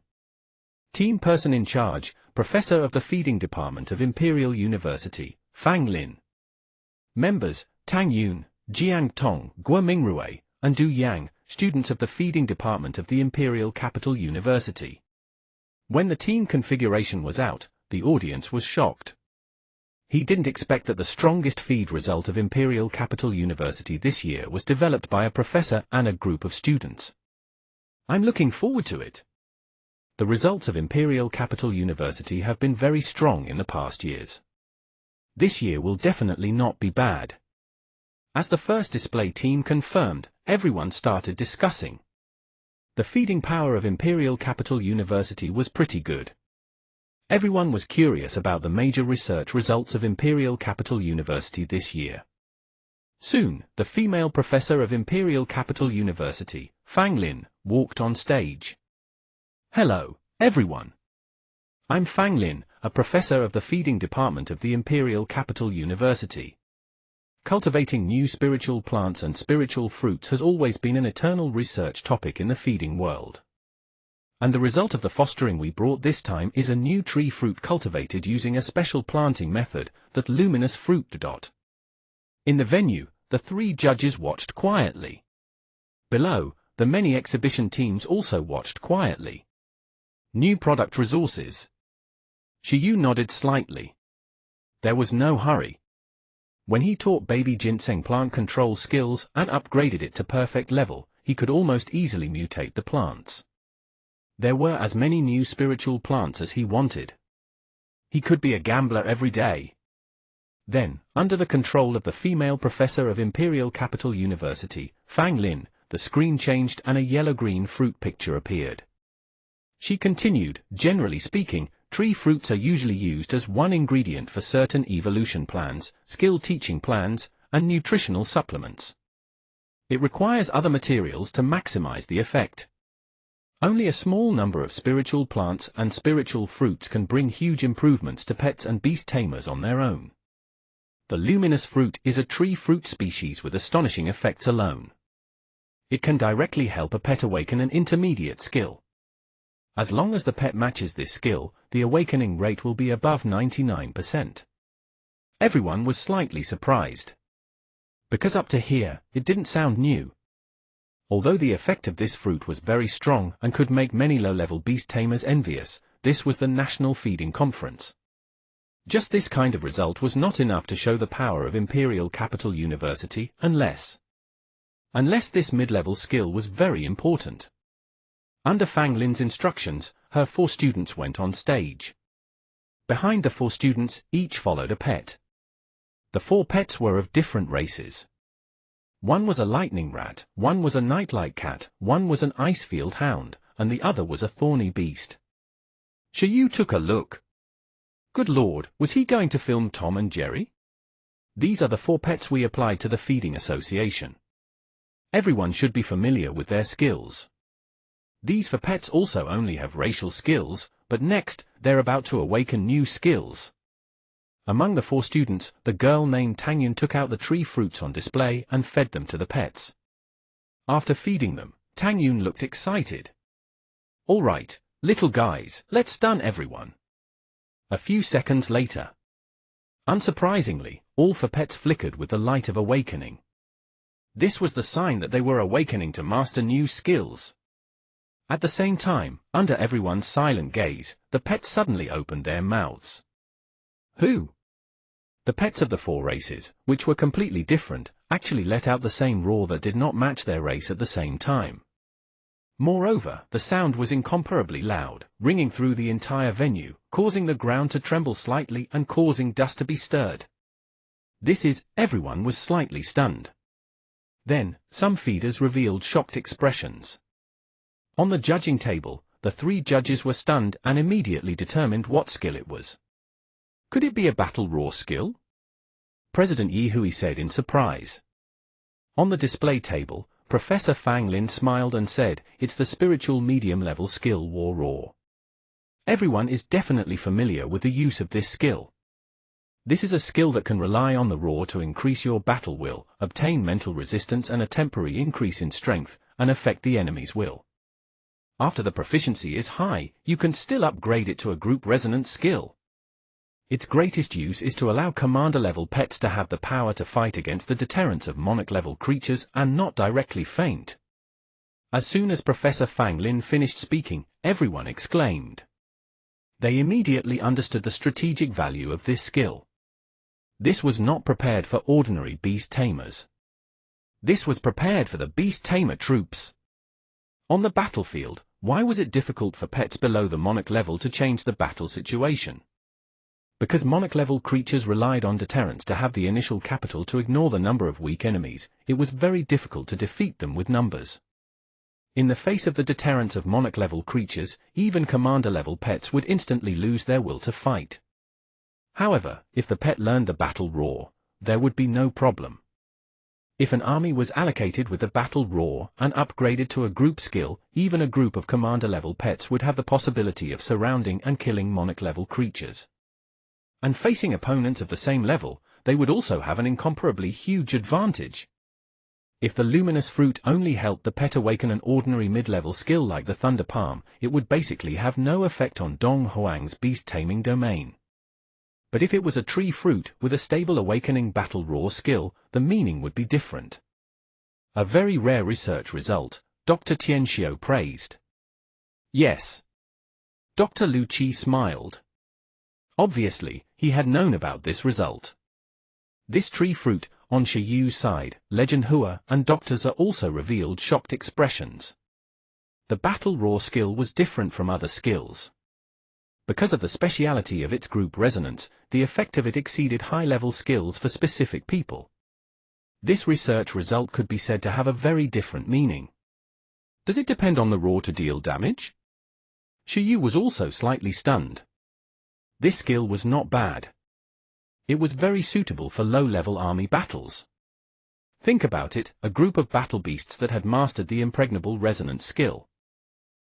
Team person in charge, Professor of the Feeding Department of Imperial University, Fang Lin. Members, Tang Yun, Jiang Tong, Guo Mingrui, and Du Yang, students of the Feeding Department of the Imperial Capital University. When the team configuration was out, the audience was shocked. He didn't expect that the strongest feed result of Imperial Capital University this year was developed by a professor and a group of students. I'm looking forward to it. The results of Imperial Capital University have been very strong in the past years. This year will definitely not be bad. As the first display team confirmed, everyone started discussing. The feeding power of Imperial Capital University was pretty good. Everyone was curious about the major research results of Imperial Capital University this year. Soon, the female professor of Imperial Capital University, Fang Lin, walked on stage. Hello, everyone. I'm Fang Lin, a professor of the feeding department of the Imperial Capital University. Cultivating new spiritual plants and spiritual fruits has always been an eternal research topic in the feeding world. And the result of the fostering we brought this time is a new tree fruit cultivated using a special planting method, that luminous fruit. In the venue, the three judges watched quietly. Below, the many exhibition teams also watched quietly. New product resources. Shiyu nodded slightly. There was no hurry. When he taught baby ginseng plant control skills and upgraded it to perfect level, he could almost easily mutate the plants. There were as many new spiritual plants as he wanted. He could be a gambler every day. Then, under the control of the female professor of Imperial Capital University, Fang Lin, the screen changed and a yellow-green fruit picture appeared. She continued, generally speaking, tree fruits are usually used as one ingredient for certain evolution plans, skill teaching plans, and nutritional supplements. It requires other materials to maximize the effect. Only a small number of spiritual plants and spiritual fruits can bring huge improvements to pets and beast tamers on their own. The luminous fruit is a tree fruit species with astonishing effects alone. It can directly help a pet awaken an intermediate skill. As long as the pet matches this skill, the awakening rate will be above 99%. Everyone was slightly surprised. Because up to here, it didn't sound new. Although the effect of this fruit was very strong and could make many low-level beast tamers envious, this was the National Feeding Conference. Just this kind of result was not enough to show the power of Imperial Capital University, unless this mid-level skill was very important. Under Fang Lin's instructions, her 4 students went on stage. Behind the 4 students, each followed a pet. The 4 pets were of different races. One was a lightning rat, one was a nightlight cat, one was an icefield hound, and the other was a thorny beast. Shiyu took a look. Good Lord, was he going to film Tom and Jerry? These are the 4 pets we applied to the Feeding Association. Everyone should be familiar with their skills. These 4 pets also only have racial skills, but next, they're about to awaken new skills. Among the 4 students, the girl named Tang Yun took out the tree fruits on display and fed them to the pets. After feeding them, Tang Yun looked excited. All right, little guys, let's stun everyone. A few seconds later. Unsurprisingly, all 4 pets flickered with the light of awakening. This was the sign that they were awakening to master new skills. At the same time, under everyone's silent gaze, the pets suddenly opened their mouths. Who? The pets of the 4 races, which were completely different, actually let out the same roar that did not match their race at the same time. Moreover, the sound was incomparably loud, ringing through the entire venue, causing the ground to tremble slightly and causing dust to be stirred. Everyone was slightly stunned. Then, some feeders revealed shocked expressions. On the judging table, the 3 judges were stunned and immediately determined what skill it was. Could it be a battle roar skill? President Yi Hui said in surprise. On the display table, Professor Fang Lin smiled and said, it's the spiritual medium-level skill War Roar. Everyone is definitely familiar with the use of this skill. This is a skill that can rely on the roar to increase your battle will, obtain mental resistance and a temporary increase in strength, and affect the enemy's will. After the proficiency is high, you can still upgrade it to a group resonance skill. Its greatest use is to allow commander-level pets to have the power to fight against the deterrence of monarch-level creatures and not directly faint. As soon as Professor Fang Lin finished speaking, everyone exclaimed. They immediately understood the strategic value of this skill. This was not prepared for ordinary beast tamers. This was prepared for the beast tamer troops. On the battlefield, why was it difficult for pets below the monarch level to change the battle situation? Because monarch-level creatures relied on deterrence to have the initial capital to ignore the number of weak enemies, it was very difficult to defeat them with numbers. In the face of the deterrence of monarch-level creatures, even commander-level pets would instantly lose their will to fight. However, if the pet learned the battle roar, there would be no problem. If an army was allocated with the battle roar and upgraded to a group skill, even a group of commander-level pets would have the possibility of surrounding and killing monarch-level creatures. And facing opponents of the same level, they would also have an incomparably huge advantage. If the luminous fruit only helped the pet awaken an ordinary mid-level skill like the Thunder Palm, it would basically have no effect on Dong Huang's beast-taming domain. But if it was a tree fruit with a stable awakening battle roar skill, the meaning would be different. A very rare research result, Dr. Tian Xiao praised. Yes. Dr. Lu Qi smiled. Obviously, he had known about this result. This tree fruit, on Shi Yu's side, Legend Hua and doctors are also revealed shocked expressions. The battle roar skill was different from other skills. Because of the speciality of its group resonance, the effect of it exceeded high-level skills for specific people. This research result could be said to have a very different meaning. Does it depend on the roar to deal damage? Shi Yu was also slightly stunned. This skill was not bad. It was very suitable for low-level army battles. Think about it, a group of battle beasts that had mastered the impregnable resonance skill.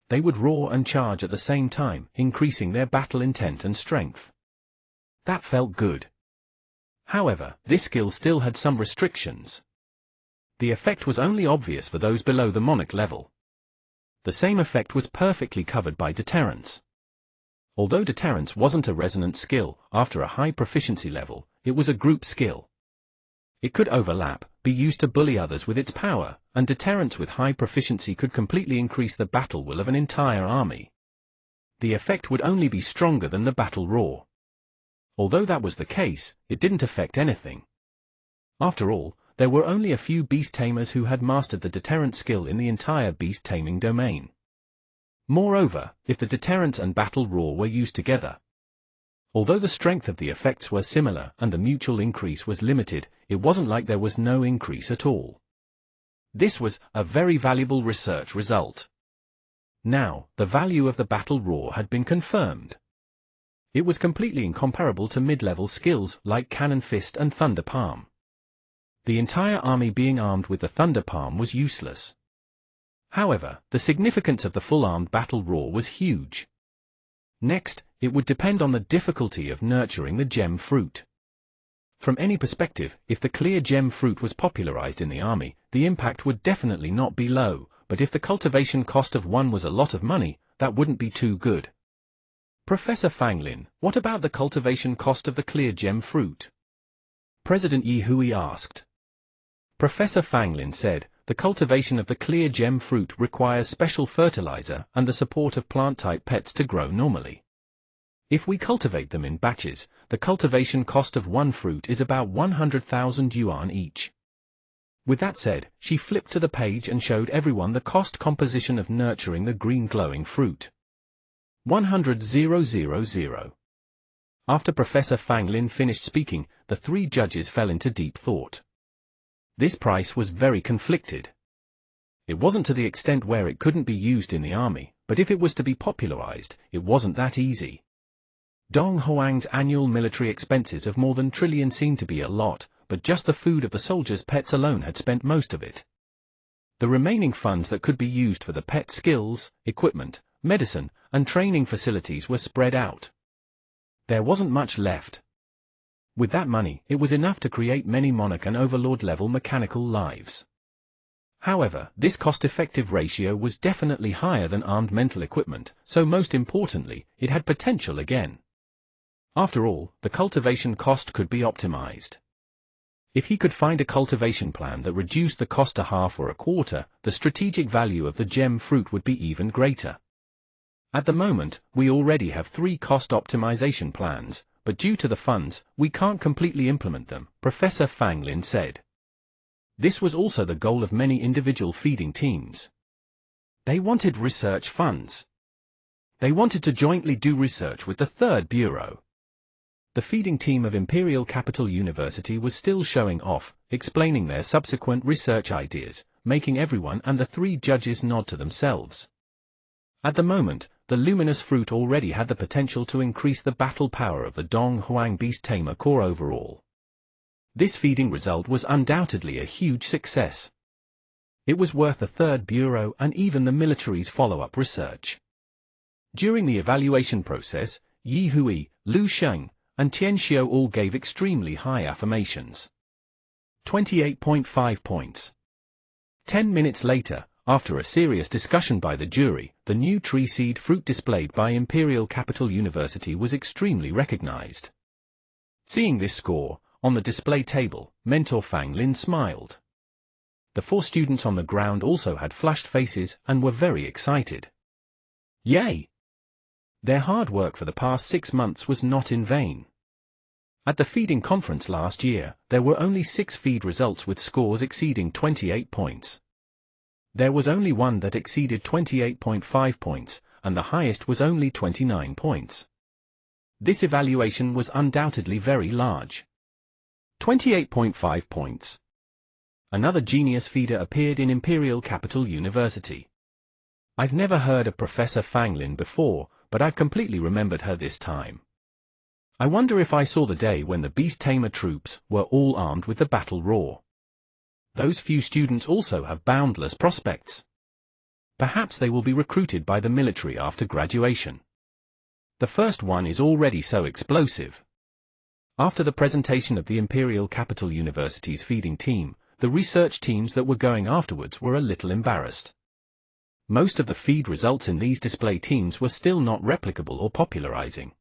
They would roar and charge at the same time, increasing their battle intent and strength. That felt good. However, this skill still had some restrictions. The effect was only obvious for those below the monarch level. The same effect was perfectly covered by deterrence. Although deterrence wasn't a resonance skill, after a high proficiency level, it was a group skill. It could overlap, be used to bully others with its power, and deterrence with high proficiency could completely increase the battle will of an entire army. The effect would only be stronger than the battle roar. Although that was the case, it didn't affect anything. After all, there were only a few beast tamers who had mastered the deterrence skill in the entire beast taming domain. Moreover, if the deterrence and battle roar were used together, although the strength of the effects were similar and the mutual increase was limited, it wasn't like there was no increase at all. This was a very valuable research result. Now, the value of the battle roar had been confirmed. It was completely incomparable to mid-level skills like Cannon Fist and Thunder Palm. The entire army being armed with the Thunder Palm was useless. However, the significance of the full-armed battle roar was huge. Next, it would depend on the difficulty of nurturing the gem fruit. From any perspective, if the clear gem fruit was popularized in the army, the impact would definitely not be low, but if the cultivation cost of one was a lot of money, that wouldn't be too good. Professor Fang Lin, what about the cultivation cost of the clear gem fruit? President Yi Hui asked. Professor Fang Lin said, the cultivation of the clear gem fruit requires special fertilizer and the support of plant-type pets to grow normally. If we cultivate them in batches, the cultivation cost of one fruit is about 100,000 yuan each. With that said, she flipped to the page and showed everyone the cost composition of nurturing the green glowing fruit. 100,000. After Professor Fang Lin finished speaking, the three judges fell into deep thought. This price was very conflicted. It wasn't to the extent where it couldn't be used in the army, but if it was to be popularized, it wasn't that easy. Dong Huang's annual military expenses of more than trillion seemed to be a lot, but just the food of the soldiers' pets alone had spent most of it. The remaining funds that could be used for the pet skills, equipment, medicine, and training facilities were spread out. There wasn't much left. With that money, it was enough to create many monarch and overlord-level mechanical lives. However, this cost-effective ratio was definitely higher than armed mental equipment, so most importantly, it had potential again. After all, the cultivation cost could be optimized. If he could find a cultivation plan that reduced the cost to half or a quarter, the strategic value of the gem fruit would be even greater. At the moment, we already have 3 cost optimization plans, but due to the funds, we can't completely implement them, Professor Fang Lin said. This was also the goal of many individual feeding teams. They wanted research funds. They wanted to jointly do research with the Third Bureau. The feeding team of Imperial Capital University was still showing off, explaining their subsequent research ideas, making everyone and the 3 judges nod to themselves. At the moment, the luminous fruit already had the potential to increase the battle power of the Dong Huang Beast Tamer Corps overall. This feeding result was undoubtedly a huge success. It was worth the Third Bureau and even the military's follow-up research. During the evaluation process, Yi Hui, Lu Sheng, and Tian Xiao all gave extremely high affirmations. 28.5 points. 10 minutes later, after a serious discussion by the jury, the new tree seed fruit displayed by Imperial Capital University was extremely recognized. Seeing this score, on the display table, Mentor Fang Lin smiled. The 4 students on the ground also had flushed faces and were very excited. Yay! Their hard work for the past 6 months was not in vain. At the feeding conference last year, there were only 6 feed results with scores exceeding 28 points. There was only one that exceeded 28.5 points, and the highest was only 29 points. This evaluation was undoubtedly very large. 28.5 points. Another genius feeder appeared in Imperial Capital University. I've never heard of Professor Fang Lin before, but I've completely remembered her this time. I wonder if I saw the day when the Beast Tamer troops were all armed with the battle roar. Those few students also have boundless prospects. Perhaps they will be recruited by the military after graduation. The first one is already so explosive. After the presentation of the Imperial Capital University's feeding team, the research teams that were going afterwards were a little embarrassed. Most of the feed results in these display teams were still not replicable or popularizing.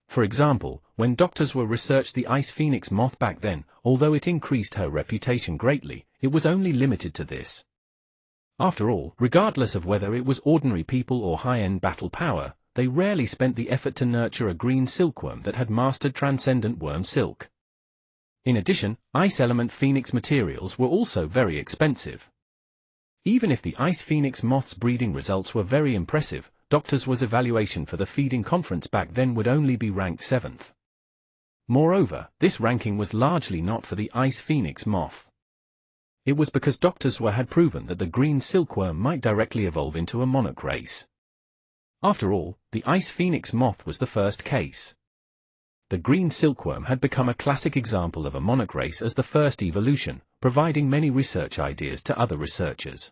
For example, when doctors were researched the Ice Phoenix moth back then, although it increased her reputation greatly, it was only limited to this. After all, regardless of whether it was ordinary people or high-end battle power, they rarely spent the effort to nurture a green silkworm that had mastered transcendent worm silk. In addition, Ice Element Phoenix materials were also very expensive. Even if the Ice Phoenix moth's breeding results were very impressive, Doctors' was evaluation for the feeding conference back then would only be ranked 7th. Moreover, this ranking was largely not for the Ice Phoenix moth. It was because Doctors' had proven that the green silkworm might directly evolve into a monarch race. After all, the Ice Phoenix moth was the first case. The green silkworm had become a classic example of a monarch race as the first evolution, providing many research ideas to other researchers.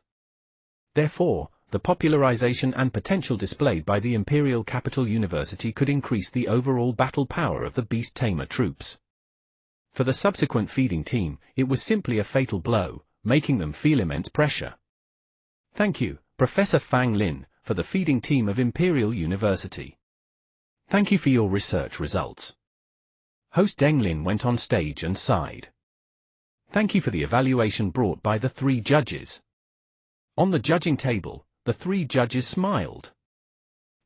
Therefore, the popularization and potential displayed by the Imperial Capital University could increase the overall battle power of the Beast Tamer troops. For the subsequent feeding team, it was simply a fatal blow, making them feel immense pressure. Thank you, Professor Fang Lin, for the feeding team of Imperial University. Thank you for your research results. Host Deng Lin went on stage and sighed. Thank you for the evaluation brought by the 3 judges. On the judging table, the 3 judges smiled.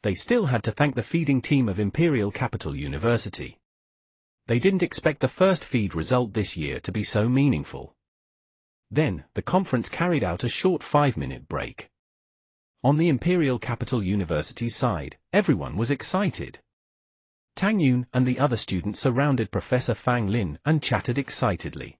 They still had to thank the feeding team of Imperial Capital University. They didn't expect the first feed result this year to be so meaningful. Then, the conference carried out a short 5-minute break. On the Imperial Capital University's side, everyone was excited. Tang Yun and the other students surrounded Professor Fang Lin and chatted excitedly.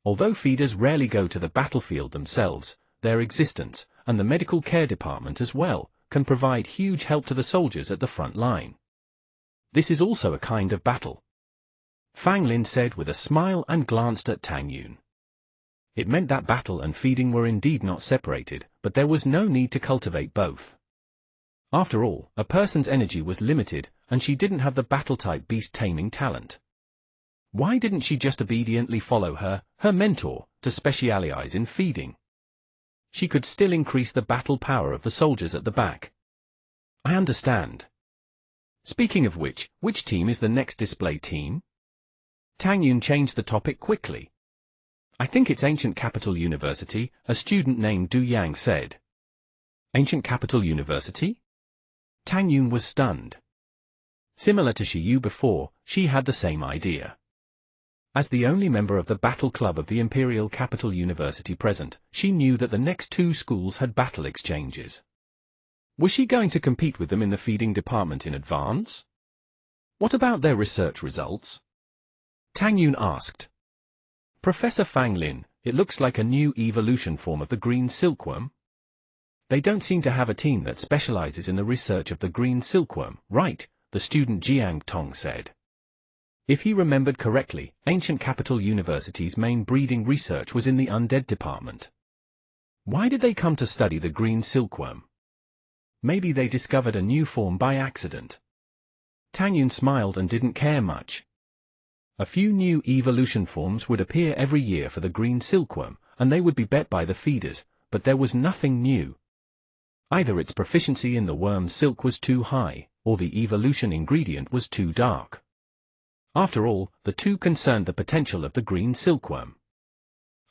Although feeders rarely go to the battlefield themselves, their existence, and the medical care department as well, can provide huge help to the soldiers at the front line. This is also a kind of battle, Fang Lin said with a smile and glanced at Tang Yun. It meant that battle and feeding were indeed not separated, but there was no need to cultivate both. After all, a person's energy was limited, and she didn't have the battle-type beast-taming talent. Why didn't she just obediently follow her mentor, to specialize in feeding? She could still increase the battle power of the soldiers at the back. I understand. Speaking of which team is the next display team? Tang Yun changed the topic quickly. I think it's Ancient Capital University, a student named Du Yang said. Ancient Capital University? Tang Yun was stunned. Similar to Shi Yu before, she had the same idea. As the only member of the battle club of the Imperial Capital University present, she knew that the next two schools had battle exchanges. Was she going to compete with them in the feeding department in advance? What about their research results? Tang Yun asked. Professor Fang Lin, it looks like a new evolution form of the green silkworm. They don't seem to have a team that specializes in the research of the green silkworm, right? The student Jiang Tong said. If he remembered correctly, Ancient Capital University's main breeding research was in the undead department. Why did they come to study the green silkworm? Maybe they discovered a new form by accident. Tang Yun smiled and didn't care much. A few new evolution forms would appear every year for the green silkworm, and they would be bet by the feeders, but there was nothing new. Either its proficiency in the worm's silk was too high, or the evolution ingredient was too dark. After all, the two concerned the potential of the green silkworm.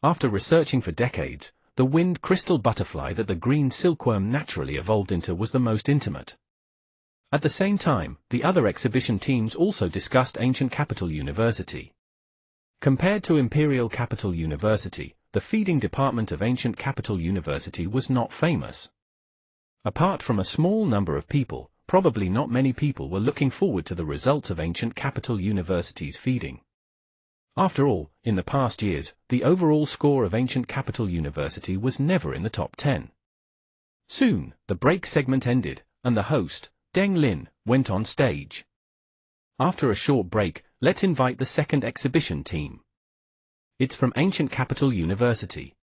After researching for decades, the wind crystal butterfly that the green silkworm naturally evolved into was the most intimate. At the same time, the other exhibition teams also discussed Ancient Capital University. Compared to Imperial Capital University, the feeding department of Ancient Capital University was not famous. Apart from a small number of people, probably not many people were looking forward to the results of Ancient Capital University's feeding. After all, in the past years, the overall score of Ancient Capital University was never in the top 10. Soon, the break segment ended, and the host, Deng Lin, went on stage. After a short break, let's invite the second exhibition team. It's from Ancient Capital University.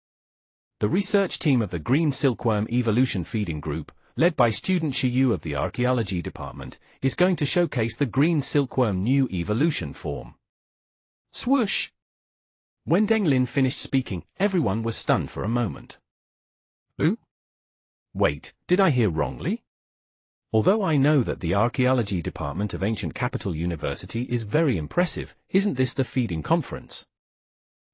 The research team of the Green Silkworm Evolution Feeding Group, led by student Shi Yu of the Archaeology Department, is going to showcase the Green Silkworm new evolution form. Swoosh! When Deng Lin finished speaking, everyone was stunned for a moment. Ooh? Wait, did I hear wrongly? Although I know that the Archaeology Department of Ancient Capital University is very impressive, isn't this the feeding conference?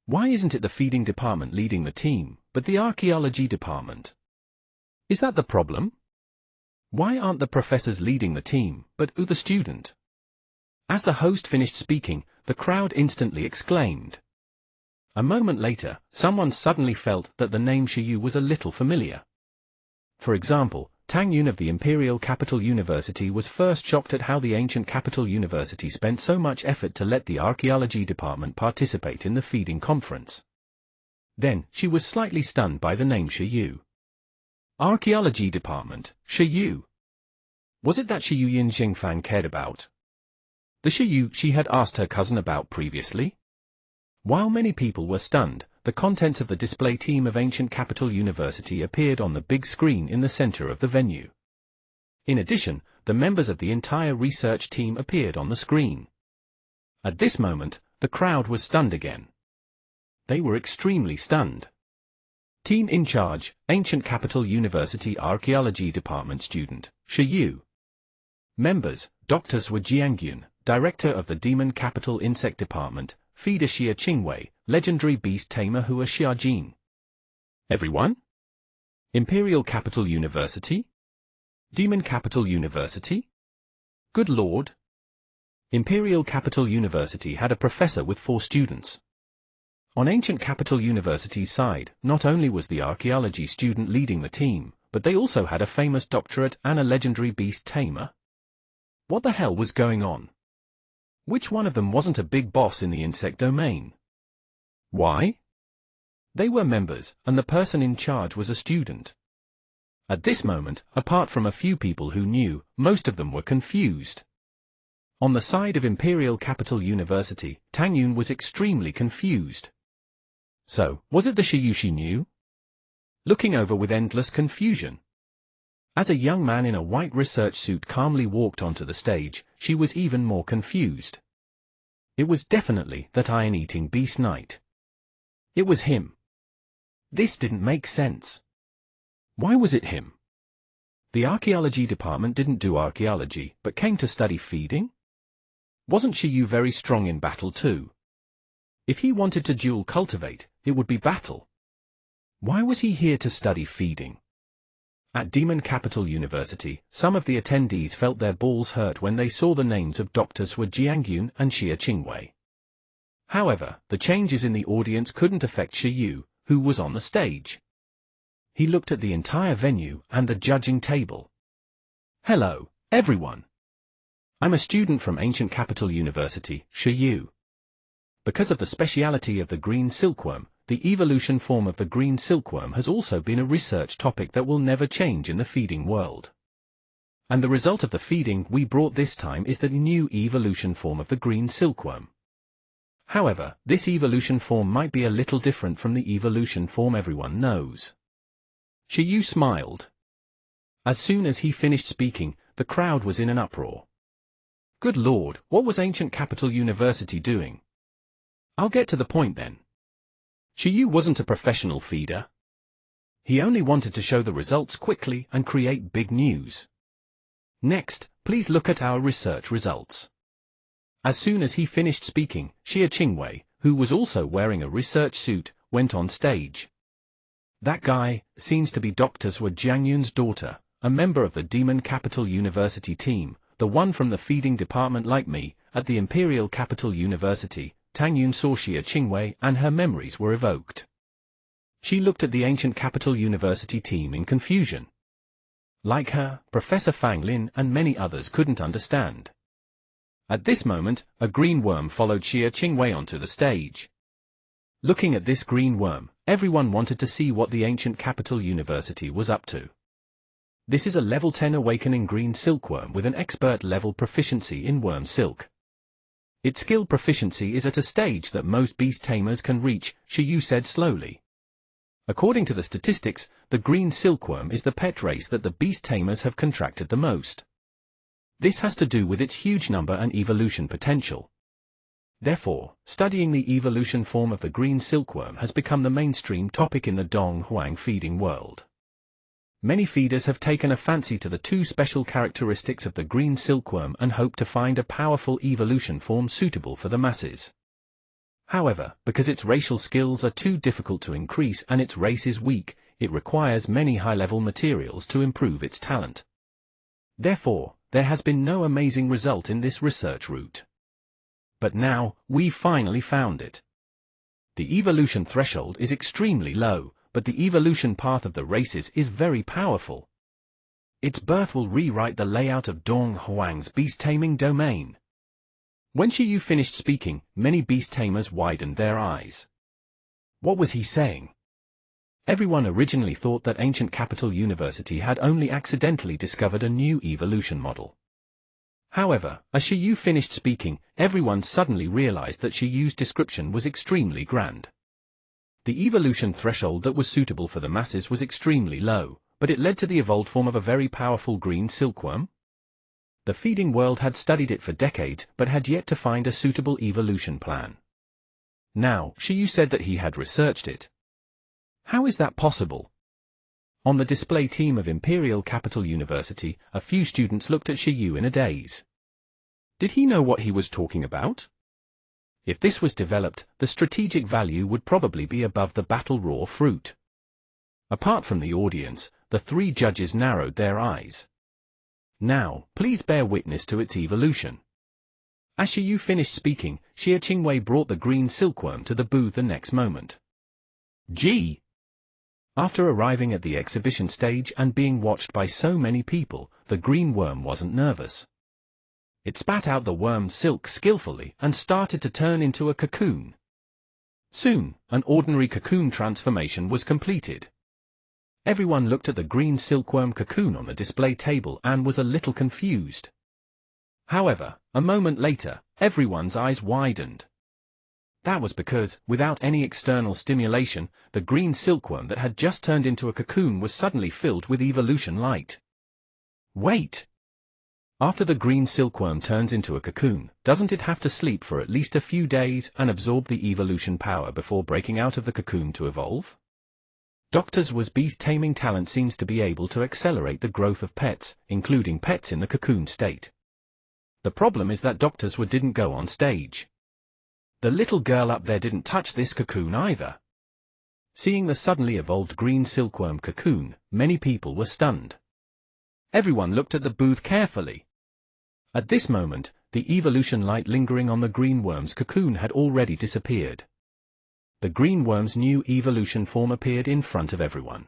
Why isn't it the feeding department leading the team, but the Archaeology Department? Is that the problem? Why aren't the professors leading the team, but the student? As the host finished speaking, the crowd instantly exclaimed. A moment later, someone suddenly felt that the name Shi Yu was a little familiar. For example, Tang Yun of the Imperial Capital University was first shocked at how the Ancient Capital University spent so much effort to let the Archaeology Department participate in the feeding conference. Then, she was slightly stunned by the name Shi Yu. Archaeology Department, Shi Yu. Was it that Shi Yu Yin Jingfang cared about? The Shi Yu she had asked her cousin about previously? While many people were stunned, the contents of the display team of Ancient Capital University appeared on the big screen in the center of the venue. In addition, the members of the entire research team appeared on the screen. At this moment, the crowd was stunned again. They were extremely stunned. Team in charge, Ancient Capital University Archaeology Department student, Shi Yu. Members, Dr. Sui Jiangyun, Director of the Demon Capital Insect Department, Feeder Xia Qingwei, Legendary Beast Tamer Hua Xiajin. Everyone? Imperial Capital University? Demon Capital University? Good Lord! Imperial Capital University had a professor with 4 students. On Ancient Capital University's side, not only was the archaeology student leading the team, but they also had a famous doctorate and a legendary beast tamer. What the hell was going on? Which one of them wasn't a big boss in the insect domain? Why? They were members, and the person in charge was a student. At this moment, apart from a few people who knew, most of them were confused. On the side of Imperial Capital University, Tang Yun was extremely confused. So, was it the Shiyu she knew? Looking over with endless confusion. As a young man in a white research suit calmly walked onto the stage, she was even more confused. It was definitely that iron-eating beast knight. It was him. This didn't make sense. Why was it him? The archaeology department didn't do archaeology, but came to study feeding? Wasn't Shiyu very strong in battle too? If he wanted to dual cultivate, it would be battle. Why was he here to study feeding? At Demon Capital University, some of the attendees felt their balls hurt when they saw the names of Drs. Hua Jiangyun and Xia Qingwei. However, the changes in the audience couldn't affect Shiyu, who was on the stage. He looked at the entire venue and the judging table. Hello, everyone. I'm a student from Ancient Capital University, Shiyu. Because of the speciality of the green silkworm, the evolution form of the green silkworm has also been a research topic that will never change in the feeding world. And the result of the feeding we brought this time is the new evolution form of the green silkworm. However, this evolution form might be a little different from the evolution form everyone knows. Shiyu smiled. As soon as he finished speaking, the crowd was in an uproar. Good Lord, what was Ancient Capital University doing? I'll get to the point then. Shiyu wasn't a professional feeder. He only wanted to show the results quickly and create big news. Next, please look at our research results. As soon as he finished speaking, Xia Qingwei, who was also wearing a research suit, went on stage. That guy seems to be Dr. Hua Jiangyun's daughter, a member of the Demon Capital University team, the one from the feeding department like me. At the Imperial Capital University, Tang Yun saw Xia Qingwei and her memories were evoked. She looked at the Ancient Capital University team in confusion. Like her, Professor Fang Lin and many others couldn't understand. At this moment, a green worm followed Xia Qingwei onto the stage. Looking at this green worm, everyone wanted to see what the Ancient Capital University was up to. This is a level 10 awakening green silkworm with an expert level proficiency in worm silk. Its skill proficiency is at a stage that most beast tamers can reach, Shiyu said slowly. According to the statistics, the green silkworm is the pet race that the beast tamers have contracted the most. This has to do with its huge number and evolution potential. Therefore, studying the evolution form of the green silkworm has become the mainstream topic in the Donghuang feeding world. Many feeders have taken a fancy to the two special characteristics of the green silkworm and hope to find a powerful evolution form suitable for the masses. However, because its racial skills are too difficult to increase and its race is weak, it requires many high-level materials to improve its talent. Therefore, there has been no amazing result in this research route. But now, we finally found it. The evolution threshold is extremely low, but the evolution path of the races is very powerful. Its birth will rewrite the layout of Donghuang's beast-taming domain. When Shiyu finished speaking, many beast tamers widened their eyes. What was he saying? Everyone originally thought that Ancient Capital University had only accidentally discovered a new evolution model. However, as Shiyu finished speaking, everyone suddenly realized that Shiyu's description was extremely grand. The evolution threshold that was suitable for the masses was extremely low, but it led to the evolved form of a very powerful green silkworm. The feeding world had studied it for decades but had yet to find a suitable evolution plan. Now, Shiyu said that he had researched it. How is that possible? On the display team of Imperial Capital University, a few students looked at Shiyu in a daze. Did he know what he was talking about? If this was developed, the strategic value would probably be above the battle raw fruit. Apart from the audience, the three judges narrowed their eyes. Now, please bear witness to its evolution. As Xiaoyu finished speaking, Xia Qingwei brought the green silkworm to the booth the next moment. Gee! After arriving at the exhibition stage and being watched by so many people, the green worm wasn't nervous. It spat out the worm silk skillfully and started to turn into a cocoon. Soon, an ordinary cocoon transformation was completed. Everyone looked at the green silkworm cocoon on the display table and was a little confused. However, a moment later, everyone's eyes widened. That was because, without any external stimulation, the green silkworm that had just turned into a cocoon was suddenly filled with evolution light. Wait! After the green silkworm turns into a cocoon, doesn't it have to sleep for at least a few days and absorb the evolution power before breaking out of the cocoon to evolve? Dr. Zhu's beast-taming talent seems to be able to accelerate the growth of pets, including pets in the cocoon state. The problem is that Dr. Zhu didn't go on stage. The little girl up there didn't touch this cocoon either. Seeing the suddenly evolved green silkworm cocoon, many people were stunned. Everyone looked at the booth carefully. At this moment, the evolution light lingering on the green worm's cocoon had already disappeared. The green worm's new evolution form appeared in front of everyone.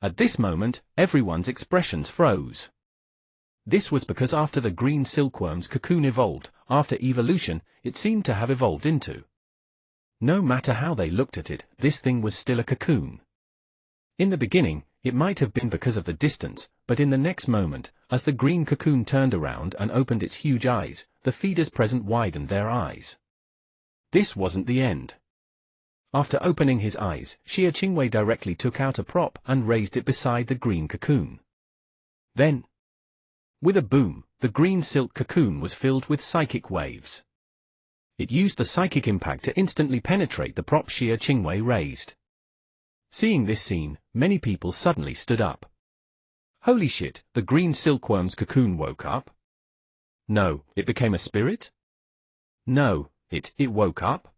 At this moment, everyone's expressions froze. This was because after the green silkworm's cocoon evolved, after evolution, it seemed to have evolved into. No matter how they looked at it, this thing was still a cocoon. In the beginning, it might have been because of the distance, but in the next moment, as the green cocoon turned around and opened its huge eyes, the feeders present widened their eyes. This wasn't the end. After opening his eyes, Xia Qingwei directly took out a prop and raised it beside the green cocoon. Then, with a boom, the green silk cocoon was filled with psychic waves. It used the psychic impact to instantly penetrate the prop Xia Qingwei raised. Seeing this scene, many people suddenly stood up. Holy shit, the green silkworm's cocoon woke up? No, it became a spirit? No, it woke up?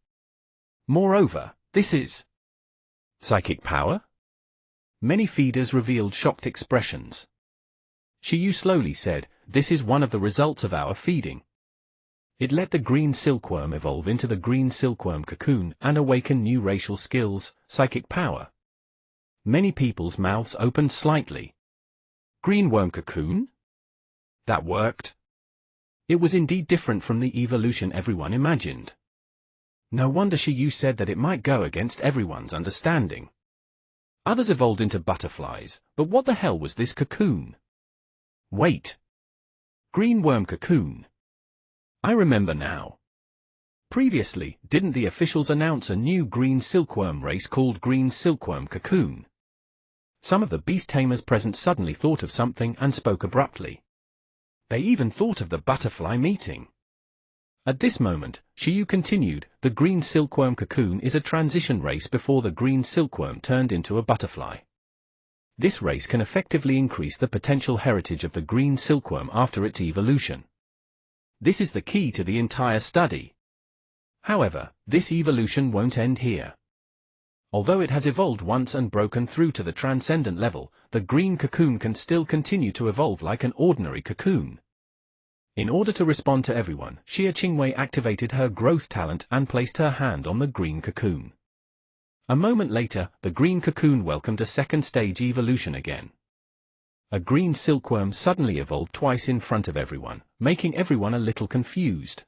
Moreover, this is psychic power? Many feeders revealed shocked expressions. Xiaoyu slowly said, "This is one of the results of our feeding." It let the green silkworm evolve into the green silkworm cocoon and awaken new racial skills, psychic power. Many people's mouths opened slightly. Green worm cocoon? That worked. It was indeed different from the evolution everyone imagined. No wonder Xiaoyu said that it might go against everyone's understanding. Others evolved into butterflies, but what the hell was this cocoon? Wait. Green worm cocoon. I remember now. Previously, didn't the officials announce a new green silkworm race called Green Silkworm Cocoon? Some of the beast tamers present suddenly thought of something and spoke abruptly. They even thought of the butterfly meeting. At this moment, Xiaoyu continued, the green silkworm cocoon is a transition race before the green silkworm turned into a butterfly. This race can effectively increase the potential heritage of the green silkworm after its evolution. This is the key to the entire study. However, this evolution won't end here. Although it has evolved once and broken through to the transcendent level, the green cocoon can still continue to evolve like an ordinary cocoon. In order to respond to everyone, Xia Qingwei activated her growth talent and placed her hand on the green cocoon. A moment later, the green cocoon welcomed a second stage evolution again. A green silkworm suddenly evolved twice in front of everyone, making everyone a little confused.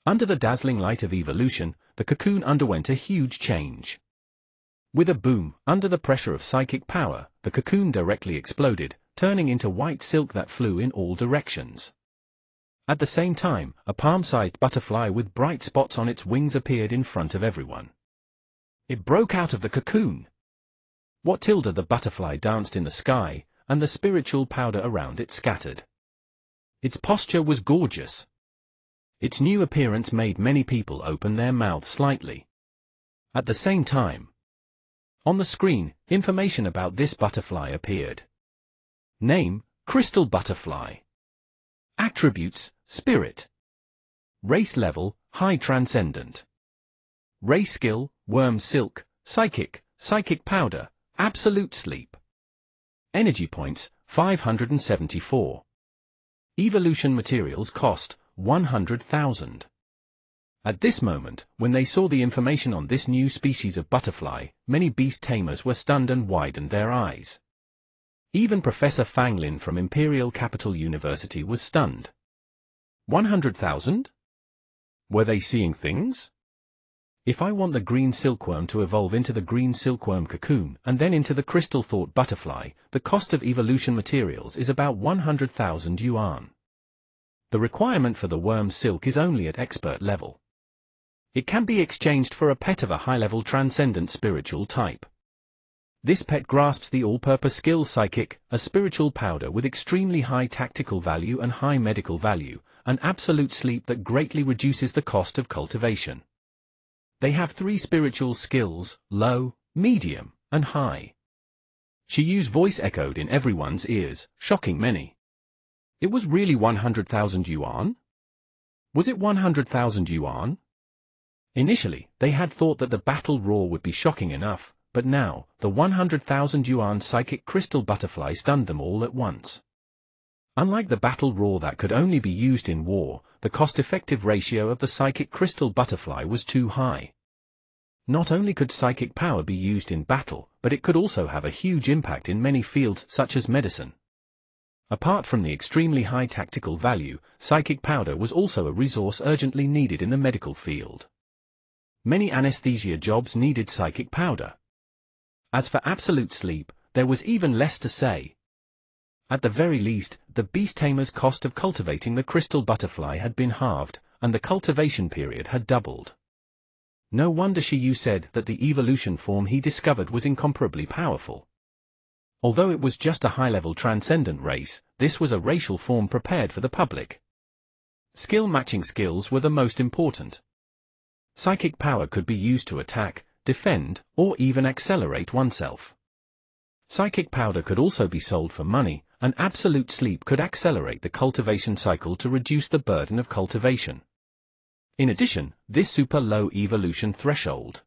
Under the dazzling light of evolution, the cocoon underwent a huge change. With a boom, under the pressure of psychic power, the cocoon directly exploded, turning into white silk that flew in all directions. At the same time, a palm-sized butterfly with bright spots on its wings appeared in front of everyone. It broke out of the cocoon. What tilde the butterfly danced in the sky, and the spiritual powder around it scattered. Its posture was gorgeous. Its new appearance made many people open their mouths slightly. At the same time, on the screen, information about this butterfly appeared. Name, Crystal Butterfly. Attributes, Spirit. Race level, High Transcendent. Race skill, Worm Silk, Psychic Powder, Absolute Sleep. Energy points, 574. Evolution materials cost, 100,000. At this moment, when they saw the information on this new species of butterfly, many beast tamers were stunned and widened their eyes. Even Professor Fang Lin from Imperial Capital University was stunned. 100,000? Were they seeing things? If I want the green silkworm to evolve into the green silkworm cocoon and then into the crystal thought butterfly, the cost of evolution materials is about 100,000 yuan. The requirement for the worm silk is only at expert level. It can be exchanged for a pet of a high-level transcendent spiritual type. This pet grasps the all-purpose skill psychic, a spiritual powder with extremely high tactical value and high medical value, an absolute sleep that greatly reduces the cost of cultivation. They have 3 spiritual skills, low, medium, and high. Shiyu's voice echoed in everyone's ears, shocking many. It was really 100,000 yuan? Was it 100,000 yuan? Initially, they had thought that the battle roar would be shocking enough, but now, the 100,000 yuan psychic crystal butterfly stunned them all at once. Unlike the battle roar that could only be used in war, the cost-effective ratio of the psychic crystal butterfly was too high. Not only could psychic power be used in battle, but it could also have a huge impact in many fields such as medicine. Apart from the extremely high tactical value, psychic powder was also a resource urgently needed in the medical field. Many anesthesia jobs needed psychic powder. As for absolute sleep, there was even less to say. At the very least, the beast tamer's cost of cultivating the crystal butterfly had been halved, and the cultivation period had doubled. No wonder Shiyu said that the evolution form he discovered was incomparably powerful. Although it was just a high-level transcendent race, this was a racial form prepared for the public. Skill-matching skills were the most important. Psychic power could be used to attack, defend, or even accelerate oneself. Psychic powder could also be sold for money, and absolute sleep could accelerate the cultivation cycle to reduce the burden of cultivation. In addition, this super low evolution threshold.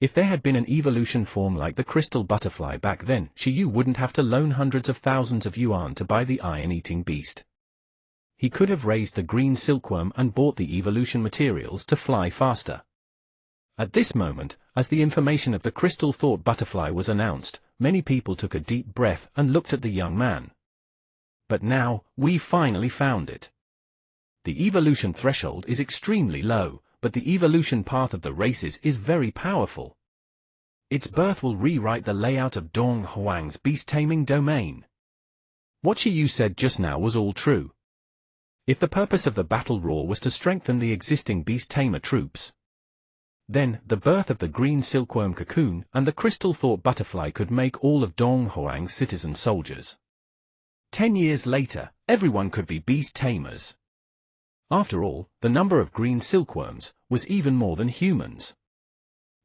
If there had been an evolution form like the crystal butterfly back then, Shiyu wouldn't have to loan hundreds of thousands of yuan to buy the iron-eating beast. He could have raised the green silkworm and bought the evolution materials to fly faster. At this moment, as the information of the crystal thought butterfly was announced, many people took a deep breath and looked at the young man. But now, we finally found it. The evolution threshold is extremely low, but the evolution path of the races is very powerful. Its birth will rewrite the layout of Dong Huang's beast-taming domain. What Shiyu said just now was all true. If the purpose of the battle roar was to strengthen the existing beast-tamer troops, then the birth of the green silkworm cocoon and the crystal thought butterfly could make all of Dong Huang's citizen soldiers. 10 years later, everyone could be beast-tamers. After all, the number of green silkworms was even more than humans.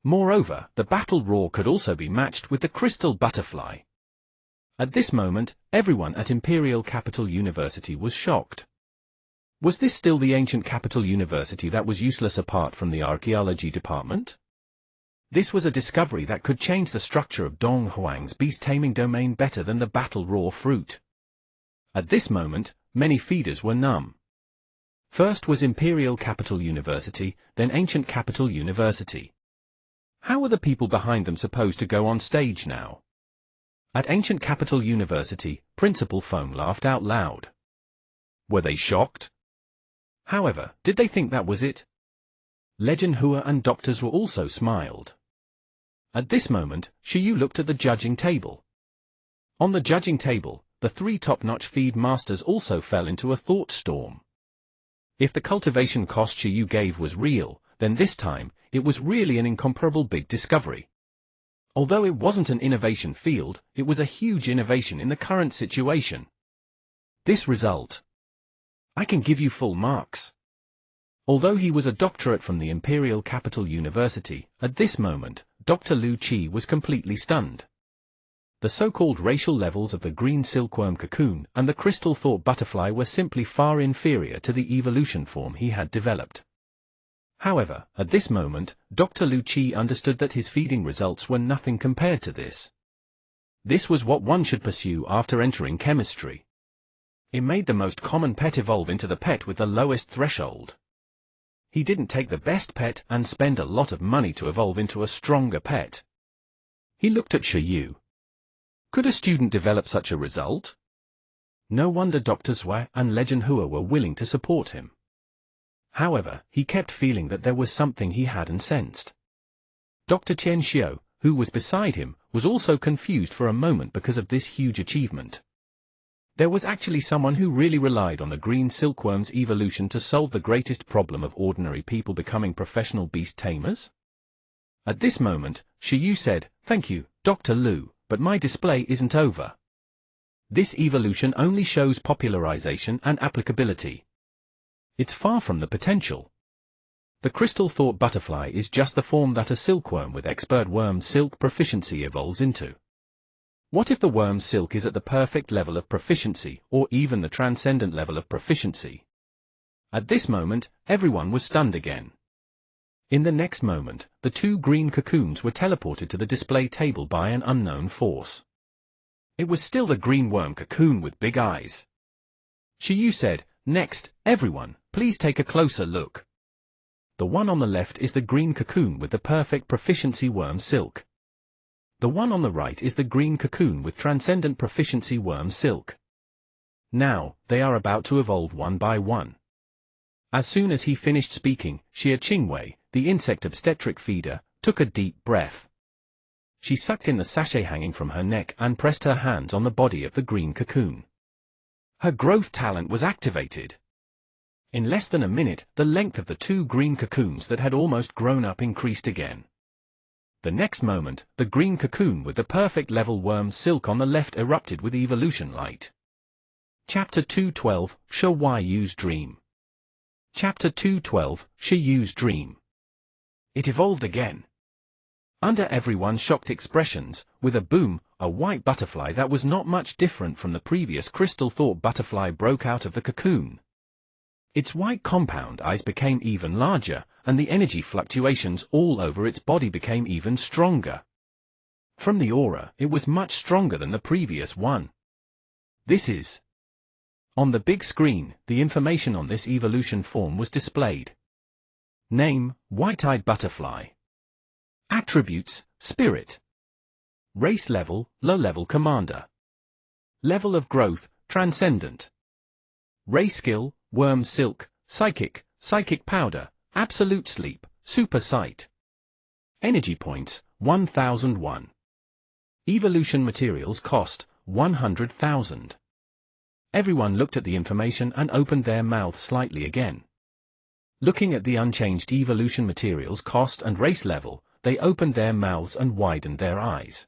Moreover, the battle roar could also be matched with the crystal butterfly. At this moment, everyone at Imperial Capital University was shocked. Was this still the ancient Capital University that was useless apart from the archaeology department? This was a discovery that could change the structure of Dong Huang's beast-taming domain better than the battle roar fruit. At this moment, many feeders were numb. First was Imperial Capital University, then Ancient Capital University. How were the people behind them supposed to go on stage now? At Ancient Capital University, Principal Feng laughed out loud. Were they shocked? However, did they think that was it? Legend Hua and doctors were also smiled. At this moment, Shiyu looked at the judging table. On the judging table, the 3 top-notch feed masters also fell into a thought storm. If the cultivation cost Shiyu gave was real, then this time, it was really an incomparable big discovery. Although it wasn't an innovation field, it was a huge innovation in the current situation. This result. I can give you full marks. Although he was a doctorate from the Imperial Capital University, at this moment, Dr. Liu Qi was completely stunned. The so-called racial levels of the green silkworm cocoon and the crystal thought butterfly were simply far inferior to the evolution form he had developed. However, at this moment, Dr. Liu Qi understood that his feeding results were nothing compared to this. This was what one should pursue after entering chemistry. It made the most common pet evolve into the pet with the lowest threshold. He didn't take the best pet and spend a lot of money to evolve into a stronger pet. He looked at Shiyu. Could a student develop such a result? No wonder Dr. Zhou and Legend Hua were willing to support him. However, he kept feeling that there was something he hadn't sensed. Dr. Chen Xiao, who was beside him, was also confused for a moment because of this huge achievement. There was actually someone who really relied on the green silkworm's evolution to solve the greatest problem of ordinary people becoming professional beast tamers? At this moment, Shiyu said, "Thank you, Dr. Lu, but my display isn't over. This evolution only shows popularization and applicability. It's far from the potential. The crystal thought butterfly is just the form that a silkworm with expert worm silk proficiency evolves into. What if the worm's silk is at the perfect level of proficiency, or even the transcendent level of proficiency?" At this moment, everyone was stunned again. In the next moment, the two green cocoons were teleported to the display table by an unknown force. It was still the green worm cocoon with big eyes. Shiyu said, "Next, everyone, please take a closer look. The one on the left is the green cocoon with the perfect proficiency worm silk. The one on the right is the green cocoon with transcendent proficiency worm silk. Now, they are about to evolve one by one." As soon as he finished speaking, Xia Qingwei, the insect obstetric feeder, took a deep breath. She sucked in the sachet hanging from her neck and pressed her hands on the body of the green cocoon. Her growth talent was activated. In less than a minute, the length of the two green cocoons that had almost grown up increased again. The next moment, the green cocoon with the perfect level worm silk on the left erupted with evolution light. Chapter 212, Shiyu's Dream. Chapter 212, Shiyu's Dream. It evolved again. Under everyone's shocked expressions, with a boom, a white butterfly that was not much different from the previous crystal thought butterfly broke out of the cocoon. Its white compound eyes became even larger, and the energy fluctuations all over its body became even stronger. From the aura, it was much stronger than the previous one. This is... On the big screen, the information on this evolution form was displayed. Name, White-Eyed Butterfly. Attributes, Spirit. Race level, Low-Level Commander. Level of growth, Transcendent. Race skill, Worm Silk, Psychic, Psychic Powder, Absolute Sleep, Super Sight. Energy points, 1001. Evolution materials cost, 100,000. Everyone looked at the information and opened their mouths slightly again. Looking at the unchanged evolution materials cost and race level, they opened their mouths and widened their eyes.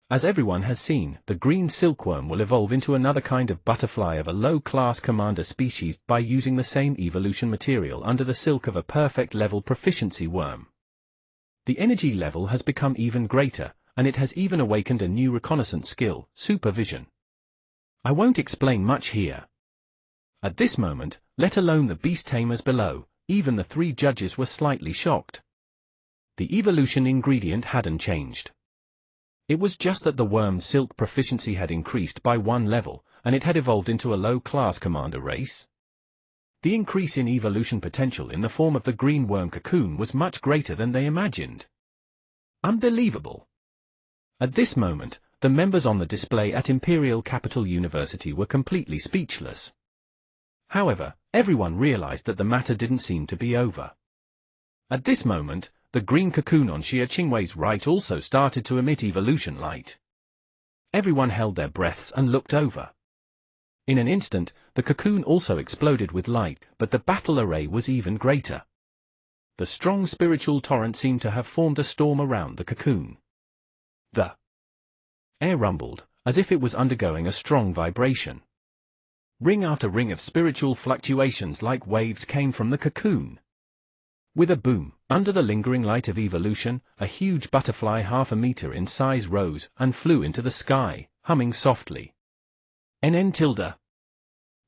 As everyone has seen, the green silkworm will evolve into another kind of butterfly of a low-class commander species by using the same evolution material under the silk of a perfect level proficiency worm. The energy level has become even greater, and it has even awakened a new reconnaissance skill, supervision. I won't explain much here. At this moment, let alone the beast tamers below, even the three judges were slightly shocked. The evolution ingredient hadn't changed. It was just that the worm's silk proficiency had increased by one level, and it had evolved into a low-class commander race. The increase in evolution potential in the form of the green worm cocoon was much greater than they imagined. Unbelievable! At this moment, the members on the display at Imperial Capital University were completely speechless. However, everyone realized that the matter didn't seem to be over. At this moment, the green cocoon on Xia Qingwei's right also started to emit evolution light. Everyone held their breaths and looked over. In an instant, the cocoon also exploded with light, but the battle array was even greater. The strong spiritual torrent seemed to have formed a storm around the cocoon. The air rumbled, as if it was undergoing a strong vibration. Ring after ring of spiritual fluctuations like waves came from the cocoon. With a boom, under the lingering light of evolution, a huge butterfly 1/2 a meter in size rose and flew into the sky, humming softly. Tilde.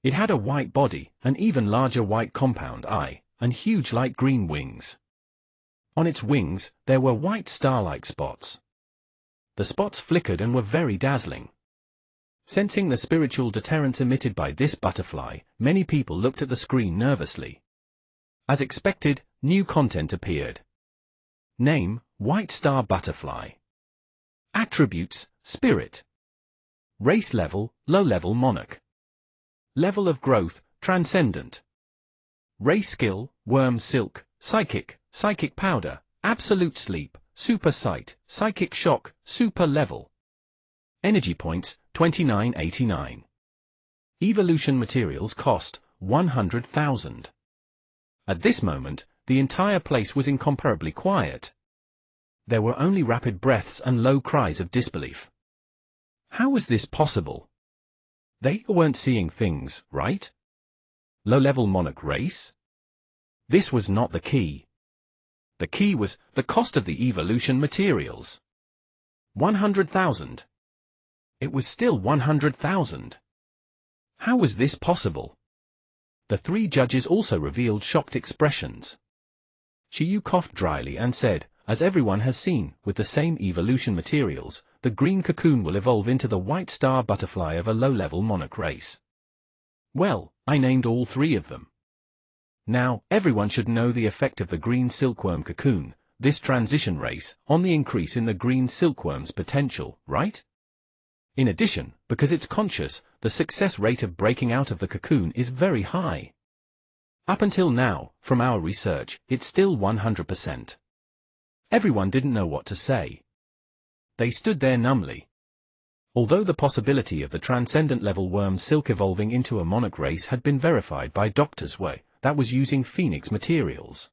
It had a white body, an even larger white compound eye, and huge light green wings. On its wings, there were white star-like spots. The spots flickered and were very dazzling. Sensing the spiritual deterrence emitted by this butterfly, many people looked at the screen nervously. As expected, new content appeared. Name, White Star Butterfly. Attributes, Spirit. Race level, low-level monarch. Level of growth, transcendent. Race skill, worm silk, psychic, psychic powder, absolute sleep, super sight, psychic shock, super level. Energy points, 2989. Evolution materials cost, 100,000. At this moment, the entire place was incomparably quiet. There were only rapid breaths and low cries of disbelief. How was this possible? They weren't seeing things, right? Low-level monarch race? This was not the key. The key was the cost of the evolution materials. 100,000. It was still 100,000. How was this possible? The three judges also revealed shocked expressions. Shiyu coughed dryly and said, as everyone has seen, with the same evolution materials, the green cocoon will evolve into the white star butterfly of a low-level monarch race. Well, I named all three of them. Now, everyone should know the effect of the green silkworm cocoon, this transition race, on the increase in the green silkworm's potential, right? In addition, because it's conscious, the success rate of breaking out of the cocoon is very high. Up until now, from our research, it's still 100%. Everyone didn't know what to say. They stood there numbly. Although the possibility of the transcendent level worm silk evolving into a monarch race had been verified by Dr. Wei, that was using Phoenix materials.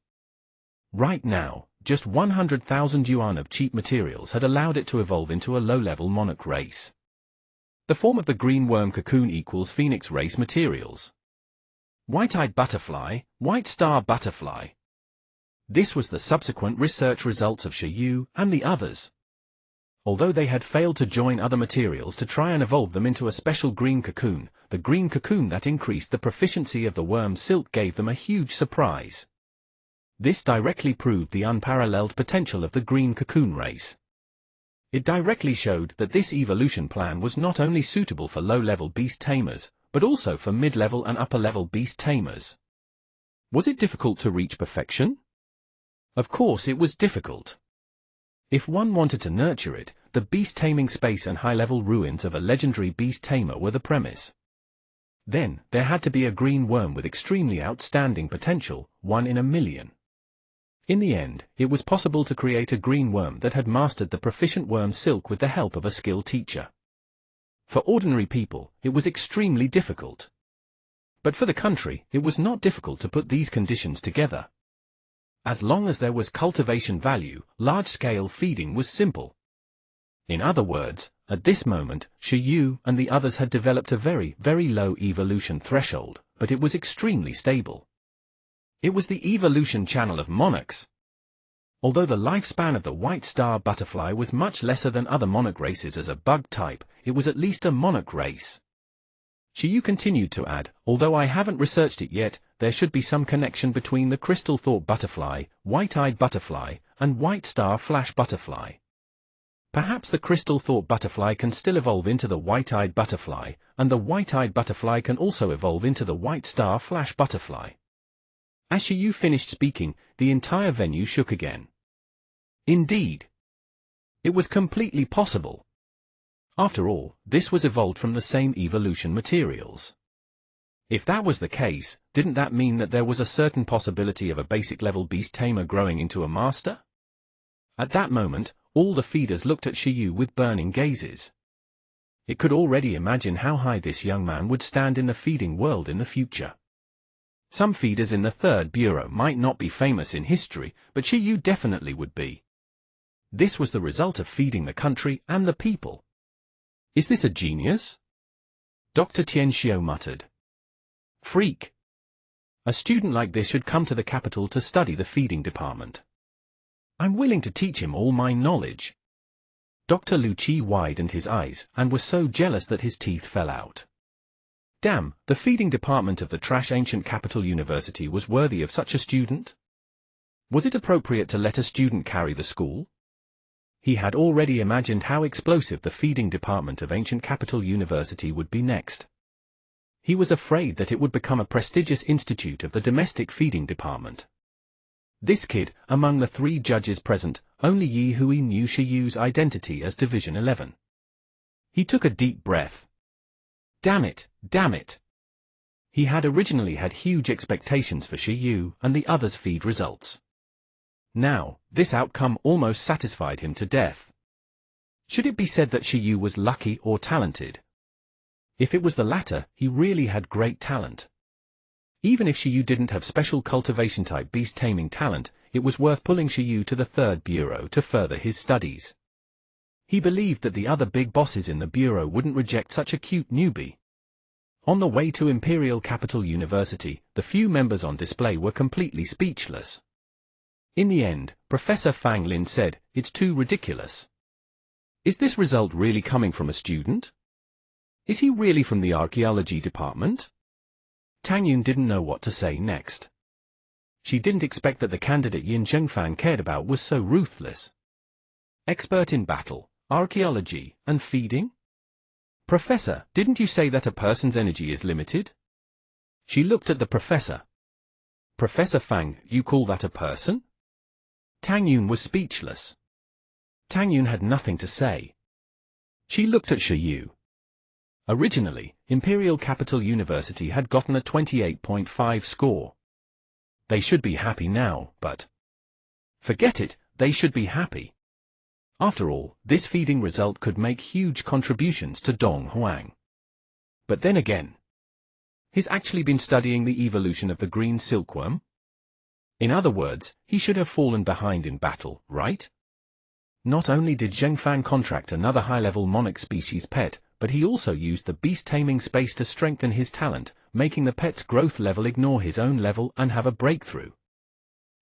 Right now, just 100,000 yuan of cheap materials had allowed it to evolve into a low-level monarch race. The form of the green worm cocoon equals Phoenix race materials. White-eyed butterfly, white star butterfly. This was the subsequent research results of Shiyu and the others. Although they had failed to join other materials to try and evolve them into a special green cocoon, the green cocoon that increased the proficiency of the worm silk gave them a huge surprise. This directly proved the unparalleled potential of the green cocoon race. It directly showed that this evolution plan was not only suitable for low-level beast tamers, but also for mid-level and upper-level beast tamers. Was it difficult to reach perfection? Of course it was difficult. If one wanted to nurture it, the beast-taming space and high-level ruins of a legendary beast-tamer were the premise. Then, there had to be a green worm with extremely outstanding potential, 1 in a million. In the end, it was possible to create a green worm that had mastered the proficient worm silk with the help of a skilled teacher. For ordinary people, it was extremely difficult. But for the country, it was not difficult to put these conditions together. As long as there was cultivation value, large-scale feeding was simple. In other words, at this moment, Shiyu and the others had developed a very, very low evolution threshold, but it was extremely stable. It was the evolution channel of monarchs. Although the lifespan of the white star butterfly was much lesser than other monarch races as a bug type, it was at least a monarch race. Shiyu continued to add, although I haven't researched it yet, there should be some connection between the crystal thought butterfly, white-eyed butterfly, and white star flash butterfly. Perhaps the crystal thought butterfly can still evolve into the white-eyed butterfly, and the white-eyed butterfly can also evolve into the white star flash butterfly. As Shiyu finished speaking, the entire venue shook again. Indeed. It was completely possible. After all, this was evolved from the same evolution materials. If that was the case, didn't that mean that there was a certain possibility of a basic level beast tamer growing into a master? At that moment, all the feeders looked at Shiyu with burning gazes. It could already imagine how high this young man would stand in the feeding world in the future. Some feeders in the Third Bureau might not be famous in history, but Shiyu definitely would be. This was the result of feeding the country and the people. Is this a genius? Dr. Tianxiu muttered. Freak. A student like this should come to the capital to study the feeding department. I'm willing to teach him all my knowledge. Dr. Lu Qi widened his eyes and was so jealous that his teeth fell out. Damn, the feeding department of the trash ancient capital university was worthy of such a student? Was it appropriate to let a student carry the school? He had already imagined how explosive the feeding department of ancient Capital University would be next. He was afraid that it would become a prestigious institute of the domestic feeding department. This kid, among the 3 judges present, only Yi Hui knew Shiyu's identity as Division 11. He took a deep breath. Damn it, damn it. He had originally had huge expectations for Shiyu and the others' feed results. Now, this outcome almost satisfied him to death. Should it be said that Shiyu was lucky or talented? If it was the latter, he really had great talent. Even if Shiyu didn't have special cultivation-type beast-taming talent, it was worth pulling Shiyu to the 3rd Bureau to further his studies. He believed that the other big bosses in the Bureau wouldn't reject such a cute newbie. On the way to Imperial Capital University, the few members on display were completely speechless. In the end, Professor Fang Lin said, "It's too ridiculous. Is this result really coming from a student? Is he really from the archaeology department?" Tang Yun didn't know what to say next. She didn't expect that the candidate Yin Zhengfan cared about was so ruthless. Expert in battle, archaeology, and feeding? Professor, didn't you say that a person's energy is limited? She looked at the professor. Professor Fang, you call that a person? Tang Yun was speechless. Tang Yun had nothing to say. She looked at Shiyu. Originally, Imperial Capital University had gotten a 28.5 score. They should be happy now, but... Forget it, they should be happy. After all, this feeding result could make huge contributions to Dong Huang. But then again, he's actually been studying the evolution of the green silkworm? In other words, he should have fallen behind in battle, right? Not only did Zhengfan contract another high-level monarch species pet, but he also used the beast-taming space to strengthen his talent, making the pet's growth level ignore his own level and have a breakthrough.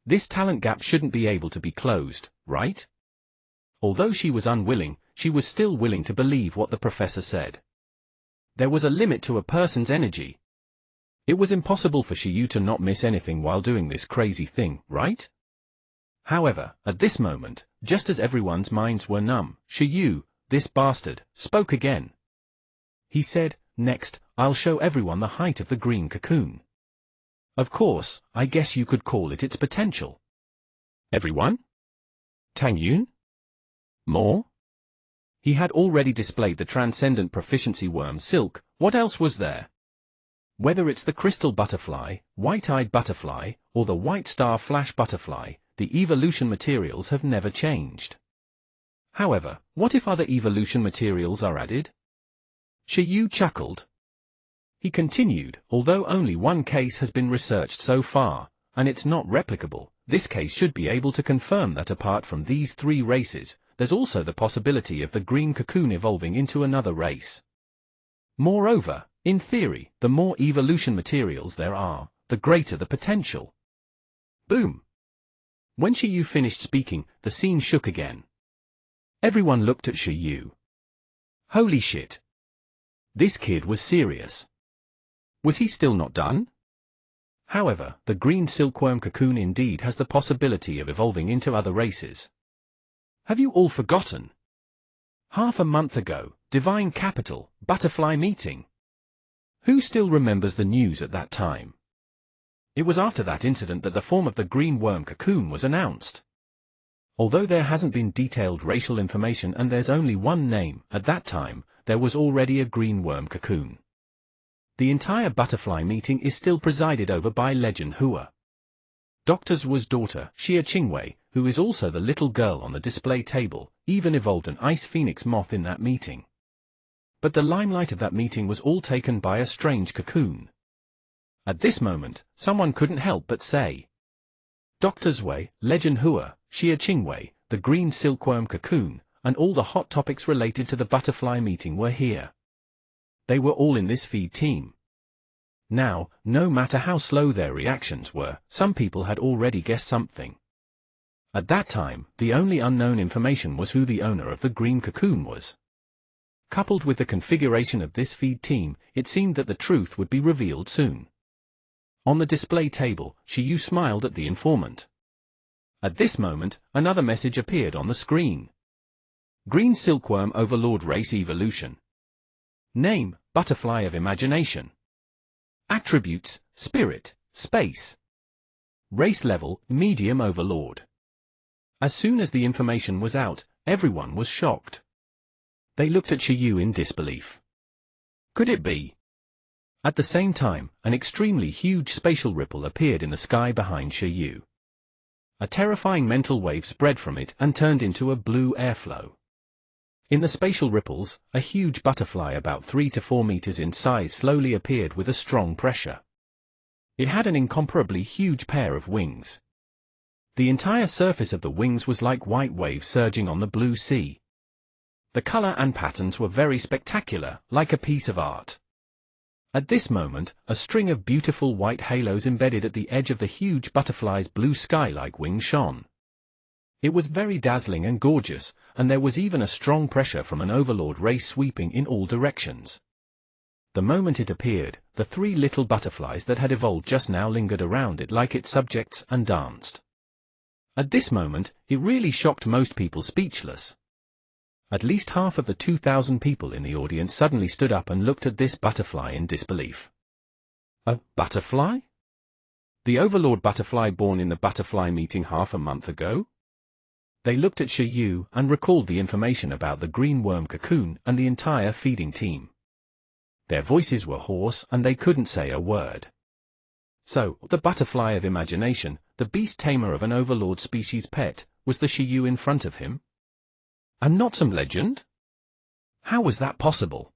This talent gap shouldn't be able to be closed, right? Although she was unwilling, she was still willing to believe what the professor said. There was a limit to a person's energy. It was impossible for Shiyu to not miss anything while doing this crazy thing, right? However, at this moment, just as everyone's minds were numb, Shiyu, this bastard, spoke again. He said, "Next, I'll show everyone the height of the green cocoon. Of course, I guess you could call it its potential." Everyone? Tang Yun? More? He had already displayed the transcendent proficiency worm silk, what else was there? Whether it's the crystal butterfly, white-eyed butterfly, or the white star flash butterfly, the evolution materials have never changed. However, what if other evolution materials are added? Shiyu chuckled. He continued, although only one case has been researched so far, and it's not replicable, this case should be able to confirm that apart from these 3 races, there's also the possibility of the green cocoon evolving into another race. Moreover, in theory, the more evolution materials there are, the greater the potential. Boom! When Shiyu finished speaking, the scene shook again. Everyone looked at Shiyu. Holy shit! This kid was serious. Was he still not done? However, the green silkworm cocoon indeed has the possibility of evolving into other races. Have you all forgotten? Half a month ago, Divine Capital, Butterfly Meeting. Who still remembers the news at that time? It was after that incident that the form of the green worm cocoon was announced. Although there hasn't been detailed racial information and there's only one name, at that time, there was already a green worm cocoon. The entire butterfly meeting is still presided over by Legend Hua. Dr. Zhuo's daughter, Xia Qingwei, who is also the little girl on the display table, even evolved an ice phoenix moth in that meeting. But the limelight of that meeting was all taken by a strange cocoon. At this moment, someone couldn't help but say, Dr. Zhuo, Legend Hua, Xia Qingwei, the green silkworm cocoon, and all the hot topics related to the butterfly meeting were here. They were all in this feed team. Now, no matter how slow their reactions were, some people had already guessed something. At that time, the only unknown information was who the owner of the green cocoon was. Coupled with the configuration of this feed team, it seemed that the truth would be revealed soon. On the display table, Shiyu smiled at the informant. At this moment, another message appeared on the screen. Green Silkworm Overlord Race Evolution. Name, Butterfly of Imagination. Attributes, Spirit, Space. Race level, Medium Overlord. As soon as the information was out, everyone was shocked. They looked at Shiyu in disbelief. Could it be? At the same time, an extremely huge spatial ripple appeared in the sky behind Shiyu. A terrifying mental wave spread from it and turned into a blue airflow. In the spatial ripples, a huge butterfly about 3 to 4 meters in size slowly appeared with a strong pressure. It had an incomparably huge pair of wings. The entire surface of the wings was like white waves surging on the blue sea. The color and patterns were very spectacular, like a piece of art. At this moment, a string of beautiful white halos embedded at the edge of the huge butterfly's blue sky-like wings shone. It was very dazzling and gorgeous, and there was even a strong pressure from an overlord race sweeping in all directions. The moment it appeared, the 3 little butterflies that had evolved just now lingered around it like its subjects and danced. At this moment, it really shocked most people speechless. At least half of the 2,000 people in the audience suddenly stood up and looked at this butterfly in disbelief. A butterfly? The overlord butterfly born in the butterfly meeting half a month ago? They looked at Shiyu and recalled the information about the green worm cocoon and the entire feeding team. Their voices were hoarse and they couldn't say a word. So, the butterfly of imagination, the beast tamer of an overlord species pet, was the Shiyu in front of him? And not some legend? How was that possible?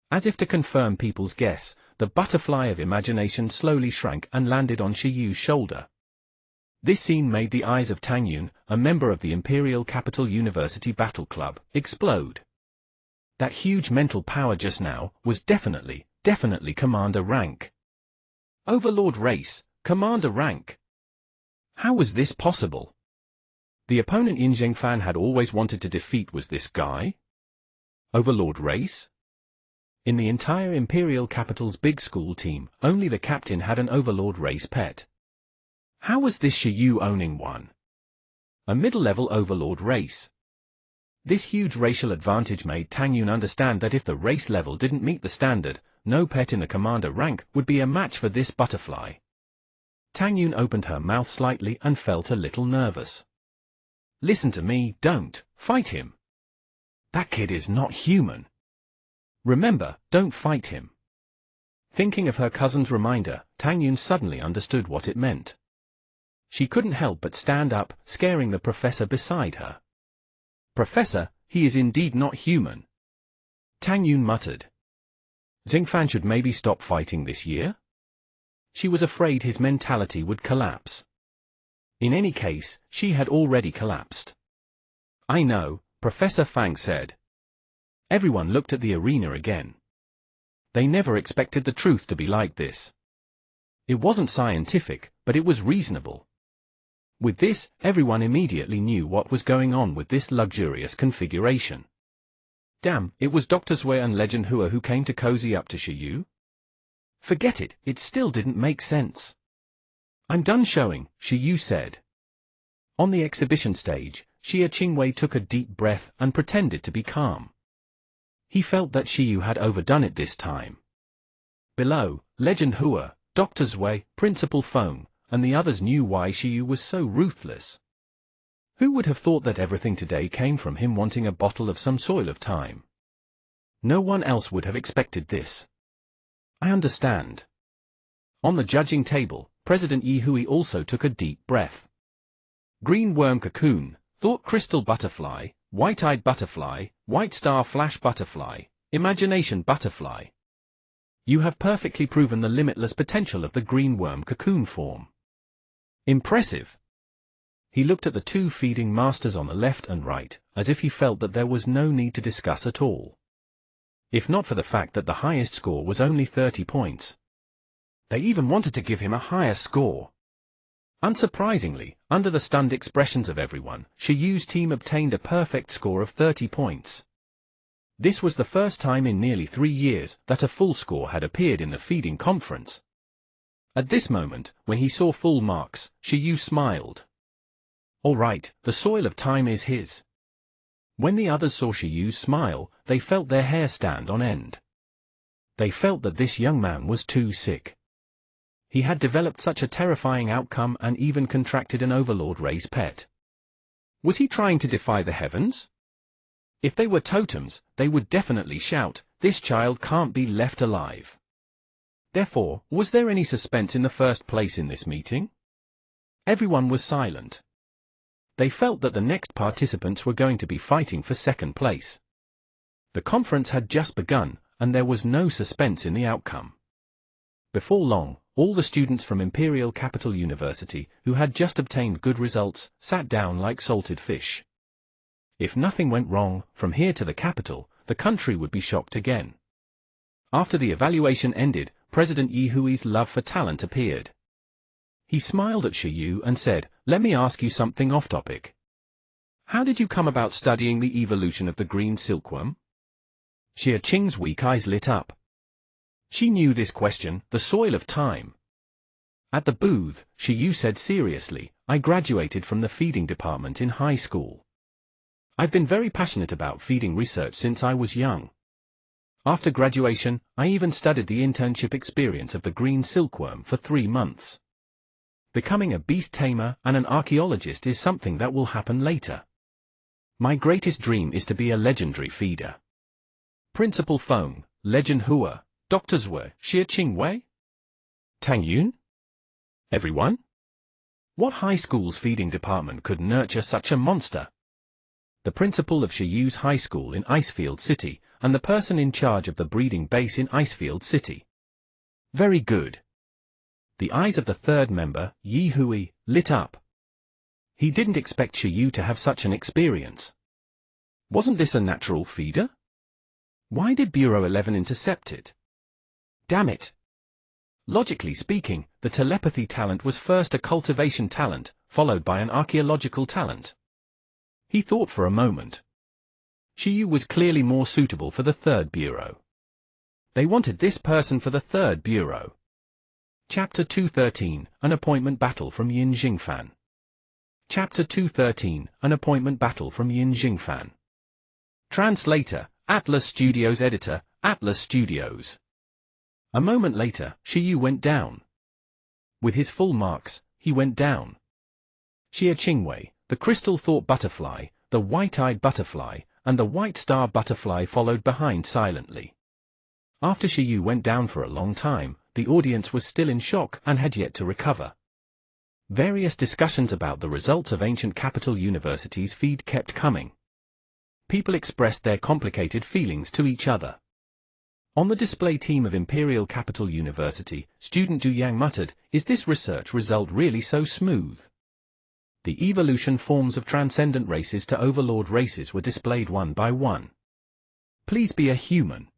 As if to confirm people's guess, the butterfly of imagination slowly shrank and landed on Shiyu's shoulder. This scene made the eyes of Tang Yun, a member of the Imperial Capital University Battle Club, explode. That huge mental power just now was definitely Commander rank. Overlord race, Commander rank. How was this possible? The opponent Yin Zhengfan had always wanted to defeat was this guy? Overlord race? In the entire Imperial Capital's big school team, only the captain had an Overlord race pet. How was this Shiyu owning one? A middle-level Overlord race. This huge racial advantage made Tang Yun understand that if the race level didn't meet the standard, no pet in the commander rank would be a match for this butterfly. Tang Yun opened her mouth slightly and felt a little nervous. Listen to me, don't fight him. That kid is not human. Remember, don't fight him. Thinking of her cousin's reminder, Tang Yun suddenly understood what it meant. She couldn't help but stand up, scaring the professor beside her. Professor, he is indeed not human. Tang Yun muttered. Zhengfan should maybe stop fighting this year? She was afraid his mentality would collapse. In any case, she had already collapsed. I know, Professor Fang said. Everyone looked at the arena again. They never expected the truth to be like this. It wasn't scientific, but it was reasonable. With this, everyone immediately knew what was going on with this luxurious configuration. Damn, it was Dr. Zui and Legend Hua who came to cozy up to Shiyu? Forget it, it still didn't make sense. I'm done showing, Shiyu said. On the exhibition stage, Xia Qingwei took a deep breath and pretended to be calm. He felt that Shiyu had overdone it this time. Below, Legend Hua, Dr. Zui, Principal Feng, and the others knew why Shiyu was so ruthless. Who would have thought that everything today came from him wanting a bottle of some soil of time? No one else would have expected this. I understand. On the judging table, President Yi Hui also took a deep breath. Green worm cocoon, thought crystal butterfly, white-eyed butterfly, white star flash butterfly, imagination butterfly. You have perfectly proven the limitless potential of the green worm cocoon form. Impressive. He looked at the 2 feeding masters on the left and right, as if he felt that there was no need to discuss at all. If not for the fact that the highest score was only 30 points. They even wanted to give him a higher score. Unsurprisingly, under the stunned expressions of everyone, Shiyu's team obtained a perfect score of 30 points. This was the first time in nearly 3 years that a full score had appeared in the feeding conference. At this moment, when he saw full marks, Shiyu smiled. All right, the soil of time is his. When the others saw Shiyu smile, they felt their hair stand on end. They felt that this young man was too sick. He had developed such a terrifying outcome and even contracted an overlord race pet. Was he trying to defy the heavens? If they were totems, they would definitely shout, "This child can't be left alive." Therefore, was there any suspense in the first place in this meeting? Everyone was silent. They felt that the next participants were going to be fighting for second place. The conference had just begun, and there was no suspense in the outcome. Before long, all the students from Imperial Capital University, who had just obtained good results, sat down like salted fish. If nothing went wrong, from here to the capital, the country would be shocked again. After the evaluation ended, President Yi Hui's love for talent appeared. He smiled at Shiyu and said, "Let me ask you something off-topic. How did you come about studying the evolution of the green silkworm?" Xie Qing's weak eyes lit up. She knew this question, the soil of time. At the booth, Shiyu said seriously, "I graduated from the feeding department in high school. I've been very passionate about feeding research since I was young. After graduation, I even studied the internship experience of the green silkworm for 3 months. Becoming a beast tamer and an archaeologist is something that will happen later. My greatest dream is to be a legendary feeder." Principal Feng, Legend Hua, Doctors were Xie Qingwei, Tang Yun. Everyone? What high school's feeding department could nurture such a monster? The principal of Shiyu's high school in Icefield City, and the person in charge of the breeding base in Icefield City. Very good. The eyes of the third member, Yi Hui, lit up. He didn't expect Shiyu to have such an experience. Wasn't this a natural feeder? Why did Bureau 11 intercept it? Damn it! Logically speaking, the telepathy talent was first a cultivation talent, followed by an archaeological talent. He thought for a moment. Shiyu was clearly more suitable for the third bureau. They wanted this person for the third bureau. Chapter 213, An Appointment Battle from Yin Jingfan. Chapter 213, An Appointment Battle from Yin Jingfan. Translator, Atlas Studios. Editor, Atlas Studios. A moment later, Shiyu went down. With his full marks, he went down. Xie Qingwei, the crystal thought butterfly, the white-eyed butterfly, and the white star butterfly followed behind silently. After Shiyu went down for a long time, the audience was still in shock and had yet to recover. Various discussions about the results of ancient capital universities' feed kept coming. People expressed their complicated feelings to each other. On the display team of Imperial Capital University, student Du Yang muttered, "Is this research result really so smooth?" The evolution forms of transcendent races to overlord races were displayed one by one. "Please be a human."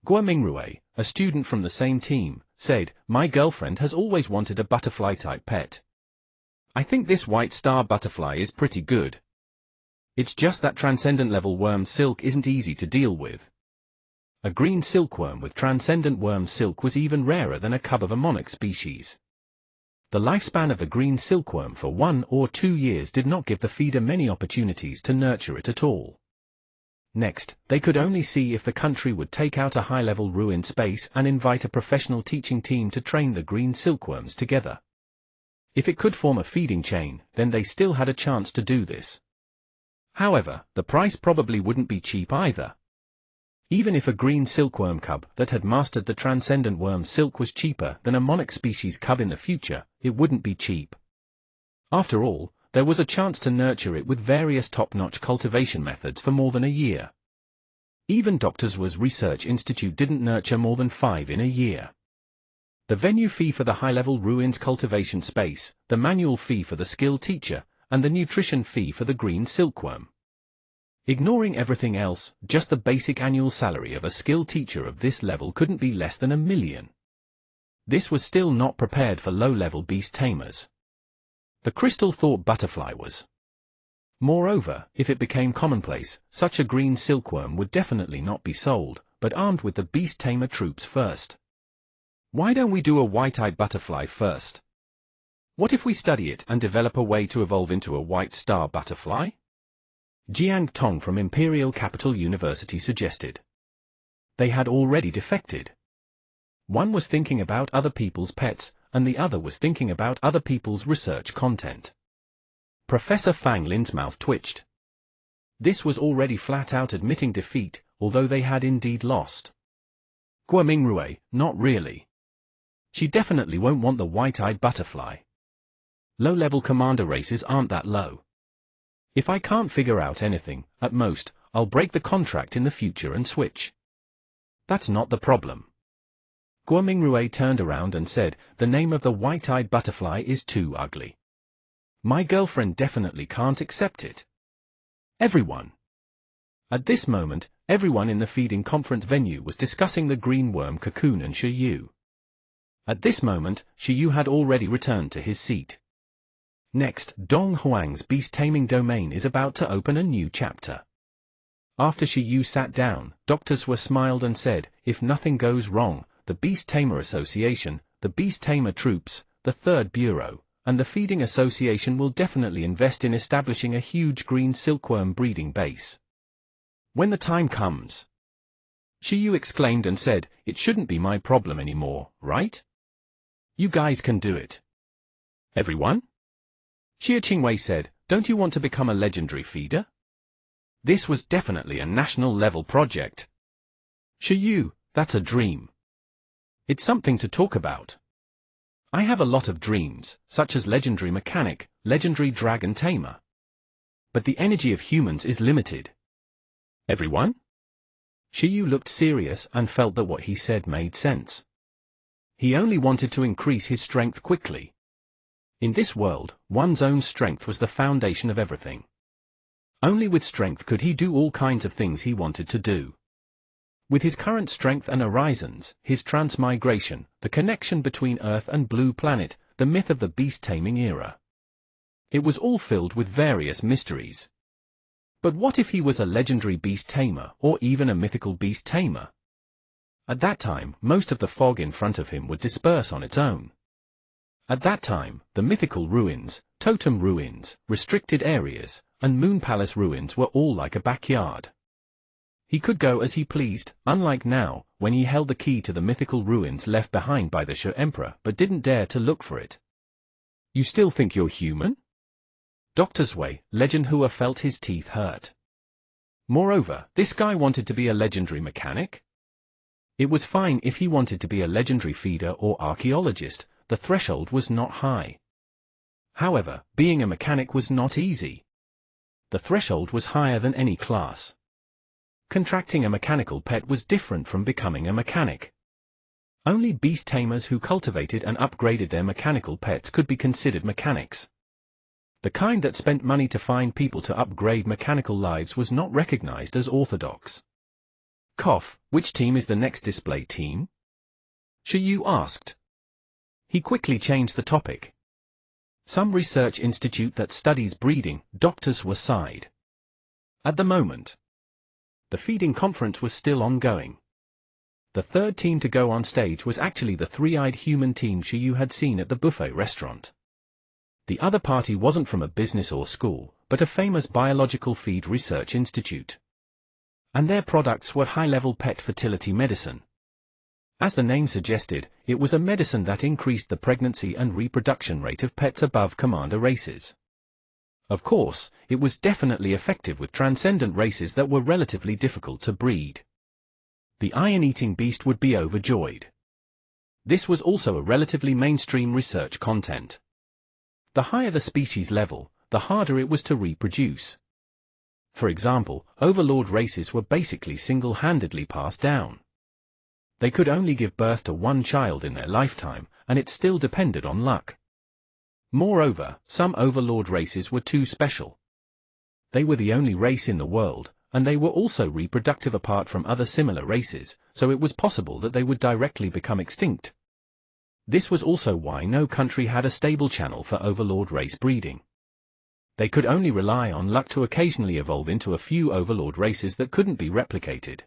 Guo Mingrui, a student from the same team, said, "My girlfriend has always wanted a butterfly-type pet. I think this white star butterfly is pretty good. It's just that transcendent level worm silk isn't easy to deal with." A green silkworm with transcendent worm silk was even rarer than a cub of a monarch species. The lifespan of the green silkworm for 1 or 2 years did not give the feeder many opportunities to nurture it at all. Next, they could only see if the country would take out a high-level ruined space and invite a professional teaching team to train the green silkworms together. If it could form a feeding chain, then they still had a chance to do this. However, the price probably wouldn't be cheap either. Even if a green silkworm cub that had mastered the transcendent worm silk was cheaper than a monarch species cub in the future, it wouldn't be cheap. After all, there was a chance to nurture it with various top-notch cultivation methods for more than a year. Even Doctors Was Research Institute didn't nurture more than 5 in a year. The venue fee for the high-level ruins cultivation space, the manual fee for the skill teacher, and the nutrition fee for the green silkworm. Ignoring everything else, just the basic annual salary of a skilled teacher of this level couldn't be less than $1 million. This was still not prepared for low-level beast tamers. The crystal thought butterfly was. Moreover, if it became commonplace, such a green silkworm would definitely not be sold, but armed with the beast tamer troops first. Why don't we do a white-eyed butterfly first? What if we study it and develop a way to evolve into a white star butterfly? Jiang Tong from Imperial Capital University suggested. They had already defected. One was thinking about other people's pets, and the other was thinking about other people's research content. Professor Fang Lin's mouth twitched. This was already flat out admitting defeat, although they had indeed lost. Guo Mingrue, not really. She definitely won't want the white-eyed butterfly. Low-level commander races aren't that low. If I can't figure out anything, at most, I'll break the contract in the future and switch. That's not the problem. Guo Mingrue turned around and said, the name of the white-eyed butterfly is too ugly. My girlfriend definitely can't accept it. Everyone. At this moment, everyone in the feeding conference venue was discussing the green worm cocoon and Shi Yu. At this moment, Shi Yu had already returned to his seat. Next, Dong Huang's beast-taming domain is about to open a new chapter. After Shi Yu sat down, doctors were smiled and said, if nothing goes wrong, the Beast Tamer Association, the Beast Tamer Troops, the Third Bureau, and the Feeding Association will definitely invest in establishing a huge green silkworm breeding base. When the time comes. Shi Yu exclaimed and said, it shouldn't be my problem anymore, right? You guys can do it. Everyone? Xie Qingwei said, don't you want to become a legendary feeder? This was definitely a national-level project. Shi Yu, that's a dream. It's something to talk about. I have a lot of dreams, such as legendary mechanic, legendary dragon tamer. But the energy of humans is limited. Everyone? Shi Yu looked serious and felt that what he said made sense. He only wanted to increase his strength quickly. In this world, one's own strength was the foundation of everything. Only with strength could he do all kinds of things he wanted to do. With his current strength and horizons, his transmigration, the connection between Earth and Blue Planet, the myth of the beast-taming era. It was all filled with various mysteries. But what if he was a legendary beast-tamer, or even a mythical beast-tamer? At that time, most of the fog in front of him would disperse on its own. At that time, the mythical ruins, totem ruins, restricted areas, and Moon Palace ruins were all like a backyard. He could go as he pleased, unlike now, when he held the key to the mythical ruins left behind by the Shu Emperor but didn't dare to look for it. You still think you're human? Dr. Zui, Legend Hua felt his teeth hurt. Moreover, this guy wanted to be a legendary mechanic? It was fine if he wanted to be a legendary feeder or archaeologist, the threshold was not high. However, being a mechanic was not easy. The threshold was higher than any class. Contracting a mechanical pet was different from becoming a mechanic. Only beast tamers who cultivated and upgraded their mechanical pets could be considered mechanics. The kind that spent money to find people to upgrade mechanical lives was not recognized as orthodox. Cough, which team is the next display team? Shi Yu asked. He quickly changed the topic. Some research institute that studies breeding, doctors were sighed. At the moment, the feeding conference was still ongoing. The third team to go on stage was actually the three-eyed human team Shi Yu had seen at the buffet restaurant. The other party wasn't from a business or school, but a famous biological feed research institute. And their products were high-level pet fertility medicine. As the name suggested, it was a medicine that increased the pregnancy and reproduction rate of pets above commander races. Of course, it was definitely effective with transcendent races that were relatively difficult to breed. The iron-eating beast would be overjoyed. This was also a relatively mainstream research content. The higher the species level, the harder it was to reproduce. For example, overlord races were basically single-handedly passed down. They could only give birth to one child in their lifetime, and it still depended on luck. Moreover, some overlord races were too special. They were the only race in the world, and they were also reproductive apart from other similar races, so it was possible that they would directly become extinct. This was also why no country had a stable channel for overlord race breeding. They could only rely on luck to occasionally evolve into a few overlord races that couldn't be replicated.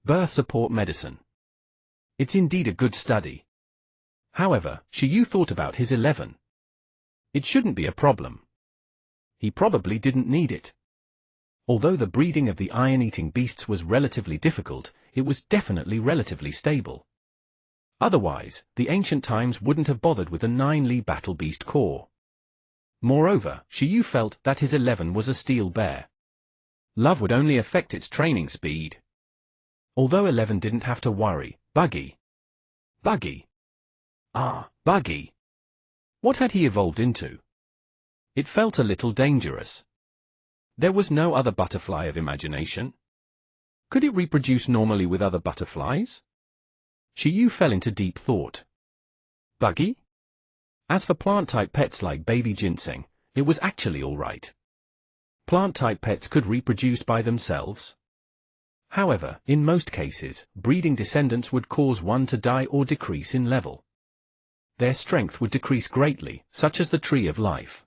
Birth support medicine. It's indeed a good study. However, Shi Yu thought about his 11. It shouldn't be a problem. He probably didn't need it. Although the breeding of the iron-eating beasts was relatively difficult, it was definitely relatively stable. Otherwise, the ancient times wouldn't have bothered with a 9Li battle beast core. Moreover, Shiyu felt that his 11 was a steel bear. Love would only affect its training speed. Although 11 didn't have to worry, Buggy. Buggy. Buggy. What had he evolved into? It felt a little dangerous. There was no other butterfly of imagination. Could it reproduce normally with other butterflies? Shiyu fell into deep thought. Buggy? As for plant-type pets like baby ginseng, it was actually alright. Plant-type pets could reproduce by themselves. However, in most cases, breeding descendants would cause one to die or decrease in level. Their strength would decrease greatly, such as the tree of life.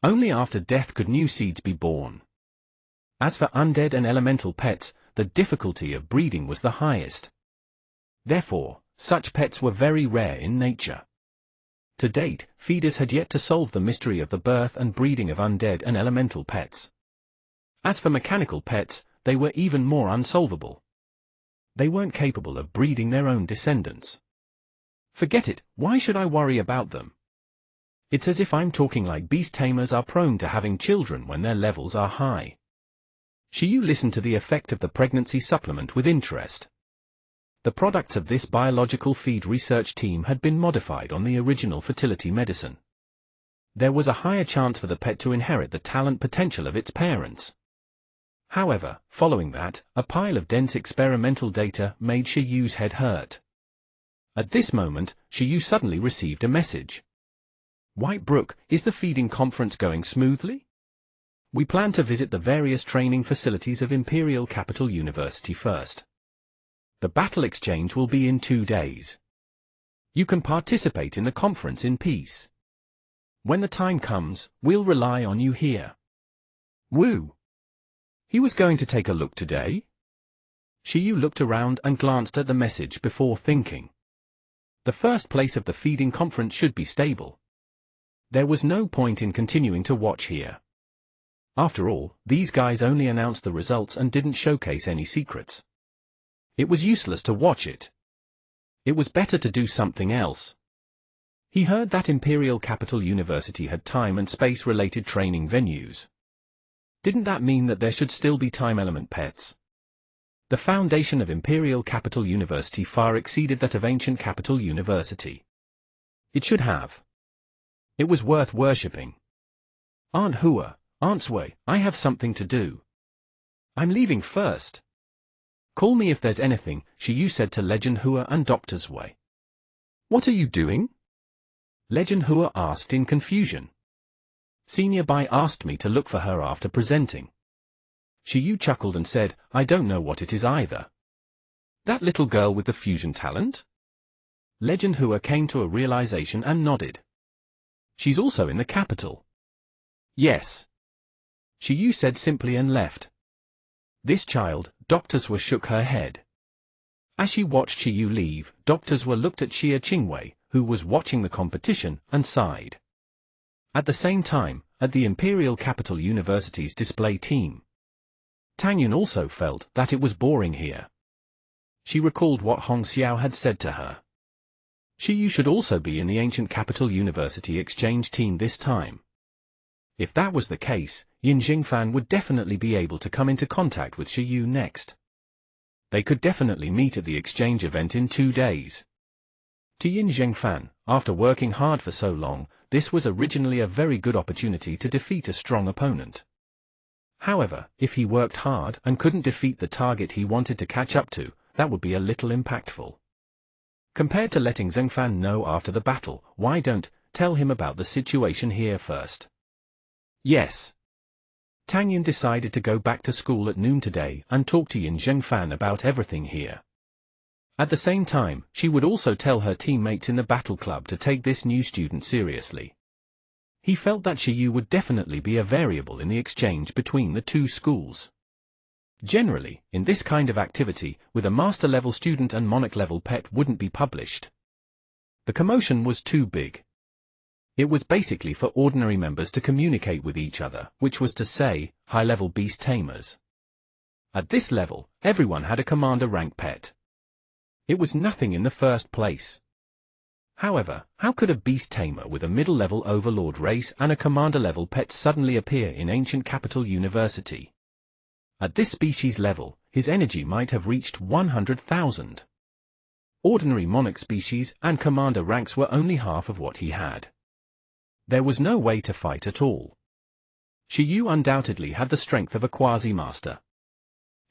Only after death could new seeds be born. As for undead and elemental pets, the difficulty of breeding was the highest. Therefore, such pets were very rare in nature. To date, feeders had yet to solve the mystery of the birth and breeding of undead and elemental pets. As for mechanical pets, they were even more unsolvable. They weren't capable of breeding their own descendants. Forget it, why should I worry about them? It's as if I'm talking like beast tamers are prone to having children when their levels are high. Shiyu listened to the effect of the pregnancy supplement with interest. The products of this biological feed research team had been modified on the original fertility medicine. There was a higher chance for the pet to inherit the talent potential of its parents. However, following that, a pile of dense experimental data made Shiyu's head hurt. At this moment, Shiyu suddenly received a message. White Brook, is the feeding conference going smoothly? We plan to visit the various training facilities of Imperial Capital University first. The battle exchange will be in 2 days. You can participate in the conference in peace. When the time comes, we'll rely on you here. Woo! He was going to take a look today? Shiyu looked around and glanced at the message before thinking. The first place of the feeding conference should be stable. There was no point in continuing to watch here. After all, these guys only announced the results and didn't showcase any secrets. It was useless to watch it. It was better to do something else. He heard that Imperial Capital University had time and space-related training venues. Didn't that mean that there should still be time element pets? The foundation of Imperial Capital University far exceeded that of Ancient Capital University. It should have. It was worth worshipping. Aunt Hua, Aunt Sui, I have something to do. I'm leaving first. Call me if there's anything, Shiyu said to Legend Hua and Dr. Sui. What are you doing? Legend Hua asked in confusion. Senior Bai asked me to look for her after presenting. Shiyu chuckled and said, I don't know what it is either. That little girl with the fusion talent? Legend Hua came to a realization and nodded. She's also in the capital. Yes. Shiyu said simply and left. This child, Dr. Sui shook her head. As she watched Shiyu leave, Dr. Sui looked at Xia Qingwei, who was watching the competition, and sighed. At the same time, at the Imperial Capital University's display team, Tang Yun also felt that it was boring here. She recalled what Hong Xiao had said to her. Shiyu should also be in the Ancient Capital University exchange team this time. If that was the case, Yin Jingfan would definitely be able to come into contact with Shiyu next. They could definitely meet at the exchange event in 2 days. To Yin Jingfan, after working hard for so long, this was originally a very good opportunity to defeat a strong opponent. However, if he worked hard and couldn't defeat the target he wanted to catch up to, that would be a little impactful. Compared to letting Zhengfan know after the battle, why don't tell him about the situation here first? Yes. Tang Yun decided to go back to school at noon today and talk to Yin Zhengfan about everything here. At the same time, she would also tell her teammates in the battle club to take this new student seriously. He felt that Shiyu would definitely be a variable in the exchange between the two schools. Generally, in this kind of activity, with a master-level student and monarch-level pet wouldn't be published. The commotion was too big. It was basically for ordinary members to communicate with each other, which was to say, high-level beast tamers. At this level, everyone had a commander rank pet. It was nothing in the first place. However, how could a beast tamer with a middle-level overlord race and a commander-level pet suddenly appear in Ancient Capital University? At this species level, his energy might have reached 100,000. Ordinary monarch species and commander ranks were only half of what he had. There was no way to fight at all. Shiyu undoubtedly had the strength of a quasi-master.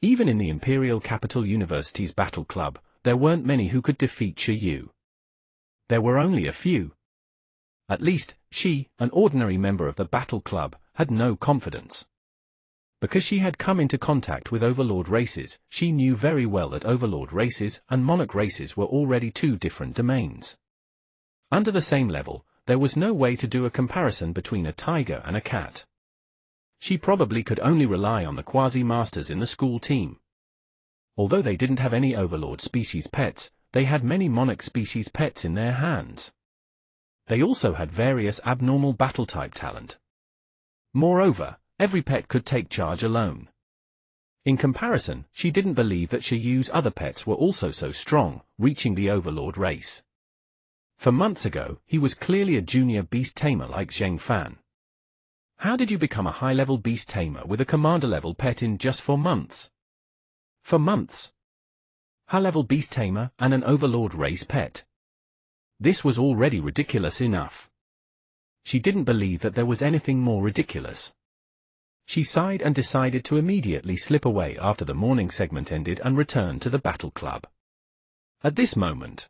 Even in the Imperial Capital University's battle club, there weren't many who could defeat Shiyu. There were only a few. At least, she, an ordinary member of the battle club, had no confidence. Because she had come into contact with overlord races, she knew very well that overlord races and monarch races were already two different domains. Under the same level, there was no way to do a comparison between a tiger and a cat. She probably could only rely on the quasi-masters in the school team. Although they didn't have any overlord species pets, they had many monarch species pets in their hands. They also had various abnormal battle-type talent. Moreover, every pet could take charge alone. In comparison, she didn't believe that Shiyu's other pets were also so strong, reaching the overlord race. For months ago, he was clearly a junior beast tamer like Zheng Fan. How did you become a high-level beast tamer with a commander-level pet in just 4 months? For months. High-level beast tamer and an overlord race pet. This was already ridiculous enough. She didn't believe that there was anything more ridiculous. She sighed and decided to immediately slip away after the morning segment ended and return to the battle club. At this moment,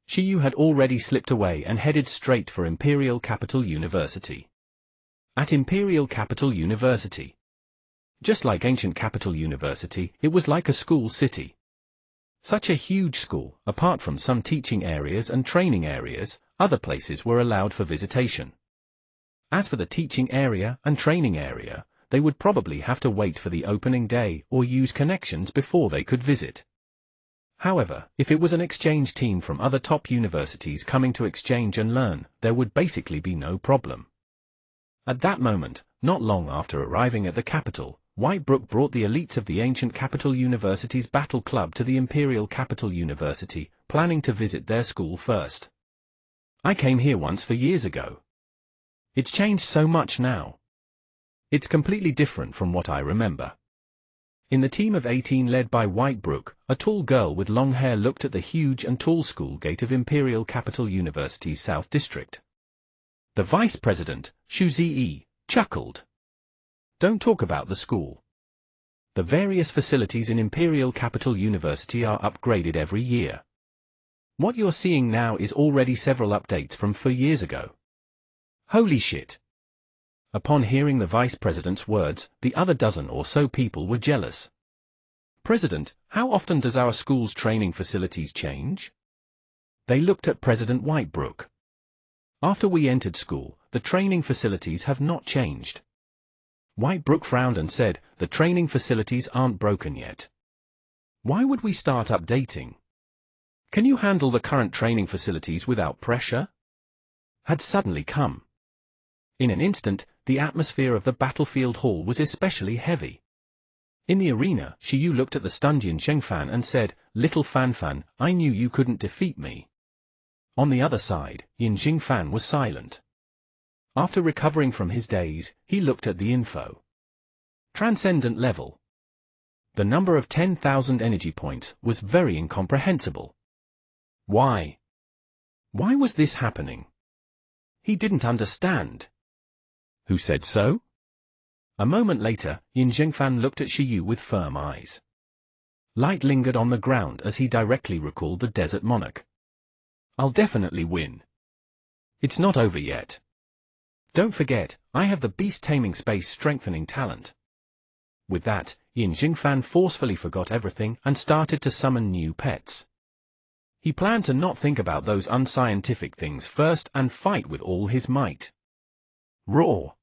Shiyu had already slipped away and headed straight for Imperial Capital University. At Imperial Capital University, just like Ancient Capital University, it was like a school city. Such a huge school, apart from some teaching areas and training areas, other places were allowed for visitation. As for the teaching area and training area, they would probably have to wait for the opening day or use connections before they could visit. However, if it was an exchange team from other top universities coming to exchange and learn, there would basically be no problem. At that moment, not long after arriving at the capital, Whitebrook brought the elites of the Ancient Capital University's battle club to the Imperial Capital University, planning to visit their school first. I came here once for years ago. It's changed so much now. It's completely different from what I remember. In the team of 18 led by Whitebrook, a tall girl with long hair looked at the huge and tall school gate of Imperial Capital University's South District. The vice president, Xu Ziyi, chuckled. Don't talk about the school. The various facilities in Imperial Capital University are upgraded every year. What you're seeing now is already several updates from 4 years ago. Holy shit! Upon hearing the vice president's words, the other dozen or so people were jealous. President, how often does our school's training facilities change? They looked at President Whitebrook. After we entered school, the training facilities have not changed. Whitebrook frowned and said, the training facilities aren't broken yet. Why would we start updating? Can you handle the current training facilities without pressure? Had suddenly come. In an instant, the atmosphere of the battlefield hall was especially heavy. In the arena, Shiyu looked at the stunned Yin Zhengfan and said, Little Fanfan, I knew you couldn't defeat me. On the other side, Yin Zhengfan was silent. After recovering from his daze, he looked at the info. Transcendent level. The number of 10,000 energy points was very incomprehensible. Why? Why was this happening? He didn't understand. Who said so? A moment later, Yin Zhengfan looked at Shiyu with firm eyes. Light lingered on the ground as he directly recalled the Desert Monarch. I'll definitely win. It's not over yet. Don't forget, I have the beast-taming space strengthening talent. With that, Yin Zhengfan forcefully forgot everything and started to summon new pets. He planned to not think about those unscientific things first and fight with all his might. Roar!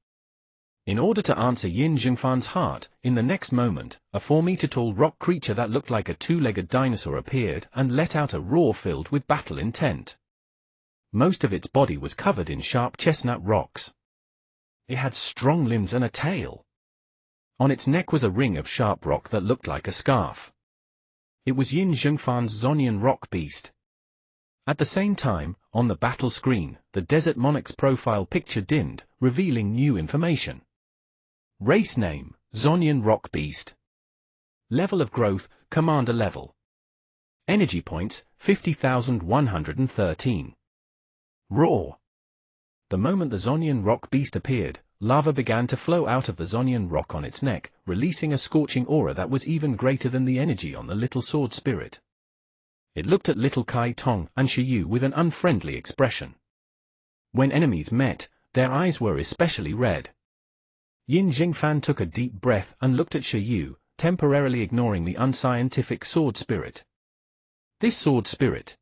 In order to answer Yin Zhengfan's heart, in the next moment, a 4-meter-tall rock creature that looked like a 2-legged dinosaur appeared and let out a roar filled with battle intent. most of its body was covered in sharp chestnut rocks. It had strong limbs and a tail. On its neck was a ring of sharp rock that looked like a scarf. It was Yin Zhengfan's Zonian rock beast. At the same time, on the battle screen, the Desert Monarch's profile picture dimmed, revealing new information. Race name, Zonian rock beast. Level of growth, commander level. Energy points, 50,113. Roar. The moment the Zonian rock beast appeared, lava began to flow out of the Zonian rock on its neck, releasing a scorching aura that was even greater than the energy on the little sword spirit. It looked at little Kai Tong and Shi Yu with an unfriendly expression. When enemies met, their eyes were especially red. Yin Zhengfan took a deep breath and looked at Shi Yu, temporarily ignoring the unscientific sword spirit. This sword spirit.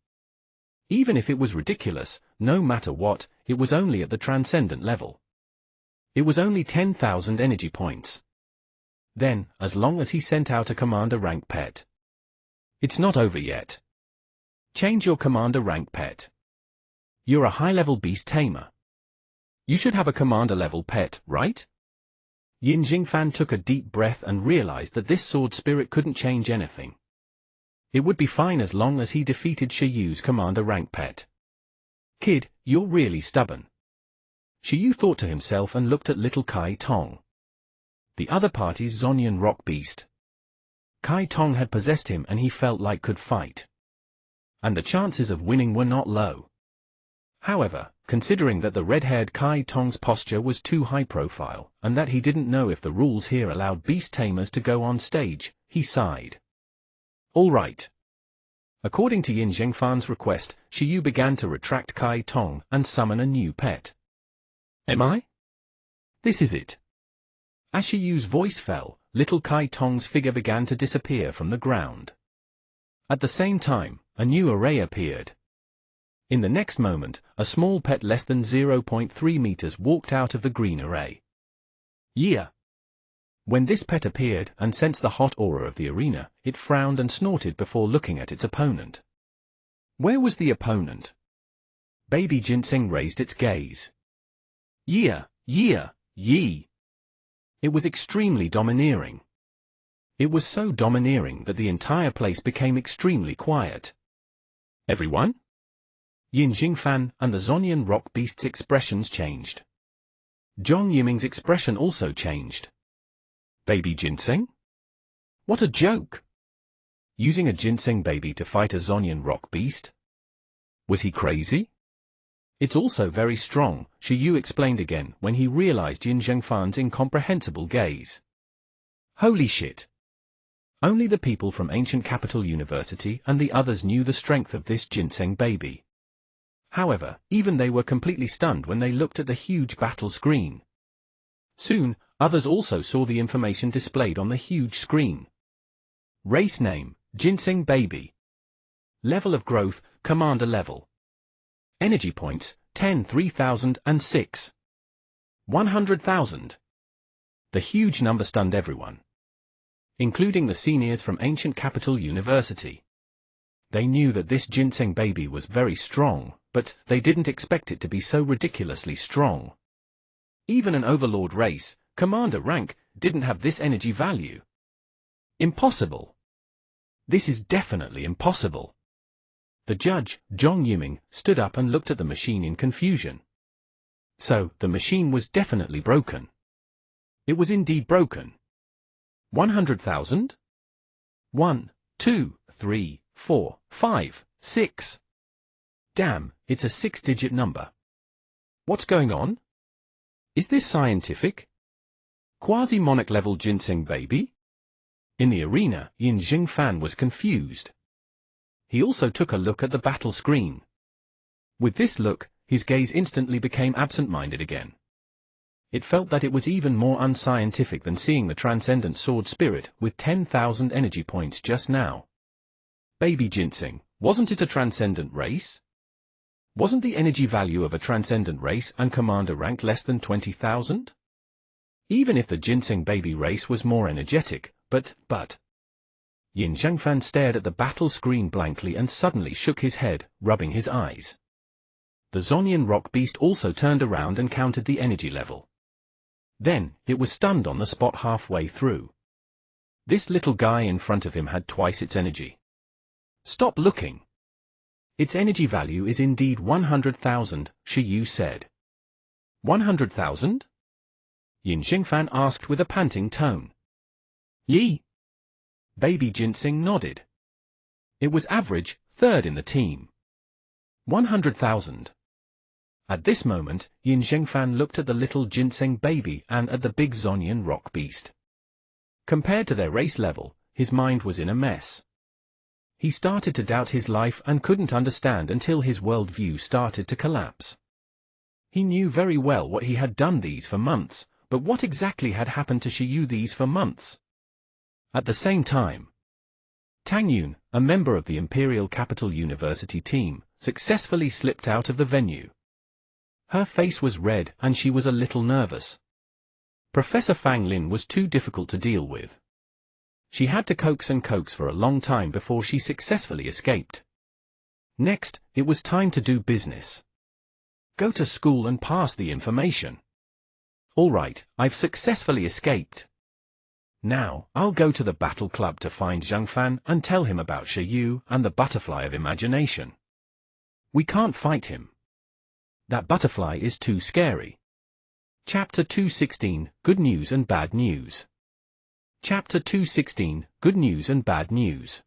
Even if it was ridiculous, no matter what, it was only at the transcendent level. It was only 10,000 energy points. Then, as long as he sent out a commander rank pet. It's not over yet. Change your commander rank pet. You're a high-level beast tamer. You should have a commander-level pet, right? Yin Zhengfan took a deep breath and realized that this sword spirit couldn't change anything. It would be fine as long as he defeated Shi Yu's commander rank pet. Kid, you're really stubborn. Shi Yu thought to himself and looked at little Kai Tong. The other party's Zonian rock beast. Kai Tong had possessed him and he felt like could fight. And the chances of winning were not low. However, considering that the red-haired Kai Tong's posture was too high profile, and that he didn't know if the rules here allowed beast tamers to go on stage, he sighed. All right. According to Yin Zhengfan's request, Shi Yu began to retract Kai Tong and summon a new pet. Am I? This is it. As Shi Yu's voice fell, little Kai Tong's figure began to disappear from the ground. At the same time, a new array appeared. In the next moment, a small pet less than 0.3 meters walked out of the green array. Yeah. When this pet appeared and sensed the hot aura of the arena, it frowned and snorted before looking at its opponent. Where was the opponent? Baby Ginseng raised its gaze. Yeah, yeah, yee. It was extremely domineering. It was so domineering that the entire place became extremely quiet. Everyone? Yin Zhengfan and the Zonian rock beast's expressions changed. Zhong Yiming's expression also changed. Baby Ginseng? What a joke! Using a ginseng baby to fight a Zonian rock beast? Was he crazy? It's also very strong, Shi Yu explained again when he realized Yin Zhengfan's incomprehensible gaze. Holy shit! Only the people from Ancient Capital University and the others knew the strength of this ginseng baby. However, even they were completely stunned when they looked at the huge battle screen. Soon, others also saw the information displayed on the huge screen. Race name, Ginseng Baby. Level of growth, Commander level. Energy points, 10,306. 100,000. The huge number stunned everyone, including the seniors from Ancient Capital University. They knew that this ginseng baby was very strong, but they didn't expect it to be so ridiculously strong. Even an overlord race, commander rank, didn't have this energy value. Impossible. This is definitely impossible. The judge, Zhong Yiming, stood up and looked at the machine in confusion. So, the machine was definitely broken. It was indeed broken. 100,000? 1, 2, 3, 4, 5, 6. Damn, it's a 6-digit number. What's going on? Is this scientific? Quasi-monarch level ginseng baby? In the arena, Yin Zhengfan was confused. He also took a look at the battle screen. With this look, his gaze instantly became absent-minded again. It felt that it was even more unscientific than seeing the transcendent sword spirit with 10,000 energy points just now. Baby ginseng, wasn't it a transcendent race? Wasn't the energy value of a transcendent race and commander rank less than 20,000? Even if the ginseng baby race was more energetic, but... Yin Zhengfan stared at the battle screen blankly and suddenly shook his head, rubbing his eyes. The Zonian rock beast also turned around and counted the energy level. Then, it was stunned on the spot halfway through. This little guy in front of him had twice its energy. Stop looking. Its energy value is indeed 100,000, Shiyu said. 100,000? Yin Xingfan asked with a panting tone. Yi. Baby Ginseng nodded. It was average, third in the team. 100,000. At this moment, Yin Zhengfan looked at the little ginseng baby and at the big Zonian rock beast. Compared to their race level, his mind was in a mess. He started to doubt his life and couldn't understand until his worldview started to collapse. He knew very well what he had done these for months, but what exactly had happened to Shiyu these for months? At the same time, Tang Yun, a member of the Imperial Capital University team, successfully slipped out of the venue. Her face was red and she was a little nervous. Professor Fang Lin was too difficult to deal with. She had to coax and coax for a long time before she successfully escaped. Next, it was time to do business. Go to school and pass the information. All right, I've successfully escaped. Now, I'll go to the battle club to find Zhang Fan and tell him about Shiyu and the butterfly of imagination. We can't fight him. That butterfly is too scary. Chapter 216, Good News and Bad News. Chapter 216, Good News and Bad News.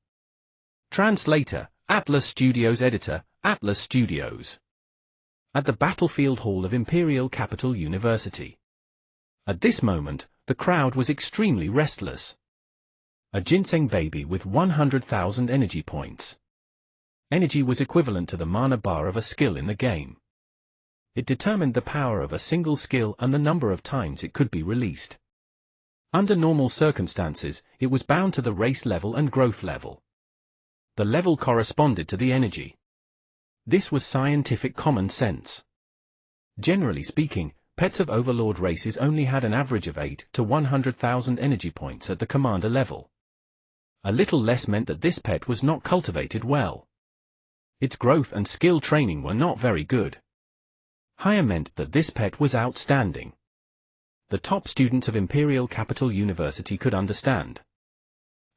Translator, Atlas Studios. Editor, Atlas Studios. At the Battlefield Hall of Imperial Capital University. At this moment, the crowd was extremely restless. A ginseng baby with 100,000 energy points. Energy was equivalent to the mana bar of a skill in the game. It determined the power of a single skill and the number of times it could be released. Under normal circumstances, it was bound to the race level and growth level. The level corresponded to the energy. This was scientific common sense. Generally speaking, pets of overlord races only had an average of 8 to 100,000 energy points at the commander level. A little less meant that this pet was not cultivated well. Its growth and skill training were not very good. Higher meant that this pet was outstanding. The top students of Imperial Capital University could understand.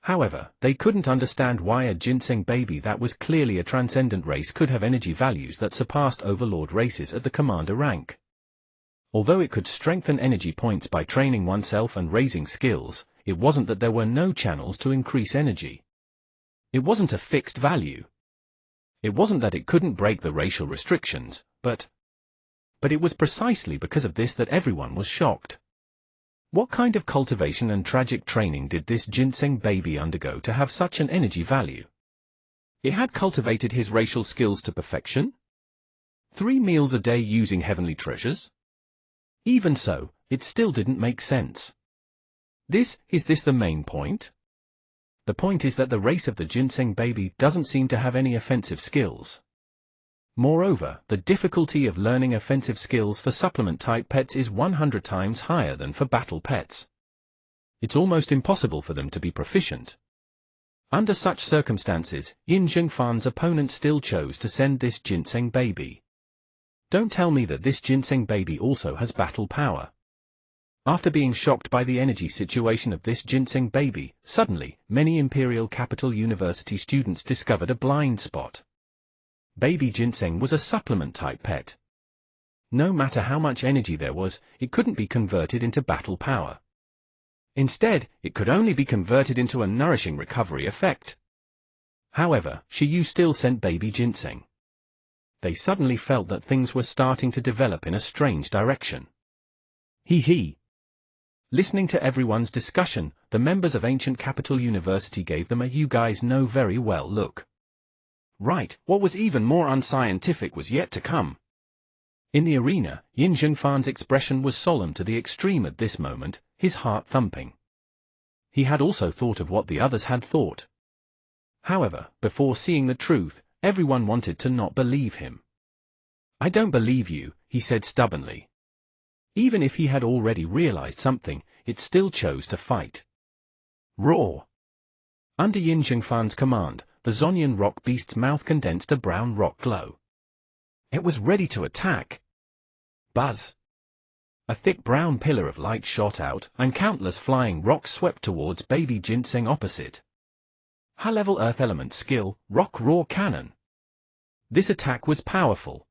However, they couldn't understand why a ginseng baby that was clearly a transcendent race could have energy values that surpassed overlord races at the commander rank. Although it could strengthen energy points by training oneself and raising skills, it wasn't that there were no channels to increase energy. It wasn't a fixed value. It wasn't that it couldn't break the racial restrictions, but it was precisely because of this that everyone was shocked. What kind of cultivation and tragic training did this ginseng baby undergo to have such an energy value? It had cultivated his racial skills to perfection? 3 meals a day using heavenly treasures? Even so, it still didn't make sense. Is this the main point? The point is that the race of the ginseng baby doesn't seem to have any offensive skills. Moreover, the difficulty of learning offensive skills for supplement-type pets is 100 times higher than for battle pets. It's almost impossible for them to be proficient. Under such circumstances, Yin Zhengfan's opponent still chose to send this ginseng baby. Don't tell me that this ginseng baby also has battle power. After being shocked by the energy situation of this ginseng baby, suddenly, many Imperial Capital University students discovered a blind spot. Baby ginseng was a supplement-type pet. No matter how much energy there was, it couldn't be converted into battle power. Instead, it could only be converted into a nourishing recovery effect. However, Shiyu still sent baby ginseng. They suddenly felt that things were starting to develop in a strange direction. Hee. Listening to everyone's discussion, the members of Ancient Capital University gave them a "you guys know very well" look. Right, what was even more unscientific was yet to come. In the arena, Yin Zhengfan's expression was solemn to the extreme at this moment, his heart thumping. He had also thought of what the others had thought. However, before seeing the truth, everyone wanted to not believe him. "I don't believe you," he said stubbornly. Even if he had already realized something, it still chose to fight. Roar! Under Yin Zhengfan's command, the Zonian rock beast's mouth condensed a brown rock glow. It was ready to attack. Buzz! A thick brown pillar of light shot out, and countless flying rocks swept towards baby ginseng opposite. High-level Earth Element skill, Rock Roar Cannon. This attack was powerful.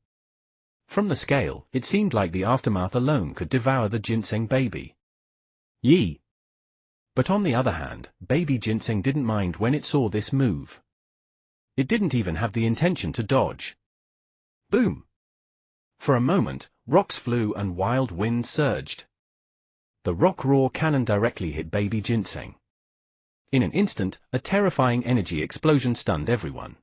From the scale, it seemed like the aftermath alone could devour the ginseng baby. Yee! But on the other hand, baby ginseng didn't mind when it saw this move. It didn't even have the intention to dodge. Boom! For a moment, rocks flew and wild winds surged. The Rock Roar Cannon directly hit baby ginseng. In an instant, a terrifying energy explosion stunned everyone.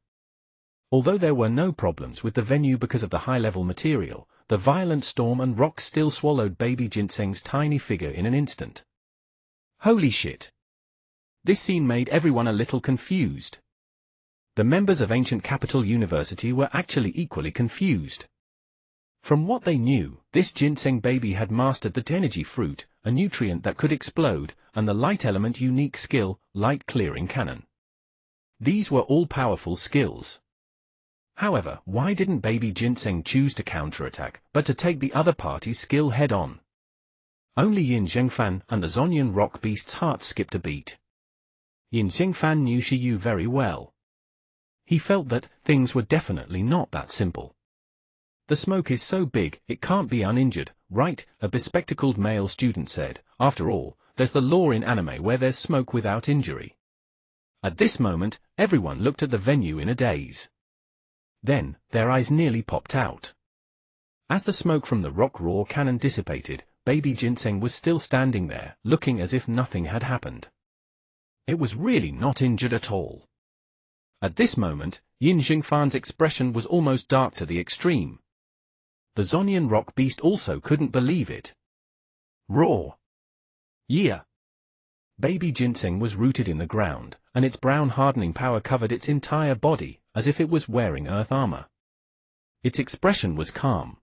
Although there were no problems with the venue because of the high-level material, the violent storm and rocks still swallowed baby ginseng's tiny figure in an instant. Holy shit! This scene made everyone a little confused. The members of Ancient Capital University were actually equally confused. From what they knew, this ginseng baby had mastered the energy fruit, a nutrient that could explode, and the light element unique skill, Light Clearing Cannon. These were all powerful skills. However, why didn't baby ginseng choose to counterattack, but to take the other party's skill head-on? Only Yin Zhengfan and the Zonian rock beast's hearts skipped a beat. Yin Zhengfan knew Shiyu very well. He felt that things were definitely not that simple. The smoke is so big, it can't be uninjured, right? A bespectacled male student said. After all, there's the law in anime where there's smoke without injury. At this moment, everyone looked at the venue in a daze. Then, their eyes nearly popped out. As the smoke from the Rock Roar Cannon dissipated, baby ginseng was still standing there, looking as if nothing had happened. It was really not injured at all. At this moment, Yin Zhengfan's expression was almost dark to the extreme. The Zonian rock beast also couldn't believe it. Roar! Yeah! Baby ginseng was rooted in the ground, and its brown hardening power covered its entire body, as if it was wearing earth armor. Its expression was calm.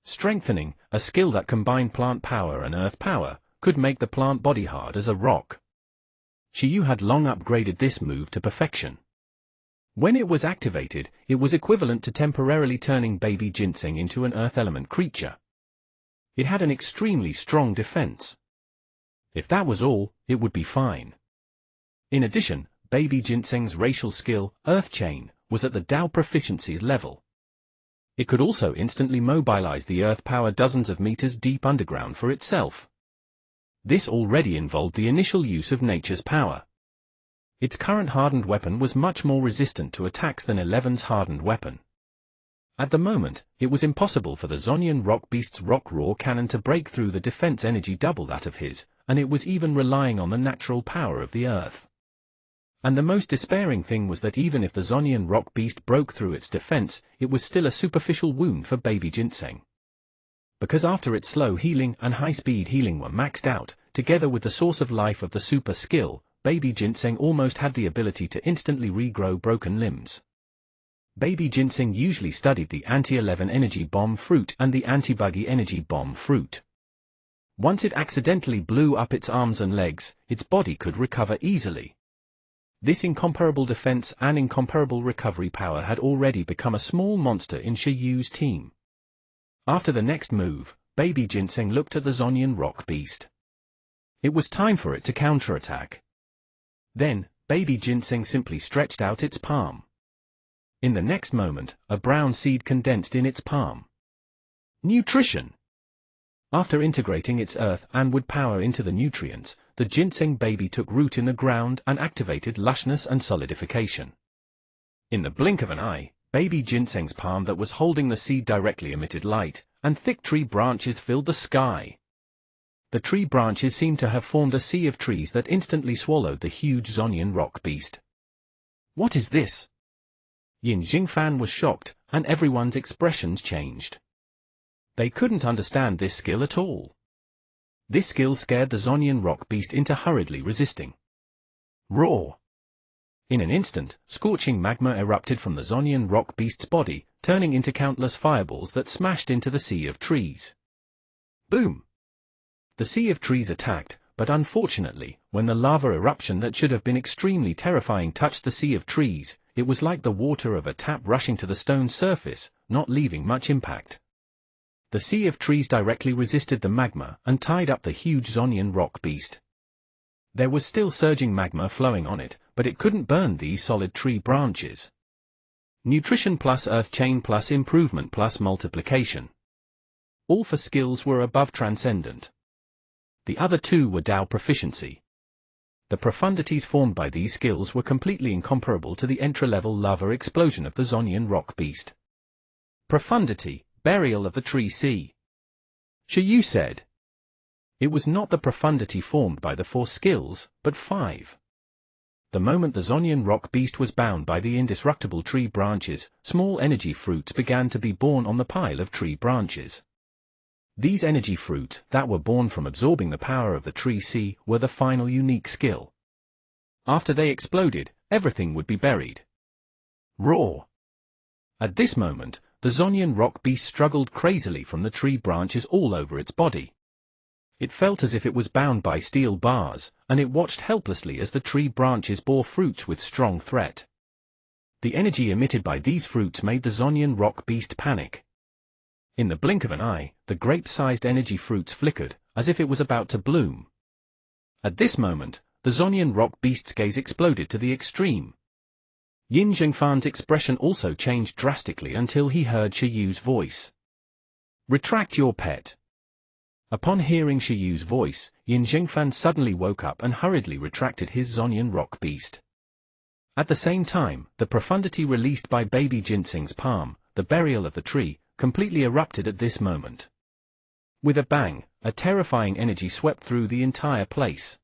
Strengthening, a skill that combined plant power and earth power, could make the plant body hard as a rock. Shiyu had long upgraded this move to perfection. When it was activated, it was equivalent to temporarily turning baby ginseng into an earth element creature. It had an extremely strong defense. If that was all, it would be fine. In addition, baby ginseng's racial skill, Earth Chain, was at the Dao proficiency level. It could also instantly mobilize the earth power dozens of meters deep underground for itself. This already involved the initial use of nature's power. Its current hardened weapon was much more resistant to attacks than 11's hardened weapon. At the moment, it was impossible for the Zonian rock beast's Rock Roar Cannon to break through the defense energy double that of his, and it was even relying on the natural power of the earth. And the most despairing thing was that even if the Zonian rock beast broke through its defense, it was still a superficial wound for baby ginseng. Because after its slow healing and high-speed healing were maxed out, together with the source of life of the super skill, baby ginseng almost had the ability to instantly regrow broken limbs. Baby ginseng usually studied the anti-11 energy bomb fruit and the anti-buggy energy bomb fruit. Once it accidentally blew up its arms and legs, its body could recover easily. This incomparable defense and incomparable recovery power had already become a small monster in Shiyu's team. After the next move, baby ginseng looked at the Zonian rock beast. It was time for it to counterattack. Then, baby ginseng simply stretched out its palm. In the next moment, a brown seed condensed in its palm. Nutrition! After integrating its earth and wood power into the nutrients, the ginseng baby took root in the ground and activated lushness and solidification. In the blink of an eye, baby ginseng's palm that was holding the seed directly emitted light, and thick tree branches filled the sky. The tree branches seemed to have formed a sea of trees that instantly swallowed the huge Zonian rock beast. What is this? Yin Zhengfan was shocked, and everyone's expressions changed. They couldn't understand this skill at all. This skill scared the Zonian rock beast into hurriedly resisting. Roar! In an instant, scorching magma erupted from the Zonian rock beast's body, turning into countless fireballs that smashed into the sea of trees. Boom! The sea of trees attacked, but unfortunately, when the lava eruption that should have been extremely terrifying touched the sea of trees, it was like the water of a tap rushing to the stone surface, not leaving much impact. The sea of trees directly resisted the magma and tied up the huge Zonian rock beast. There was still surging magma flowing on it, but it couldn't burn these solid tree branches. Nutrition plus earth chain plus improvement plus multiplication. All four skills were above transcendent. The other two were Tao proficiency. The profundities formed by these skills were completely incomparable to the entry-level lava explosion of the Zonian rock beast. Profundity, burial of the tree sea. Shiyu said. It was not the profundity formed by the 4 skills, but 5. The moment the Zonian rock beast was bound by the indestructible tree branches, small energy fruits began to be born on the pile of tree branches. These energy fruits that were born from absorbing the power of the tree sea were the final unique skill. After they exploded, everything would be buried. Raw. At this moment, the Zonian rock beast struggled crazily from the tree branches all over its body. It felt as if it was bound by steel bars, and it watched helplessly as the tree branches bore fruits with strong threat. The energy emitted by these fruits made the Zonian rock beast panic. In the blink of an eye, the grape-sized energy fruits flickered, as if it was about to bloom. At this moment, the Zonian rock beast's gaze exploded to the extreme. Yin Zhengfan's expression also changed drastically until he heard Shiyu's voice. Retract your pet. Upon hearing Shiyu's voice, Yin Zhengfan suddenly woke up and hurriedly retracted his Zonian rock beast. At the same time, the profundity released by baby Ginseng's palm, the burial of the tree, completely erupted at this moment. With a bang, a terrifying energy swept through the entire place.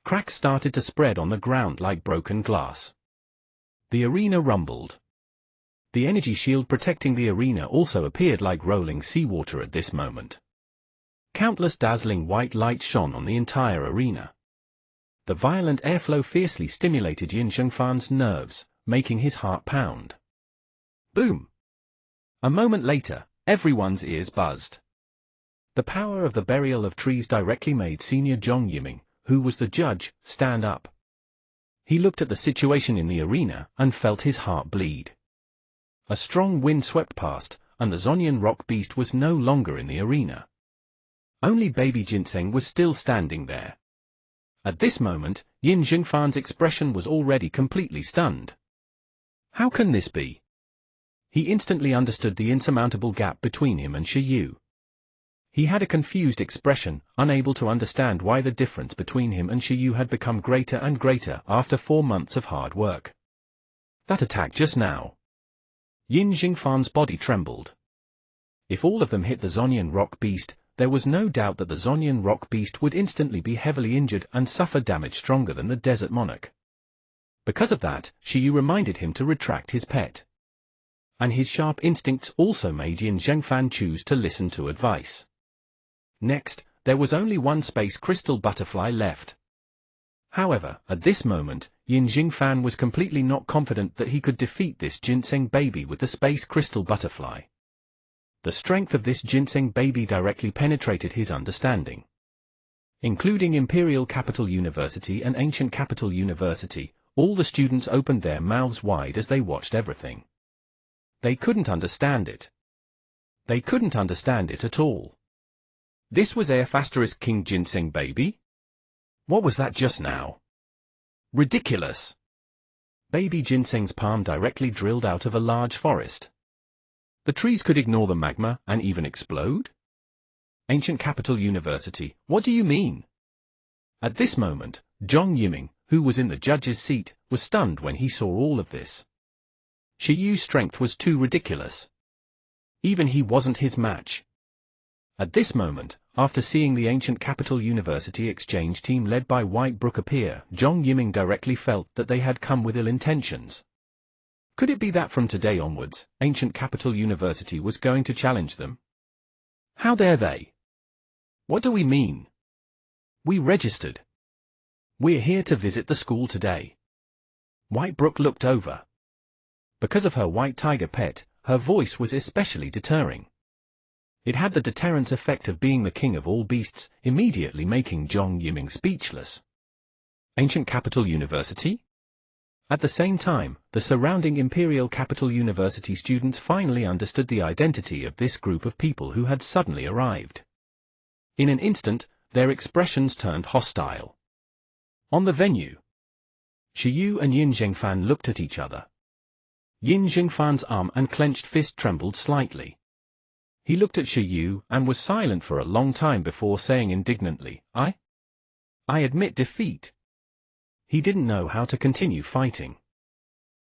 Cracks started to spread on the ground like broken glass. The arena rumbled. The energy shield protecting the arena also appeared like rolling seawater at this moment. Countless dazzling white lights shone on the entire arena. The violent airflow fiercely stimulated Yin Zhengfan's nerves, making his heart pound. Boom! A moment later, everyone's ears buzzed. The power of the burial of trees directly made Senior Zhong Yiming, who was the judge, stand up. He looked at the situation in the arena and felt his heart bleed. A strong wind swept past, and the Zonian rock beast was no longer in the arena. Only baby Ginseng was still standing there. At this moment, Yin Zhengfan's expression was already completely stunned. How can this be? He instantly understood the insurmountable gap between him and Shiyu. He had a confused expression, unable to understand why the difference between him and Shiyu had become greater and greater after 4 months of hard work. That attack just now. Yin Zhengfan's body trembled. If all of them hit the Zonian rock beast, there was no doubt that the Zonian rock beast would instantly be heavily injured and suffer damage stronger than the Desert Monarch. Because of that, Shiyu reminded him to retract his pet. And his sharp instincts also made Yin Zhengfan choose to listen to advice. Next, there was only one space crystal butterfly left. However, at this moment, Yin Zhengfan was completely not confident that he could defeat this ginseng baby with the space crystal butterfly. The strength of this ginseng baby directly penetrated his understanding. Including Imperial Capital University and Ancient Capital University, all the students opened their mouths wide as they watched everything. They couldn't understand it. They couldn't understand it at all. This was F** King Ginseng baby? What was that just now? Ridiculous! Baby Ginseng's palm directly drilled out of a large forest. The trees could ignore the magma and even explode? Ancient Capital University, what do you mean? At this moment, Zhong Yiming, who was in the judge's seat, was stunned when he saw all of this. Shiyu's strength was too ridiculous. Even he wasn't his match. At this moment, after seeing the Ancient Capital University exchange team led by White Brook appear, Zhong Yiming directly felt that they had come with ill intentions. Could it be that from today onwards, Ancient Capital University was going to challenge them? How dare they? What do we mean? We registered. We're here to visit the school today. White Brook looked over. Because of her white tiger pet, her voice was especially deterring. It had the deterrence effect of being the king of all beasts, immediately making Zhong Yiming speechless. Ancient Capital University? At the same time, the surrounding Imperial Capital University students finally understood the identity of this group of people who had suddenly arrived. In an instant, their expressions turned hostile. On the venue, Shiyu and Yin Zhengfan looked at each other. Yin Zhengfan's arm and clenched fist trembled slightly. He looked at Shiyu and was silent for a long time before saying indignantly, I admit defeat. He didn't know how to continue fighting.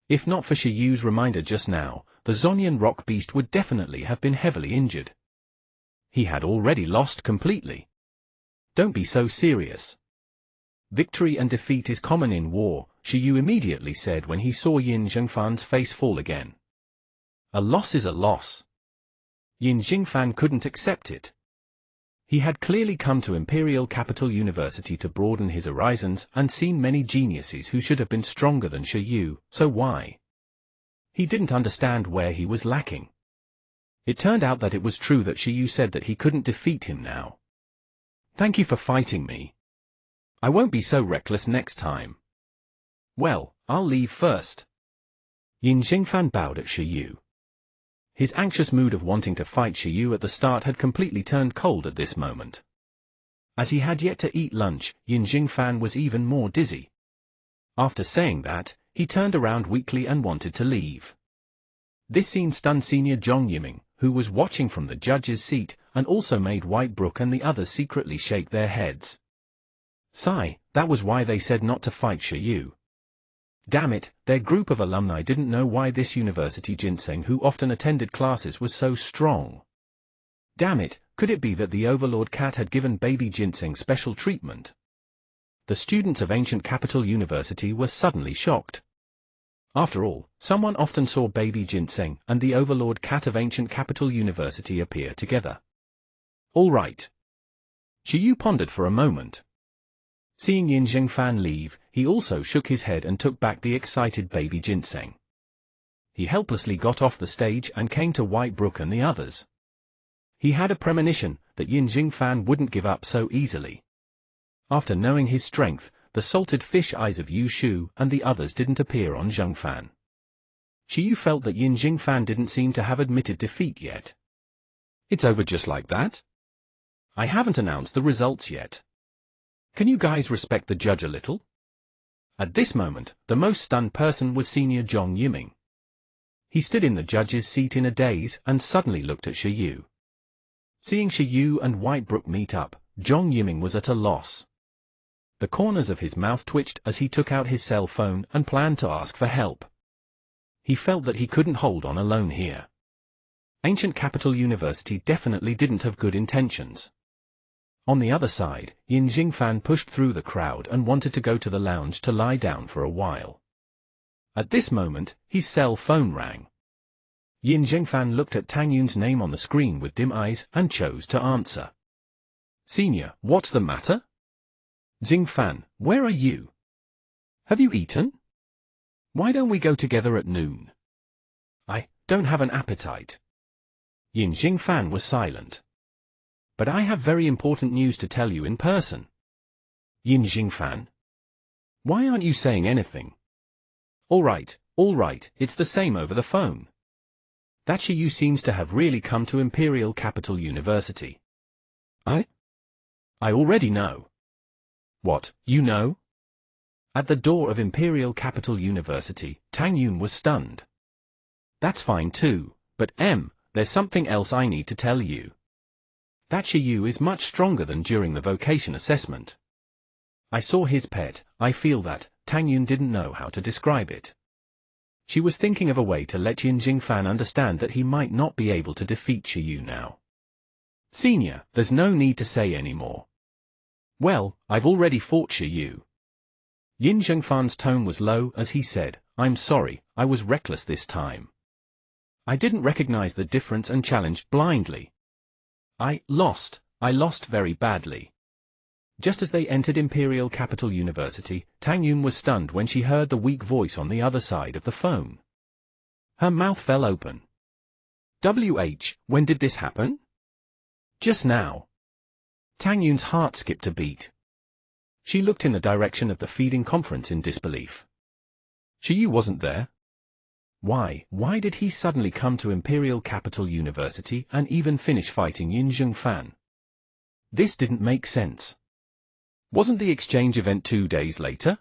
If not for Shiyu's reminder just now, the Zonyan rock beast would definitely have been heavily injured. He had already lost completely. Don't be so serious. Victory and defeat is common in war, Shiyu immediately said when he saw Yin Zhengfan's face fall again. A loss is a loss. Yin Zhengfan couldn't accept it. He had clearly come to Imperial Capital University to broaden his horizons and seen many geniuses who should have been stronger than Shiyu, so why? He didn't understand where he was lacking. It turned out that it was true that Shiyu said that he couldn't defeat him now. Thank you for fighting me. I won't be so reckless next time. Well, I'll leave first. Yin Zhengfan bowed at Shiyu. His anxious mood of wanting to fight Shiyu at the start had completely turned cold at this moment. As he had yet to eat lunch, Yin Zhengfan was even more dizzy. After saying that, he turned around weakly and wanted to leave. This scene stunned Senior Zhong Yiming, who was watching from the judge's seat, and also made White Brook and the others secretly shake their heads. Sigh, that was why they said not to fight Shiyu. Damn it, their group of alumni didn't know why this university ginseng who often attended classes was so strong. Damn it, could it be that the Overlord Cat had given baby ginseng special treatment? The students of Ancient Capital University were suddenly shocked. After all, someone often saw baby ginseng and the Overlord Cat of Ancient Capital University appear together. All right. Shiyu pondered for a moment. Seeing Yin Zhengfan leave, he also shook his head and took back the excited baby ginseng. He helplessly got off the stage and came to White Brook and the others. He had a premonition that Yin Zhengfan wouldn't give up so easily. After knowing his strength, the salted fish eyes of Yu Shu and the others didn't appear on Zhengfan. Shiyu felt that Yin Zhengfan didn't seem to have admitted defeat yet. It's over just like that? I haven't announced the results yet. Can you guys respect the judge a little? At this moment, the most stunned person was Senior Zhong Yiming. He stood in the judge's seat in a daze and suddenly looked at Shiyu. Seeing Shiyu and White Brook meet up, Zhong Yiming was at a loss. The corners of his mouth twitched as he took out his cell phone and planned to ask for help. He felt that he couldn't hold on alone here. Ancient Capital University definitely didn't have good intentions. On the other side, Yin Zhengfan pushed through the crowd and wanted to go to the lounge to lie down for a while. At this moment, his cell phone rang. Yin Zhengfan looked at Tang Yun's name on the screen with dim eyes and chose to answer. Senior, what's the matter? Zhengfan, where are you? Have you eaten? Why don't we go together at noon? I don't have an appetite. Yin Zhengfan was silent. But I have very important news to tell you in person. Yin Zhengfan. Why aren't you saying anything? All right, it's the same over the phone. That Shiyu seems to have really come to Imperial Capital University. I already know. What, you know? At the door of Imperial Capital University, Tang Yun was stunned. That's fine too, but there's something else I need to tell you. That Shiyu is much stronger than during the vocation assessment. I saw his pet. I feel that. Tang Yun didn't know how to describe it. She was thinking of a way to let Yin Zhengfan understand that he might not be able to defeat Shiyu now. Senior, there's no need to say any more. Well, I've already fought Shiyu. Yin Zhengfan's tone was low as he said, I'm sorry, I was reckless this time. I didn't recognize the difference and challenged blindly. I lost very badly. Just as they entered Imperial Capital University, Tang Yun was stunned when she heard the weak voice on the other side of the phone. Her mouth fell open. When did this happen? Just now. Tang Yun's heart skipped a beat. She looked in the direction of the feeding conference in disbelief. Shiyu wasn't there. Why did he suddenly come to Imperial Capital University and even finish fighting Yin Zhengfan? This didn't make sense. Wasn't the exchange event 2 days later?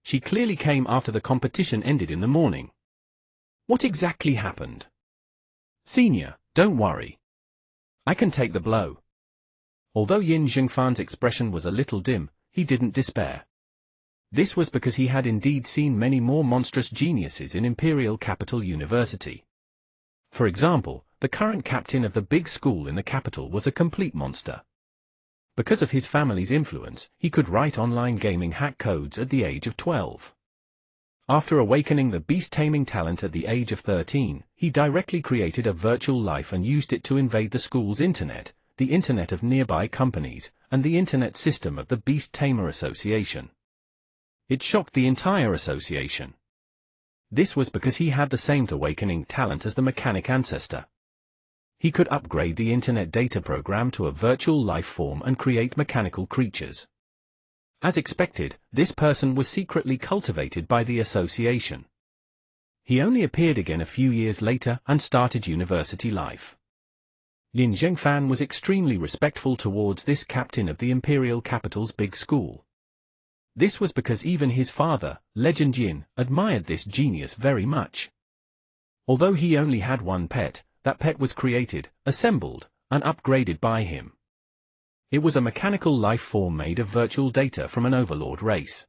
She clearly came after the competition ended in the morning. What exactly happened? Senior, don't worry. I can take the blow. Although Yin Zhengfan's expression was a little dim, he didn't despair. This was because he had indeed seen many more monstrous geniuses in Imperial Capital University. For example, the current captain of the big school in the capital was a complete monster. Because of his family's influence, he could write online gaming hack codes at the age of 12. After awakening the beast-taming talent at the age of 13, he directly created a virtual life and used it to invade the school's internet, the internet of nearby companies, and the internet system of the Beast Tamer Association. It shocked the entire association. This was because he had the same awakening talent as the mechanic ancestor. He could upgrade the internet data program to a virtual life form and create mechanical creatures. As expected, this person was secretly cultivated by the association. He only appeared again a few years later and started university life. Yin Zhengfan was extremely respectful towards this captain of the Imperial Capital's big school. This was because even his father, Legend Yin, admired this genius very much. Although he only had one pet, that pet was created, assembled, and upgraded by him. It was a mechanical life form made of virtual data from an overlord race.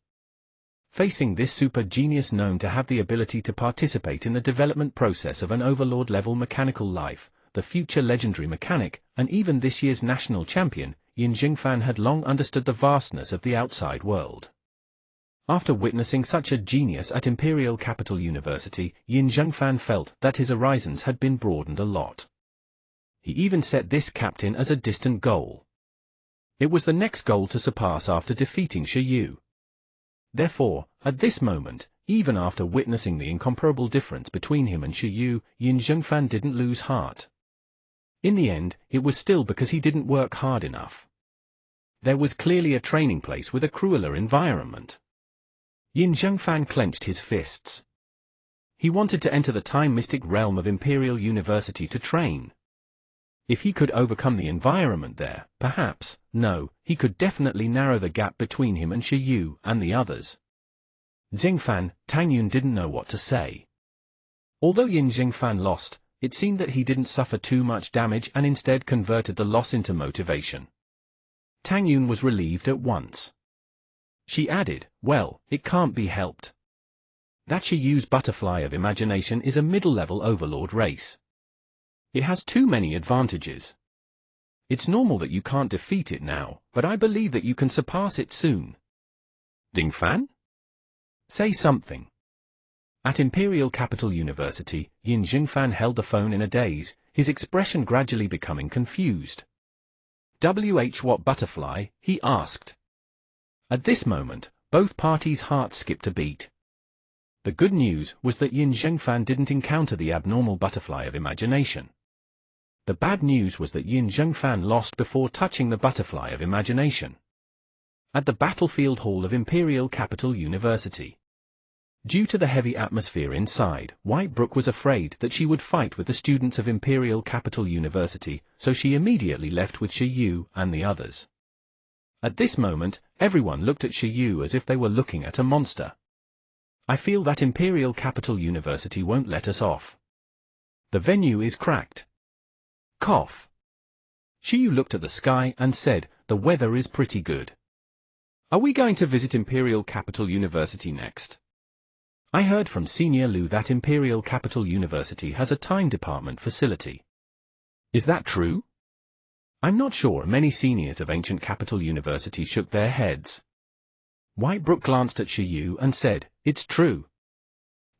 Facing this super genius known to have the ability to participate in the development process of an overlord-level mechanical life, the future legendary mechanic, and even this year's national champion, Yin Zhengfan had long understood the vastness of the outside world. After witnessing such a genius at Imperial Capital University, Yin Zhengfan felt that his horizons had been broadened a lot. He even set this captain as a distant goal. It was the next goal to surpass after defeating Shiyu. Therefore, at this moment, even after witnessing the incomparable difference between him and Shiyu, Yin Zhengfan didn't lose heart. In the end, it was still because he didn't work hard enough. There was clearly a training place with a crueler environment. Yin Zhengfan clenched his fists. He wanted to enter the time mystic realm of Imperial University to train. If he could overcome the environment there, perhaps, no, he could definitely narrow the gap between him and Shiyu and the others. Zhengfan, Tang Yun didn't know what to say. Although Yin Zhengfan lost, it seemed that he didn't suffer too much damage and instead converted the loss into motivation. Tang Yun was relieved at once. She added, well, it can't be helped. That Shiyu's butterfly of imagination is a middle-level overlord race. It has too many advantages. It's normal that you can't defeat it now, but I believe that you can surpass it soon. Dingfan? Say something. At Imperial Capital University, Yin Zhengfan held the phone in a daze, his expression gradually becoming confused. What butterfly? He asked. At this moment, both parties' hearts skipped a beat. The good news was that Yin Zhengfan didn't encounter the abnormal butterfly of imagination. The bad news was that Yin Zhengfan lost before touching the butterfly of imagination. At the battlefield hall of Imperial Capital University. Due to the heavy atmosphere inside, White Brook was afraid that she would fight with the students of Imperial Capital University, so she immediately left with Shiyu and the others. At this moment, everyone looked at Shiyu as if they were looking at a monster. I feel that Imperial Capital University won't let us off. The venue is cracked. Cough. Shiyu looked at the sky and said, the weather is pretty good. Are we going to visit Imperial Capital University next? I heard from Senior Lu that Imperial Capital University has a time department facility. Is that true? I'm not sure. Many seniors of Ancient Capital University shook their heads. White Brook glanced at Shiyu and said, it's true.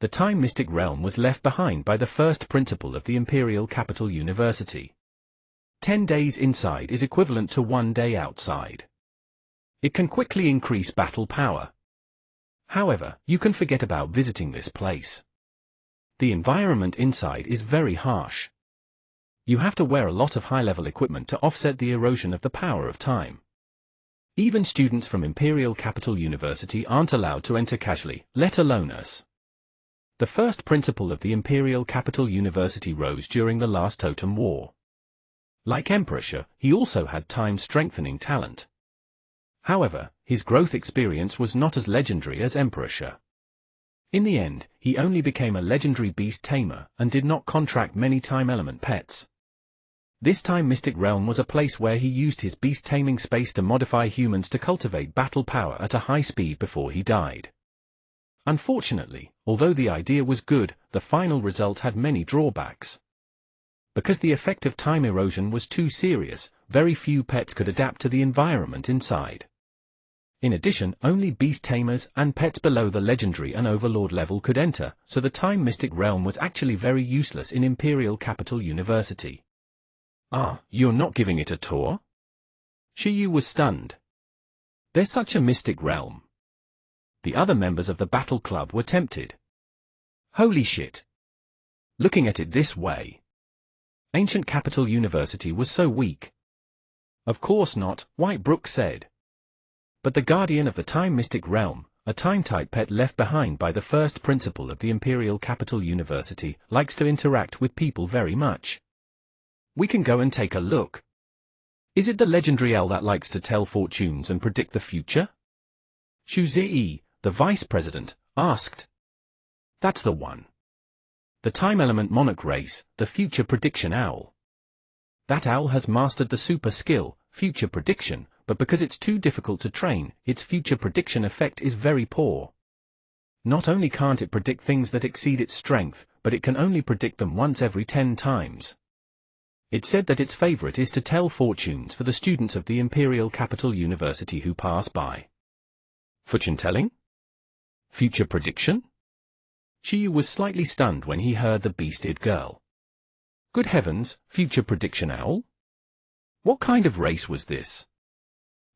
The time mystic realm was left behind by the first principal of the Imperial Capital University. 10 days inside is equivalent to 1 day outside. It can quickly increase battle power. However, you can forget about visiting this place. The environment inside is very harsh. You have to wear a lot of high-level equipment to offset the erosion of the power of time. Even students from Imperial Capital University aren't allowed to enter casually, let alone us. The first principal of the Imperial Capital University rose during the last Totem War. Like Emperor Shi, he also had time-strengthening talent. However, his growth experience was not as legendary as Emperor Shi. In the end, he only became a legendary beast tamer and did not contract many time element pets. This time Mystic Realm was a place where he used his beast taming space to modify humans to cultivate battle power at a high speed before he died. Unfortunately, although the idea was good, the final result had many drawbacks. Because the effect of time erosion was too serious, very few pets could adapt to the environment inside. In addition, only beast tamers and pets below the legendary and overlord level could enter, so the time Mystic Realm was actually very useless in Imperial Capital University. Ah, you're not giving it a tour? Shiyu was stunned. There's such a Mystic Realm. The other members of the Battle Club were tempted. Holy shit! Looking at it this way, Ancient Capital University was so weak. Of course not, Whitebrook said. But the guardian of the Time Mystic Realm, a time-type pet left behind by the first principal of the Imperial Capital University, likes to interact with people very much. We can go and take a look. Is it the legendary owl that likes to tell fortunes and predict the future? Xu Ziyi, the vice president, asked. That's the one. The time element monarch race, the future prediction owl. That owl has mastered the super skill, future prediction, but because it's too difficult to train, its future prediction effect is very poor. Not only can't it predict things that exceed its strength, but it can only predict them once every 10 times. It said that its favorite is to tell fortunes for the students of the Imperial Capital University who pass by. Fortune telling? Future prediction? Shiyu was slightly stunned when he heard the beast-eared girl. Good heavens, future prediction owl? What kind of race was this?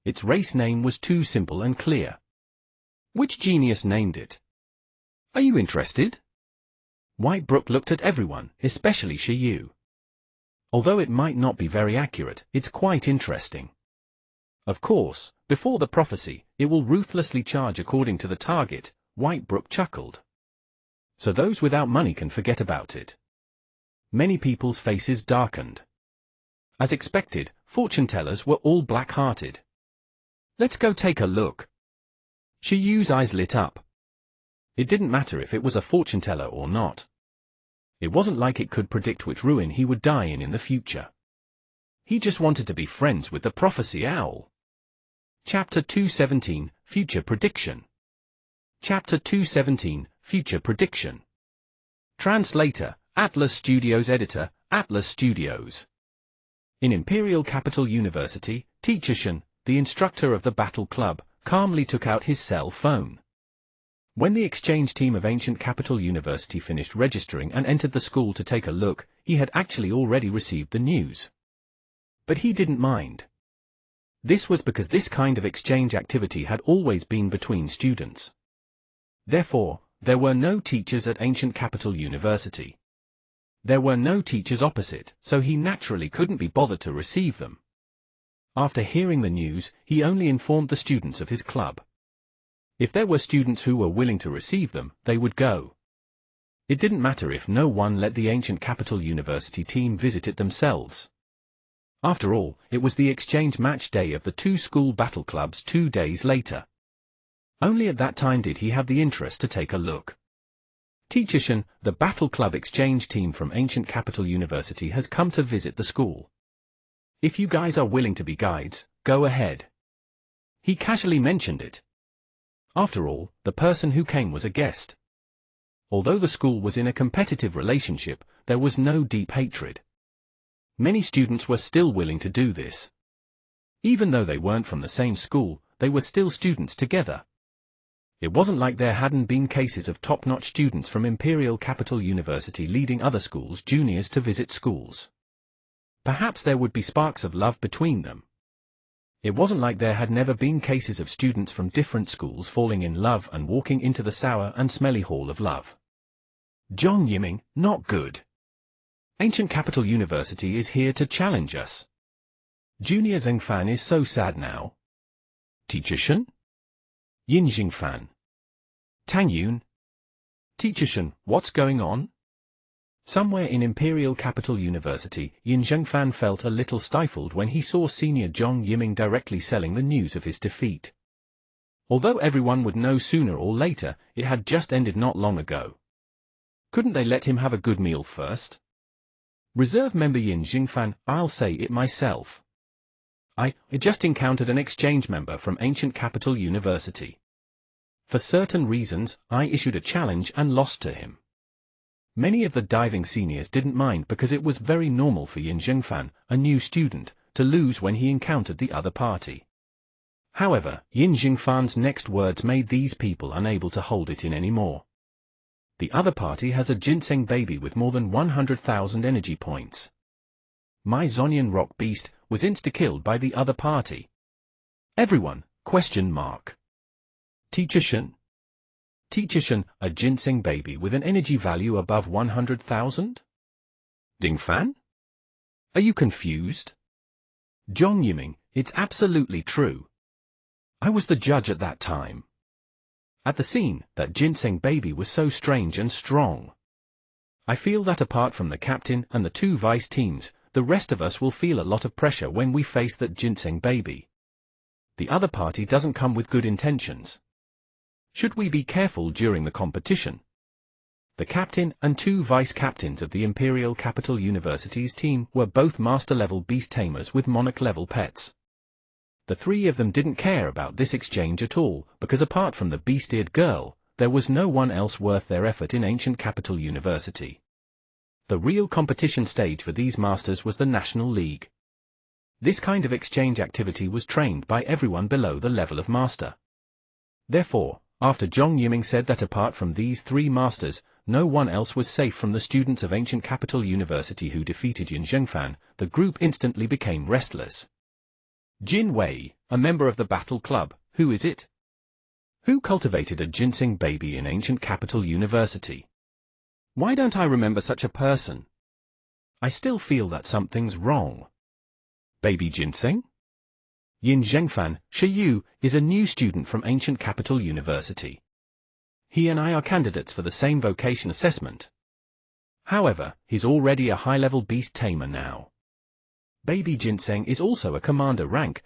Its race name was too simple and clear. Which genius named it? Are you interested? Whitebrook looked at everyone, especially Shiyu. Although it might not be very accurate, it's quite interesting. Of course, before the prophecy, it will ruthlessly charge according to the target, Whitebrook chuckled. So those without money can forget about it. Many people's faces darkened. As expected, fortune-tellers were all black-hearted. Let's go take a look. Shiyu's eyes lit up. It didn't matter if it was a fortune-teller or not. It wasn't like it could predict which ruin he would die in the future. He just wanted to be friends with the prophecy owl. Chapter 217, Future Prediction. Chapter 217, Future Prediction. Translator, Atlas Studios. Editor, Atlas Studios. In Imperial Capital University, Teacher Shen, the instructor of the Battle Club, calmly took out his cell phone. When the exchange team of Ancient Capital University finished registering and entered the school to take a look, he had actually already received the news. But he didn't mind. This was because this kind of exchange activity had always been between students. Therefore, there were no teachers at Ancient Capital University. There were no teachers opposite, so he naturally couldn't be bothered to receive them. After hearing the news, he only informed the students of his club. If there were students who were willing to receive them, they would go. It didn't matter if no one let the Ancient Capital University team visit it themselves. After all, it was the exchange match day of the two school battle clubs 2 days later. Only at that time did he have the interest to take a look. Teacher Shen, the battle club exchange team from Ancient Capital University, has come to visit the school. If you guys are willing to be guides, go ahead. He casually mentioned it. After all, the person who came was a guest. Although the school was in a competitive relationship, there was no deep hatred. Many students were still willing to do this. Even though they weren't from the same school, they were still students together. It wasn't like there hadn't been cases of top-notch students from Imperial Capital University leading other schools' juniors to visit schools. Perhaps there would be sparks of love between them. It wasn't like there had never been cases of students from different schools falling in love and walking into the sour and smelly Hall of Love. Zhong Yiming, not good. Ancient Capital University is here to challenge us. Junior Zhengfan is so sad now. Teacher Shen? Yin Jingfan. Tang Yun. Teacher Shen, what's going on? Somewhere in Imperial Capital University, Yin Zhengfan felt a little stifled when he saw Senior Zhong Yiming directly selling the news of his defeat. Although everyone would know sooner or later, it had just ended not long ago. Couldn't they let him have a good meal first? Reserve member Yin Zhengfan, I'll say it myself. I just encountered an exchange member from Ancient Capital University. For certain reasons, I issued a challenge and lost to him. Many of the diving seniors didn't mind because it was very normal for Yin Zhengfan, a new student, to lose when he encountered the other party. However, Yin Zhengfan's next words made these people unable to hold it in anymore. The other party has a ginseng baby with more than 100,000 energy points. My Zonian rock beast was insta-killed by the other party. Everyone, ? Teacher Shen? Teacher Shen, a ginseng baby with an energy value above 100,000? Ding Fan? Are you confused? Zhong Yiming, it's absolutely true. I was the judge at that time. At the scene, that ginseng baby was so strange and strong. I feel that apart from the captain and the two vice teams, the rest of us will feel a lot of pressure when we face that ginseng baby. The other party doesn't come with good intentions. Should we be careful during the competition? The captain and two vice-captains of the Imperial Capital University's team were both master-level beast tamers with monarch-level pets. The three of them didn't care about this exchange at all, because apart from the beast-eared girl, there was no one else worth their effort in Ancient Capital University. The real competition stage for these masters was the National League. This kind of exchange activity was trained by everyone below the level of master. Therefore, after Zhong Yiming said that apart from these three masters, no one else was safe from the students of Ancient Capital University who defeated Yin Zhengfan, the group instantly became restless. Jin Wei, a member of the Battle Club, who is it? Who cultivated a ginseng baby in Ancient Capital University? Why don't I remember such a person? I still feel that something's wrong. Baby ginseng? Yin Zhengfan, Shiyu, is a new student from Ancient Capital University. He and I are candidates for the same vocation assessment. However, he's already a high-level beast tamer now. Baby Ginseng is also a commander rank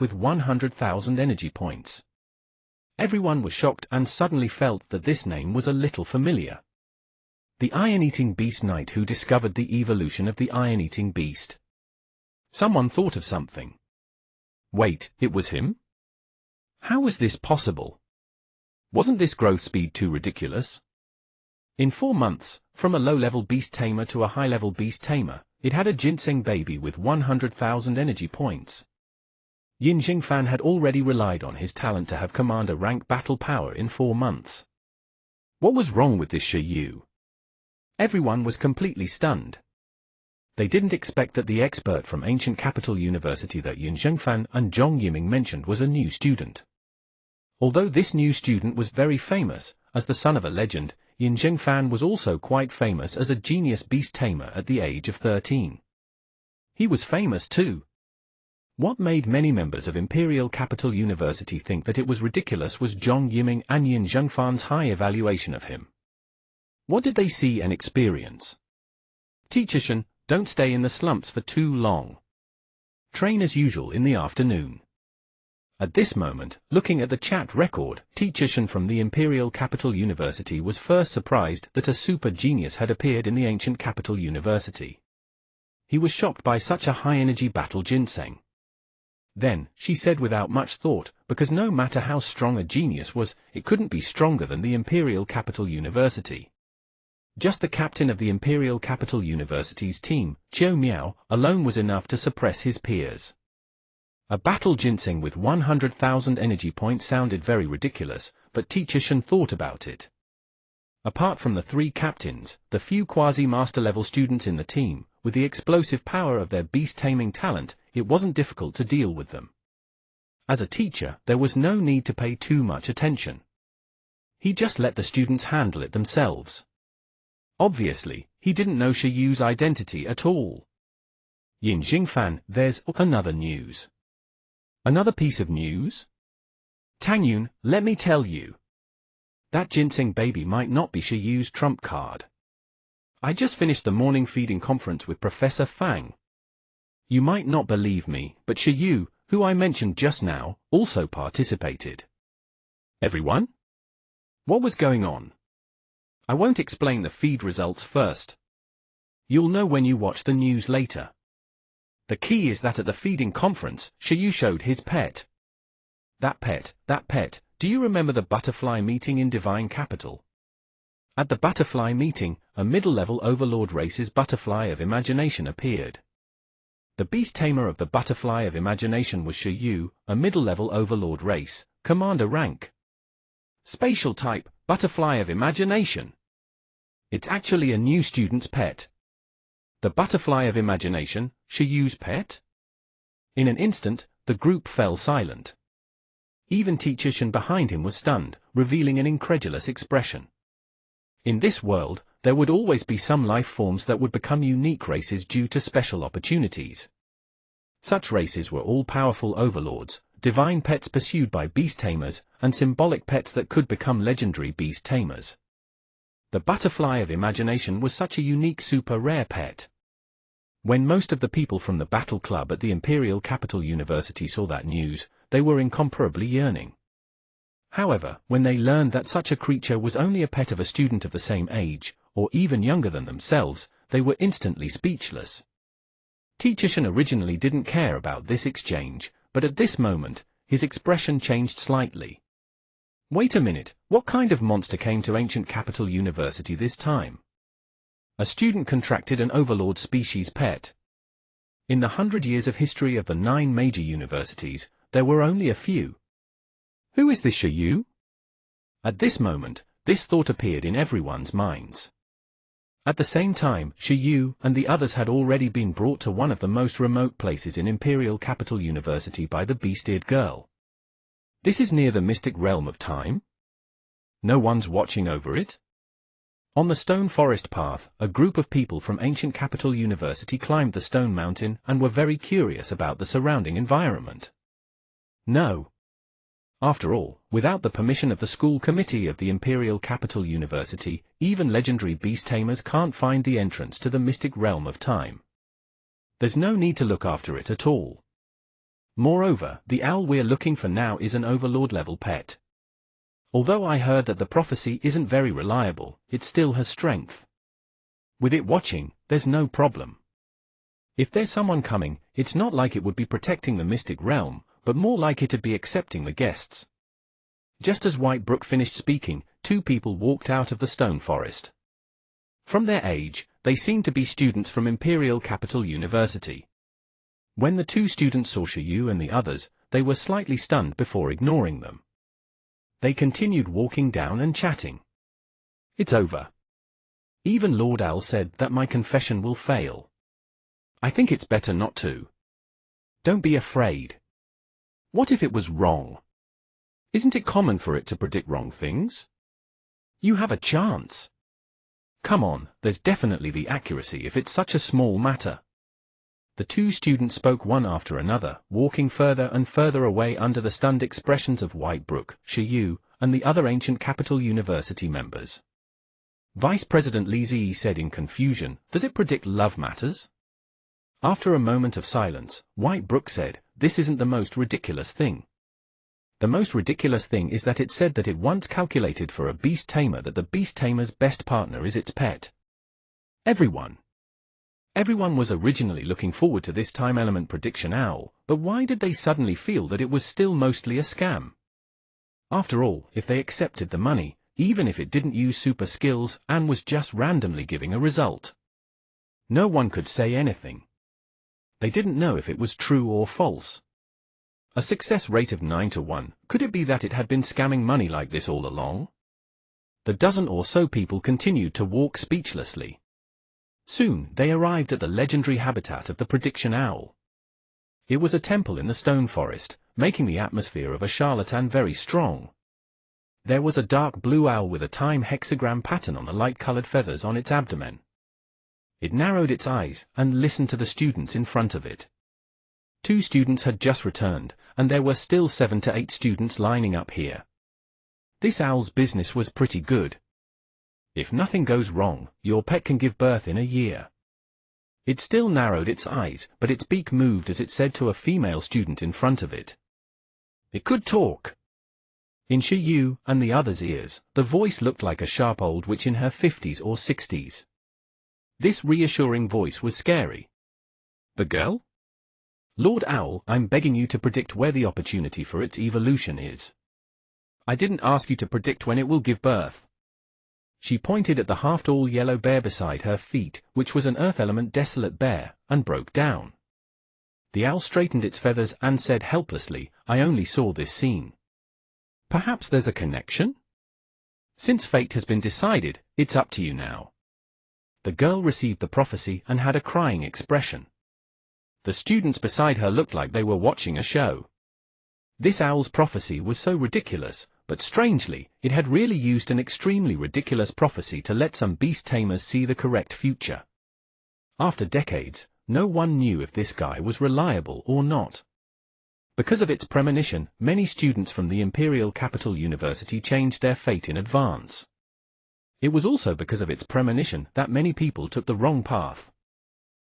with 100,000 energy points. Everyone was shocked and suddenly felt that this name was a little familiar. The Iron-Eating Beast Knight who discovered the evolution of the Iron-Eating Beast. Someone thought of something. Wait, it was him? How was this possible? Wasn't this growth speed too ridiculous? In 4 months, from a low-level beast tamer to a high-level beast tamer, it had a ginseng baby with 100,000 energy points. Yin Zhengfan had already relied on his talent to have commander rank battle power in 4 months. What was wrong with this Shiyu? Everyone was completely stunned. They didn't expect that the expert from Ancient Capital University that Yin Zhengfan and Zhong Yiming mentioned was a new student. Although this new student was very famous, as the son of a legend, Yin Zhengfan was also quite famous as a genius beast tamer at the age of 13. He was famous too. What made many members of Imperial Capital University think that it was ridiculous was Zhong Yiming and Yin Zhengfan's high evaluation of him. What did they see and experience? Teacher Shen, don't stay in the slumps for too long. Train as usual in the afternoon. At this moment, looking at the chat record, Teacher Shen from the Imperial Capital University was first surprised that a super genius had appeared in the Ancient Capital University. He was shocked by such a high-energy battle ginseng. Then, she said without much thought, because no matter how strong a genius was, it couldn't be stronger than the Imperial Capital University. Just the captain of the Imperial Capital University's team, Qiao Miao, alone was enough to suppress his peers. A battle ginseng with 100,000 energy points sounded very ridiculous, but Teacher Shen thought about it. Apart from the 3 captains, the few quasi-master-level students in the team, with the explosive power of their beast-taming talent, it wasn't difficult to deal with them. As a teacher, there was no need to pay too much attention. He just let the students handle it themselves. Obviously, he didn't know Shiyu's identity at all. Yin Zhengfan, there's another news. Another piece of news? Tang Yun, let me tell you. That ginseng baby might not be Shiyu's trump card. I just finished the morning feeding conference with Professor Fang. You might not believe me, but Shiyu, who I mentioned just now, also participated. Everyone? What was going on? I won't explain the feed results first. You'll know when you watch the news later. The key is that at the feeding conference, Shiyu showed his pet. That pet, do you remember the butterfly meeting in Divine Capital? At the butterfly meeting, a middle-level overlord race's butterfly of imagination appeared. The beast tamer of the butterfly of imagination was Shiyu, a middle-level overlord race, commander rank. Spatial type, butterfly of imagination. It's actually a new student's pet. The butterfly of imagination, Shiyu's pet? In an instant, the group fell silent. Even Teacher Shen behind him was stunned, revealing an incredulous expression. In this world, there would always be some life forms that would become unique races due to special opportunities. Such races were all-powerful overlords, divine pets pursued by beast tamers, and symbolic pets that could become legendary beast tamers. The butterfly of imagination was such a unique super rare pet. When most of the people from the Battle Club at the Imperial Capital University saw that news, they were incomparably yearning. However, when they learned that such a creature was only a pet of a student of the same age, or even younger than themselves, they were instantly speechless. Teacher Shen originally didn't care about this exchange, but at this moment, his expression changed slightly. Wait a minute, what kind of monster came to Ancient Capital University this time? A student contracted an overlord species pet. In the 100 years of history of the 9 major universities, there were only a few. Who is this Shiyu? At this moment, this thought appeared in everyone's minds. At the same time, Shiyu and the others had already been brought to one of the most remote places in Imperial Capital University by the beast-eared girl. This is near the mystic realm of time? No one's watching over it? On the Stone Forest path, a group of people from Ancient Capital University climbed the Stone Mountain and were very curious about the surrounding environment. No. After all, without the permission of the school committee of the Imperial Capital University, even legendary beast tamers can't find the entrance to the mystic realm of time. There's no need to look after it at all. Moreover, the owl we're looking for now is an overlord-level pet. Although I heard that the prophecy isn't very reliable, it still has strength. With it watching, there's no problem. If there's someone coming, it's not like it would be protecting the mystic realm, but more like it'd be accepting the guests. Just as White Brook finished speaking, 2 people walked out of the Stone Forest. From their age, they seemed to be students from Imperial Capital University. When the 2 students saw Shiyu and the others, they were slightly stunned before ignoring them. They continued walking down and chatting. It's over. Even Lord Owl said that my confession will fail. I think it's better not to. Don't be afraid. What if it was wrong? Isn't it common for it to predict wrong things? You have a chance. Come on, there's definitely the accuracy if it's such a small matter. The 2 students spoke one after another, walking further and further away under the stunned expressions of White Brook, Shiyu, and the other Ancient Capital University members. Vice President Li Ziyi said in confusion, "Does it predict love matters?" After a moment of silence, White Brook said, "This isn't the most ridiculous thing. The most ridiculous thing is that it said that it once calculated for a beast tamer that the beast tamer's best partner is its pet." Everyone was originally looking forward to this time element prediction owl, but why did they suddenly feel that it was still mostly a scam? After all, if they accepted the money, even if it didn't use super skills and was just randomly giving a result, no one could say anything. They didn't know if it was true or false. A success rate of 9 to 1, could it be that it had been scamming money like this all along? The dozen or so people continued to walk speechlessly. Soon, they arrived at the legendary habitat of the prediction owl. It was a temple in the Stone Forest, making the atmosphere of a charlatan very strong. There was a dark blue owl with a time hexagram pattern on the light-colored feathers on its abdomen. It narrowed its eyes and listened to the students in front of it. 2 students had just returned, and there were still 7 to 8 students lining up here. This owl's business was pretty good. If nothing goes wrong, your pet can give birth in a year. It still narrowed its eyes, but its beak moved as it said to a female student in front of it. It could talk. In Shiyu and the other's ears, the voice looked like a sharp old witch in her 50s or 60s. This reassuring voice was scary. The girl? Lord Owl, I'm begging you to predict where the opportunity for its evolution is. I didn't ask you to predict when it will give birth. She pointed at the half-tall yellow bear beside her feet, which was an earth element desolate bear, and broke down. The owl straightened its feathers and said helplessly, I only saw this scene. Perhaps there's a connection? Since fate has been decided, it's up to you now. The girl received the prophecy and had a crying expression. The students beside her looked like they were watching a show. This owl's prophecy was so ridiculous, but strangely, it had really used an extremely ridiculous prophecy to let some beast tamers see the correct future. After decades, no one knew if this guy was reliable or not. Because of its premonition, many students from the Imperial Capital University changed their fate in advance. It was also because of its premonition that many people took the wrong path.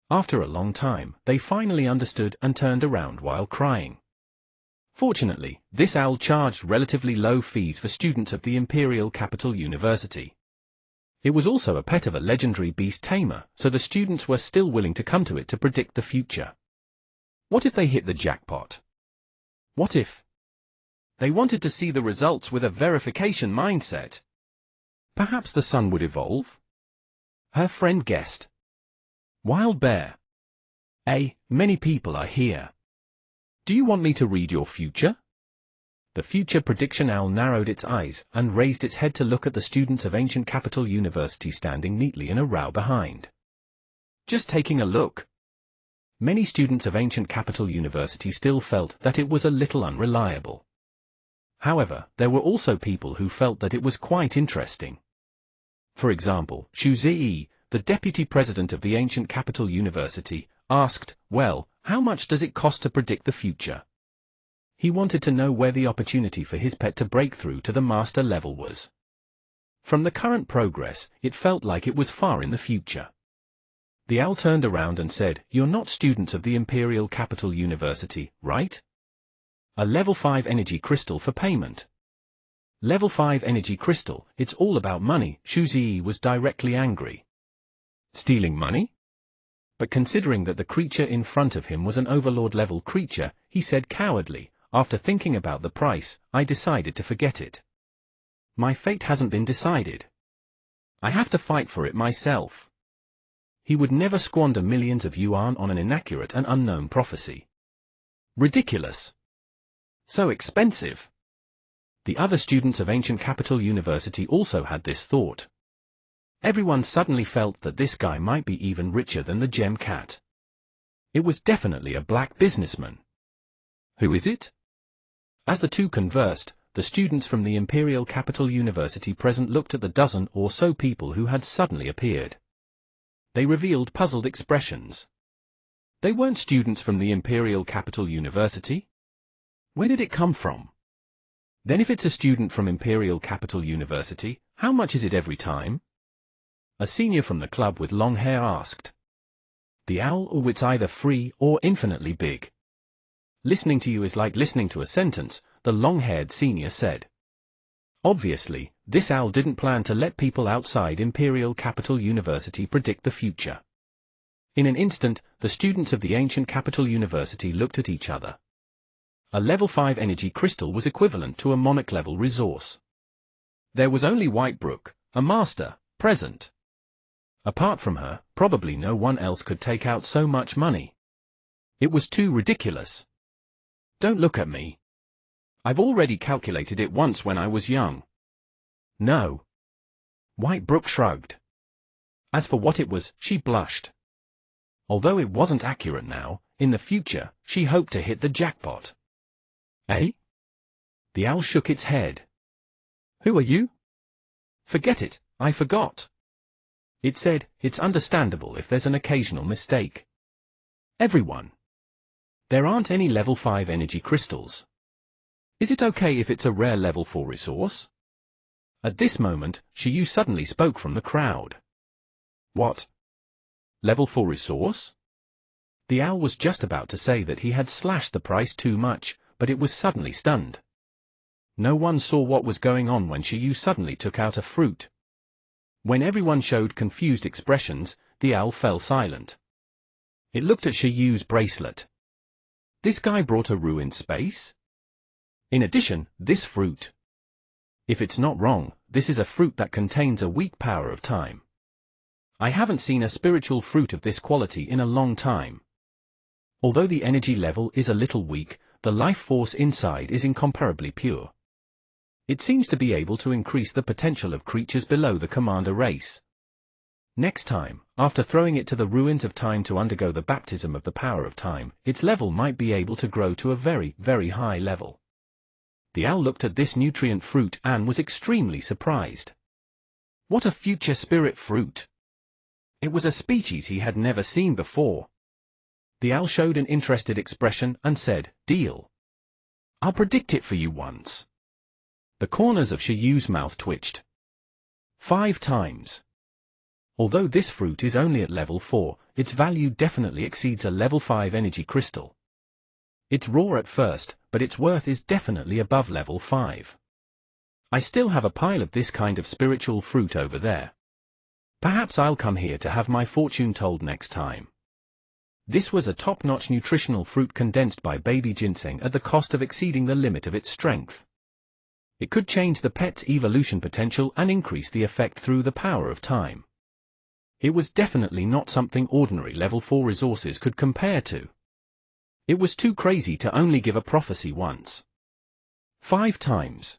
After a long time, they finally understood and turned around while crying. Fortunately, this owl charged relatively low fees for students of the Imperial Capital University. It was also a pet of a legendary beast tamer, so the students were still willing to come to it to predict the future. What if they hit the jackpot? What if? They wanted to see the results with a verification mindset. Perhaps the sun would evolve? Her friend guessed. Wild bear. Many people are here. Do you want me to read your future? The future prediction owl narrowed its eyes and raised its head to look at the students of Ancient Capital University standing neatly in a row behind. Just taking a look. Many students of Ancient Capital University still felt that it was a little unreliable. However, there were also people who felt that it was quite interesting. For example, Xu Ziyi, the deputy president of the Ancient Capital University, asked, well, how much does it cost to predict the future? He wanted to know where the opportunity for his pet to break through to the master level was. From the current progress, it felt like it was far in the future. The owl turned around and said, you're not students of the Imperial Capital University, right? A level 5 energy crystal for payment. Level 5 energy crystal, it's all about money. Xu Ziyi was directly angry. Stealing money? But considering that the creature in front of him was an overlord-level creature, he said cowardly, after thinking about the price, I decided to forget it. My fate hasn't been decided. I have to fight for it myself. He would never squander millions of yuan on an inaccurate and unknown prophecy. Ridiculous. So expensive. The other students of Ancient Capital University also had this thought. Everyone suddenly felt that this guy might be even richer than the Gem Cat. It was definitely a black businessman. Who is it? As the two conversed, the students from the Imperial Capital University present looked at the dozen or so people who had suddenly appeared. They revealed puzzled expressions. They weren't students from the Imperial Capital University? Where did it come from? Then if it's a student from Imperial Capital University, how much is it every time? A senior from the club with long hair asked. The owl, or it's either free or infinitely big. Listening to you is like listening to a sentence, the long-haired senior said. Obviously, this owl didn't plan to let people outside Imperial Capital University predict the future. In an instant, the students of the Ancient Capital University looked at each other. A level 5 energy crystal was equivalent to a monarch-level resource. There was only Whitebrook, a master, present. Apart from her, probably no one else could take out so much money. It was too ridiculous. Don't look at me. I've already calculated it once when I was young. No. Whitebrook shrugged. As for what it was, she blushed. Although it wasn't accurate now, in the future, she hoped to hit the jackpot. Eh? The owl shook its head. Who are you? Forget it, I forgot. It said, it's understandable if there's an occasional mistake. Everyone. There aren't any level 5 energy crystals. Is it okay if it's a rare level 4 resource? At this moment, Shiyu suddenly spoke from the crowd. What? Level 4 resource? The owl was just about to say that he had slashed the price too much, but it was suddenly stunned. No one saw what was going on when Shiyu suddenly took out a fruit. When everyone showed confused expressions, the owl fell silent. It looked at Shiyu's bracelet. This guy brought a ruined space? In addition, this fruit. If it's not wrong, this is a fruit that contains a weak power of time. I haven't seen a spiritual fruit of this quality in a long time. Although the energy level is a little weak, the life force inside is incomparably pure. It seems to be able to increase the potential of creatures below the commander race. Next time, after throwing it to the ruins of time to undergo the baptism of the power of time, its level might be able to grow to a very, very high level. The owl looked at this nutrient fruit and was extremely surprised. What a future spirit fruit! It was a species he had never seen before. The owl showed an interested expression and said, "Deal. I'll predict it for you once." The corners of Shiyu's mouth twitched. 5 times. Although this fruit is only at level 4, its value definitely exceeds a level 5 energy crystal. It's raw at first, but its worth is definitely above level 5. I still have a pile of this kind of spiritual fruit over there. Perhaps I'll come here to have my fortune told next time. This was a top-notch nutritional fruit condensed by baby ginseng at the cost of exceeding the limit of its strength. It could change the pet's evolution potential and increase the effect through the power of time. It was definitely not something ordinary level 4 resources could compare to. It was too crazy to only give a prophecy once. 5 times.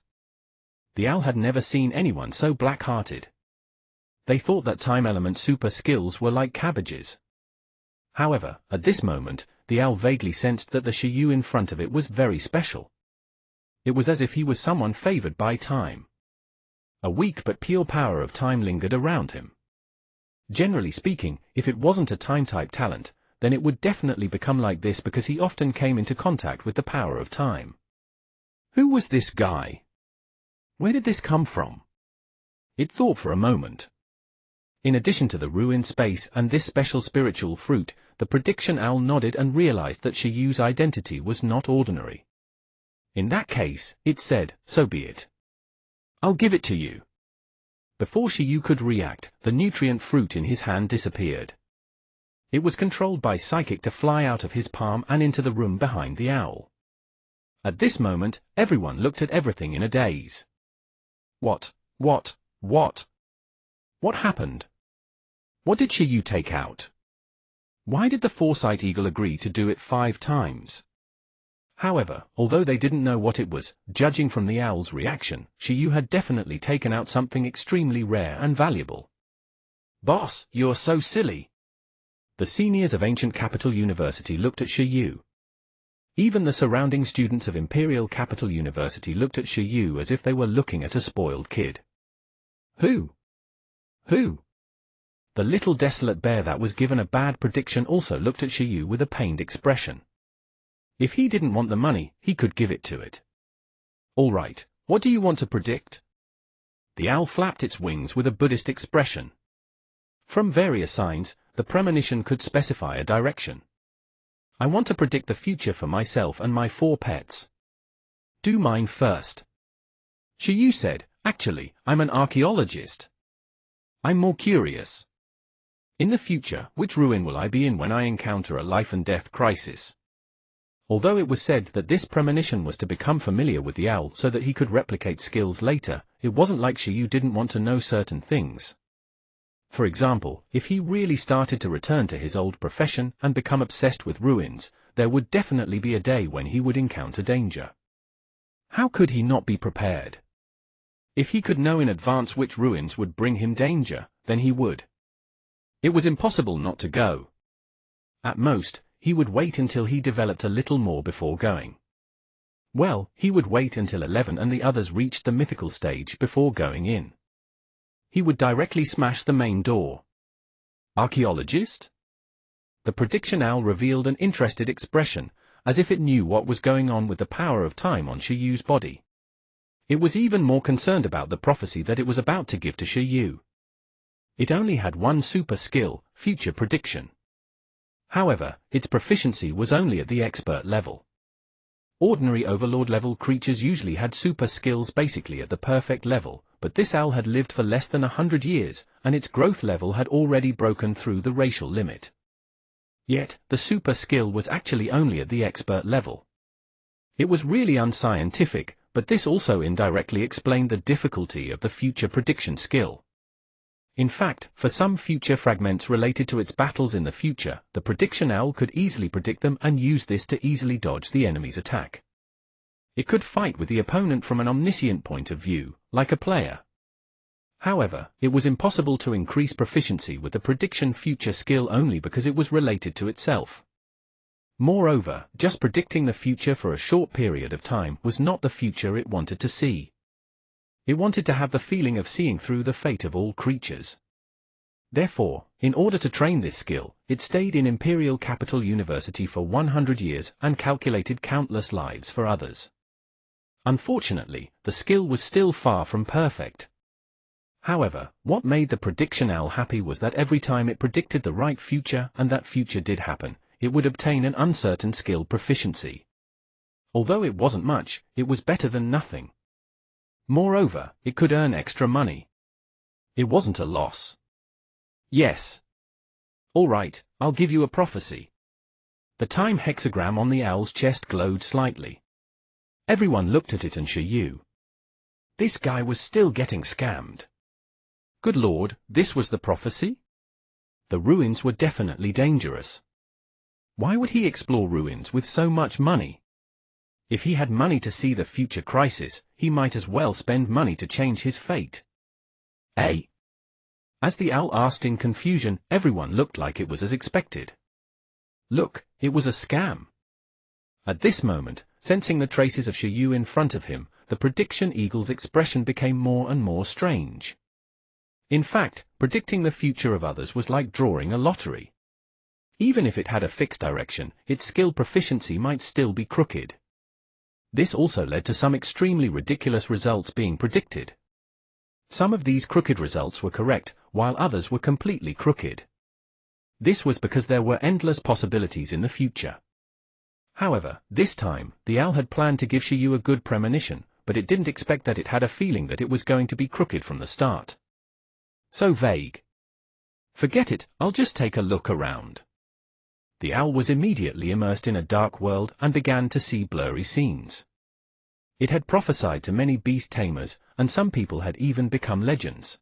The owl had never seen anyone so black-hearted. They thought that time element super skills were like cabbages. However, at this moment, the owl vaguely sensed that the Shiyu in front of it was very special. It was as if he was someone favored by time. A weak but pure power of time lingered around him. Generally speaking, if it wasn't a time-type talent, then it would definitely become like this because he often came into contact with the power of time. Who was this guy? Where did this come from? It thought for a moment. In addition to the ruined space and this special spiritual fruit, the prediction owl nodded and realized that Shiyu's identity was not ordinary. In that case, it said, "So be it. I'll give it to you." Before Shiyu could react, the nutrient fruit in his hand disappeared. It was controlled by Psychic to fly out of his palm and into the room behind the owl. At this moment, everyone looked at everything in a daze. What happened? What did Shiyu take out? Why did the Foresight Eagle agree to do it 5 times? However, although they didn't know what it was, judging from the owl's reaction, Shiyu had definitely taken out something extremely rare and valuable. "Boss, you're so silly." The seniors of Ancient Capital University looked at Shiyu. Even the surrounding students of Imperial Capital University looked at Shiyu as if they were looking at a spoiled kid. Who? The little desolate bear that was given a bad prediction also looked at Shiyu with a pained expression. If he didn't want the money, he could give it to it. "All right, what do you want to predict?" The owl flapped its wings with a Buddhist expression. From various signs, the premonition could specify a direction. "I want to predict the future for myself and my 4 pets." "Do mine first." Shiyu said, "Actually, I'm an archaeologist. I'm more curious. In the future, which ruin will I be in when I encounter a life-and-death crisis?" Although it was said that this premonition was to become familiar with the owl so that he could replicate skills later, it wasn't like Shiyu didn't want to know certain things. For example, if he really started to return to his old profession and become obsessed with ruins, there would definitely be a day when he would encounter danger. How could he not be prepared? If he could know in advance which ruins would bring him danger, then he would. It was impossible not to go. At most, he would wait until he developed a little more before going. Well, he would wait until 11 and the others reached the mythical stage before going in. He would directly smash the main door. Archaeologist? The prediction owl revealed an interested expression, as if it knew what was going on with the power of time on Shiyu's body. It was even more concerned about the prophecy that it was about to give to Shi Yu. It only had one super skill, future prediction. However, its proficiency was only at the expert level. Ordinary overlord level creatures usually had super skills basically at the perfect level, but this owl had lived for less than 100 years, and its growth level had already broken through the racial limit. Yet, the super skill was actually only at the expert level. It was really unscientific, but this also indirectly explained the difficulty of the future prediction skill. In fact, for some future fragments related to its battles in the future, the prediction owl could easily predict them and use this to easily dodge the enemy's attack. It could fight with the opponent from an omniscient point of view, like a player. However, it was impossible to increase proficiency with the prediction future skill only because it was related to itself. Moreover, just predicting the future for a short period of time was not the future it wanted to see. It wanted to have the feeling of seeing through the fate of all creatures. Therefore, in order to train this skill, it stayed in Imperial Capital University for 100 years and calculated countless lives for others. Unfortunately, the skill was still far from perfect. However, what made the prediction owl happy was that every time it predicted the right future and that future did happen, it would obtain an uncertain skill proficiency. Although it wasn't much, it was better than nothing. Moreover, it could earn extra money. It wasn't a loss. Yes. All right, I'll give you a prophecy. The time hexagram on the owl's chest glowed slightly. Everyone looked at it and Shi Yu. This guy was still getting scammed. Good lord, this was the prophecy? The ruins were definitely dangerous. Why would he explore ruins with so much money? If he had money to see the future crisis, he might as well spend money to change his fate. Eh? As the owl asked in confusion, everyone looked like it was as expected. Look, it was a scam. At this moment, sensing the traces of Shi Yu in front of him, the prediction eagle's expression became more and more strange. In fact, predicting the future of others was like drawing a lottery. Even if it had a fixed direction, its skill proficiency might still be crooked. This also led to some extremely ridiculous results being predicted. Some of these crooked results were correct, while others were completely crooked. This was because there were endless possibilities in the future. However, this time, the owl had planned to give Shi Yu a good premonition, but it didn't expect that it had a feeling that it was going to be crooked from the start. So vague. Forget it, I'll just take a look around. The owl was immediately immersed in a dark world and began to see blurry scenes. It had prophesied to many beast tamers, and some people had even become legends.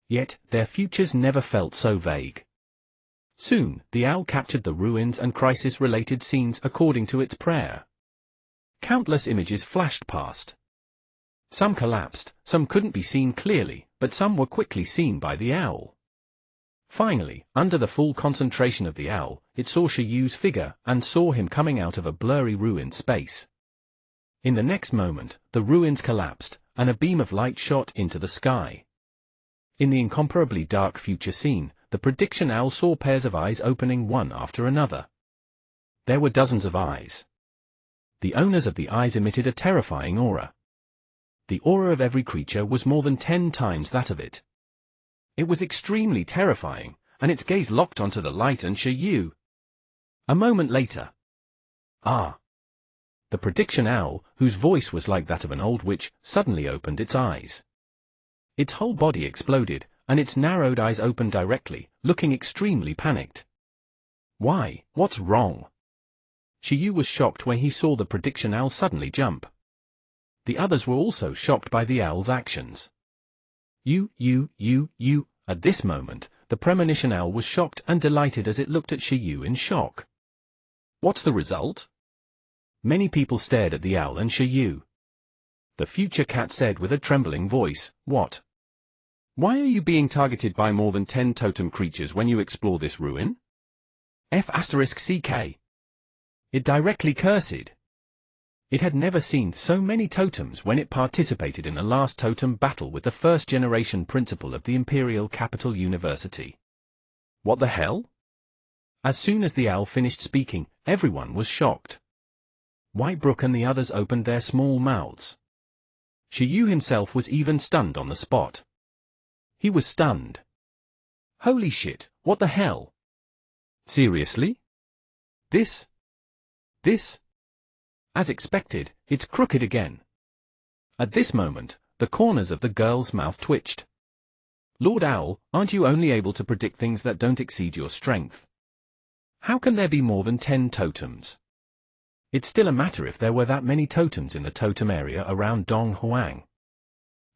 Yet, their futures never felt so vague. Soon, the owl captured the ruins and crisis-related scenes according to its prayer. Countless images flashed past. Some collapsed, some couldn't be seen clearly, but some were quickly seen by the owl. Finally, under the full concentration of the owl, it saw Shi Yu's figure and saw him coming out of a blurry ruined space. In the next moment, the ruins collapsed, and a beam of light shot into the sky. In the incomparably dark future scene, the prediction owl saw pairs of eyes opening one after another. There were dozens of eyes. The owners of the eyes emitted a terrifying aura. The aura of every creature was more than 10 times that of it. It was extremely terrifying, and its gaze locked onto the light and Shi Yu. A moment later. Ah! The prediction owl, whose voice was like that of an old witch, suddenly opened its eyes. Its whole body exploded, and its narrowed eyes opened directly, looking extremely panicked. Why, what's wrong? Shi Yu was shocked when he saw the prediction owl suddenly jump. The others were also shocked by the owl's actions. At this moment, the premonition owl was shocked and delighted as it looked at Shi Yu in shock. What's the result? Many people stared at the owl and Shi Yu. The future cat said with a trembling voice, "What? Why are you being targeted by more than 10 totem creatures when you explore this ruin?" F***CK. It directly cursed. It had never seen so many totems when it participated in the last totem battle with the first-generation principal of the Imperial Capital University. What the hell? As soon as the owl finished speaking, everyone was shocked. Whitebrook and the others opened their small mouths. Shiyu himself was even stunned on the spot. He was stunned. Holy shit, what the hell? Seriously? This? As expected, it's crooked again. At this moment, the corners of the girl's mouth twitched. Lord Owl, aren't you only able to predict things that don't exceed your strength? How can there be more than 10 totems? It's still a matter if there were that many totems in the totem area around Dong Huang.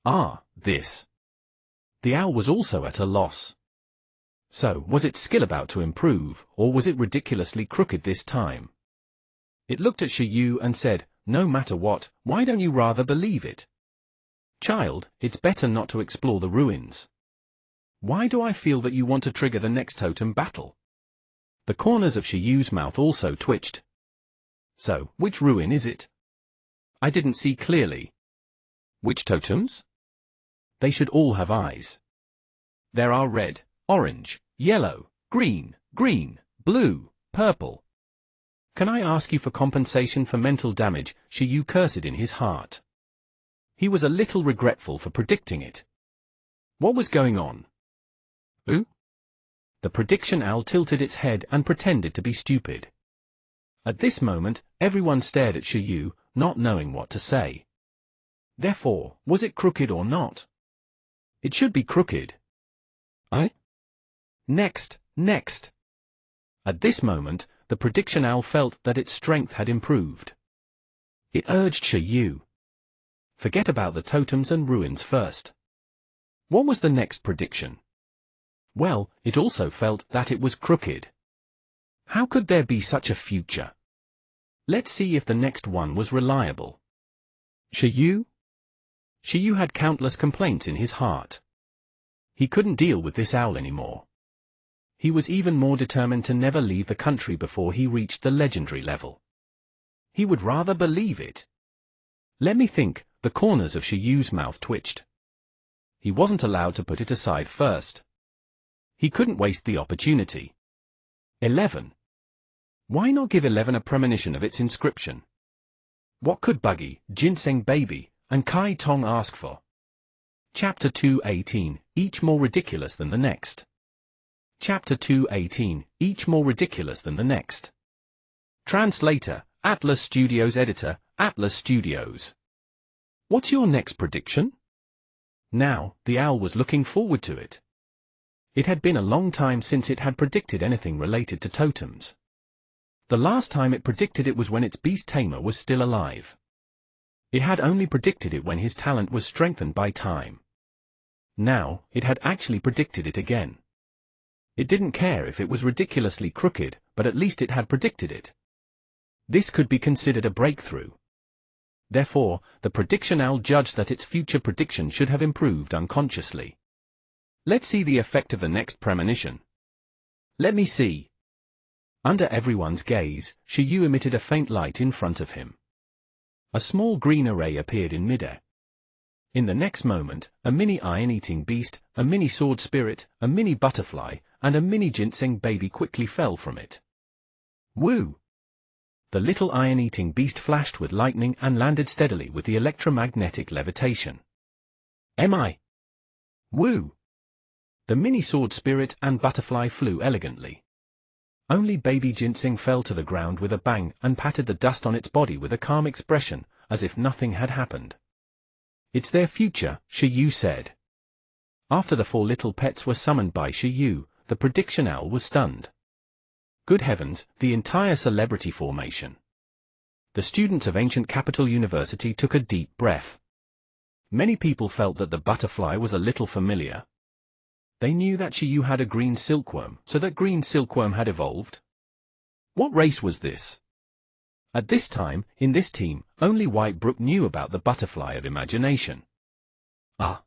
Ah, this. The owl was also at a loss. So, was its skill about to improve, or was it ridiculously crooked this time? It looked at Shiyu and said, no matter what, why don't you rather believe it? Child, it's better not to explore the ruins. Why do I feel that you want to trigger the next totem battle? The corners of Shiyu's mouth also twitched. So, which ruin is it? I didn't see clearly. Which totems? They should all have eyes. There are red, orange, yellow, green, blue, purple. Can I ask you for compensation for mental damage? Shiyu cursed in his heart. He was a little regretful for predicting it. What was going on? Ooh? The prediction owl tilted its head and pretended to be stupid. At this moment, everyone stared at Shiyu, not knowing what to say. Therefore, was it crooked or not? It should be crooked. Next. At this moment, the prediction owl felt that its strength had improved. It urged Shiyu. Forget about the totems and ruins first. What was the next prediction? Well, it also felt that it was crooked. How could there be such a future? Let's see if the next one was reliable. Shiyu? Shiyu had countless complaints in his heart. He couldn't deal with this owl anymore. He was even more determined to never leave the country before he reached the legendary level. He would rather believe it. Let me think, the corners of Shiyu's mouth twitched. He wasn't allowed to put it aside first. He couldn't waste the opportunity. 11. Why not give 11 a premonition of its inscription? What could Buggy, Ginseng Baby, and Kai Tong ask for? Chapter 2:18, each more ridiculous than the next. Chapter 2:18, each more ridiculous than the next. Translator, Atlas Studios Editor, Atlas Studios. What's your next prediction? Now, the owl was looking forward to it. It had been a long time since it had predicted anything related to totems. The last time it predicted it was when its beast tamer was still alive. It had only predicted it when his talent was strengthened by time. Now, it had actually predicted it again. It didn't care if it was ridiculously crooked, but at least it had predicted it. This could be considered a breakthrough. Therefore, the prediction owl judged that its future prediction should have improved unconsciously. Let's see the effect of the next premonition. Let me see. Under everyone's gaze, Shiyu emitted a faint light in front of him. A small green array appeared in midair. In the next moment, a mini iron-eating beast, a mini sword spirit, a mini butterfly, and a mini ginseng baby quickly fell from it. Woo! The little iron-eating beast flashed with lightning and landed steadily with the electromagnetic levitation. Woo! The mini sword spirit and butterfly flew elegantly. Only baby ginseng fell to the ground with a bang and patted the dust on its body with a calm expression, as if nothing had happened. It's their future, Shiyu said. After the 4 little pets were summoned by Shiyu, the prediction owl was stunned. Good heavens, the entire celebrity formation. The students of Ancient Capital University took a deep breath. Many people felt that the butterfly was a little familiar. They knew that Shiyu had a green silkworm, so that green silkworm had evolved. What race was this? At this time, in this team, only White Brook knew about the butterfly of imagination. Ah!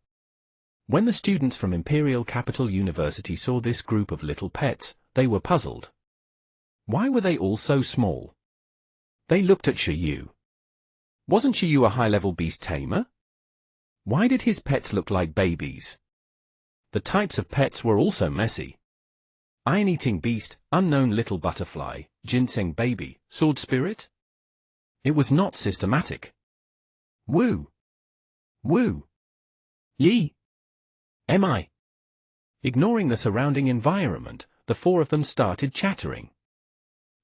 When the students from Imperial Capital University saw this group of little pets, they were puzzled. Why were they all so small? They looked at Shiyu. Wasn't Shiyu a high-level beast tamer? Why did his pets look like babies? The types of pets were also messy. Iron-eating beast, unknown little butterfly, ginseng baby, sword spirit? It was not systematic. Woo! Woo! Yi! Am I? Ignoring the surrounding environment, the four of them started chattering.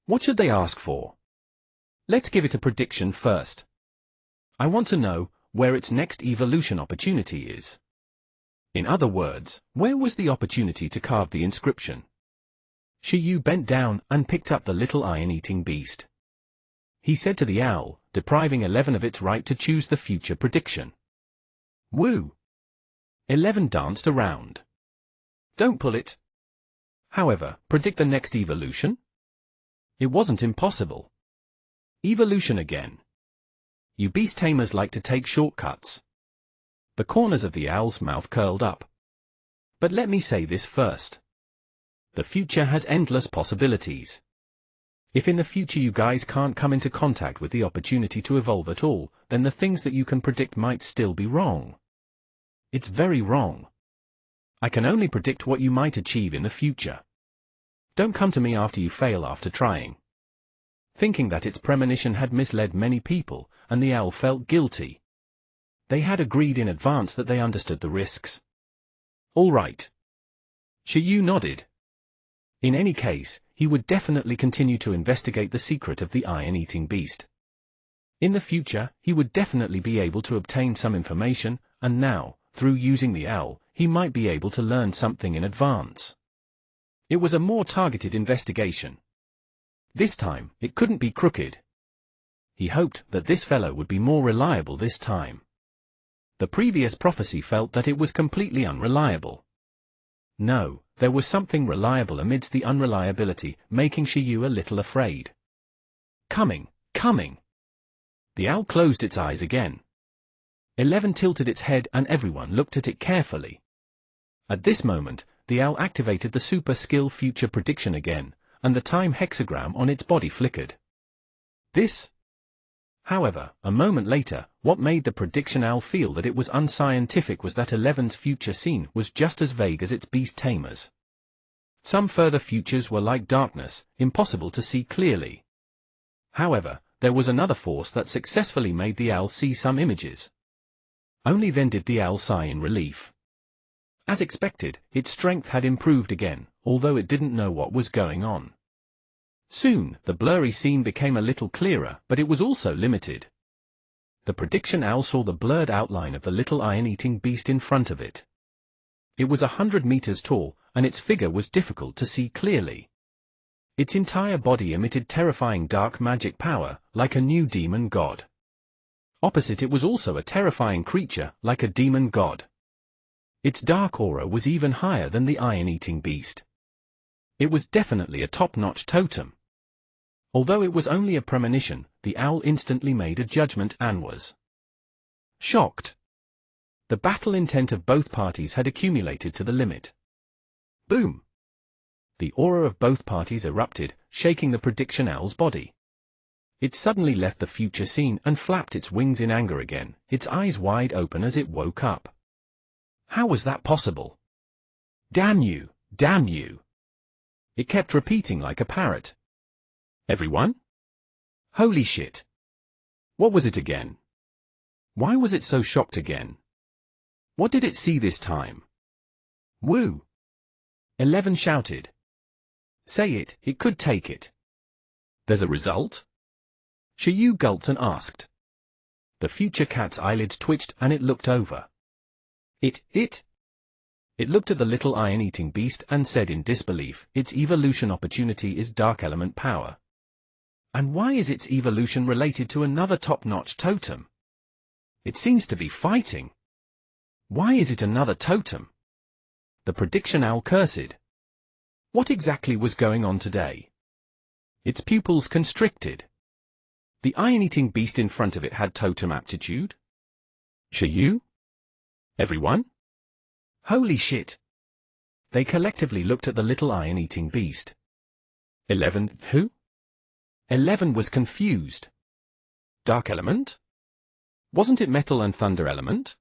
What should they ask for? Let's give it a prediction first. I want to know where its next evolution opportunity is. In other words, where was the opportunity to carve the inscription? Shiyu bent down and picked up the little iron-eating beast. He said to the owl, depriving 11 of its right to choose the future prediction. Woo! 11 danced around. Don't pull it. However, predict the next evolution? It wasn't impossible. Evolution again. You beast tamers like to take shortcuts. The corners of the owl's mouth curled up. But let me say this first. The future has endless possibilities. If in the future you guys can't come into contact with the opportunity to evolve at all, then the things that you can predict might still be wrong. It's very wrong. I can only predict what you might achieve in the future. Don't come to me after you fail after trying. Thinking that its premonition had misled many people, and the owl felt guilty. They had agreed in advance that they understood the risks. All right. Shiyu nodded. In any case, he would definitely continue to investigate the secret of the iron-eating beast. In the future, he would definitely be able to obtain some information, and now, through using the owl, he might be able to learn something in advance. It was a more targeted investigation. This time, it couldn't be crooked. He hoped that this fellow would be more reliable this time. The previous prophecy felt that it was completely unreliable. No, there was something reliable amidst the unreliability, making Shiyu a little afraid. Coming, coming! The owl closed its eyes again. 11 tilted its head and everyone looked at it carefully. At this moment, the owl activated the super skill future prediction again, and the time hexagram on its body flickered. This? However, a moment later, what made the prediction owl feel that it was unscientific was that 11's future scene was just as vague as its beast tamers. Some further futures were like darkness, impossible to see clearly. However, there was another force that successfully made the owl see some images. Only then did the owl sigh in relief. As expected, its strength had improved again, although it didn't know what was going on. Soon, the blurry scene became a little clearer, but it was also limited. The prediction owl saw the blurred outline of the little iron-eating beast in front of it. It was 100 meters tall, and its figure was difficult to see clearly. Its entire body emitted terrifying dark magic power, like a new demon god. Opposite it was also a terrifying creature, like a demon god. Its dark aura was even higher than the iron-eating beast. It was definitely a top-notch totem. Although it was only a premonition, the owl instantly made a judgment and was shocked. The battle intent of both parties had accumulated to the limit. Boom! The aura of both parties erupted, shaking the prediction owl's body. It suddenly left the future scene and flapped its wings in anger again, its eyes wide open as it woke up. How was that possible? Damn you! Damn you! It kept repeating like a parrot. Everyone? Holy shit! What was it again? Why was it so shocked again? What did it see this time? Woo! 11 shouted. Say it, it could take it. There's a result? Shiyu gulped and asked. The future cat's eyelids twitched and it looked over. It looked at the little iron-eating beast and said in disbelief, its evolution opportunity is dark element power. And why is its evolution related to another top-notch totem? It seems to be fighting. Why is it another totem? The prediction owl cursed. What exactly was going on today? Its pupils constricted. The iron-eating beast in front of it had totem aptitude? Shiyu? Everyone? Holy shit! They collectively looked at the little iron-eating beast. 11, who? 11 was confused. Dark element? Wasn't it metal and thunder element?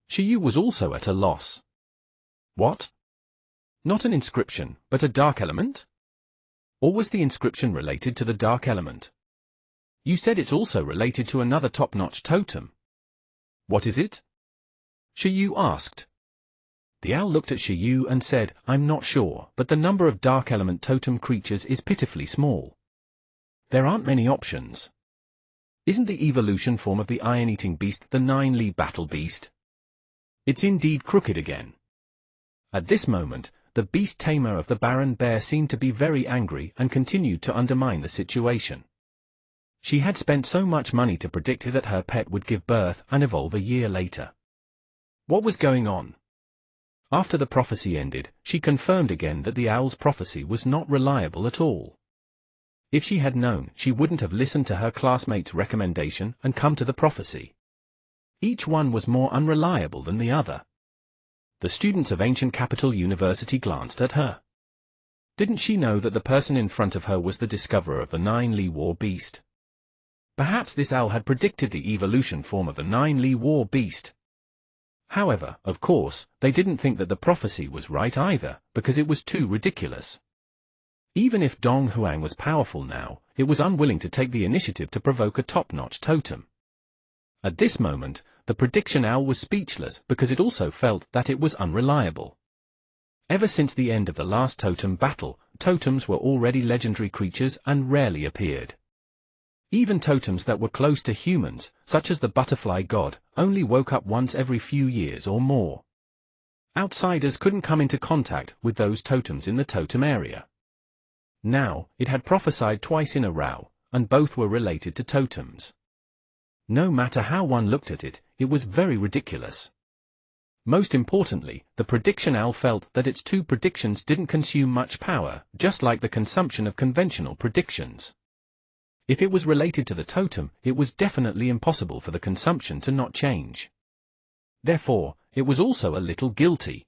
Shiyu was also at a loss. What? Not an inscription, but a dark element? Or was the inscription related to the dark element? You said it's also related to another top-notch totem. What is it? Shiyu asked. The owl looked at Shiyu and said, I'm not sure, but the number of dark element totem creatures is pitifully small. There aren't many options. Isn't the evolution form of the iron-eating beast the 9-Li battle beast? It's indeed crooked again. At this moment, the beast tamer of the Baron Bear seemed to be very angry and continued to undermine the situation. She had spent so much money to predict that her pet would give birth and evolve a year later. What was going on? After the prophecy ended, she confirmed again that the owl's prophecy was not reliable at all. If she had known, she wouldn't have listened to her classmate's recommendation and come to the prophecy. Each one was more unreliable than the other. The students of Ancient Capital University glanced at her. Didn't she know that the person in front of her was the discoverer of the 9-Li war beast? Perhaps this owl had predicted the evolution form of the 9-Li war beast. However, of course, they didn't think that the prophecy was right either, because it was too ridiculous. Even if Dong Huang was powerful now, it was unwilling to take the initiative to provoke a top-notch totem. At this moment, the prediction owl was speechless because it also felt that it was unreliable. Ever since the end of the last totem battle, totems were already legendary creatures and rarely appeared. Even totems that were close to humans, such as the butterfly god, only woke up once every few years or more. Outsiders couldn't come into contact with those totems in the totem area. Now, it had prophesied twice in a row, and both were related to totems. No matter how one looked at it, it was very ridiculous. Most importantly, the prediction owl felt that its two predictions didn't consume much power, just like the consumption of conventional predictions. If it was related to the totem, it was definitely impossible for the consumption to not change. Therefore, it was also a little guilty.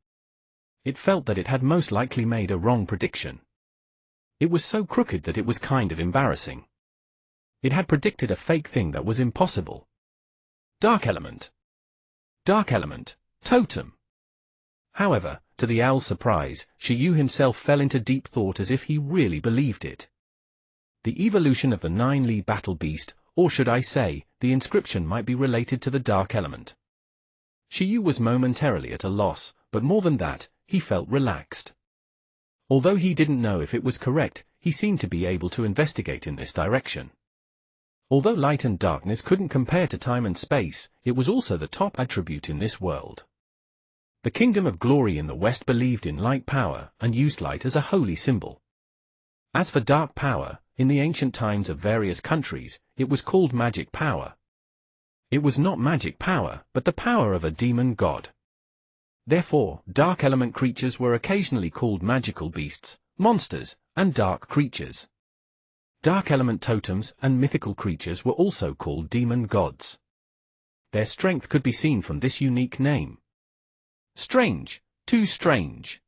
It felt that it had most likely made a wrong prediction. It was so crooked that it was kind of embarrassing. It had predicted a fake thing that was impossible. Dark element. Dark element. Totem. However, to the owl's surprise, Shiyu himself fell into deep thought as if he really believed it. The evolution of the 9-Li battle beast, or should I say, the inscription might be related to the dark element. Shiyu was momentarily at a loss, but more than that, he felt relaxed. Although he didn't know if it was correct, he seemed to be able to investigate in this direction. Although light and darkness couldn't compare to time and space, it was also the top attribute in this world. The Kingdom of Glory in the West believed in light power and used light as a holy symbol. As for dark power, in the ancient times of various countries, it was called magic power. It was not magic power, but the power of a demon god. Therefore, dark element creatures were occasionally called magical beasts, monsters, and dark creatures. Dark element totems and mythical creatures were also called demon gods. Their strength could be seen from this unique name. Strange, too strange.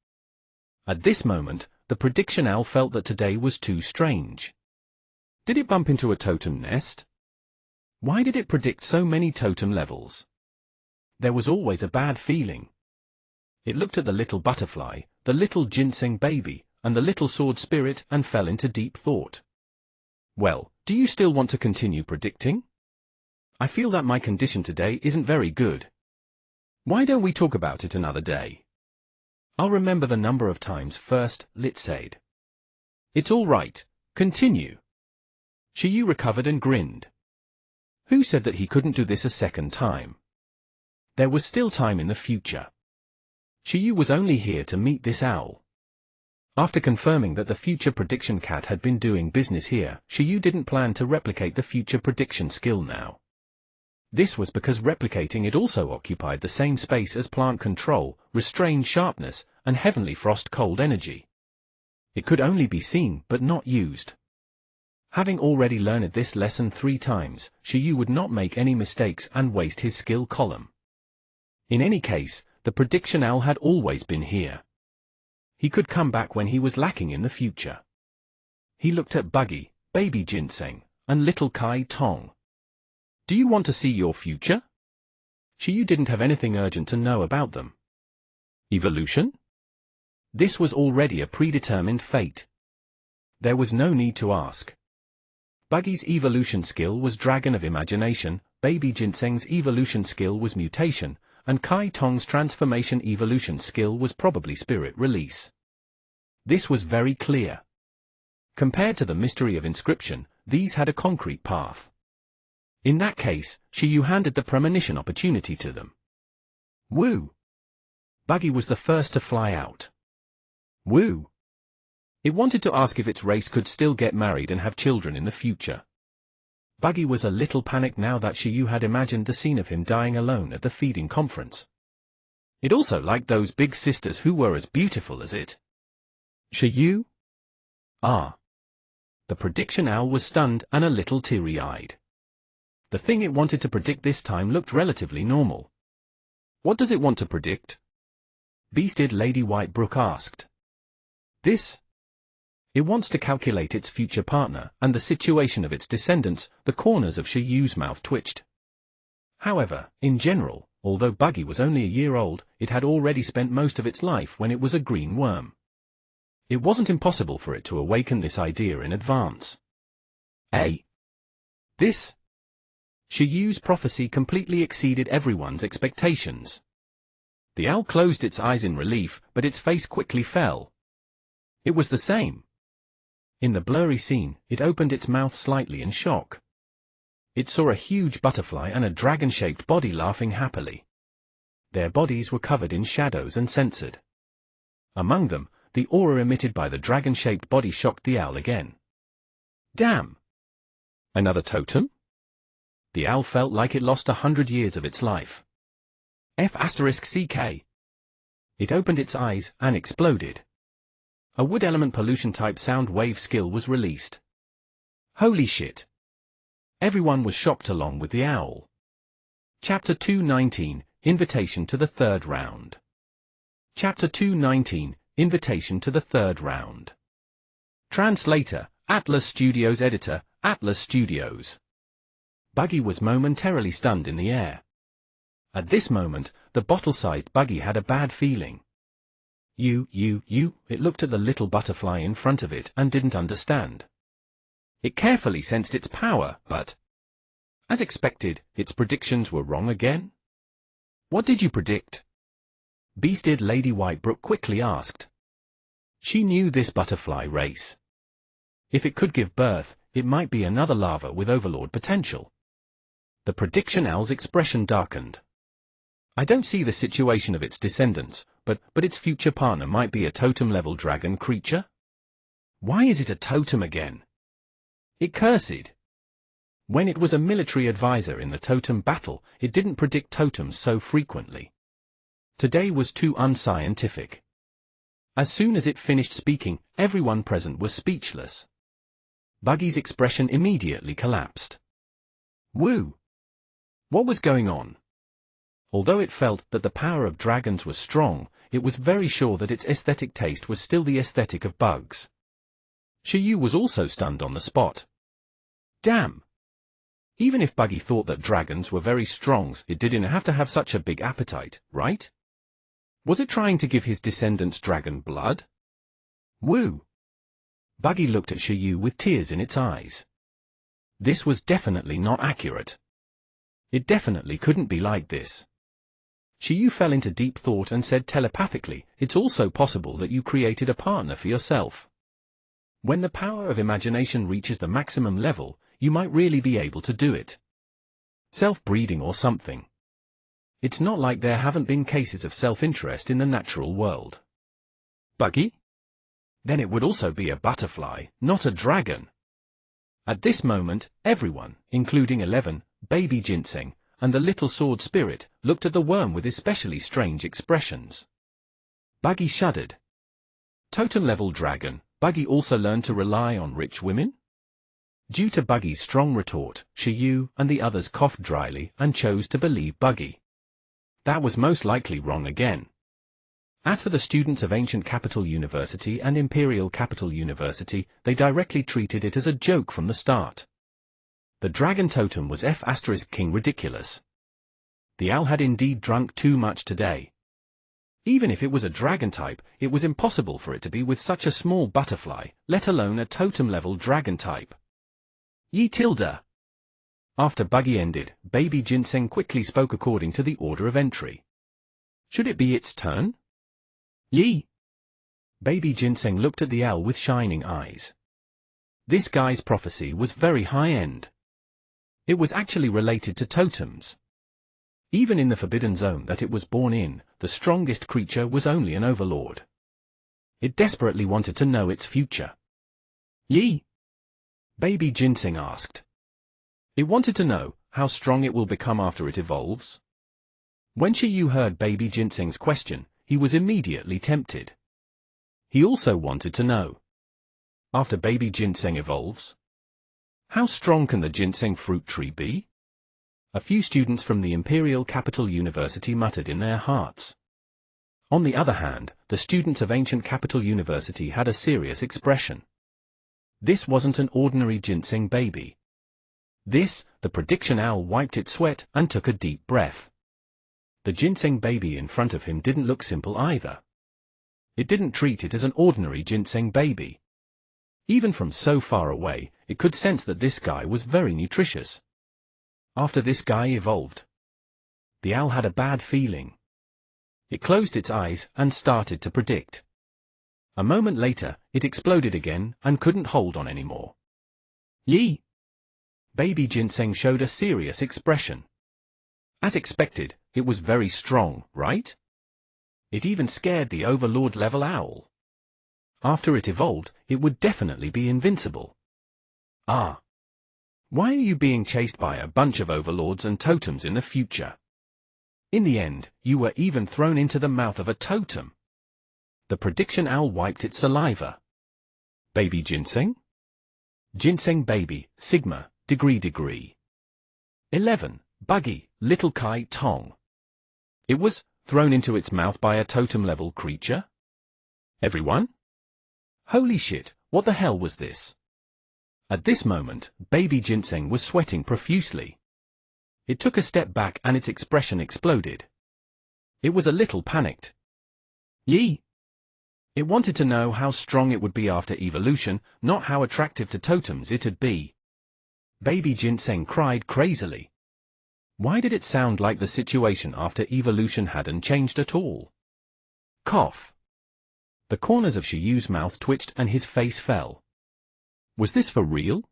At this moment, the prediction owl felt that today was too strange. Did it bump into a totem nest? Why did it predict so many totem levels? There was always a bad feeling. It looked at the little butterfly, the little ginseng baby, and the little sword spirit and fell into deep thought. Well, do you still want to continue predicting? I feel that my condition today isn't very good. Why don't we talk about it another day? I'll remember the number of times first, Lit said. It's all right, continue. Shiyu recovered and grinned. Who said that he couldn't do this a second time? There was still time in the future. Shiyu was only here to meet this owl. After confirming that the future prediction cat had been doing business here, Shiyu didn't plan to replicate the future prediction skill now. This was because replicating it also occupied the same space as plant control, restrained sharpness, and heavenly frost cold energy. It could only be seen but not used. Having already learned this lesson 3 times, Shiyu would not make any mistakes and waste his skill column. In any case, the prediction owl had always been here. He could come back when he was lacking in the future. He looked at Buggy, Baby Ginseng, and Little Kai Tong. Do you want to see your future? Shiyu didn't have anything urgent to know about them. Evolution? This was already a predetermined fate. There was no need to ask. Buggy's evolution skill was Dragon of Imagination, Baby Ginseng's evolution skill was Mutation, and Kai Tong's transformation evolution skill was probably spirit release. This was very clear. Compared to the mystery of inscription, these had a concrete path. In that case, Shiyu handed the premonition opportunity to them. Woo! Buggy was the first to fly out. Woo! It wanted to ask if its race could still get married and have children in the future. Buggy was a little panicked now that Shiyu had imagined the scene of him dying alone at the feeding conference. It also liked those big sisters who were as beautiful as it. Shiyu? Ah. The prediction owl was stunned and a little teary-eyed. The thing it wanted to predict this time looked relatively normal. What does it want to predict? Beasted Lady Whitebrook asked. This? It wants to calculate its future partner and the situation of its descendants. The corners of Shiyu's mouth twitched. However, in general, although Buggy was only a year old, it had already spent most of its life when it was a green worm. It wasn't impossible for it to awaken this idea in advance. This? Shiyu's prophecy completely exceeded everyone's expectations. The owl closed its eyes in relief, but its face quickly fell. It was the same. In the blurry scene, it opened its mouth slightly in shock. It saw a huge butterfly and a dragon-shaped body laughing happily. Their bodies were covered in shadows and censored. Among them, the aura emitted by the dragon-shaped body shocked the owl again. Damn! Another totem? The owl felt like it lost 100 years of its life. F*CK. It opened its eyes and exploded. A wood element pollution type sound wave skill was released. Holy shit! Everyone was shocked along with the owl. Chapter 219, Invitation to the Third Round. Chapter 219, Invitation to the Third Round. Translator, Atlas Studios. Editor, Atlas Studios. Buggy was momentarily stunned in the air. At this moment, the bottle-sized Buggy had a bad feeling. It looked at the little butterfly in front of it and didn't understand. It carefully sensed its power, but, as expected, its predictions were wrong again. What did you predict? Beasted Lady Whitebrook quickly asked. She knew this butterfly race. If it could give birth, it might be another larva with overlord potential. The prediction owl's expression darkened. I don't see the situation of its descendants, but its future partner might be a totem-level dragon creature? Why is it a totem again? It cursed. When it was a military advisor in the totem battle, it didn't predict totems so frequently. Today was too unscientific. As soon as it finished speaking, everyone present was speechless. Buggy's expression immediately collapsed. Woo! What was going on? Although it felt that the power of dragons was strong, it was very sure that its aesthetic taste was still the aesthetic of bugs. Shiyu was also stunned on the spot. Damn! Even if Buggy thought that dragons were very strong, it didn't have to have such a big appetite, right? Was it trying to give his descendants dragon blood? Woo! Buggy looked at Shiyu with tears in its eyes. This was definitely not accurate. It definitely couldn't be like this. Shiyu fell into deep thought and said telepathically, it's also possible that you created a partner for yourself. When the power of imagination reaches the maximum level, you might really be able to do it. Self-breeding or something. It's not like there haven't been cases of self-interest in the natural world. Buggy? Then it would also be a butterfly, not a dragon. At this moment, everyone, including 11, Baby Ginseng, and the little sword spirit, looked at the worm with especially strange expressions. Buggy shuddered. Totem-level dragon, Buggy also learned to rely on rich women? Due to Buggy's strong retort, Shiyu and the others coughed dryly and chose to believe Buggy. That was most likely wrong again. As for the students of Ancient Capital University and Imperial Capital University, they directly treated it as a joke from the start. The dragon totem was F*King ridiculous. The owl had indeed drunk too much today. Even if it was a dragon type, it was impossible for it to be with such a small butterfly, let alone a totem-level dragon type. Ye tilde. After Buggy ended, Baby Ginseng quickly spoke according to the order of entry. Should it be its turn? Yi! Baby Ginseng looked at the owl with shining eyes. This guy's prophecy was very high-end. It was actually related to totems. Even in the forbidden zone that it was born in, the strongest creature was only an overlord. It desperately wanted to know its future. Yi? Baby Ginseng asked. It wanted to know how strong it will become after it evolves. When Shiyu heard Baby Ginseng's question, he was immediately tempted. He also wanted to know. After Baby Ginseng evolves, how strong can the ginseng fruit tree be? A few students from the Imperial Capital University muttered in their hearts. On the other hand, the students of Ancient Capital University had a serious expression. This wasn't an ordinary ginseng baby. This, the prediction owl wiped its sweat and took a deep breath. The ginseng baby in front of him didn't look simple either. It didn't treat it as an ordinary ginseng baby. Even from so far away, it could sense that this guy was very nutritious. After this guy evolved, the owl had a bad feeling. It closed its eyes and started to predict. A moment later, it exploded again and couldn't hold on anymore. Yi! Baby Ginseng showed a serious expression. As expected, it was very strong, right? It even scared the Overlord-level owl. After it evolved, it would definitely be invincible. Ah! Why are you being chased by a bunch of overlords and totems in the future? In the end, you were even thrown into the mouth of a totem. The prediction owl wiped its saliva. Baby Ginseng? Ginseng baby, Sigma, degree. 11. Buggy, Little Kai Tong. It was thrown into its mouth by a totem-level creature? Everyone? Holy shit, what the hell was this? At this moment, Baby Ginseng was sweating profusely. It took a step back and its expression exploded. It was a little panicked. Yi! It wanted to know how strong it would be after evolution, not how attractive to totems it'd be. Baby Ginseng cried crazily. Why did it sound like the situation after evolution hadn't changed at all? Cough. The corners of Shiyu's mouth twitched and his face fell. Was this for real?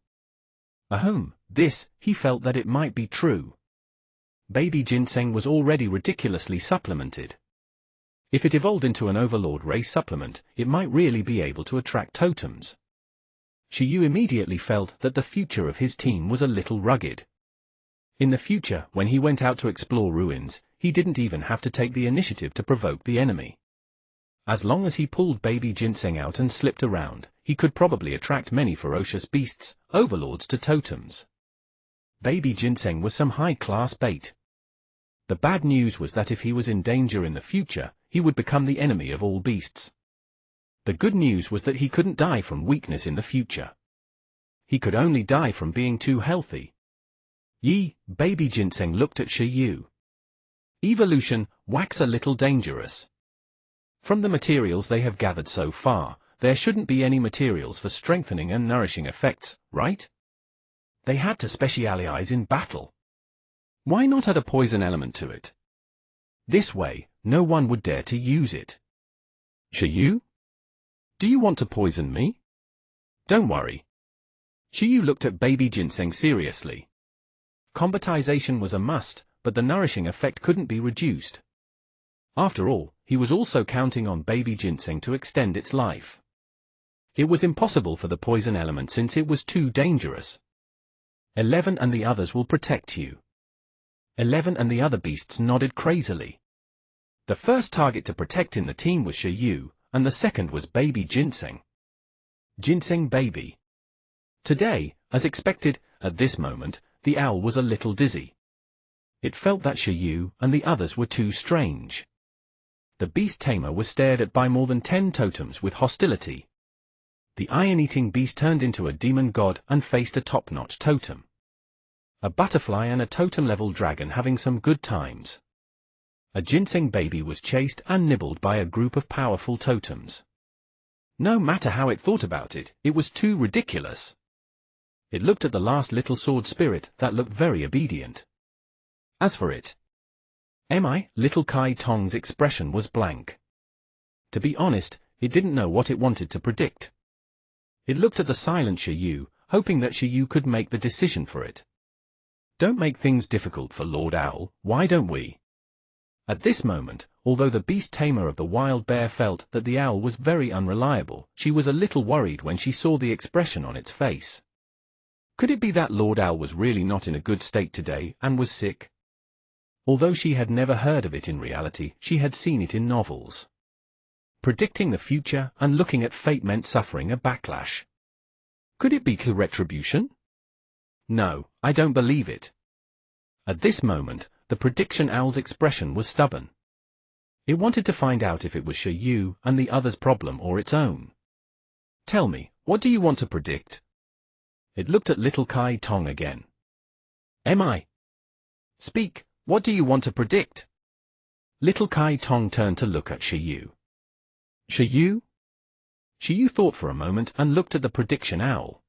Ahem, this, he felt that it might be true. Baby Ginseng was already ridiculously supplemented. If it evolved into an Overlord race supplement, it might really be able to attract totems. Shiyu immediately felt that the future of his team was a little rugged. In the future, when he went out to explore ruins, he didn't even have to take the initiative to provoke the enemy. As long as he pulled Baby Ginseng out and slipped around, he could probably attract many ferocious beasts, overlords to totems. Baby Ginseng was some high-class bait. The bad news was that if he was in danger in the future, he would become the enemy of all beasts. The good news was that he couldn't die from weakness in the future. He could only die from being too healthy. Yi, Baby Ginseng looked at Shiyu. Evolution, wax a little dangerous. From the materials they have gathered so far, there shouldn't be any materials for strengthening and nourishing effects, right? They had to specialize in battle. Why not add a poison element to it? This way, no one would dare to use it. Shiyu? Do you want to poison me? Don't worry. Shiyu looked at Baby Ginseng seriously. Combatization was a must, but the nourishing effect couldn't be reduced. After all, he was also counting on Baby Ginseng to extend its life. It was impossible for the poison element since it was too dangerous. 11 and the others will protect you. 11 and the other beasts nodded crazily. The first target to protect in the team was Shiyu, and the second was Baby Ginseng. Ginseng baby. Today, as expected, at this moment, the owl was a little dizzy. It felt that Shiyu and the others were too strange. The beast tamer was stared at by more than 10 totems with hostility. The iron-eating beast turned into a demon god and faced a top-notch totem. A butterfly and a totem-level dragon having some good times. A ginseng baby was chased and nibbled by a group of powerful totems. No matter how it thought about it, it was too ridiculous. It looked at the last little sword spirit that looked very obedient. As for it, Little Kai Tong's expression was blank. To be honest, it didn't know what it wanted to predict. It looked at the silent Shi Yu, hoping that Shi Yu could make the decision for it. Don't make things difficult for Lord Owl, why don't we? At this moment, although the beast tamer of the wild bear felt that the owl was very unreliable, she was a little worried when she saw the expression on its face. Could it be that Lord Owl was really not in a good state today and was sick? Although she had never heard of it in reality, she had seen it in novels. Predicting the future and looking at fate meant suffering a backlash. Could it be retribution? No, I don't believe it. At this moment, the prediction owl's expression was stubborn. It wanted to find out if it was Shi Yu and the other's problem or its own. Tell me, what do you want to predict? It looked at Little Kai Tong again. Speak, what do you want to predict? Little Kai Tong turned to look at Shi Yu. Shi Yu? Shi Yu thought for a moment and looked at the prediction owl.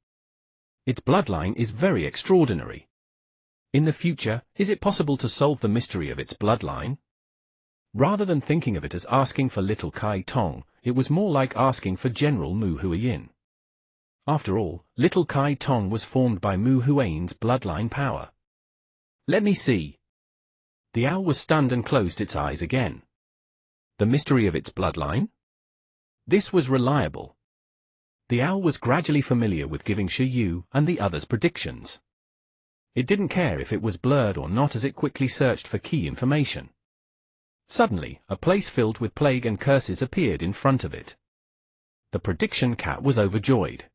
Its bloodline is very extraordinary. In the future, is it possible to solve the mystery of its bloodline? Rather than thinking of it as asking for Little Kai Tong, it was more like asking for General Mu Huiyin. After all, Little Kai Tong was formed by Mu Huiyin's bloodline power. Let me see. The owl was stunned and closed its eyes again. The mystery of its bloodline? This was reliable. The owl was gradually familiar with giving Shi Yu and the others predictions. It didn't care if it was blurred or not as it quickly searched for key information. Suddenly, a place filled with plague and curses appeared in front of it. The prediction cat was overjoyed.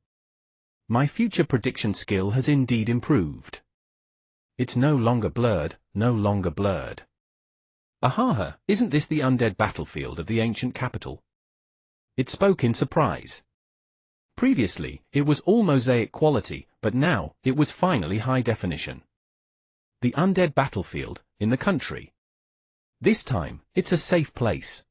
My future prediction skill has indeed improved. It's no longer blurred, no longer blurred. Ahaha, isn't this the undead battlefield of the ancient capital? It spoke in surprise. Previously, it was all mosaic quality, but now, it was finally high definition. The undead battlefield, in the country. This time, it's a safe place.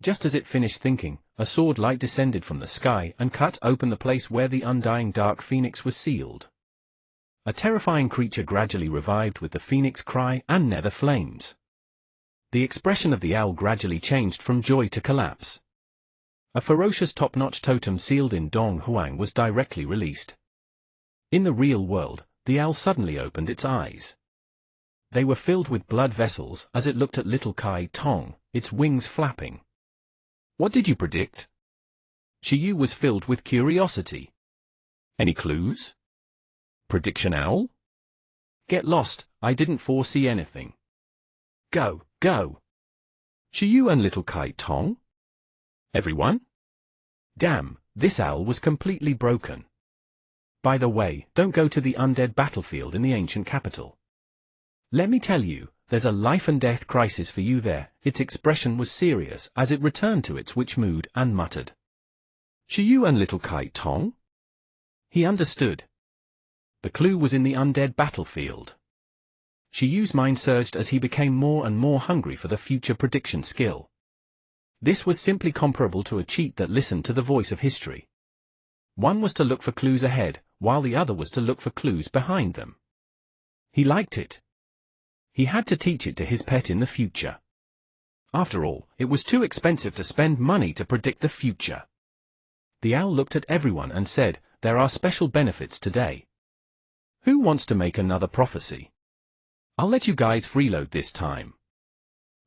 Just as it finished thinking, a sword light descended from the sky and cut open the place where the undying dark phoenix was sealed. A terrifying creature gradually revived with the phoenix cry and nether flames. The expression of the owl gradually changed from joy to collapse. A ferocious top-notch totem sealed in Dong Huang was directly released. In the real world, the owl suddenly opened its eyes. They were filled with blood vessels as it looked at Little Kai Tong, its wings flapping. What did you predict? Shi Yu was filled with curiosity. Any clues? Prediction owl? Get lost, I didn't foresee anything. Go, go. Shi Yu and Little Kai Tong? Everyone? Damn, this owl was completely broken. By the way, don't go to the undead battlefield in the ancient capital. Let me tell you, there's a life and death crisis for you there. Its expression was serious as it returned to its witch mood and muttered. Shi Yu and Little Kai Tong? He understood. The clue was in the undead battlefield. Shi Yu's mind surged as he became more and more hungry for the future prediction skill. This was simply comparable to a cheat that listened to the voice of history. One was to look for clues ahead, while the other was to look for clues behind them. He liked it. He had to teach it to his pet in the future. After all, it was too expensive to spend money to predict the future. The owl looked at everyone and said, there are special benefits today. Who wants to make another prophecy? I'll let you guys freeload this time.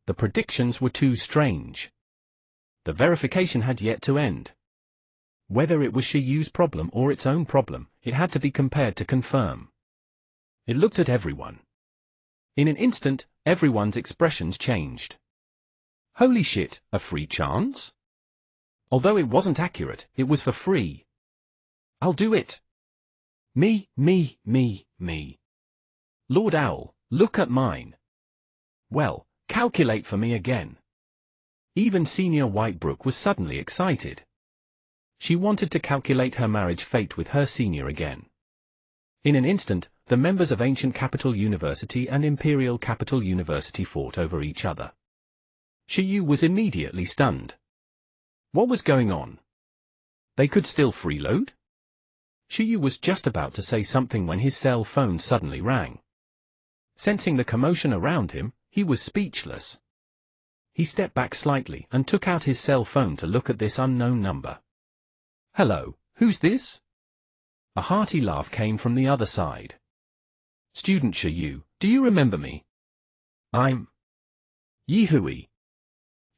The predictions were too strange. The verification had yet to end. Whether it was Shi Yu's problem or its own problem, it had to be compared to confirm. It looked at everyone. In an instant, everyone's expressions changed. Holy shit, a free chance? Although it wasn't accurate, it was for free. I'll do it. Me. Lord Owl, look at mine. Well, calculate for me again. Even Senior Whitebrook was suddenly excited. She wanted to calculate her marriage fate with her senior again. In an instant, the members of Ancient Capital University and Imperial Capital University fought over each other. Shi Yu was immediately stunned. What was going on? They could still freeload? Shi Yu was just about to say something when his cell phone suddenly rang. Sensing the commotion around him, he was speechless. He stepped back slightly and took out his cell phone to look at this unknown number. "Hello, who's this?" A hearty laugh came from the other side. "Student Shiyu, do you remember me?" "I'm Yi Hui."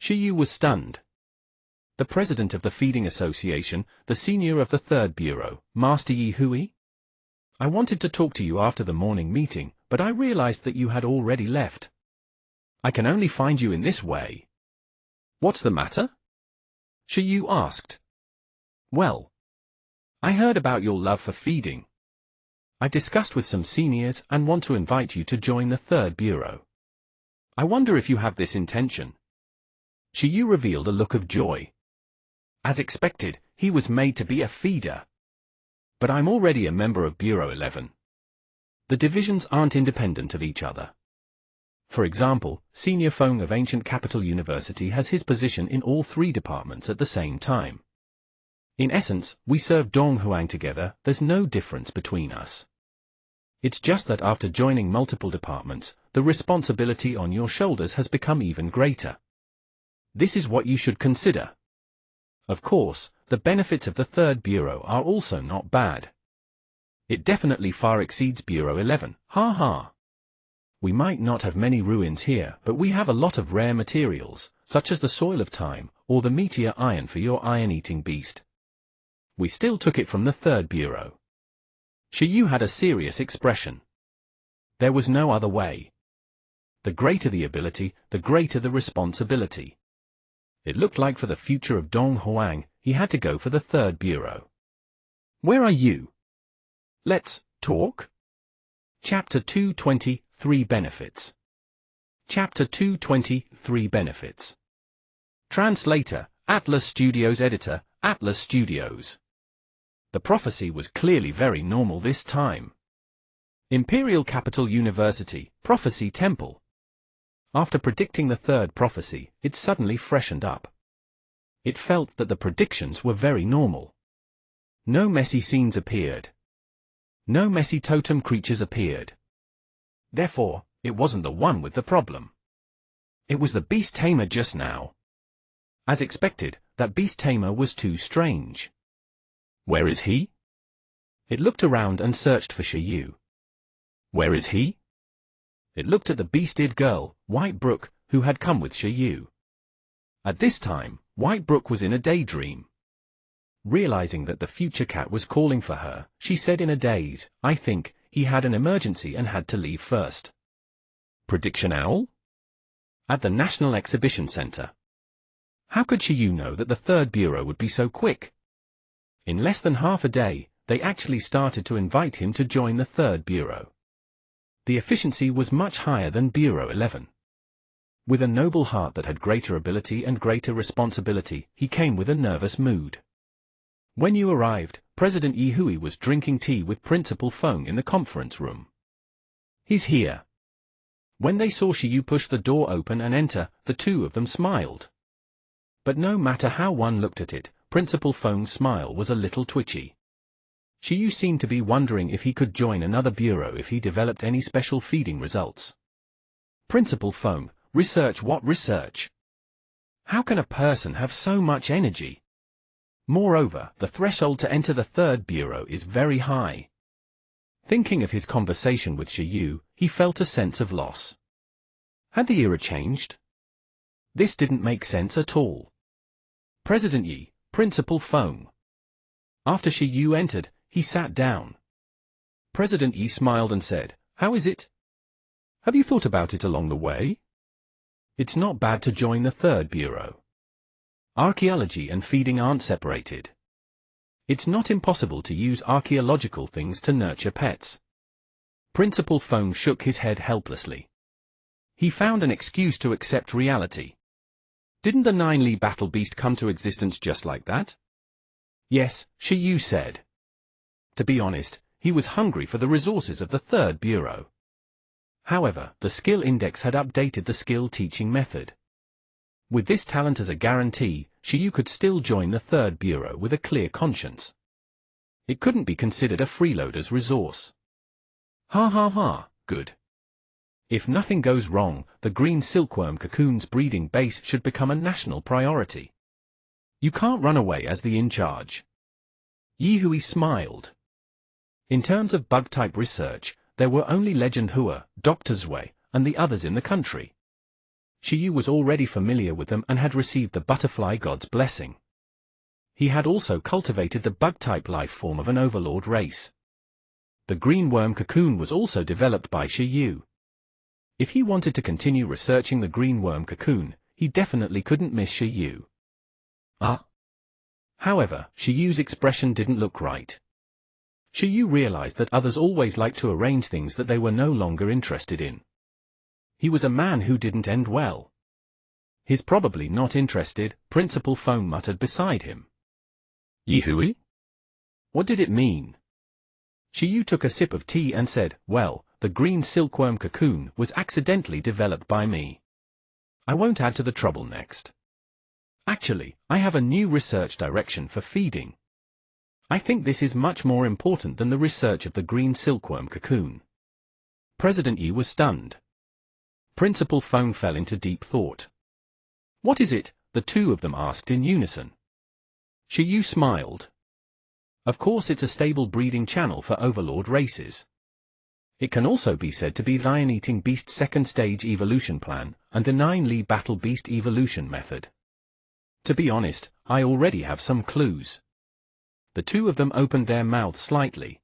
Shiyu was stunned. "The president of the Feeding Association, the senior of the Third Bureau, Master Yi Hui? I wanted to talk to you after the morning meeting, but I realized that you had already left. I can only find you in this way." "What's the matter?" Shiyu asked. "Well, I heard about your love for feeding. I discussed with some seniors and want to invite you to join the Third Bureau. I wonder if you have this intention." Shiyu revealed a look of joy. As expected, he was made to be a feeder. "But I'm already a member of Bureau 11. The divisions aren't independent of each other. For example, Senior Feng of Ancient Capital University has his position in all three departments at the same time. In essence, we serve Donghuang together, there's no difference between us. It's just that after joining multiple departments, the responsibility on your shoulders has become even greater. This is what you should consider. Of course, the benefits of the Third Bureau are also not bad. It definitely far exceeds Bureau 11, ha ha. We might not have many ruins here, but we have a lot of rare materials, such as the Soil of Time, or the Meteor Iron for your iron-eating beast. We still took it from the Third Bureau." Shiyu had a serious expression. There was no other way. The greater the ability, the greater the responsibility. It looked like for the future of Donghuang, he had to go for the Third Bureau. "Where are you? Let's talk?" Chapter 223 Benefits. Chapter 223 Benefits. Translator, Atlas Studios. Editor, Atlas Studios. The prophecy was clearly very normal this time. Imperial Capital University, Prophecy Temple. After predicting the third prophecy, it suddenly freshened up. It felt that the predictions were very normal. No messy scenes appeared. No messy totem creatures appeared. Therefore, it wasn't the one with the problem. It was the beast tamer just now. As expected, that beast tamer was too strange. Where is he? It looked around and searched for Shiyu. Where is he? It looked at the beast-eared girl, White Brook, who had come with Shiyu. At this time, White Brook was in a daydream. Realizing that the future cat was calling for her, she said in a daze, "I think he had an emergency and had to leave first." Prediction Owl? At the National Exhibition Center. How could Shiyu know that the Third Bureau would be so quick? In less than half a day, they actually started to invite him to join the Third Bureau. The efficiency was much higher than Bureau 11. With a noble heart that had greater ability and greater responsibility, he came with a nervous mood. When you arrived, President Yi Hui was drinking tea with Principal Feng in the conference room. "He's here." When they saw Shiyu push the door open and enter, the two of them smiled. But no matter how one looked at it, Principal Feng's smile was a little twitchy. Shiyu seemed to be wondering if he could join another bureau if he developed any special feeding results. Principal Feng, research? What research? How can a person have so much energy? Moreover, the threshold to enter the Third Bureau is very high. Thinking of his conversation with Shiyu, he felt a sense of loss. Had the era changed? This didn't make sense at all. President Yi, Principal Feng. After Shiyu entered, he sat down. President Yi smiled and said, "How is it? Have you thought about it along the way? It's not bad to join the Third Bureau. Archaeology and feeding aren't separated. It's not impossible to use archaeological things to nurture pets." Principal Feng shook his head helplessly. He found an excuse to accept reality. Didn't the Nine-Li Battle Beast come to existence just like that? Yes, Shiyu said. To be honest, he was hungry for the resources of the Third Bureau. However, the skill index had updated the skill teaching method. With this talent as a guarantee, Shiyu could still join the Third Bureau with a clear conscience. It couldn't be considered a freeloader's resource. Ha ha ha, good. If nothing goes wrong, the green silkworm cocoon's breeding base should become a national priority. You can't run away as the in-charge. Yi Hui smiled. In terms of bug-type research, there were only Legend Hua, Dr. Zui, and the others in the country. Shi Yu was already familiar with them and had received the butterfly god's blessing. He had also cultivated the bug-type life form of an overlord race. The green worm cocoon was also developed by Shi Yu. If he wanted to continue researching the green worm cocoon, he definitely couldn't miss Shi Yu. However, Shi Yu's expression didn't look right. Shi Yu realized that others always liked to arrange things that they were no longer interested in. He was a man who didn't end well. "He's probably not interested," Principal Feng muttered beside him. "Yi Hui? What did it mean?" Shi Yu took a sip of tea and said, "Well, the green silkworm cocoon was accidentally developed by me. I won't add to the trouble next. Actually, I have a new research direction for feeding. I think this is much more important than the research of the green silkworm cocoon." President Yi was stunned. Principal Feng fell into deep thought. "What is it?" the two of them asked in unison. Shi Yu smiled. "Of course, it's a stable breeding channel for overlord races. It can also be said to be lion-eating beast's second stage evolution plan and the 9-Li battle beast evolution method. To be honest, I already have some clues." The two of them opened their mouths slightly.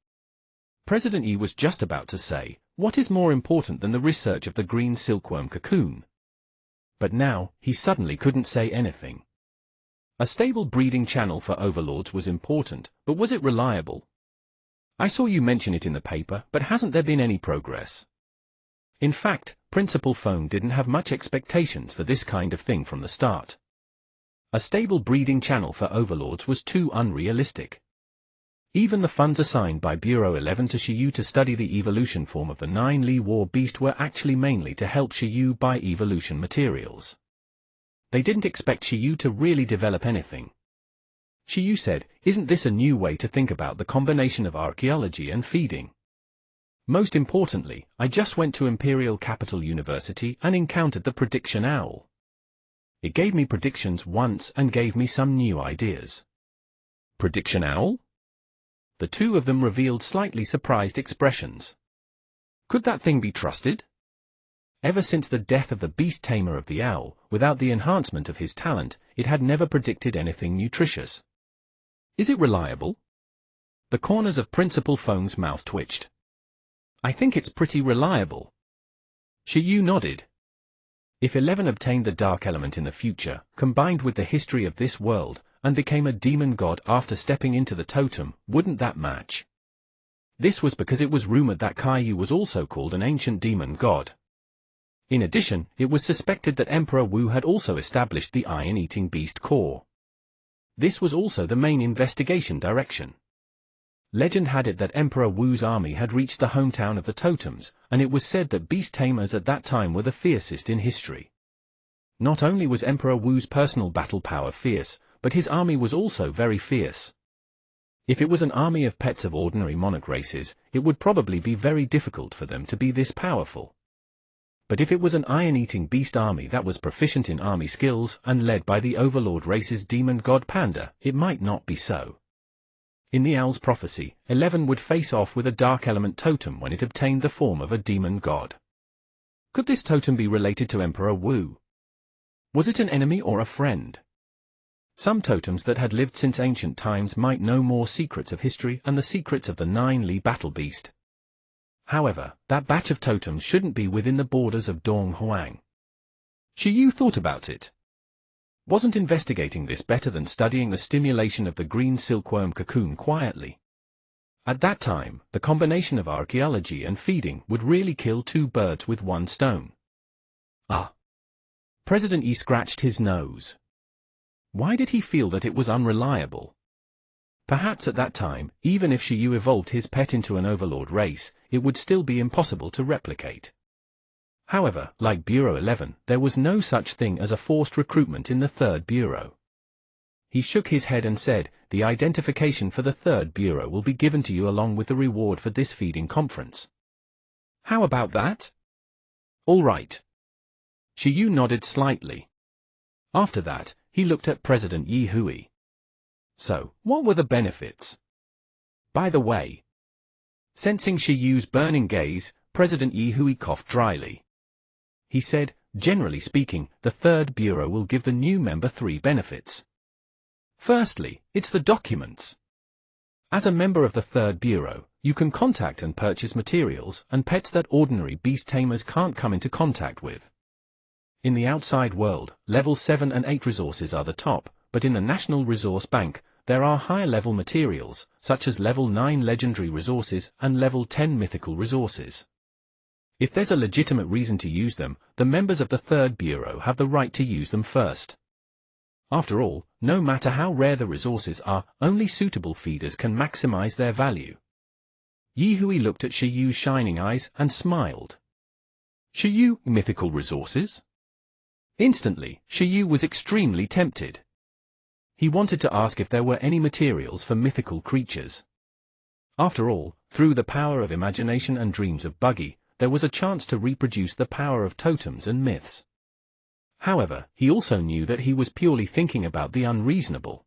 President Yi was just about to say, "What is more important than the research of the green silkworm cocoon?" But now, he suddenly couldn't say anything. A stable breeding channel for overlords was important, but was it reliable? "I saw you mention it in the paper, but hasn't there been any progress?" In fact, Principal Feng didn't have much expectations for this kind of thing from the start. A stable breeding channel for overlords was too unrealistic. Even the funds assigned by Bureau 11 to Shi Yu to study the evolution form of the 9-Li war beast were actually mainly to help Shi Yu buy evolution materials. They didn't expect Shi Yu to really develop anything. Shi Yu said, "Isn't this a new way to think about the combination of archaeology and feeding? Most importantly, I just went to Imperial Capital University and encountered the prediction owl. It gave me predictions once and gave me some new ideas." "Prediction owl?" The two of them revealed slightly surprised expressions. Could that thing be trusted? Ever since the death of the beast tamer of the owl, without the enhancement of his talent, it had never predicted anything nutritious. "Is it reliable?" The corners of Principal Feng's mouth twitched. "I think it's pretty reliable." Shi Yu nodded. If 11 obtained the dark element in the future, combined with the history of this world, and became a demon god after stepping into the totem, wouldn't that match? This was because it was rumored that Kaiyu was also called an ancient demon god. In addition, it was suspected that Emperor Wu had also established the iron-eating beast core. This was also the main investigation direction. Legend had it that Emperor Wu's army had reached the hometown of the totems, and it was said that beast tamers at that time were the fiercest in history. Not only was Emperor Wu's personal battle power fierce, but his army was also very fierce. If it was an army of pets of ordinary monarch races, it would probably be very difficult for them to be this powerful. But if it was an iron-eating beast army that was proficient in army skills and led by the overlord race's demon god Panda, it might not be so. In the owl's prophecy, 11 would face off with a dark element totem when it obtained the form of a demon god. Could this totem be related to Emperor Wu? Was it an enemy or a friend? Some totems that had lived since ancient times might know more secrets of history and the secrets of the 9-Li battle beast. However, that batch of totems shouldn't be within the borders of Dong Huang. Shi Yu thought about it. Wasn't investigating this better than studying the stimulation of the green silkworm cocoon quietly? At that time, the combination of archaeology and feeding would really kill two birds with one stone. President Yi scratched his nose. Why did he feel that it was unreliable? Perhaps at that time, even if Shi Yu evolved his pet into an overlord race, it would still be impossible to replicate. However, like Bureau 11, there was no such thing as a forced recruitment in the Third Bureau. He shook his head and said, "The identification for the Third Bureau will be given to you along with the reward for this feeding conference." "How about that?" All right. Shiyu nodded slightly. After that, he looked at President Yi Hui. So, what were the benefits? By the way. Sensing Shiyu's burning gaze, President Yi Hui coughed dryly. He said, generally speaking, the Third Bureau will give the new member 3 benefits. Firstly, it's the documents. As a member of the Third Bureau, you can contact and purchase materials and pets that ordinary beast tamers can't come into contact with. In the outside world, level 7 and 8 resources are the top, but in the National Resource Bank, there are higher level materials, such as level 9 legendary resources and level 10 mythical resources. If there's a legitimate reason to use them, the members of the Third Bureau have the right to use them first. After all, no matter how rare the resources are, only suitable feeders can maximize their value. Yi Hui looked at Shiyu's shining eyes and smiled. Shiyu, mythical resources? Instantly, Shiyu was extremely tempted. He wanted to ask if there were any materials for mythical creatures. After all, through the power of imagination and dreams of Buggy, there was a chance to reproduce the power of totems and myths. However, he also knew that he was purely thinking about the unreasonable.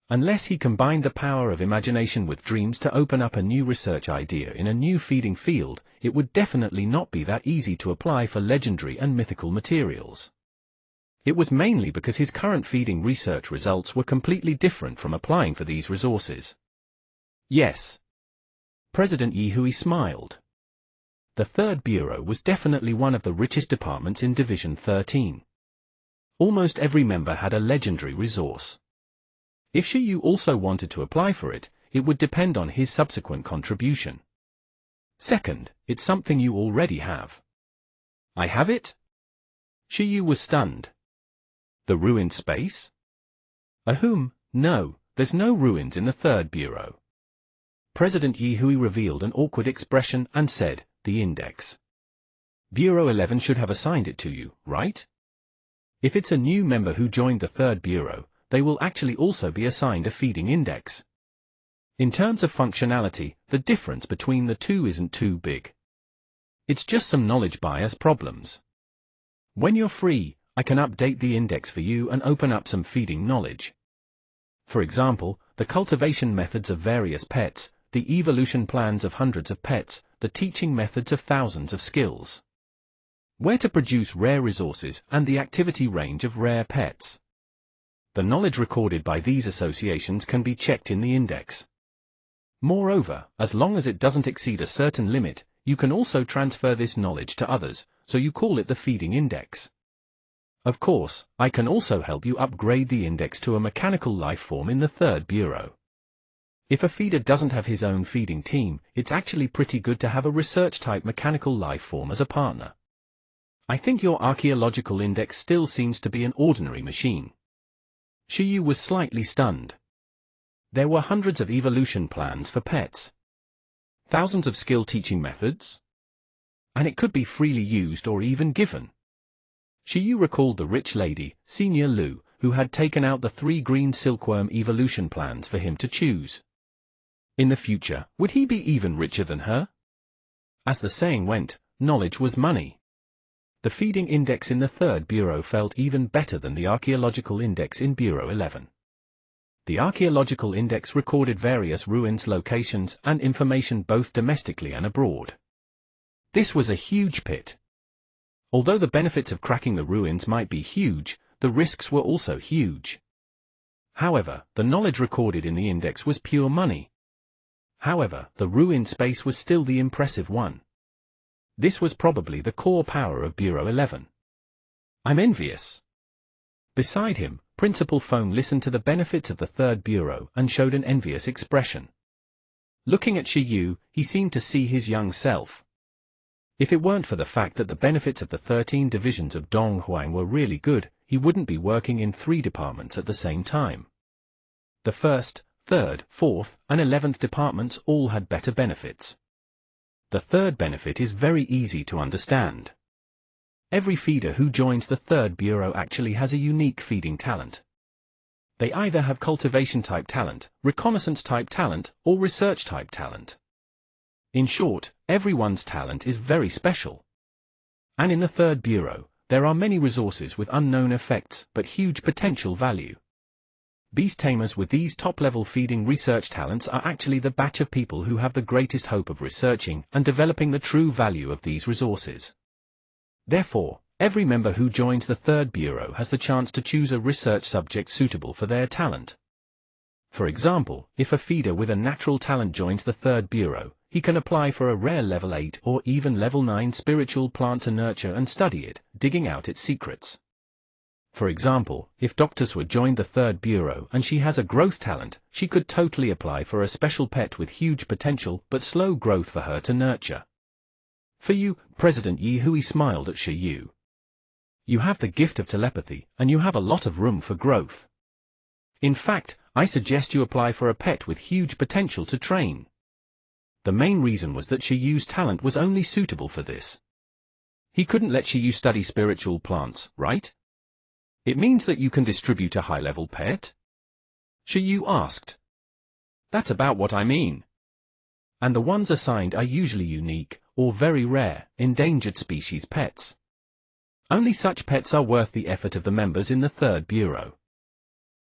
Unless he combined the power of imagination with dreams to open up a new research idea in a new feeding field, it would definitely not be that easy to apply for legendary and mythical materials. It was mainly because his current feeding research results were completely different from applying for these resources. Yes. President Yi Hui smiled. The Third Bureau was definitely one of the richest departments in Division 13. Almost every member had a legendary resource. If Shiyu also wanted to apply for it, it would depend on his subsequent contribution. Second, it's something you already have. I have it? Shiyu was stunned. The ruined space? Ahem, no, there's no ruins in the Third Bureau. President Yi Hui revealed an awkward expression and said, the index. Bureau 11 should have assigned it to you, right? If it's a new member who joined the Third Bureau, they will actually also be assigned a feeding index. In terms of functionality, the difference between the two isn't too big. It's just some knowledge bias problems. When you're free, I can update the index for you and open up some feeding knowledge. For example, the cultivation methods of various pets, the evolution plans of hundreds of pets, the teaching methods of thousands of skills. Where to produce rare resources and the activity range of rare pets. The knowledge recorded by these associations can be checked in the index. Moreover, as long as it doesn't exceed a certain limit, you can also transfer this knowledge to others, so you call it the feeding index. Of course, I can also help you upgrade the index to a mechanical life form in the Third Bureau. If a feeder doesn't have his own feeding team, it's actually pretty good to have a research-type mechanical life form as a partner. I think your archaeological index still seems to be an ordinary machine. Shiyu was slightly stunned. There were hundreds of evolution plans for pets. Thousands of skill teaching methods. And it could be freely used or even given. Shiyu recalled the rich lady, Senior Lu, who had taken out the 3 green silkworm evolution plans for him to choose. In the future, would he be even richer than her? As the saying went, knowledge was money. The feeding index in the Third Bureau felt even better than the archaeological index in Bureau 11. The archaeological index recorded various ruins locations and information both domestically and abroad. This was a huge pit. Although the benefits of cracking the ruins might be huge, the risks were also huge. However, the knowledge recorded in the index was pure money. However, the ruined space was still the impressive one. This was probably the core power of Bureau 11. I'm envious. Beside him, Principal Foam listened to the benefits of the Third Bureau and showed an envious expression. Looking at Shiyu, he seemed to see his young self. If it weren't for the fact that the benefits of the 13 divisions of Donghuang were really good, he wouldn't be working in 3 departments at the same time. The 1st, 3rd, 4th, and 11th departments all had better benefits. The third benefit is very easy to understand. Every feeder who joins the Third Bureau actually has a unique feeding talent. They either have cultivation-type talent, reconnaissance-type talent, or research-type talent. In short, everyone's talent is very special. And in the third bureau, there are many resources with unknown effects but huge potential value. Beast tamers with these top-level feeding research talents are actually the batch of people who have the greatest hope of researching and developing the true value of these resources. Therefore, every member who joins the third bureau has the chance to choose a research subject suitable for their talent. For example, if a feeder with a natural talent joins the third bureau, he can apply for a rare level 8 or even level 9 spiritual plant to nurture and study it, digging out its secrets. For example, if Dr. Swa joined the third bureau and she has a growth talent, she could totally apply for a special pet with huge potential but slow growth for her to nurture. For you, President Yi Hui smiled at Shi Yu. You have the gift of telepathy, and you have a lot of room for growth. In fact, I suggest you apply for a pet with huge potential to train. The main reason was that Shi Yu's talent was only suitable for this. He couldn't let Shi Yu study spiritual plants, right? It means that you can distribute a high-level pet? Shi Yu asked. That's about what I mean. And the ones assigned are usually unique, or very rare, endangered species pets. Only such pets are worth the effort of the members in the third bureau.